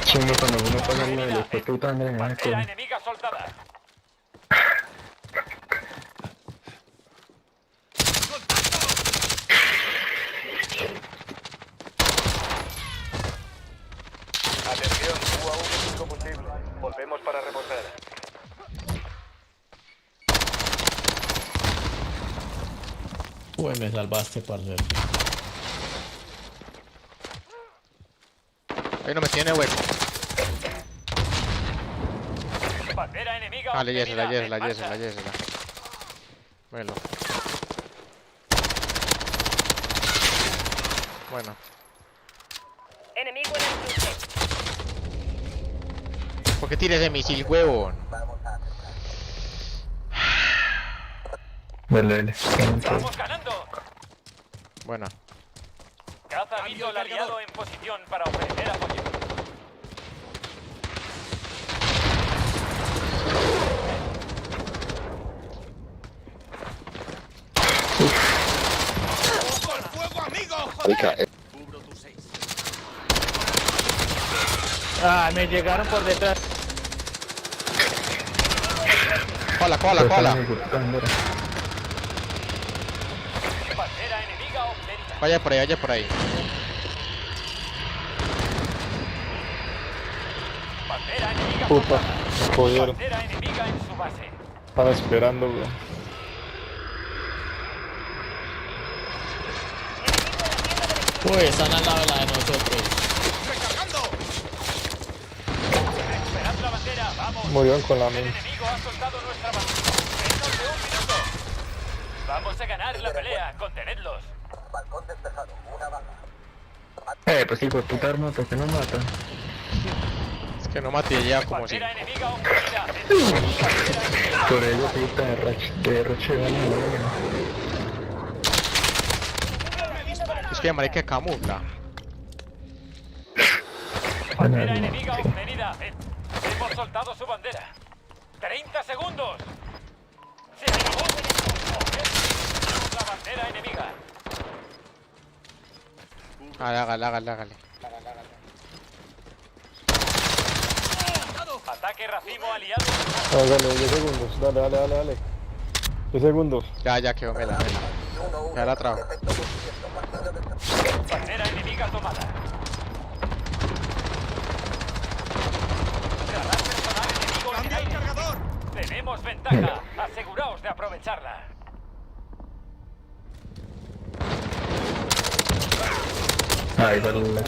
Chungo cuando uno paga el de este puta André, me Bandera enemiga soldada. Atención, UAV sin combustible. Volvemos para reposar. Uy, me salvaste, parcero. Ahí no me tiene hueco. Bandera enemiga Ah, la obtenida. yesela, En marcha. la yesela. Bueno. Bueno. Enemigo en el cruce. ¿Por qué tires de misil, huevón? Dale. Estamos ganando. Bueno. Caza ha visto al aliado en posición para ofrecer apoyo. ¡Ojo al fuego, amigo! ¡Joder! Ah, me llegaron por detrás. Cola, cola, cola. Bandera enemiga obtenida. Vaya por ahí, vaya por ahí. Bandera enemiga Puta, soldada. me jodieron. Bandera enemiga en su base. Estaba esperando, bro. Uy, están al lado de la de nosotros. Recuperad la bandera, vamos. Murieron con la El mina. enemigo ha soltado nuestra bandera. Menos de un minuto. Vamos a ganar la pelea, contenedlos. Balcón despejado, una bala. Pues hijo de puta arma, ¿por qué no matan? Es que no mate ya como si. Bandera enemiga obtenida. Por ello, puta de roche de bala. Es que marica camufla. Bandera enemiga obtenida. Hemos soltado su bandera. 30 segundos. Se acabó. La bandera enemiga. Hágale, hágale, hágale. Ataque racimo aliado. Dale, 10 segundos. Dale. 10 segundos. Ya quedó, mela. Ya la trajo. Bandera enemiga tomada. Radar personal enemigo en el aire. Tenemos ventaja. Aseguraos de aprovecharla. Ahí va la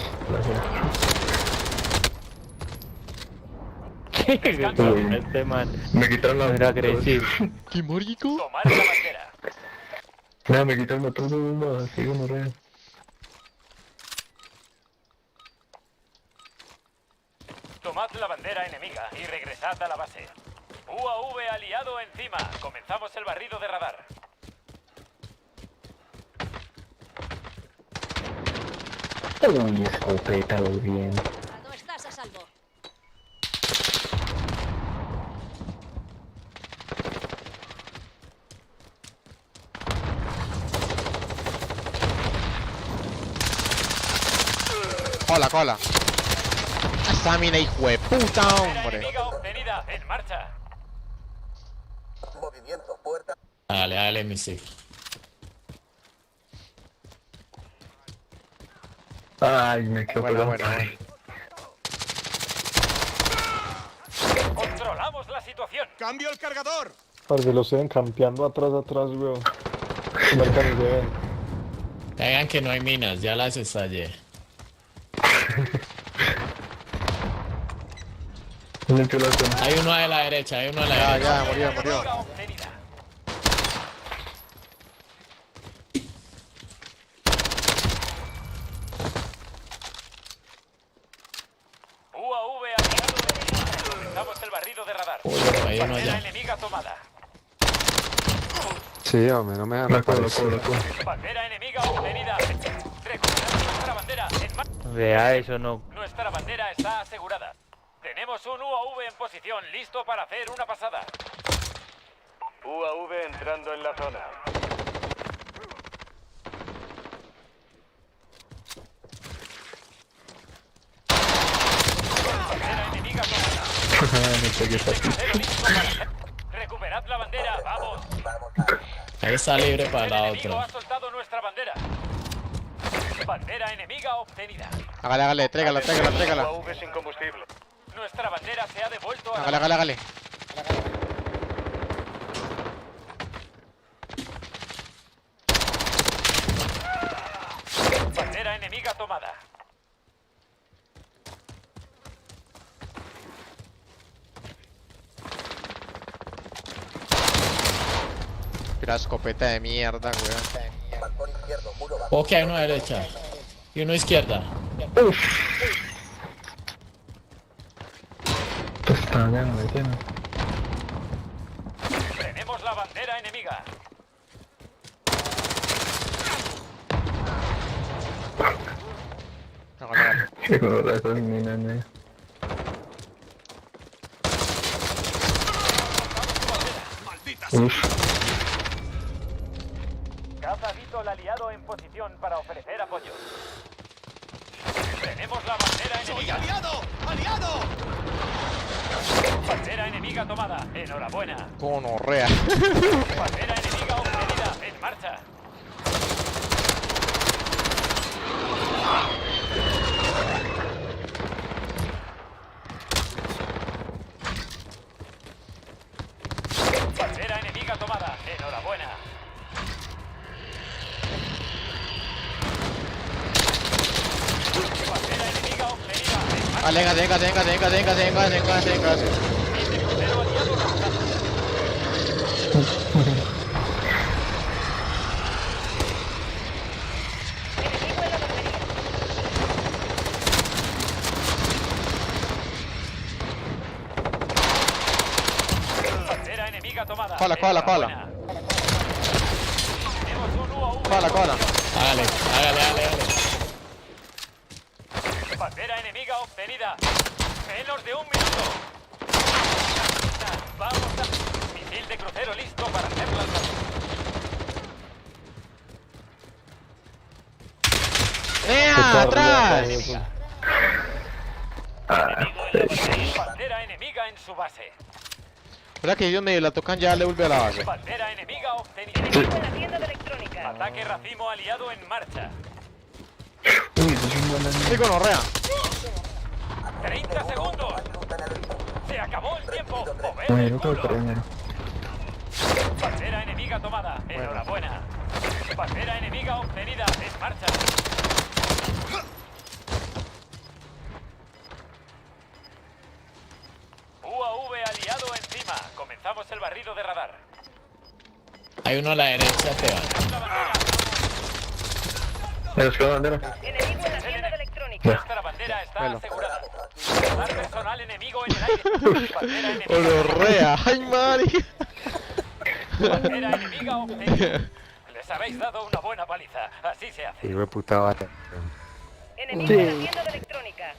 Este man Me quitaron la era agresivo. ¿Qué marico? Tomar la bandera. No, me quitaron todo, así como re. Tomad la bandera enemiga y regresad a la base. UAV aliado encima. Comenzamos el barrido de radar. Uy, escopeta, muy bien. No estás a salvo. Cola, cola. Esa mina, hijo de puta, hombre. Enemiga obtenida. En marcha. Movimiento, puerta. Dale, dale, mi sí. Ay, me quedo Bueno, pegado. bueno. Controlamos la situación. ¡Cambio el cargador! Parce, lo siguen campeando atrás, weón. Marca ni se ven. Caigan que no hay minas, ya las estallé. Hay uno a la derecha, hay uno a la Ya, derecha. ya, murió, murió. Enemiga obtenida. UAV aliado encima. Comenzamos el barrido de radar. Uy, hay uno Bandera allá. enemiga tomada. Sí, hombre, no me dan la Bandera enemiga obtenida. Recuperamos nuestra bandera. Vea, eso no. Nuestra bandera está asegurada. Tenemos un UAV en posición, listo para hacer una pasada. UAV entrando en la zona. Bandera enemiga tomada. No sé qué está aquí. Crucero listo para... Recuperad la bandera, vamos. Ahí está libre para El la enemigo ha otra. soltado nuestra bandera. Bandera enemiga obtenida. Hágale, hágale, trégala, trégala, trégala. UAV sin combustible. Nuestra bandera se ha devuelto a Hágale, hágale, hágale. Bandera enemiga tomada. Mira, escopeta de mierda, weón. Balcón izquierdo, muro bajo. Ok, hay uno a derecha. Y uno a izquierda. Está ya, no me tiene. Tenemos la bandera enemiga. Hágale, hágale. Qué gorra esa mina, ne. Uf, Caza Vito el aliado en posición para ofrecer apoyo. Tenemos la bandera enemiga. aliado! ¡Aliado! Bandera enemiga tomada. Enhorabuena. Gonorrea. Bandera enemiga obtenida. En marcha. Bandera enemiga tomada. Enhorabuena. Bandera enemiga obtenida. En marcha. Venga, venga, venga, venga, venga, venga, venga, venga. Este crucero aliado capturado. Bandera enemiga tomada. Cola, cola, cola. Enhorabuena. Tenemos un UAV. Cola, cola. Hágale, hágale, hágale, hágale. Bandera enemiga obtenida. Menos de un minuto. Vamos a... Misil de crucero listo para hacer lanzamiento. ¡Atrás! Bandera enemiga en su base. ¿Verdad que ellos medio la tocan ya le vuelve a la base? Bandera enemiga obtenida. Ataque racimo aliado en marcha. Sí, gonorrea. 30 segundos. Se acabó el tiempo. Mover bueno, el yo creo que culo. primero. Bandera enemiga tomada. Enhorabuena. Bandera enemiga obtenida. En marcha. UAV aliado encima. Comenzamos el barrido de radar. Hay uno a la derecha, te va. La bandera. ¿Me los quedó bandera? Nuestra bandera está Velo. asegurada. Radar personal enemigo en el aire. Bandera enemiga. Olorrea. ¡Ay, marica! Bandera enemiga obtenida. Les habéis dado una buena paliza. Así se hace. Hijo de puta bata. Enemigo en la tienda de electrónica.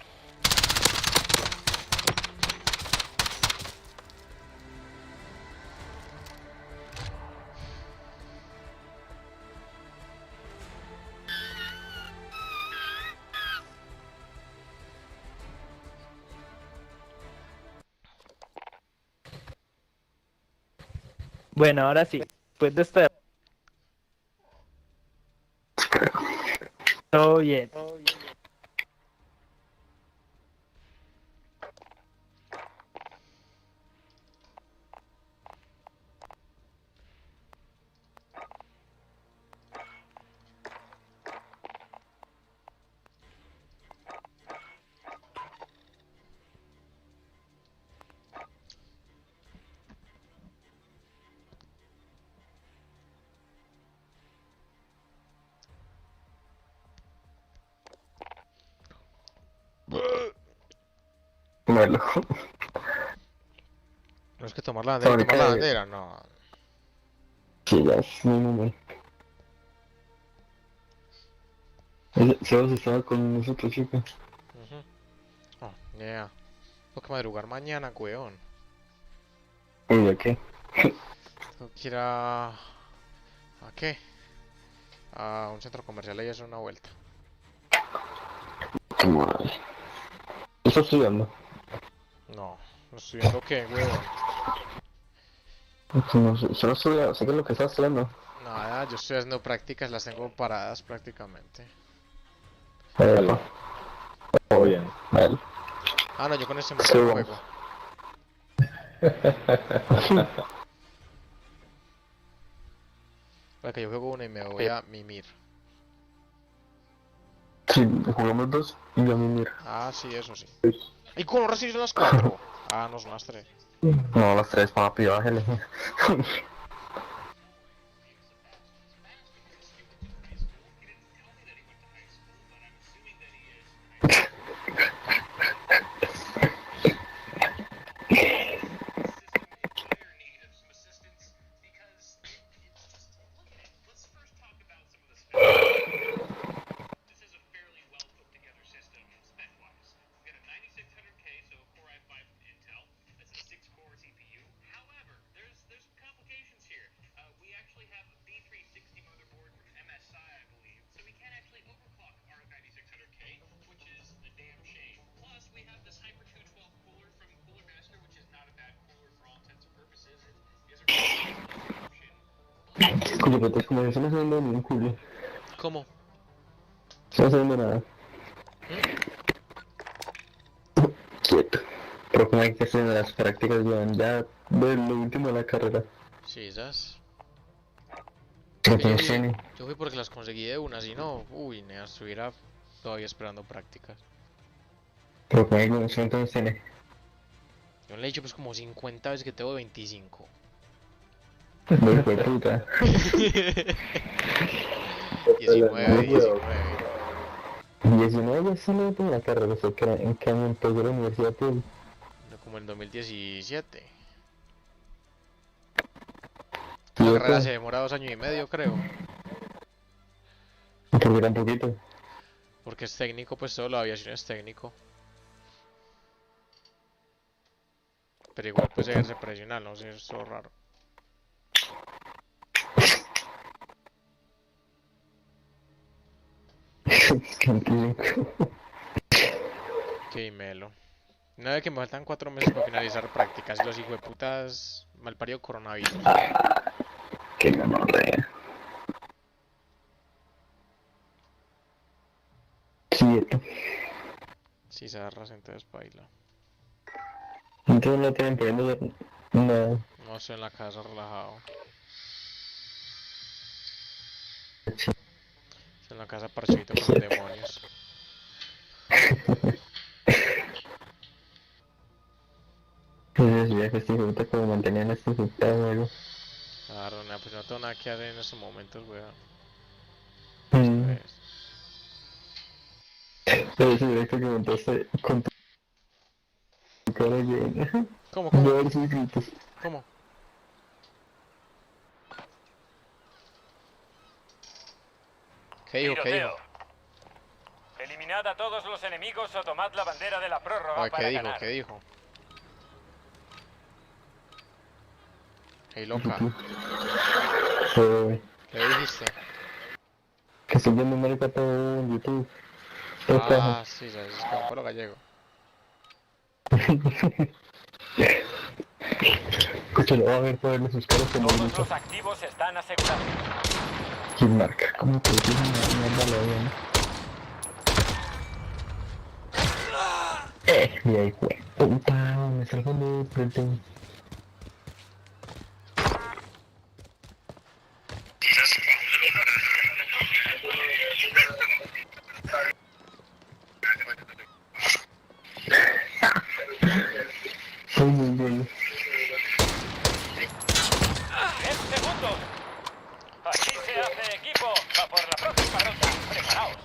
Bueno, ahora sí. Después de esta... Todo bien. Melo. No es que tomar la bandera, tomar la bandera, no. Sí, ya es mi número. Si vos estabas con nosotros, chicos. Oh, yeah. Tengo que madrugar mañana, weón. Uy, ¿a qué? Tengo que ir ¿A qué? A un centro comercial y hacer una vuelta. Madre. ¿Estás estudiando? No, no estoy viendo qué, weón. No sé, solo estudia, sé que es lo que estás estudiando. Nada, yo estoy haciendo prácticas, las tengo paradas prácticamente. Todo bien. Vale. Ah, no, yo con este Sí, motor vamos. juego. Para que yo juego una y me voy a mimir. Sí, jugamos dos y yo a mí mira. Ah, sí, eso sí. ¿Y cómo recibes las 4? Ah, no, son las 3. No, las tres, papi, bájale. Cuyo, pero es como eso no se vende ningún culo. ¿Cómo? No se vende nada. Quieto. Pero como hay que hacer las prácticas, ya de lo último de la carrera. Sí, esas. ¿Qué Yo tienes fui, cine? yo fui porque las conseguí de una, si no, uy, nea, estuviera todavía esperando prácticas. Pero como hay que no tienes cine. Yo le he dicho pues como 50 veces que tengo 25. No, hijo de puta. 19, 19. 19 ya salió de la carrera, o sea, que en qué año empezó la universidad tú. Como en 2017. Sí, La yo carrera creo. se demora 2 años y medio, creo. Porque era un poquito. Porque es técnico, pues todo la aviación es técnico. Pero igual pues ejerce profesional, no sé, es todo raro. Qué melo. No de que me faltan 4 meses para finalizar prácticas y los hijueputas malparido coronavirus. Qué gonorrea. Quieto. Si se agarras entonces baila. Entonces no tienen podiendo hacer nada. No estoy en la casa relajado. Sí. Estoy en la casa parchadito con los demonios. Entonces ya que este puta como mantenían este puta juego. Claro, nah, pues no tengo nada que hacer en estos momentos, weón. Pero ese directo que montaste con tu... tu cara llena. ¿Cómo, Voy cómo? a ver sus gritos. ¿Cómo? ¿Qué dijo? ¿Qué dijo? Tiroteo. Eliminad a todos los enemigos o tomad la bandera de la prórroga Oye, para ¿qué dijo? ganar. ¿Qué dijo? Hey, loca. ¿Qué dijiste? Que estoy viendo marica todo en YouTube. Ah, sí, ya es como pueblo gallego. Escúchalo, va a ver poderle sus caras como Todos grita. los activos están asegurados. ¿Quién marca? ¿Cómo que tiene una mierda la bien? Y ahí fue. Puta, me salgo de frente. Soy muy bueno. 10 segundos. Aquí se hace equipo. A por la próxima ronda. Preparaos.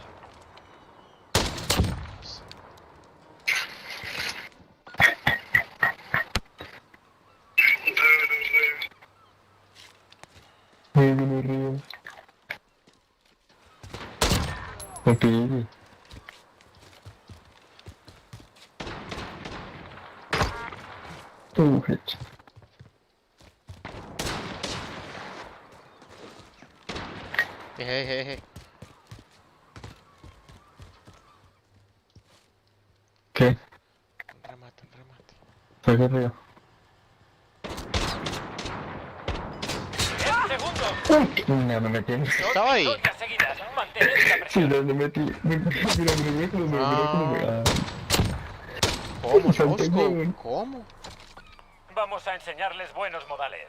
Muy bien, río. Ok. Hecho. Jejeje. ¿Qué? Un remate. Salga arriba. 10 segundos. No, no me tienes. Estaba ahí. Victorias seguidas. Mantened la Sí, presión. no metí. Mira cómo me. ¿Cómo, Salté, Losco? weón. ¿Cómo? Vamos a enseñarles buenos modales.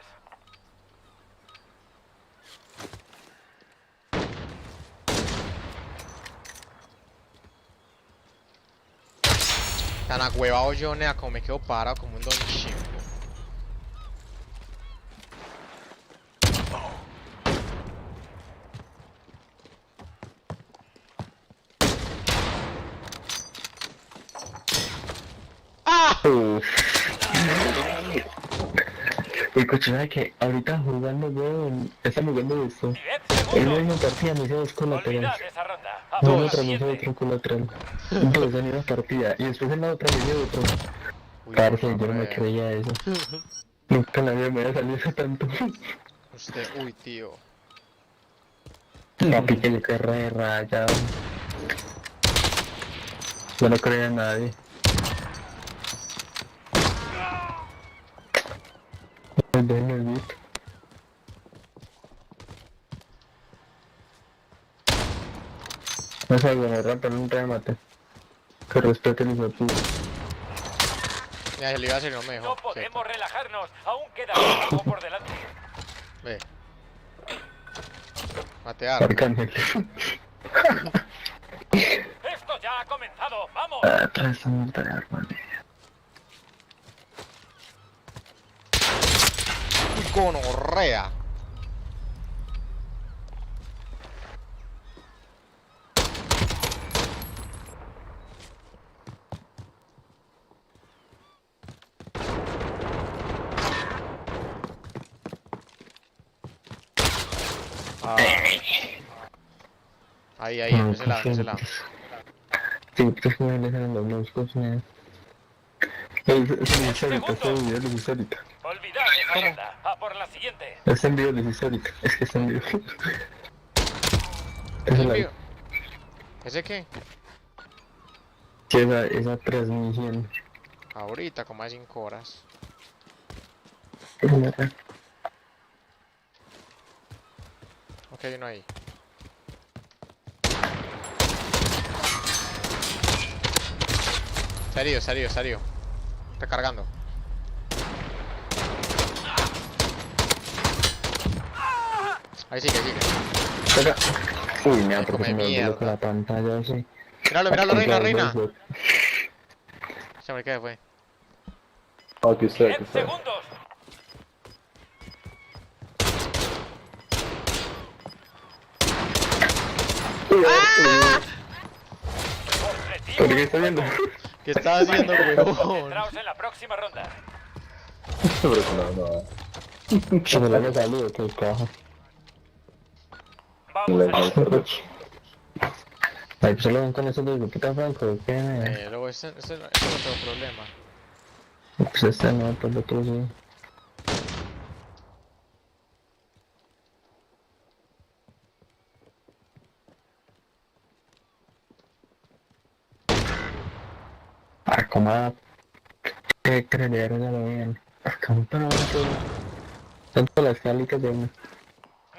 Tan agüevado yo, nea, como me quedo parado como un don chingo. ¡Ah! El coche, ¿sabes qué? Ahorita jugando, weón. Estamos jugando esto. En una misma partida me hice dos colaterales. Olvidad esa ronda. A En por la la otra me hice siguiente. otro colateral. Entonces en una partida. Y después en la otra me hice otro. Parce, yo no me creía eso. Nunca en la vida me había salido eso tanto. Usted, uy, tío. Papi, que le querrá de raya. Yo no creía en nadie. Déjenme el beat. No es algo, me rompen un remate. Que respeten los puta. Ya, se le iba a hacer, no me dejó. No podemos relajarnos. Aún queda algo por delante. Ve. Matear. Arcángel. Esto ya ha comenzado. ¡Vamos! Traes un arma. Gonorrea. Ah. Ahí, en ese lado, en ese lado. Sí, pues no le dejan los moscos, ¿no? Es insólito, este video les hice ahorita. Olvidad esa ronda. A por la siguiente. Este envío les hice ahorita, es que este envío. ¿Ese envío? ¿Ese qué? Esa transmisión. Ahorita, como hace 5 horas. Ok, hay uno ahí. Serio. Está cargando. Ahí sigue. Toca. Uy, me ha Come se me olvidó mierda. con la pantalla así. Míralo, reina. Se me queda, fue. Aquí está, 10 segundos. ¿Por qué está viendo? ¿Qué ¿Qué estás haciendo, huevón? Concentraos en la próxima ronda. Pero no. Se me la había salido, que caja. Vamos a Ay, pues solo ven con eso de puta Franco, ¿qué? Luego ese no tengo problema. Pues este no, pues el otro sí. Ah, como que creer ya lo ven. Como para todo. Son todas las cálicas de uno.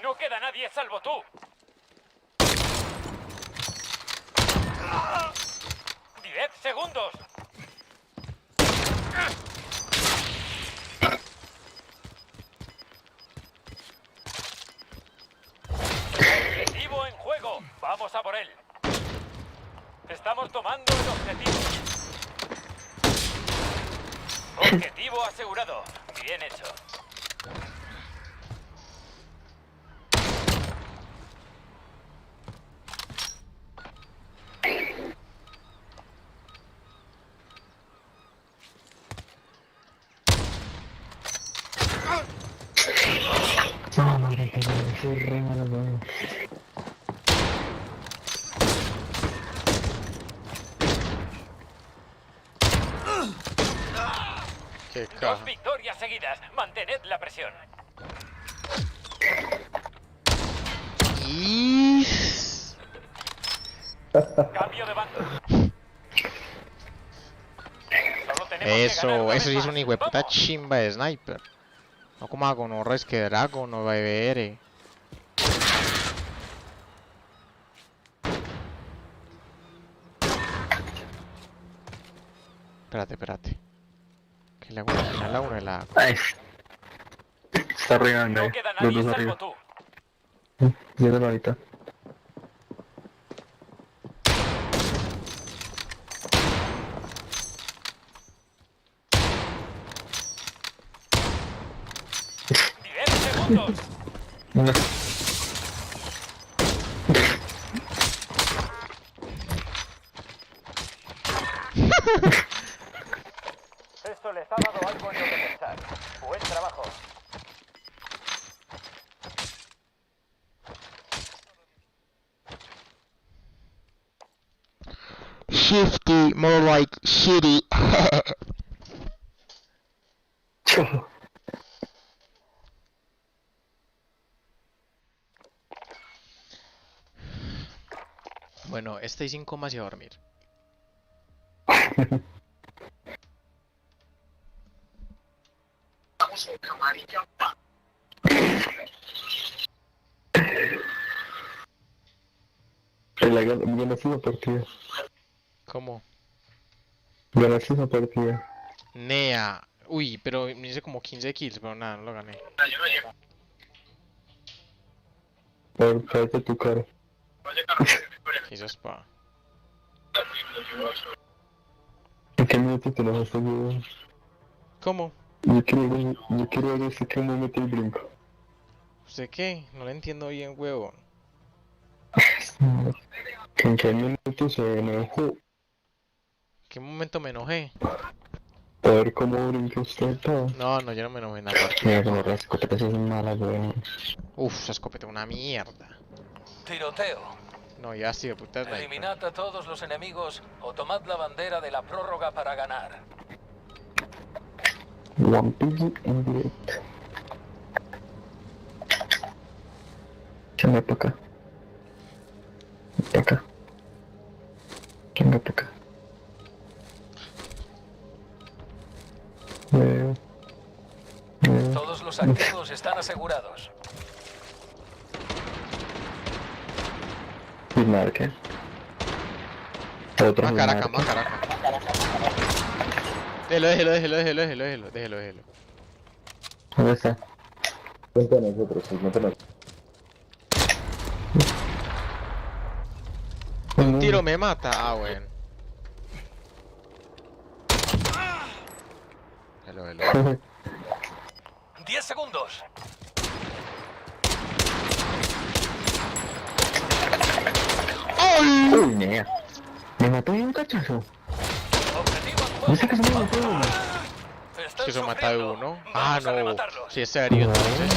No queda nadie salvo tú. 10 segundos. Objetivo en juego. Vamos a por él. Estamos tomando el objetivo. Objetivo asegurado. Bien hecho. No, madre, que soy re malo, weón. Qué Dos caja. victorias seguidas. Mantened la presión. Y... Cambio de bando. Solo tenemos que ganar Eso una sí vez es un hijo de más. puta ¡Vamos! chimba de sniper. No como hago, no res que Dragon, no BBR. Espérate. Que le hago una final a una de la... Ay. Está arriba, No ¿no? queda Los nadie dos salvo arriba. tú. Llévalo ahorita. Segundos. No. Esto les ha dado algo en lo que pensar. Buen trabajo. Shifty, more like shitty. Bueno, estáis sin comas y a dormir. Ganas esa partida. ¿Cómo? Ganas esa partida. Nea. Uy, pero me hice como 15 kills, pero nada, no lo gané. Por cállate tu cara. Quizás pa. ¿En qué minuto te lo has ayudado? ¿Cómo? Yo quiero ver si que me mete el brinco. ¿Usted qué? No le entiendo bien, huevón. ¿En qué minuto se enojó? ¿Qué momento me enojé? A ver cómo brinca usted todo. No, yo no me enojé nada. Mira como las escopetas son malas, weón. Uf, esa escopeta es una mierda. Tiroteo. No, ya sí, de puta sniper. Eliminad a todos los enemigos o tomad la bandera de la prórroga para ganar. One Piece en directo. Venga para acá. Para acá. Venga para acá. Todos los activos están asegurados. Y marque. Otro Macaraca, marque. macaraca. Déjelo. ¿Dónde está? Frente a nosotros, frente a nosotros. Un tiro me mata. Ah, bueno. Hello. 10 segundos. ¡Uy, nea! Me mató de un cachazo. Objetivo ¿Viste que se me mató uno? Es que eso mata de uno. Ah, no. Sí, es serio, entonces.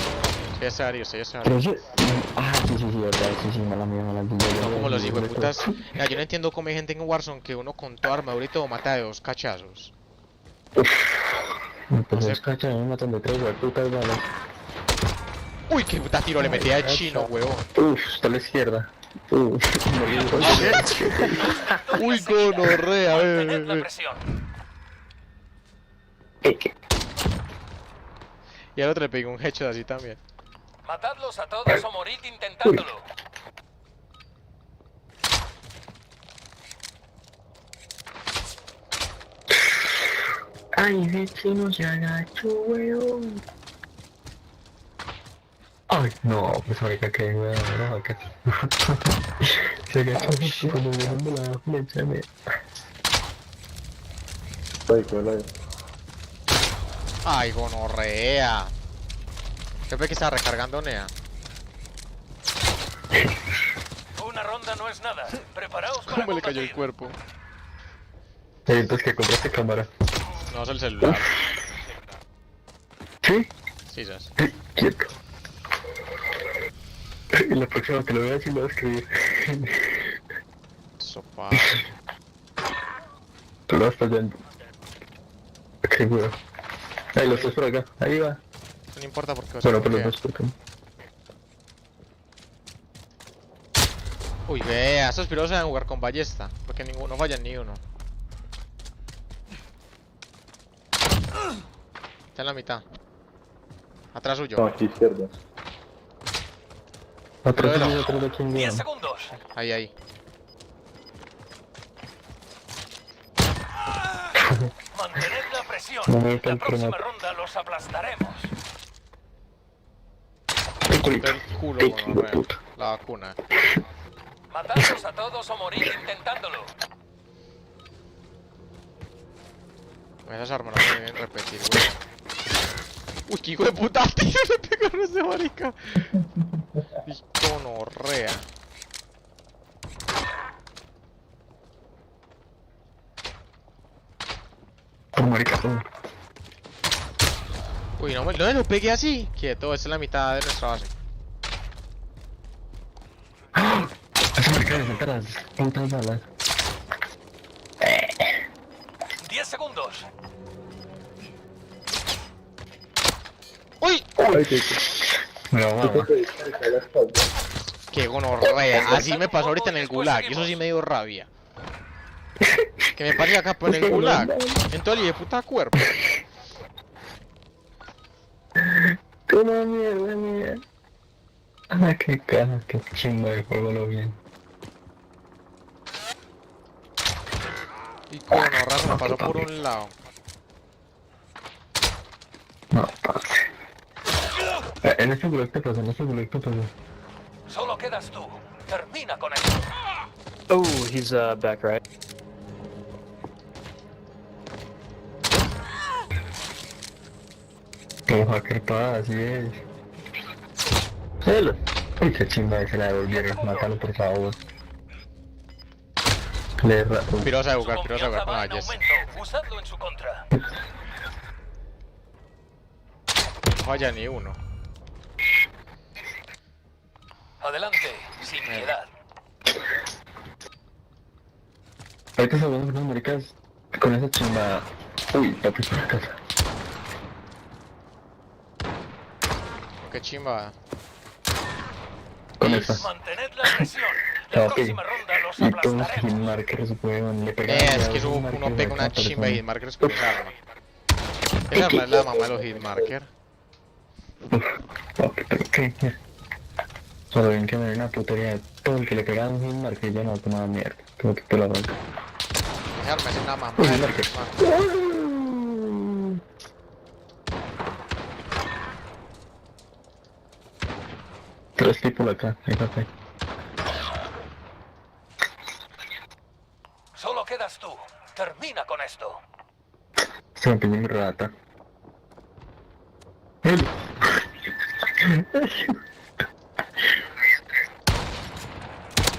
Sí, es serio, sí, es Pero serio. yo... Ah, sí, verdad, sí, mala mía, mala mía. No como los hijueputas. Mira, yo no entiendo cómo hay gente en Warzone que uno con toda armadura y todo mata de 2 cachazos. Pues es cacha, me matan de 3 hueputas balas. Uy, qué puta tiro le metí de chino, huevón. Está a la izquierda. Uy, gonorrea, Mantened la presión. Y al otro le pegué un headshot así también. Matadlos a todos o morid intentándolo. Ay, ese chino se agachó, weón. Ay, no, pues marica, que weón, no, acá. Se agachó cuando me dejando la flecha, me... Ay, gonorrea. Yo pensé que estaba recargando Nea. Una ronda no es nada. Preparaos para ¿Cómo le cayó el combatir. cuerpo? Entonces que compraste cámara. No, es el celular. ¿Sí? Sí, sabes. Quieto. Y la próxima que lo vea sí lo voy a escribir. Sopa. Tú lo vas fallando. Ok, weón. Ahí los dos por acá, ahí va. No importa porque Bueno, por los dos por acá. Uy, vea, estos piros saben jugar con ballesta. Porque ninguno fallan ni uno. Está en la mitad. Atrás suyo. No, aquí izquierda. Atrás Pero de otro de aquí, 10 weón. segundos. Ahí. Mantened la presión. No me La alcanza próxima nada. ronda los aplastaremos. El culito. El culo, Qué gonorrea. puta. La vacuna. Matadlos a todos o morid intentándolo. Esas armas no me deben repetir, güey. Uy, qué hijo de puta tiro le pegaron a ese marica. Y gonorrea. Por marica, todo. Uy, no me lo pegué así. Quieto, esta es la mitad de nuestra base. Esa marica de atrás. Putas balas. 10 segundos. ¡Uy! Me va, mamá. Qué gonorrea. Así me pasó ahorita en el gulag. Y eso sí me dio rabia. Que me pase acá por el gulag. En todo el hijo de puta cuerpo. Toma mierda, mía. Ah, qué caja, qué chimba de juego lo bien. Y gonorrea se me pasó por un lado. No, parce. En este gulag te pasa, en este gulag te pasa. Solo quedas tú. Termina con esto. Oh, he's back right. Como hacker pasa, así es. Celo. Uy, qué chimba de se la devolvieron. Mátalo, por favor. Le rato. Pirosa de Su jugar, pirosa de confianza jugar con va la en ballesta. aumento. Usadlo en su contra. No falla ni uno. Adelante, sin piedad. Ahorita se van a unas maricas con esa chimba. Uy, la primera casa. Qué chimba. Con esa. Mantened la presión. La Ok. próxima ronda los Y todos aplastaremos. sin markers, weón. Le pegan. Es que eso uno pega una chimba de hitmarkers con esa arma. Esa arma es la mamá de los hitmarkers. Ok, pero qué. Solo bien que me den una putería de todo el que le pegan un hitmarker ya no tomaba mierda. Como que te lo arranca. Esa arma es una mamá Uy, de los hitmarker. hitmarkers. Tres tipos acá, fíjate. Solo quedas tú. Termina con esto. Se me pidió mi rata. Él.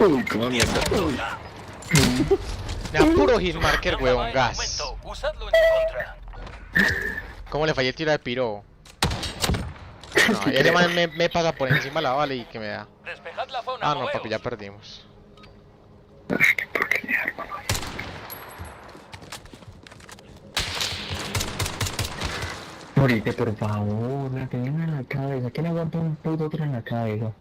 Uy, cómo mierda. Uy. Me da puro hitmarker, Confianza va weón, en gas. aumento. Usadlo en tu contra. ¿Cómo le fallé el tiro de piro? No, y ese man me pasa por encima la bala y que me da. Despejad la zona, Ah, no, moveos. papi, ya perdimos. Morite, por favor, la tienen en la cabeza. ¿Quién aguanta un puto tiro en la cabeza?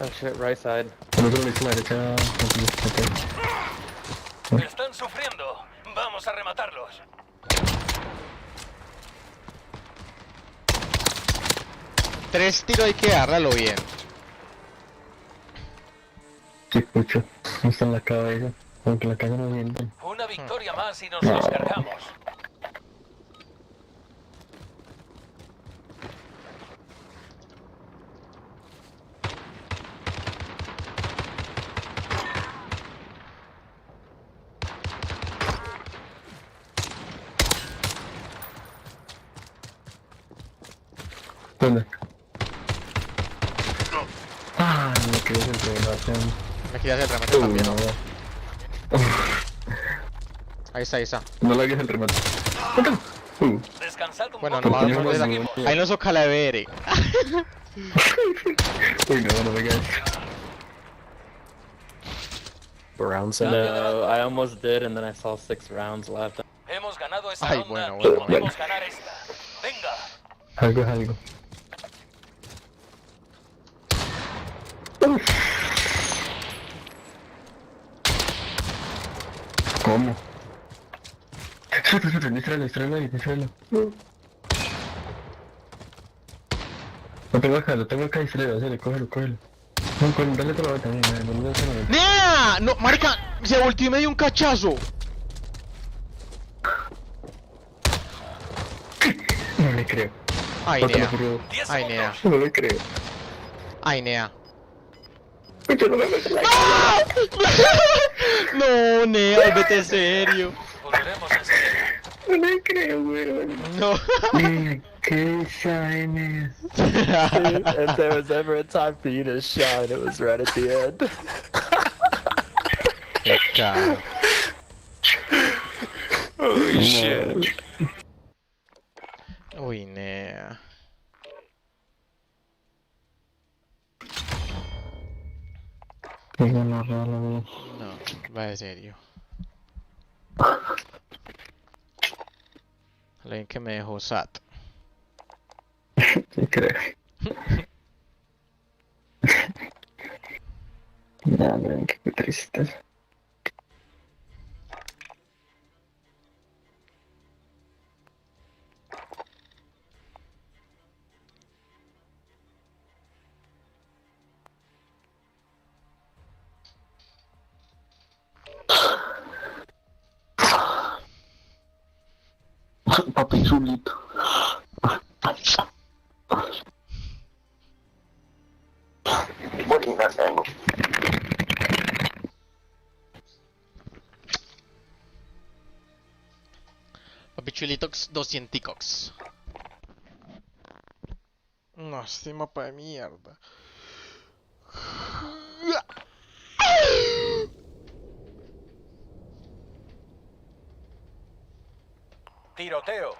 Oh shit, right side. No creo que es la derecha. Están sufriendo. Vamos a rematarlos. Tres tiros hay que darlo bien. Sí, escucho. No está en la cabeza. Aunque la cabeza no miente. Una victoria más y nos los cargamos. ¿Dónde? Ah, me quedé el remate. Me quedas el remate también, ¿no? Ahí está, ahí está. No le hagas el remate. Descansad un Bueno, poco. no, ahí no sos calavere. Uy, no me hagas. Rounds in. No, I almost did, and then I saw 6 rounds left. Hemos ganado esa Ay, ronda bueno, y bueno. podemos ganar esta. Venga. Algo es algo. ¿Cómo? Distráelo ahí, distráelo. Lo tengo acá, distráelo, dale, cógelo. No, dale toda la vuelta, dale. ¡Nea! No, marica, se volteó y me dio un cachazo. No le creo. Ay, No te lo Nea. juro. Ay, Nea. No le creo. Ay, Nea. Yo no me meto la No, Nea, vete serio. Volveremos enseguida. No le creo, weón. No. Nea, ¿qué sabe, Nea? If there was ever a time for you to shine, it was right at the end. Qué caro. Holy shit. Uy, Nea. Venga, no, regálame. No, va de serio. Alguien que me dejó sat. Sí, creo. Ya, ven, qué triste. Papi chulito. Bolina tengo. Papi chulitox 200 No, este mapa de mierda. Tiroteo.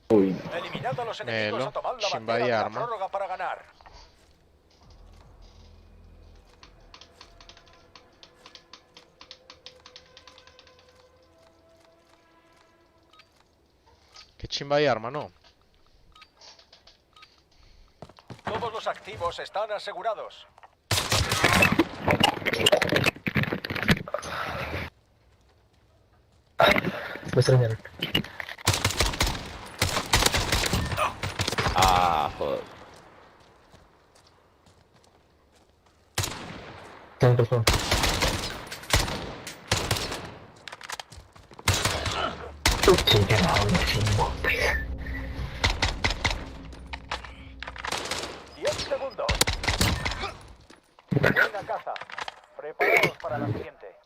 Uy. Eliminad a los enemigos Melo, a tomar la chimba bandera de de la arma. prórroga para ganar. Qué chimba de arma, ¿no? Todos los activos están asegurados. Me extrañaron. Ah, fuck. Tienes razón. Sí, que no, no chingo, pues. 10 segundos. Buena caza. Preparados para la siguiente.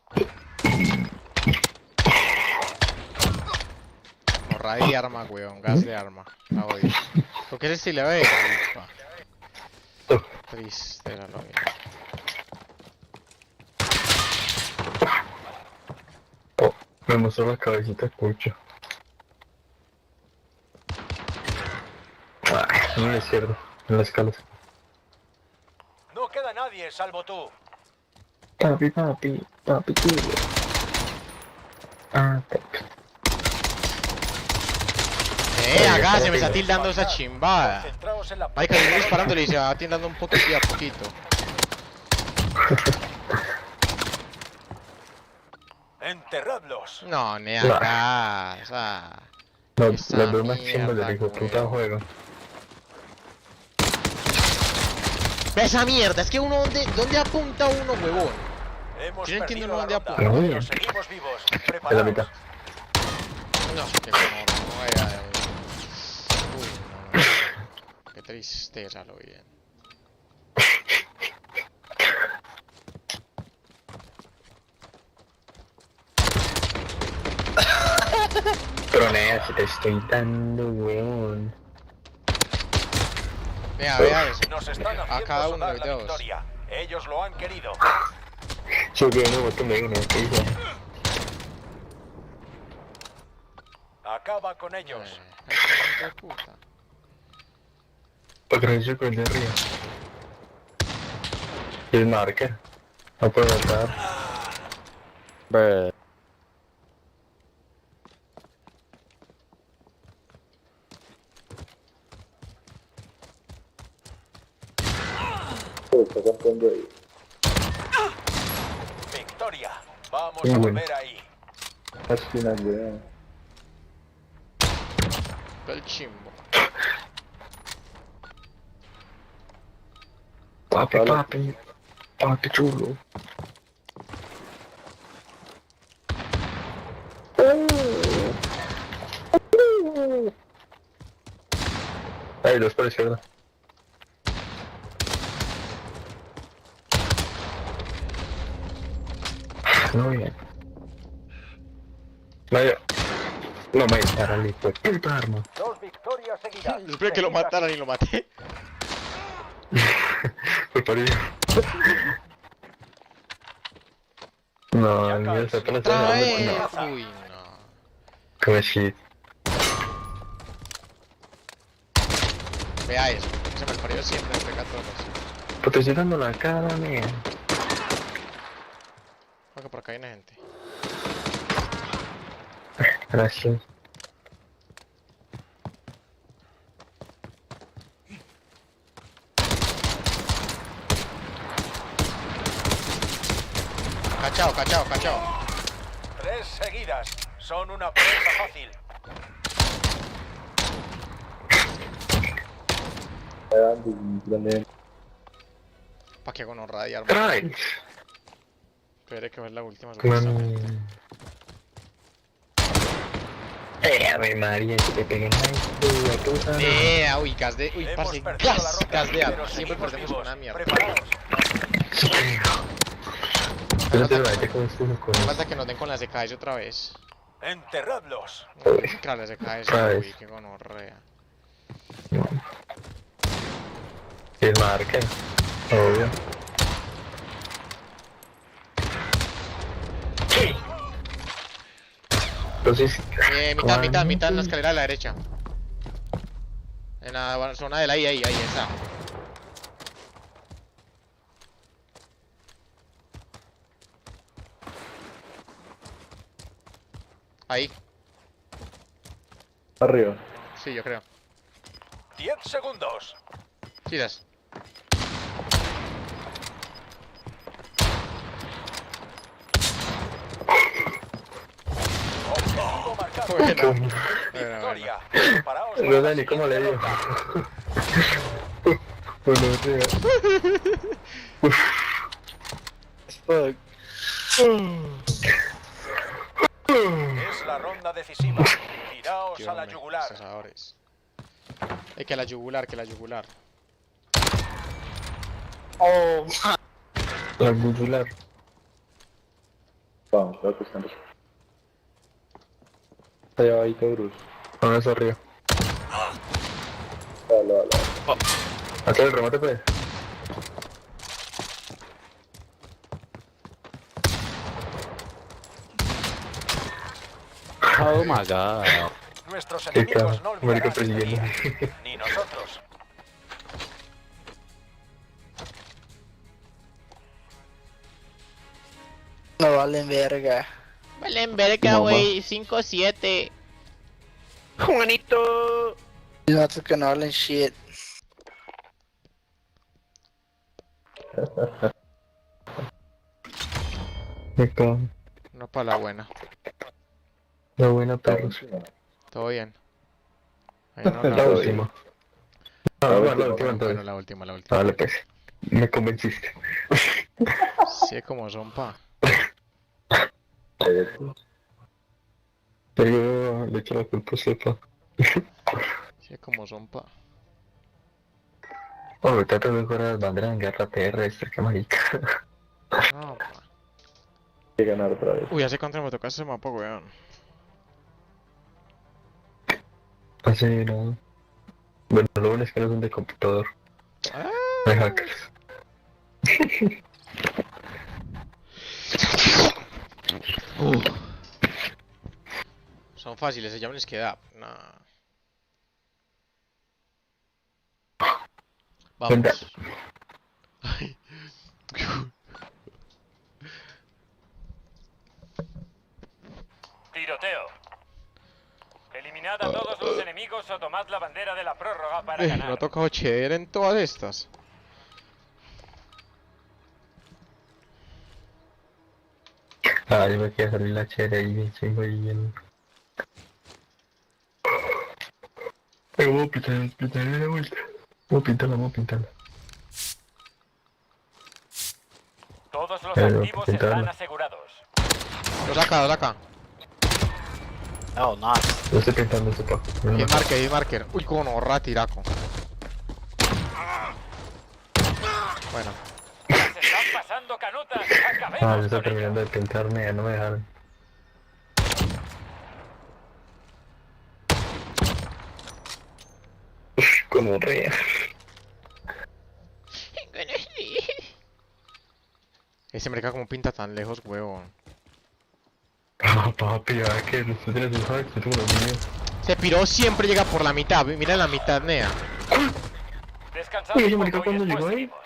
ray de arma, weón. Gas de arma. La odio. ¿Por qué ese sí le ve? Triste, la lo Me mostró la cabecita de cucho. No es cierto, en las escalas. No queda nadie salvo tú. Papi, tú. Acá se me está tildando esa chimbada. Centraos en la Marica, yo estoy disparándole y se va tildando un poquito y a poquito. Enterradlos. No, ni acá. O sea. No, esa las dos más mierda, chimbas del hijo de puta weón. juego. Ve esa mierda, es que uno, ¿dónde apunta uno, huevón? Hemos Yo no entiendo perdido dónde la ronda, apunta. pero seguimos vivos. En la Preparaos. mitad. No, que no vaya. Uy, no. Qué tristeza lo bien. Pero nea, si te estoy dando, weón. Vea eso. Nos están A haciendo cada uno sonar le la doy dos. victoria. Ellos lo han querido. Sí, que no, botón uno, ¿qué dice? Acaba con ellos. Hijo de puta. Otra vez yo con el de arriba. Y el marker. No puedo matar. Victoria. Vamos Muy a bueno. volver ahí. Al final, weón. El chimbo. Papi chulo. Ahí los por la izquierda. No bien. Vaya. No me disparan, hijo de puta arma. Dos victorias seguidas. Espero que lo mataran y lo maté. Fue parido. No, el mío se pone Otra vez. no. Uy, no. Como shit. Vea eso. Se me parió siempre entre 14. Pues te estoy dando la cara, mía. Ok, por acá hay una gente. Gracias. Cachao. 3 seguidas. Son una presa fácil. Pa' que con honra y arma. Traes. Esperé que fue la última. Mami. A ver, María, que te peguen ahí. Uy, gas de. Uy, parce, gas de arma. Siempre perdemos una mierda. Pero te vayas con esto, con Falta que nos den con la SKS otra vez. Enterradlos. Claro, la SKS, ¿Sabes? uy, qué gonorrea. el marca. Obvio. Entonces, Mitad en la escalera a la derecha. En la zona de la ahí está. Ahí. Arriba. Sí, yo creo. 10 segundos. Tiras. Objetivo marcado. Bueno. Victoria. Preparaos para no la sé ni cómo le siguiente digo. ronda. Bueno, tío. Fuck. Es la ronda decisiva. Tiraos a la yugular. Cazadores. Que la yugular. Oh, La yugular. Vamos, creo que están. Allá va ahí, Taurus. No, eso arriba. Hacer el remate, pues. Oh my god. Nuestros Sí, claro. enemigos no Marica olvidarán este persiguiendo. día, ni nosotros. No valen verga. Valen verga, güey. 5-7. Juanito. Y otros que no valen shit. Me cago. No para la buena. La buena, perros. Todo bien. Ahí no, La última. Ah, bueno, la última entonces. Bueno, la última. Dale, pues. Me convenciste. Sí, es como son, pa. Pero yo le echo la culpa a usted, pa. Sí, es como son, pa. Oh, me trata de mejorar las banderas en guerra terrestre, qué marica. No, pa. Hay que ganar otra vez. Uy, hace cuánto me toca ese mapa, weón. Así, no. Bueno, lo bueno es que no son de computador. De hackers. Son fáciles, se llaman es que da. Nah. Vamos. Ay. Tiroteo. Eliminad a todos los enemigos o tomad la bandera de la prórroga para No ganar. ha tocado cheder en todas estas. Ah, yo me quiero salir la chévere ahí, bien chingo y bien. Pero voy a pintarle la vuelta. Voy a pintarla. Todos los Pero, activos pintarla. están asegurados. Los acá. Oh, nice. Lo estoy pintando ese pa. Hit marker. Uy, como no, ratiraco. Bueno. Se están pasando canutas. Ah, yo Acabemos estoy con terminando de pintarme, ya no me dejaron. Como rea. Ese mercado como pinta tan lejos, huevón. Ah, papi, ya que tú tienes un hack, tú los míos. Se piró, siempre llega por la mitad. Mira la mitad, Nea. Descansad Uy, un ese poco marica y cuando después llegó ahí. seguimos.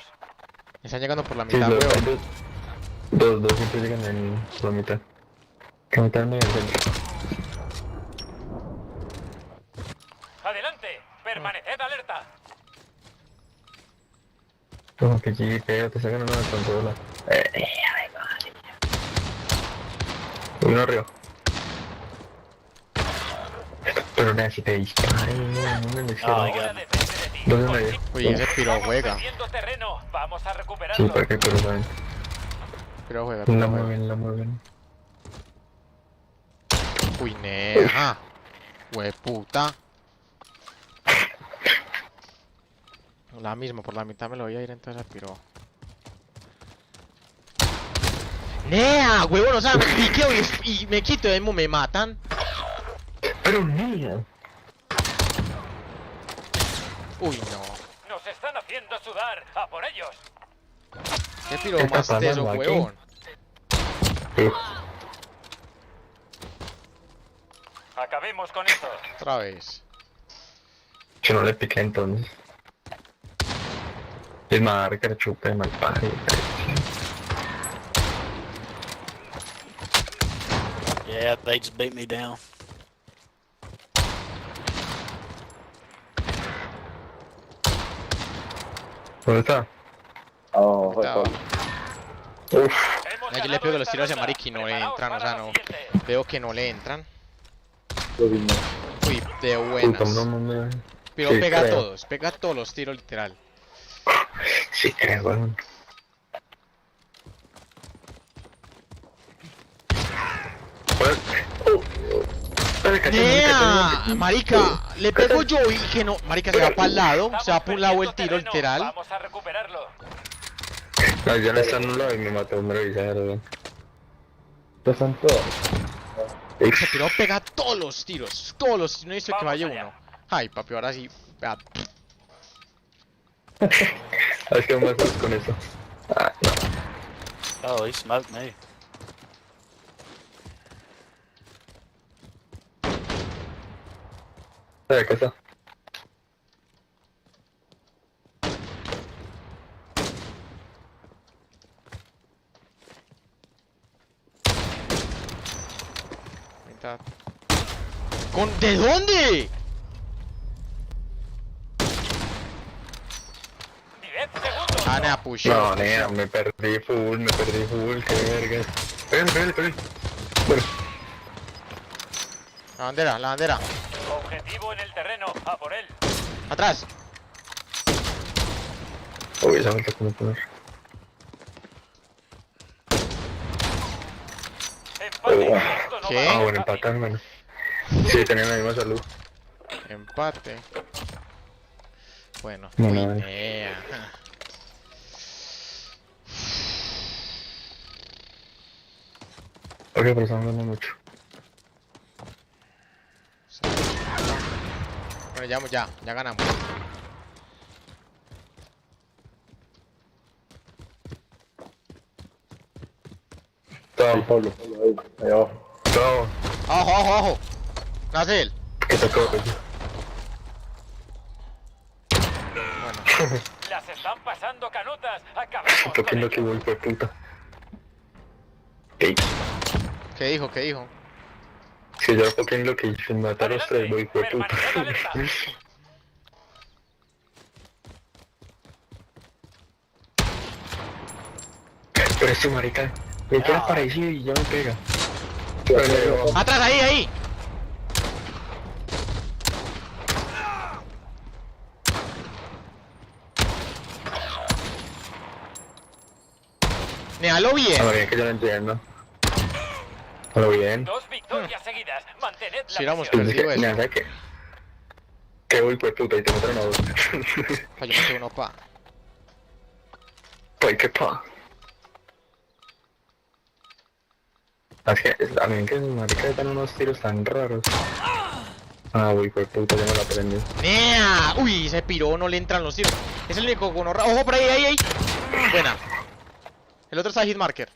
Están llegando por la Sí, mitad, los huevón. dos siempre llegan en la mitad. Que la mitad no es el centro. Adelante, permaneced alerta. Como que GP, te sacan una consola. Uno arriba. Pero necesito disparar, no me Ahora depende de ti. Dos en medio. Uy, ese piro juega. Perdiendo terreno. Vamos a Sí, recuperarlo. para qué, pero saben. Piro juega, La piro juega. mueven. Uy, Nea. Hueputa. La misma, por la mitad me lo voy a ir entonces al piro. ¡Nea! ¡Huevón! O sea, me piqueo y me quito y me matan. Pero Nea. Uy, no. Nos están haciendo sudar. A por ellos. ¿Qué piro ¿Qué más está teso, pasando aquí? huevón? Acabemos con esto. Otra vez. Yo no le piqué entonces. Es marca, le chupé mal padre. Yeah, they just beat me down. ¿Dónde está? Oh, Estaba. Uff. Yo le pego los tiros a Mariki y no le entran, o sea, no. Veo que no le entran. Uy, de buenas. Puta, no me... Pero Sí, pega a creo. todos, pega a todos los tiros literal. Sí, creo, weón. ¡Nea! Marica, le pego yo y que no. Marica se va para el lado, se va por un lado el tiro literal. Vamos a recuperarlo. No, ya no está en un lado y me mató un revisor, weón. Pues son todos. Se tiró a pegar todos los tiros. Todos los tiros. No he visto que vaya uno. Ay, papi, ahora sí. Vea. ¿Sabes qué más con eso? Ah, no. Oh, he smoked me. ¿Sabes qué está? Mitad. ¿De dónde? 10 segundos. Ah, nea, push. No, nea, me perdí full, qué verga. Pégale. Bueno, La bandera. Objetivo en el terreno, a por él. Atrás. uy, esa vuelta como poner. Empate. Esto no ¿Qué? va a Ah, ser bueno, fácil. empatan, bueno. Sí, tenían la misma salud. Empate. Bueno, No, uy, no, nea. Ok, pero estamos ganando mucho. Bueno, ya ganamos. Todo. Pablo, ahí abajo. Todo. Ojo. Nace él. Que tocó, pues. Las están pasando canutas. Acabemos Toquen con lo que ello. voy, fue puta. Ey, ¿Qué dijo? si yo toquen lo que sin matar a los tres, voy, fue puta. Permaneced alerta. Pero este marica, me queda parecido y ya me pega. Atrás, ahí. Nealo bien. A ver, que yo no entiendo. Pero bien. 2 victorias seguidas. Mantened la Si éramos presión. perdido eso. Nada que. Que voy, fue puta, y te mataron a dos. Pa, yo maté uno, pa. Pues qué pa. Es que a mí que los maricas dan unos tiros tan raros. Ah, uy, fue puta, ya me lo aprendí. ¡Nea! Uy, ese piro no le entran los tiros. Es el único con horror. Ojo por ahí. Buena. El otro está hitmarker.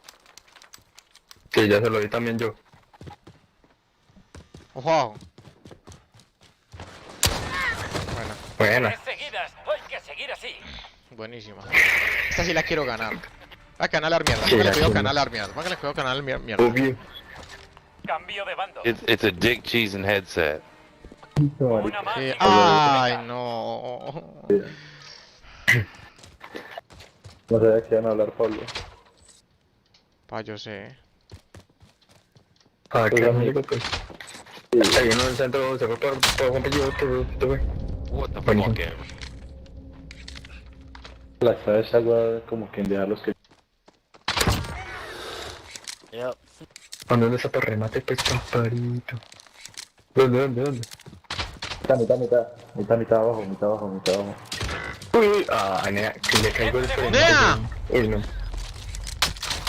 Sí, ya se lo di también yo. Ojo abajo. Buena. 3 seguidas. Hay que seguir así. Buenísima. Esta sí la quiero ganar. A canalar mierda. Sí, Póngale la cuidado quiero. canalar mierda. Póngale cuidado canalar mierda. Obvio. Cambio de bando. It's a dick cheese and headset. Una más. Sí. Ay, no. No sabía que iban a hablar, Pablo. Pa, yo sé. Ah, qué amigo, pues. Hay uno en el centro, se fue por Juan Pellido, que fue. What the Buenísimo. fuck, Aaron? La clave es agua como que enviar los que... Yep. ¿Dónde está para remate, pues, paparito? ¿Dónde? Mitad abajo. Uy, nea, que le caigo el frente. ¡Nea! Uy, no.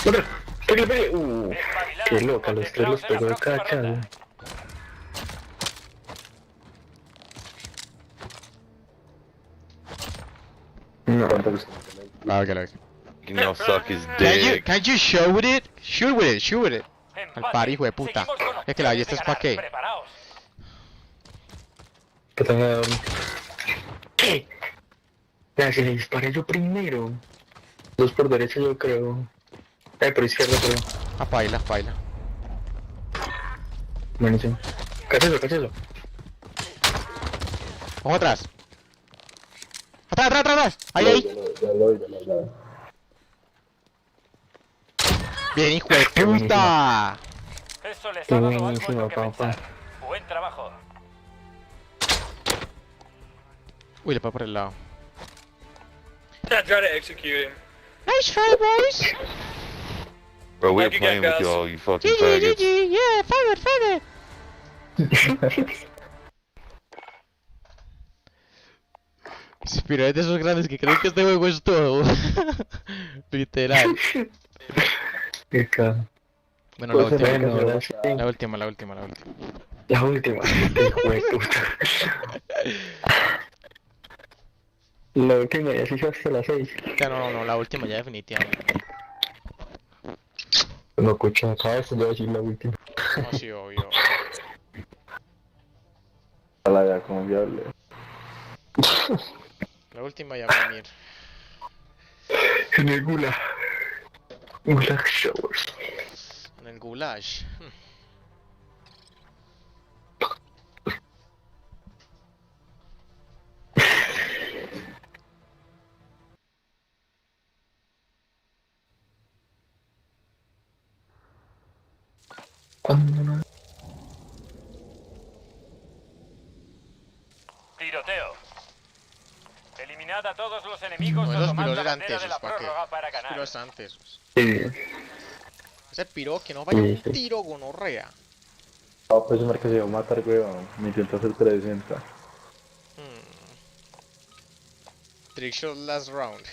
¡Corre! ¡Pegue! Qué loca, los tres los pegó de cacha. No. Ah, que like. You know, suck his Can dick. you shoot with it? Shoot with it. Al par, hijo de puta. Es que la ballesta es pa' qué. Preparaos. Que tenga... ¿Qué? Mira, si le disparé yo primero. Dos por derecha yo creo. Por izquierda creo. Ah, paila. Buenísimo. Cáchalo. Ojo atrás. Atrás. Ahí. Ya lo vi. Bien, hijo de puta. Eso les Qué ha dado algo en buenísimo, lo que papá. pensar. Buen trabajo. Uy, le pego por el lado. Try to execute him. Nice try, boys. Bro, we're How'd you playing get, with guys? y'all, you fucking faggots. Yeah, faggot. Pero es de esos grandes que creen que este juego es todo. Literal. Qué cago. Bueno, la Pues última. bueno, ahora sí. La última. La última. Hijo de puta. La última ya se hizo hasta las 6. Ya, no, la última ya definitivamente. No escuché, acabas de decir la última. No, sí, obvio. Ojalá ya confiable. La última ya va a venir. En el Gulag. Gulag Showers. En el Gulag. Tiroteo. Eliminad a todos los enemigos No, o esos tomad piros la eran bandera de tesos, la ¿para qué? prórroga para Esos ganar. piros están tesos. Sí. Ese piro que no vaya Sí, un sí. tiro gonorrea. No, pues un que se va a matar, weón. Me intentó hacer 300. Trickshot last round.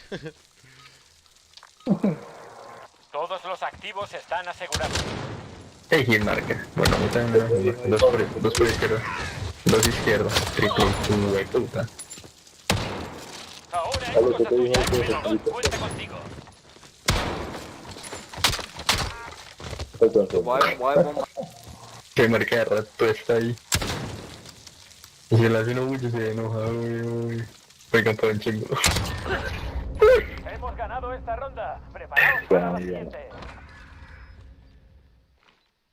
Todos los activos están asegurados. Hit marca. Bueno, a mí también me da. Dos por izquierda. Dos izquierda. Triple, güey, puta. Ahora es cosa tuya, Megalodon cuenta contigo. Que marca de rato está ahí. Y se le hace uno mucho, se enoja, uy. Oigan, todo en chingo. Hemos ganado esta ronda. Preparaos para la siguiente.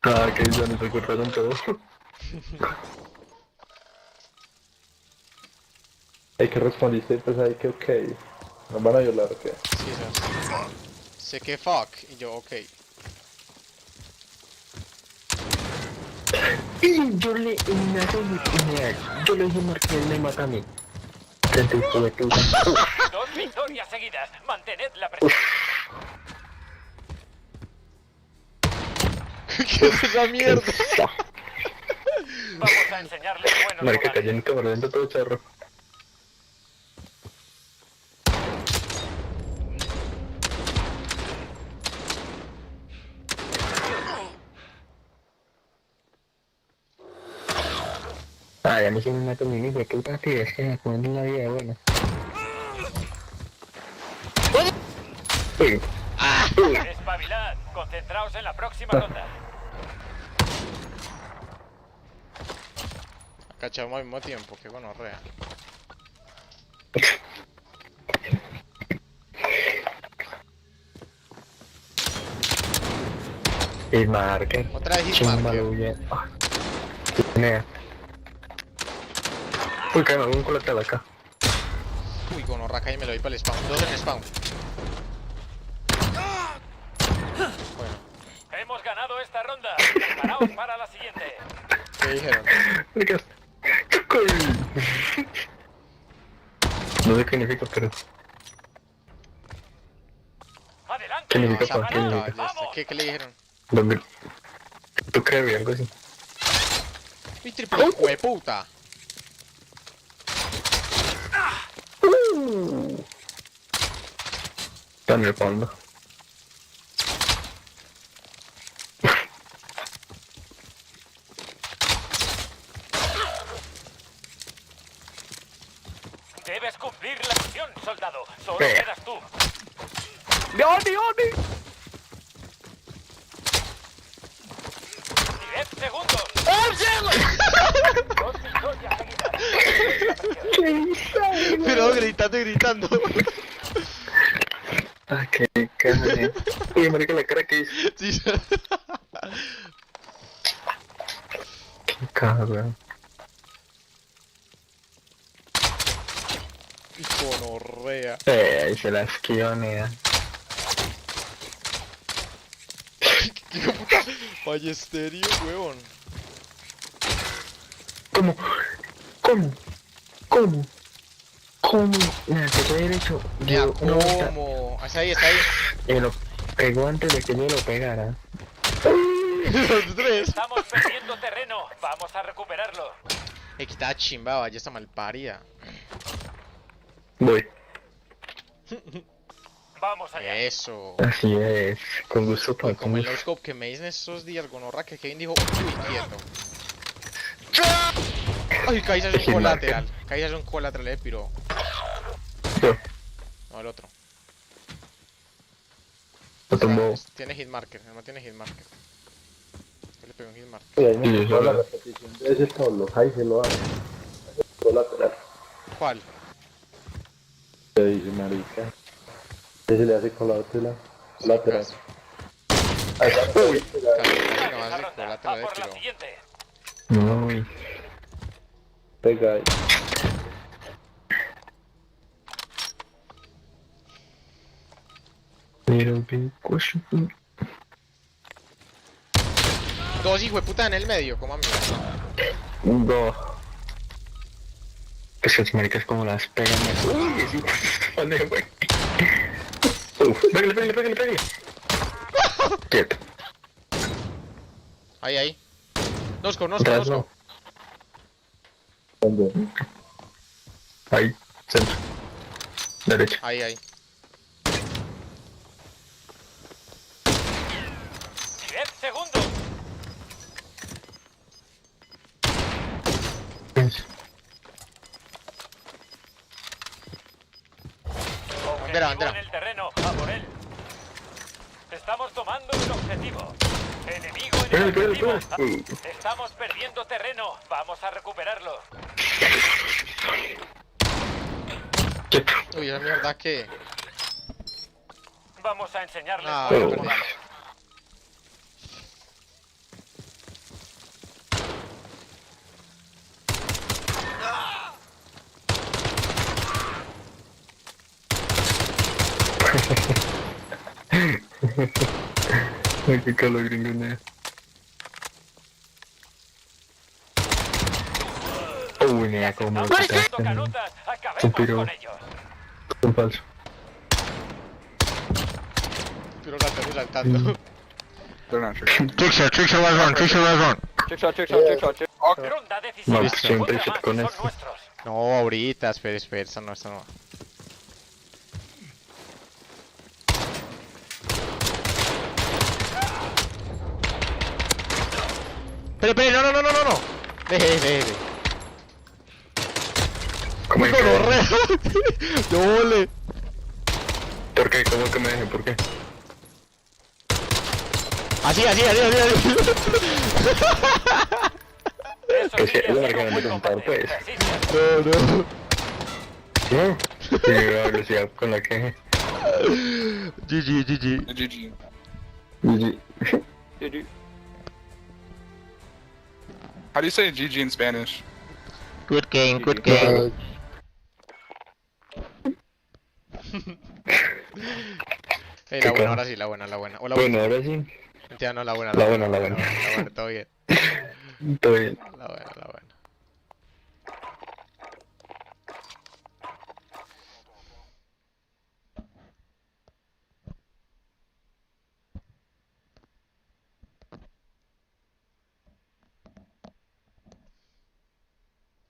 Ah, que ya nos recortaron todo. Hay que respondiste, pues ahí que ok. ¿Nos van a violar o qué? Sí, sé que fuck. Y yo, ok. Y yo le dije marqué, él me mata a mí. Dos victorias seguidas. Mantened la presión. ¿Qué es esa mierda? Vamos a enseñarles buenos Marca modales. cayó en cámara dentro todo charro. Ay, a mí se me mata mi hijo, qué puta que es que me ponen una vida buena. Uy. Espabilad. Concentraos en la próxima ronda. Cachamos al mismo tiempo, que gonorrea. Y marque. Otra vez Hitmarker. Uy, que me hago un colector acá. Uy, gonorraca y me lo doy para el spawn. Dos en spawn. Bueno, Hemos ganado esta ronda. Preparaos para la siguiente. ¿qué dijeron? No sé qué significa, pero... Adelante. ¿Qué significa Esa para qué? puta significa? ballesta. ¿Qué le dijeron? ¿Dónde? ¿Tú crees algo así? Mi triple hueputa. Está en el fondo. Debes cumplir la misión, soldado. Solo ¿Qué? quedas tú. ¡Oni! 10 segundos. Dos victorias seguidas. Pero gritando. Ah, qué cámara. Uy, marica, la cara que hizo. Sí. Qué cabrón. Gonorrea. Ahí se la esquivó, nea. ¿Qué puta? Ballesterio, huevón. ¿Cómo? Mira, que estoy derecho. Mira, Yo, ¿cómo? Está ahí. Y lo pegó antes de que yo lo pegara. Los tres. Estamos perdiendo terreno. Vamos a recuperarlo. Que está chimbaba, ya está mal parida. Voy. Vamos allá. Eso. Así es, con gusto para Como el todos. no-scope que me dicen estos días, gonorra, que Kevin dijo, uy, quieto. Ay, Kaisa es un colateral. Kaisa es un colateral de piro. Yo. No, el otro. Lo tumbó. Tiene hitmarker, no tiene hitmarker. Yo le pego un hitmarker. Sí, ahí me Sí, gustó eso la es. repetición de ese solo. Ahí se lo hace. Colateral. ¿Cuál? ¿Qué dice, marica? ¿Qué se le hace con la otra? Colateral. Uy, casi no hace colateral de piro. Muy. Pega ahí. Little bit question. Dos hijos de puta en el medio, como a mí. Dos. Es que las maricas como las pegan. Uy, sí. ¿Dónde fue? Pégale, pégale, pégale, pégale. Quieto. Ahí, ahí. Nosco, nosco. ¿Dónde? Ahí, centro. Derecha. Ahí, ahí. 10 segundos. Bandera, Objetivo bandera. en el terreno, a por él. Estamos tomando un objetivo. Enemigo en el Pégale, objetivo. pégale, pégale. Estamos perdiendo terreno. Vamos a recuperarlo. Quieto. Uy, esa mierda que. Vamos a enseñarles. Ah, cómo ya perdí. jugamos. Ay, qué calor gringonea. Uy, mira cómo me Estamos quitaste. canutas. Un Acabemos piro. con ellos. Un falso. Pero saltando, saltando. Trickshot was on, trickshot was on. Ronda No, decisiva. pues siempre Otra shot más con y son esto. nuestros. No, ahorita, espera, esta no. Espera, no. Deje. ¿Cómo Uy, que? gonorrea. Yo volé. ¿Por qué? ¿Cómo que me dejé? ¿Por qué? Así. Que si es la que me contar, pues. No. No. Sí, la velocidad con la que. GG. GG. How do you say GG in Spanish? Good game, good game. La buena, ahora sí, la buena. O la Bueno, ahora sí. Mentira, no, la buena. La buena. La buena, todo bien. Todo bien. La buena.